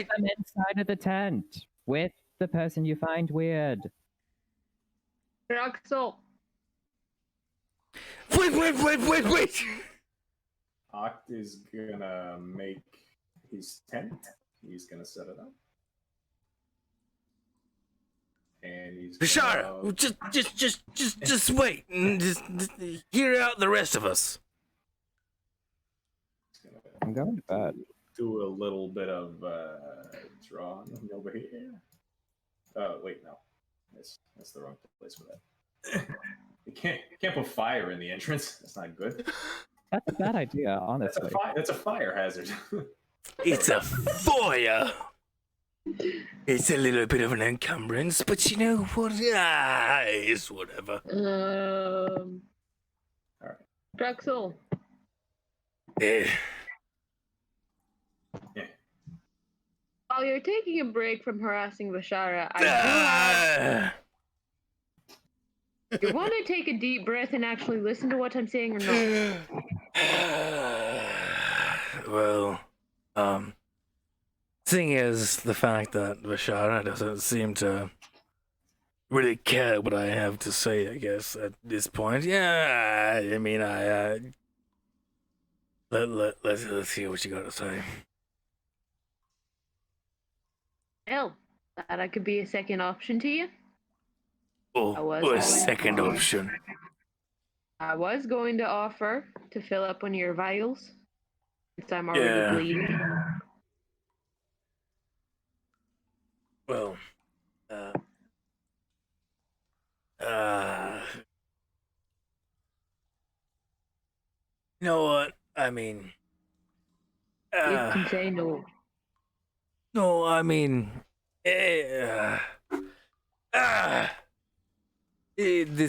I'm inside of the tent with the person you find weird. Roxel. Wait. Ocht is gonna make his tent. He's gonna set it up. And he's Bashara, just wait. Just hear out the rest of us. I'm going to bed. Do a little bit of drawing over here. Oh wait, no, that's the wrong place for that. You can't put fire in the entrance. That's not good. That's a bad idea, honestly. That's a fire hazard. It's a fire. It's a little bit of an encumbrance, but you know what? It's whatever. All right. Drexel. Yeah. While you're taking a break from harassing Bashara, I do have... You want to take a deep breath and actually listen to what I'm saying or not? Well, thing is the fact that Bashara doesn't seem to really care what I have to say, I guess, at this point. Yeah, I mean, let's hear what you got to say. Well, that I could be a second option to you. Oh, a second option. I was going to offer to fill up one of your vials, since I'm already bleeding. Well, you know what? I mean, You can say no. No, I mean, this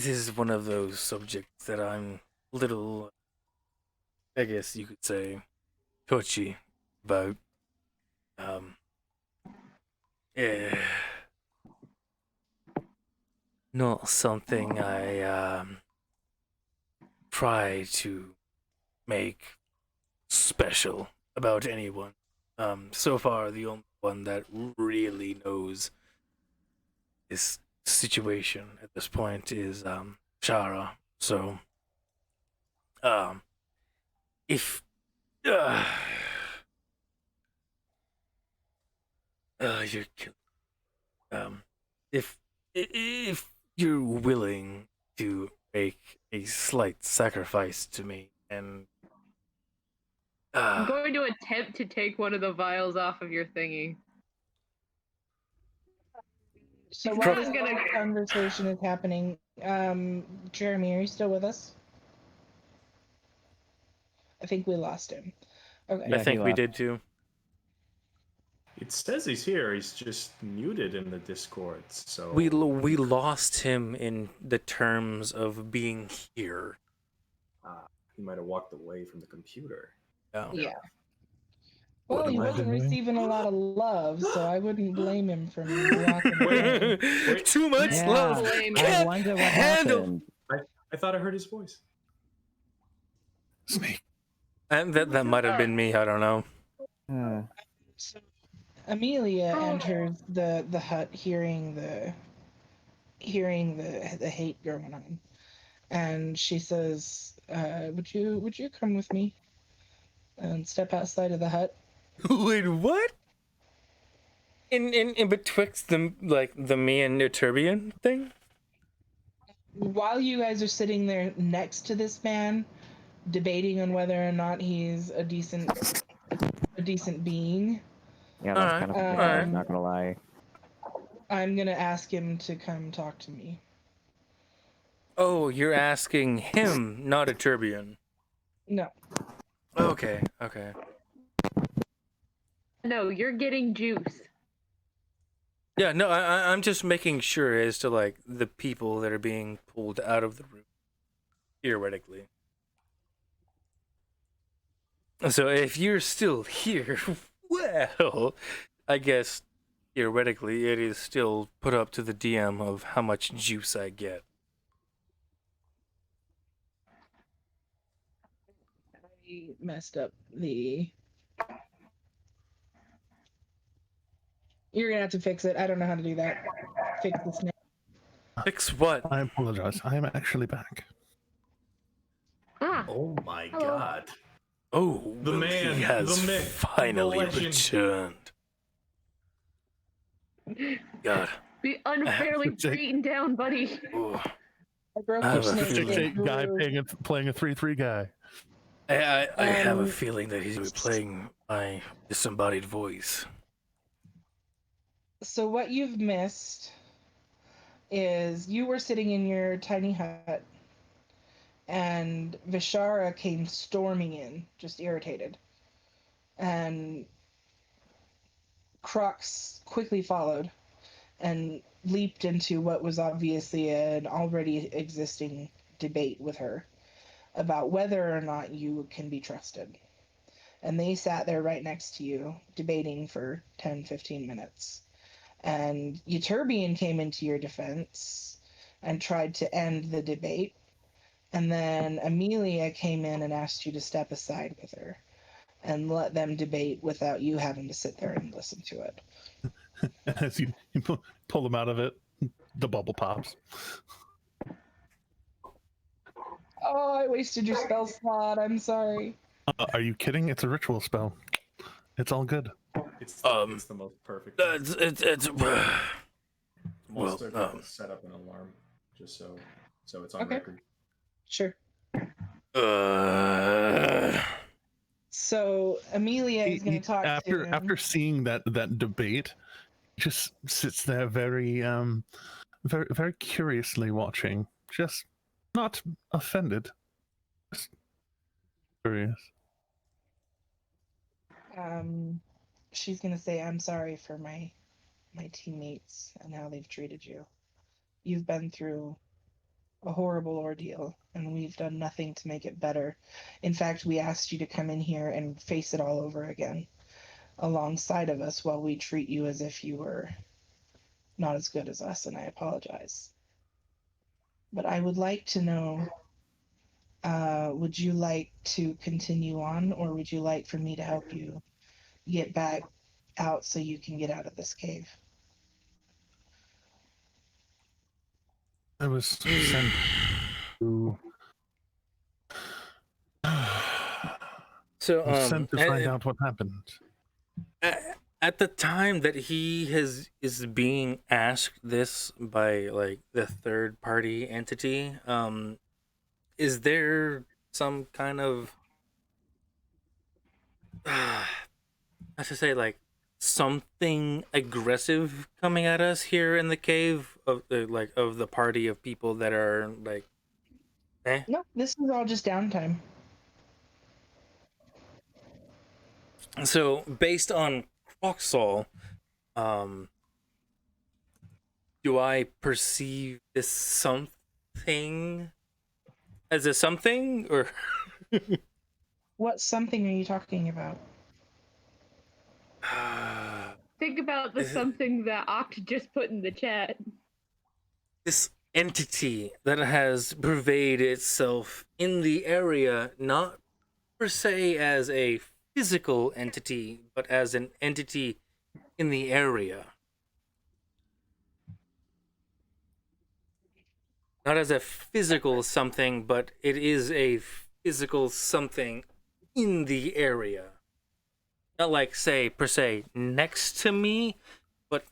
is one of those subjects that I'm a little, I guess you could say, touchy about. Yeah, not something I try to make special about anyone. So far, the only one that really knows this situation at this point is Shara. So, if you're if you're willing to make a slight sacrifice to me and I'm going to attempt to take one of the vials off of your thingy. So while this conversation is happening, Jeremy, are you still with us? I think we lost him. Okay. I think we did too. It says he's here. He's just muted in the Discord. So We lost him in the terms of being here. He might have walked away from the computer. Yeah. What Well, he am I wasn't doing? receiving a lot of love, so I wouldn't blame him for walking away. Wait. Too much Yeah, love. blame I Can't wonder what handle. happened. I thought I heard his voice. Snake. And that might have been me. I don't know. So Amelia enters the hut, hearing the hate going on, and she says, "Would you come with me and step outside of the hut?" Wait, what? In betwixt the me and Neuturbian thing? While you guys are sitting there next to this man, debating on whether or not he's a decent being, Yeah, that's kind of Alright. I'm not gonna lie. I'm gonna ask him to come talk to me. Oh, you're asking him, not a Turbian. No. Okay. No, you're getting juice. Yeah, no, I'm just making sure as to like the people that are being pulled out of the room, theoretically. So if you're still here, well, I guess theoretically it is still put up to the DM of how much juice I get. I messed up the. You're gonna have to fix it. I don't know how to do that. Fix this now. Fix what? I apologize. I am actually back. Oh my Hello. god. Oh, The well, man, he has the myth, finally the legend. returned. God. Be unfairly Jake. beaten down, buddy. Oh. I broke I your have a snake. feeling. 6'8" guy playing a 3-3 guy. I have a Um, feeling that he's going to be playing my disembodied voice. So what you've missed is you were sitting in your tiny hut, and Vishara came storming in, just irritated, and Crocs quickly followed and leaped into what was obviously an already existing debate with her about whether or not you can be trusted. And they sat there right next to you, debating for 10-15 minutes. And Euturbian came into your defense and tried to end the debate. And then Amelia came in and asked you to step aside with her and let them debate without you having to sit there and listen to it. As you pull them out of it, the bubble pops. Oh, I wasted your spell slot. I'm sorry. Are you kidding? It's a ritual spell. It's all good. It's the most perfect. It's well, Also, set up an alarm just so it's on Okay. record. Sure. So Amelia is going to talk to him. After seeing that debate, just sits there very very curiously watching, just not offended, just curious. She's going to say, "I'm sorry for my teammates and how they've treated you. You've been through a horrible ordeal, and we've done nothing to make it better. In fact, we asked you to come in here and face it all over again alongside of us while we treat you as if you were not as good as us, and I apologize. But I would like to know, would you like to continue on, or would you like for me to help you get back out so you can get out of this cave?" I was sent to So sent to find out what happened. At the time that he is being asked this by like the third party entity, is there some kind of how to say, like, something aggressive coming at us here in the cave of the party of people that are like No, this is all just downtime. So based on Foxall, do I perceive this something as a something, or What something are you talking about? Think about the something that Oct just put in the chat. this entity that has pervaded itself in the area, not per se as a physical entity, but as an entity in the area? Not as a physical something, but it is a physical something in the area. Not like, say, per se, next to me, but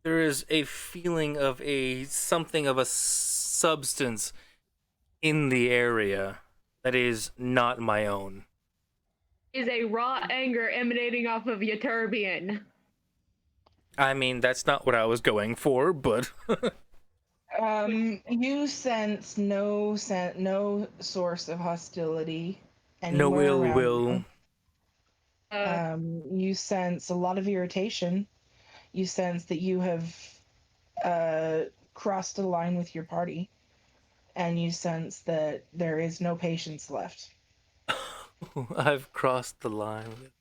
there is a feeling of a something of a substance in the area that is not my own. Is a raw anger emanating off of Ytterbian. I mean, that's not what I was going for, but You sense no source of hostility no anywhere ill around will. you. You sense a lot of irritation. You sense that you have crossed a line with your party, and you sense that there is no patience left. I've crossed the line.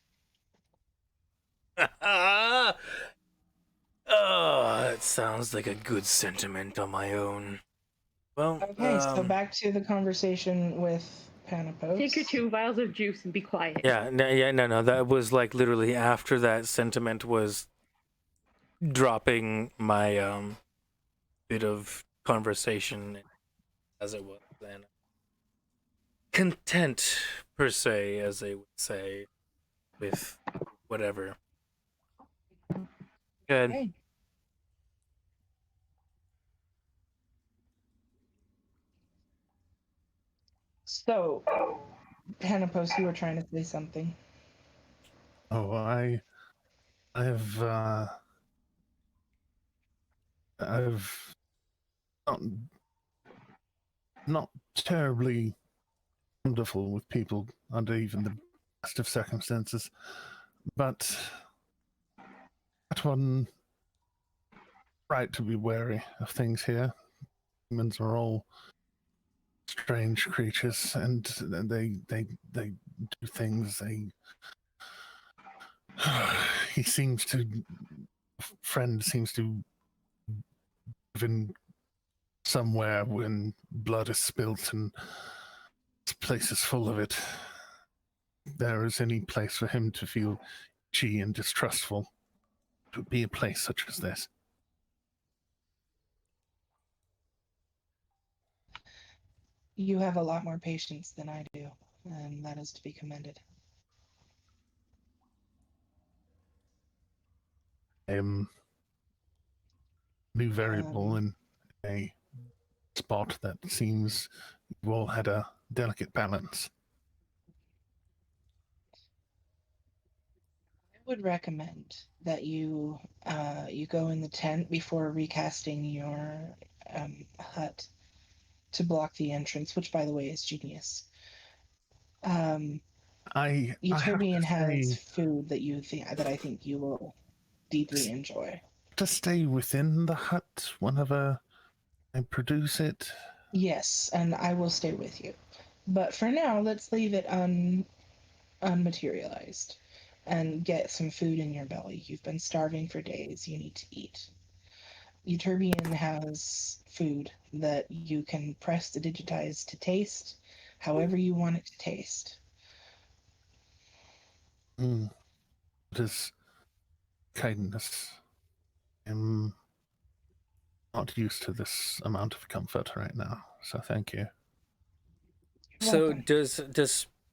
Oh, it sounds like a good sentiment on my own. Well, Okay, so back to the conversation with Panapos. Take your 2 vials of juice and be quiet. no. That was like literally after that sentiment was dropping my bit of conversation as it was then. Content per se, as they would say, with whatever. Good. Okay. So, Panapos, you were trying to say something. Oh, I've not terribly wonderful with people under even the best of circumstances, but that one right to be wary of things here. Humans are all strange creatures, and they do things. He seems to friend seems to live in somewhere when blood is spilt and this place is full of it. There is any place for him to feel itchy and distrustful. It would be a place such as this. You have a lot more patience than I do, and that is to be commended. New variable in a spot that seems you all had a delicate balance. I would recommend that you go in the tent before recasting your hut to block the entrance, which, by the way, is genius. Utopian has food that I think you will deeply enjoy. To stay within the hut whenever I produce it. Yes, and I will stay with you. But for now, let's leave it unmaterialized and get some food in your belly. You've been starving for days. You need to eat. Utopian has food that you can press to digitize to taste however you want it to taste. It is kindness. I'm not used to this amount of comfort right now, so thank you. So does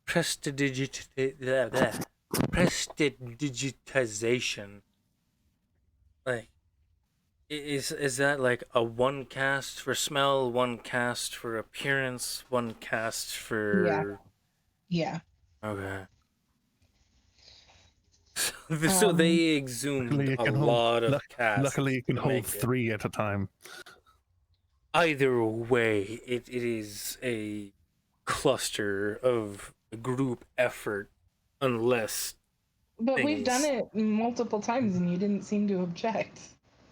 prestidigitization, like, is that like a one cast for smell, one cast for appearance, one cast for? Yeah. Okay. So they exhumed a lot of casts. Luckily, you can to hold make it. 3 at a time. Either way, it is a cluster of a group effort, unless But we've done things. it multiple times and you didn't seem to object.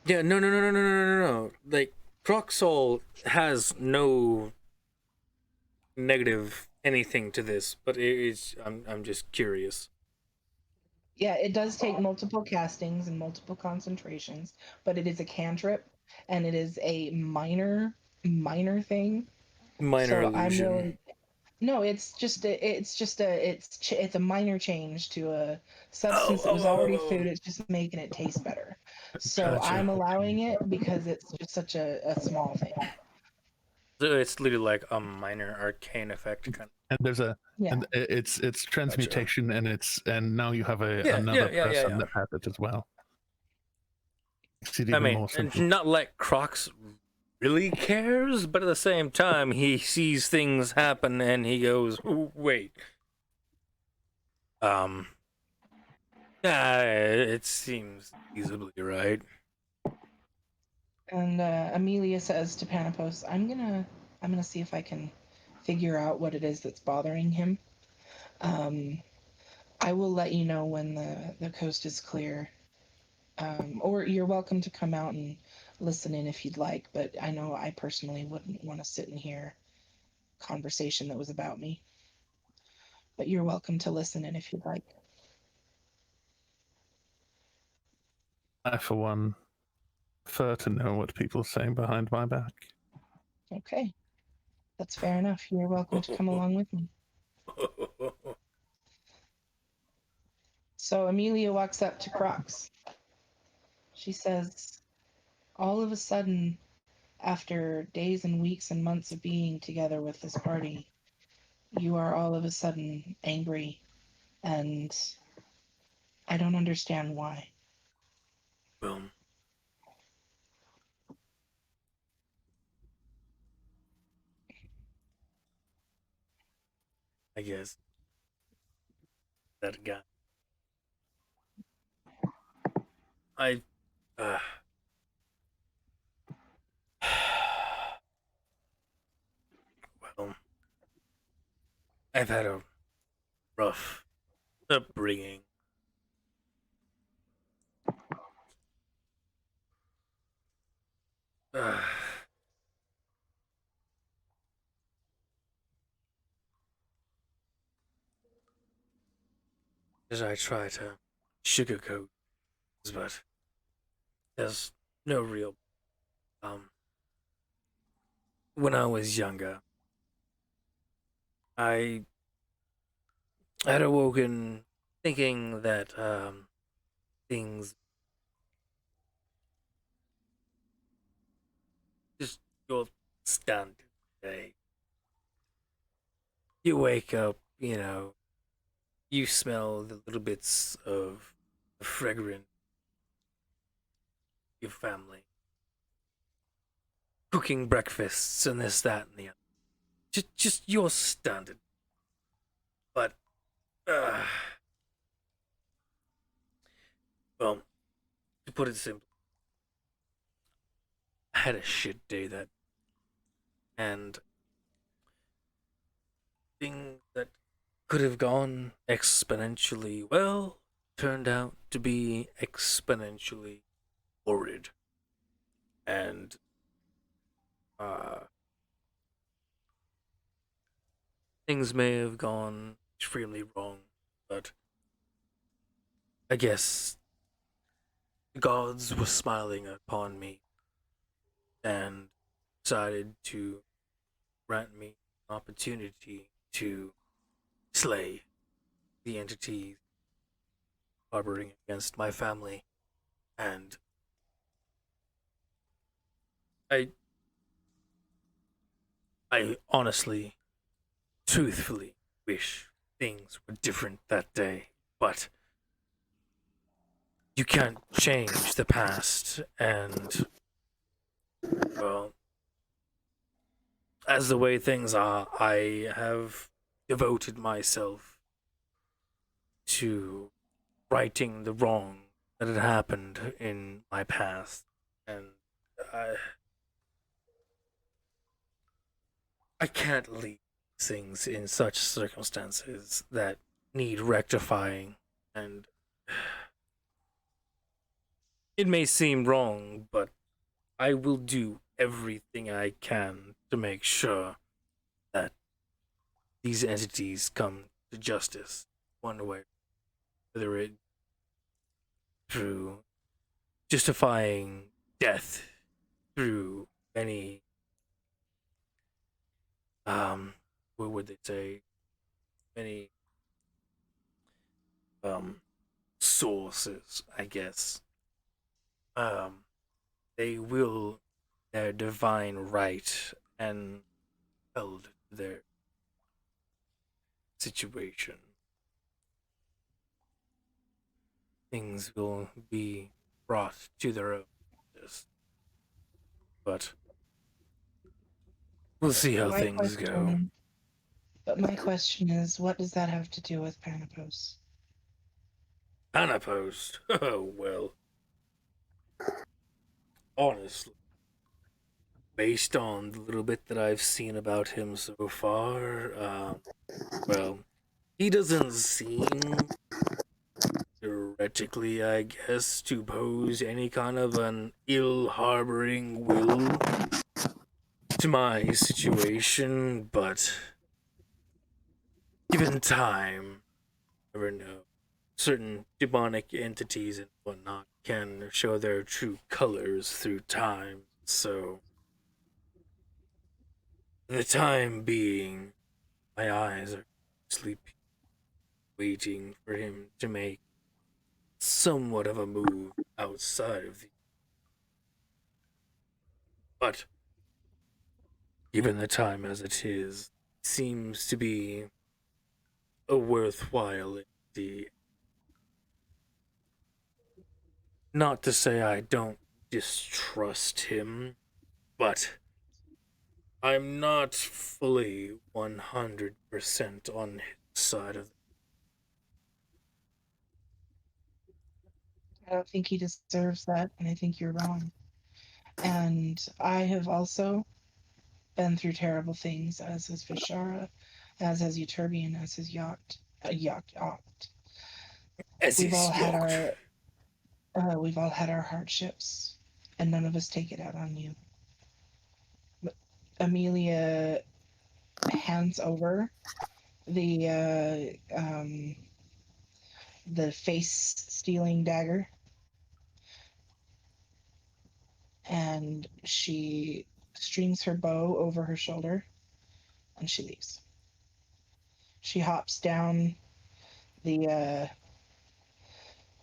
Yeah, no. Like, Croxall has no negative anything to this, but I'm just curious. Yeah, it does take multiple castings and multiple concentrations, but it is a cantrip and it is a minor thing. Minor So I'm illusion. willing. No, it's a minor change to a substance that was already food. It's just making it taste better. So Gotcha. I'm allowing it because it's just such a small thing. So it's literally like a minor arcane effect kind And there's a Yeah. and it's transmutation, and now you have another yeah. person that has it as well. Makes it I even mean, more it's simple. not like Crocs really cares, but at the same time, he sees things happen and he goes, "Ooh, wait. It seems feasibly right." And Amelia says to Panopos, I'm gonna see if I can figure out what it is that's bothering him. I will let you know when the coast is clear. Or you're welcome to come out and listen in if you'd like, but I know I personally wouldn't want to sit and hear conversation that was about me. But you're welcome to listen in if you'd like. I, for one, prefer to know what people are saying behind my back. Okay. That's fair enough. You're welcome to come along with me. So Amelia walks up to Crocs. She says, all of a sudden, after days and weeks and months of being together with this party, you are all of a sudden angry, and I don't understand why. Well, I guess that guy. I. Uh, well, I've had a rough upbringing. Uh, as I try to sugarcoat, but there's no real. When I was younger, I had awoken thinking that things just your standard day. You wake up, you smell the little bits of the fragrant your family cooking breakfasts and this, that, and the other. Just your standard. But, well, to put it simply, I had a shit day that, and things that could have gone exponentially well turned out to be exponentially horrid. And, things may have gone extremely wrong, but I guess the gods were smiling upon me and decided to grant me an opportunity to slay the entities harboring against my family. And I I honestly, truthfully wish things were different that day, but you can't change the past, and, well, as the way things are, I have devoted myself to righting the wrong that had happened in my past, and I I can't leave things in such circumstances that need rectifying, and It may seem wrong, but I will do everything I can to make sure that these entities come to justice one way, whether it through justifying death through any what would they say, any sources, I guess. Um they will their divine right and held to their situation. Things will be brought to their own justice. But we'll see how My things go. question is, what does that have to do with Panopos? Anapost. Oh well. Honestly, based on the little bit that I've seen about him so far, well, he doesn't seem theoretically, I guess, to pose any kind of an ill harboring will to my situation, but given time, I never know. Certain demonic entities and whatnot can show their true colors through time, so for the time being, my eyes are sleepy, waiting for him to make somewhat of a move outside of the. But given the time as it is, seems to be a worthwhile entity. Not to say I don't distrust him, but I'm not fully 100% on his side of. I don't think he deserves that, and I think you're wrong. And I have also been through terrible things, as has Vishara, as has Euterbian, as has Ocht. As We've all is had yoked. our we've all had our hardships, and none of us take it out on you. But Amelia hands over the face stealing dagger, and she strings her bow over her shoulder, and she leaves. She hops down the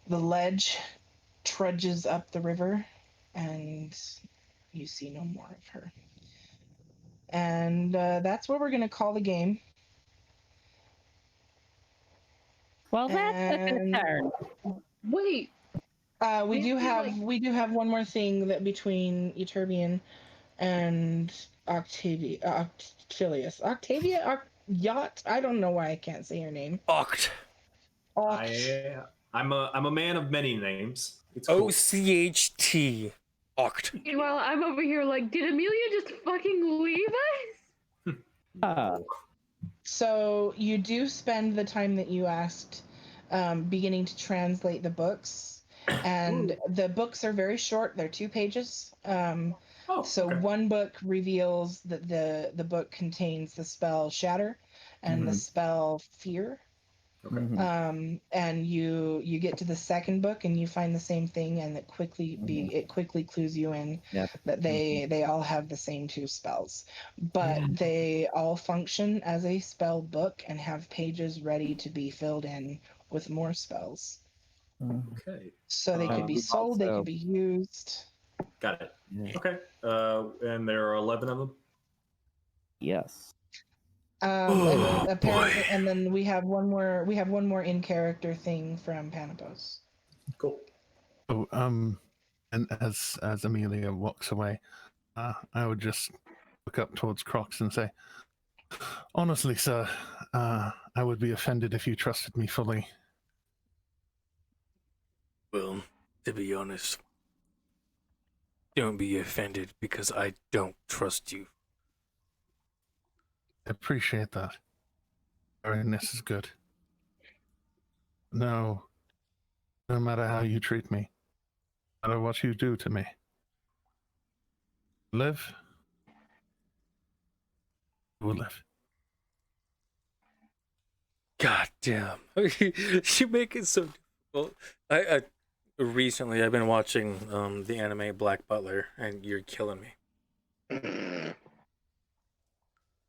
the ledge, trudges up the river, and you see no more of her. And that's what we're gonna call the game. Well, that took a And turn. Wait, we Did do you, have like- we do have one more thing that between Euterbian and Octavia, Yacht. I don't know why I can't say your name. Ocht. Ocht. I'm a man of many names. It's O cool. C H T. Ocht. Meanwhile, I'm over here like, did Amelia just fucking leave us? So you do spend the time that you asked beginning to translate the books, and the books are very short. They're 2 pages. So okay. one book reveals that the book contains the spell Shatter and the spell Fear. Okay. And you get to the second book and you find the same thing, and it quickly clues you in that they all have the same 2 spells, but they all function as a spell book and have pages ready to be filled in with more spells. Okay. So they could be sold, they could be used. Got it. Okay. And there are 11 of them. Yes. And then apparently, and then we have one more in character thing from Panopos. Cool. Oh, and as Amelia walks away, I would just look up towards Crocs and say, "Honestly, sir, I would be offended if you trusted me fully." Well, to be honest, don't be offended because I don't trust you. I appreciate that. Fairness is good. No, No matter how you treat me, no matter what you do to me. Live. You will live. God damn. You make it so difficult. I recently I've been watching the anime Black Butler, and you're killing me.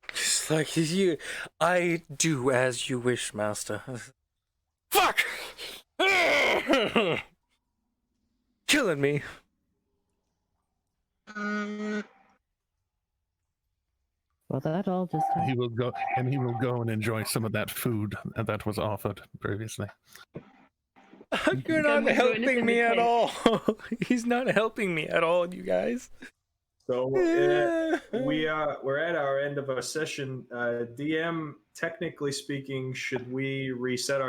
It's like you, I do as you wish, master. Fuck! Killing me. Well, that all just. He will go and enjoy some of that food that was offered previously. You're not helping me at all. He's not helping me at all, you guys. So we're at our end of our session. DM, technically speaking, should we reset our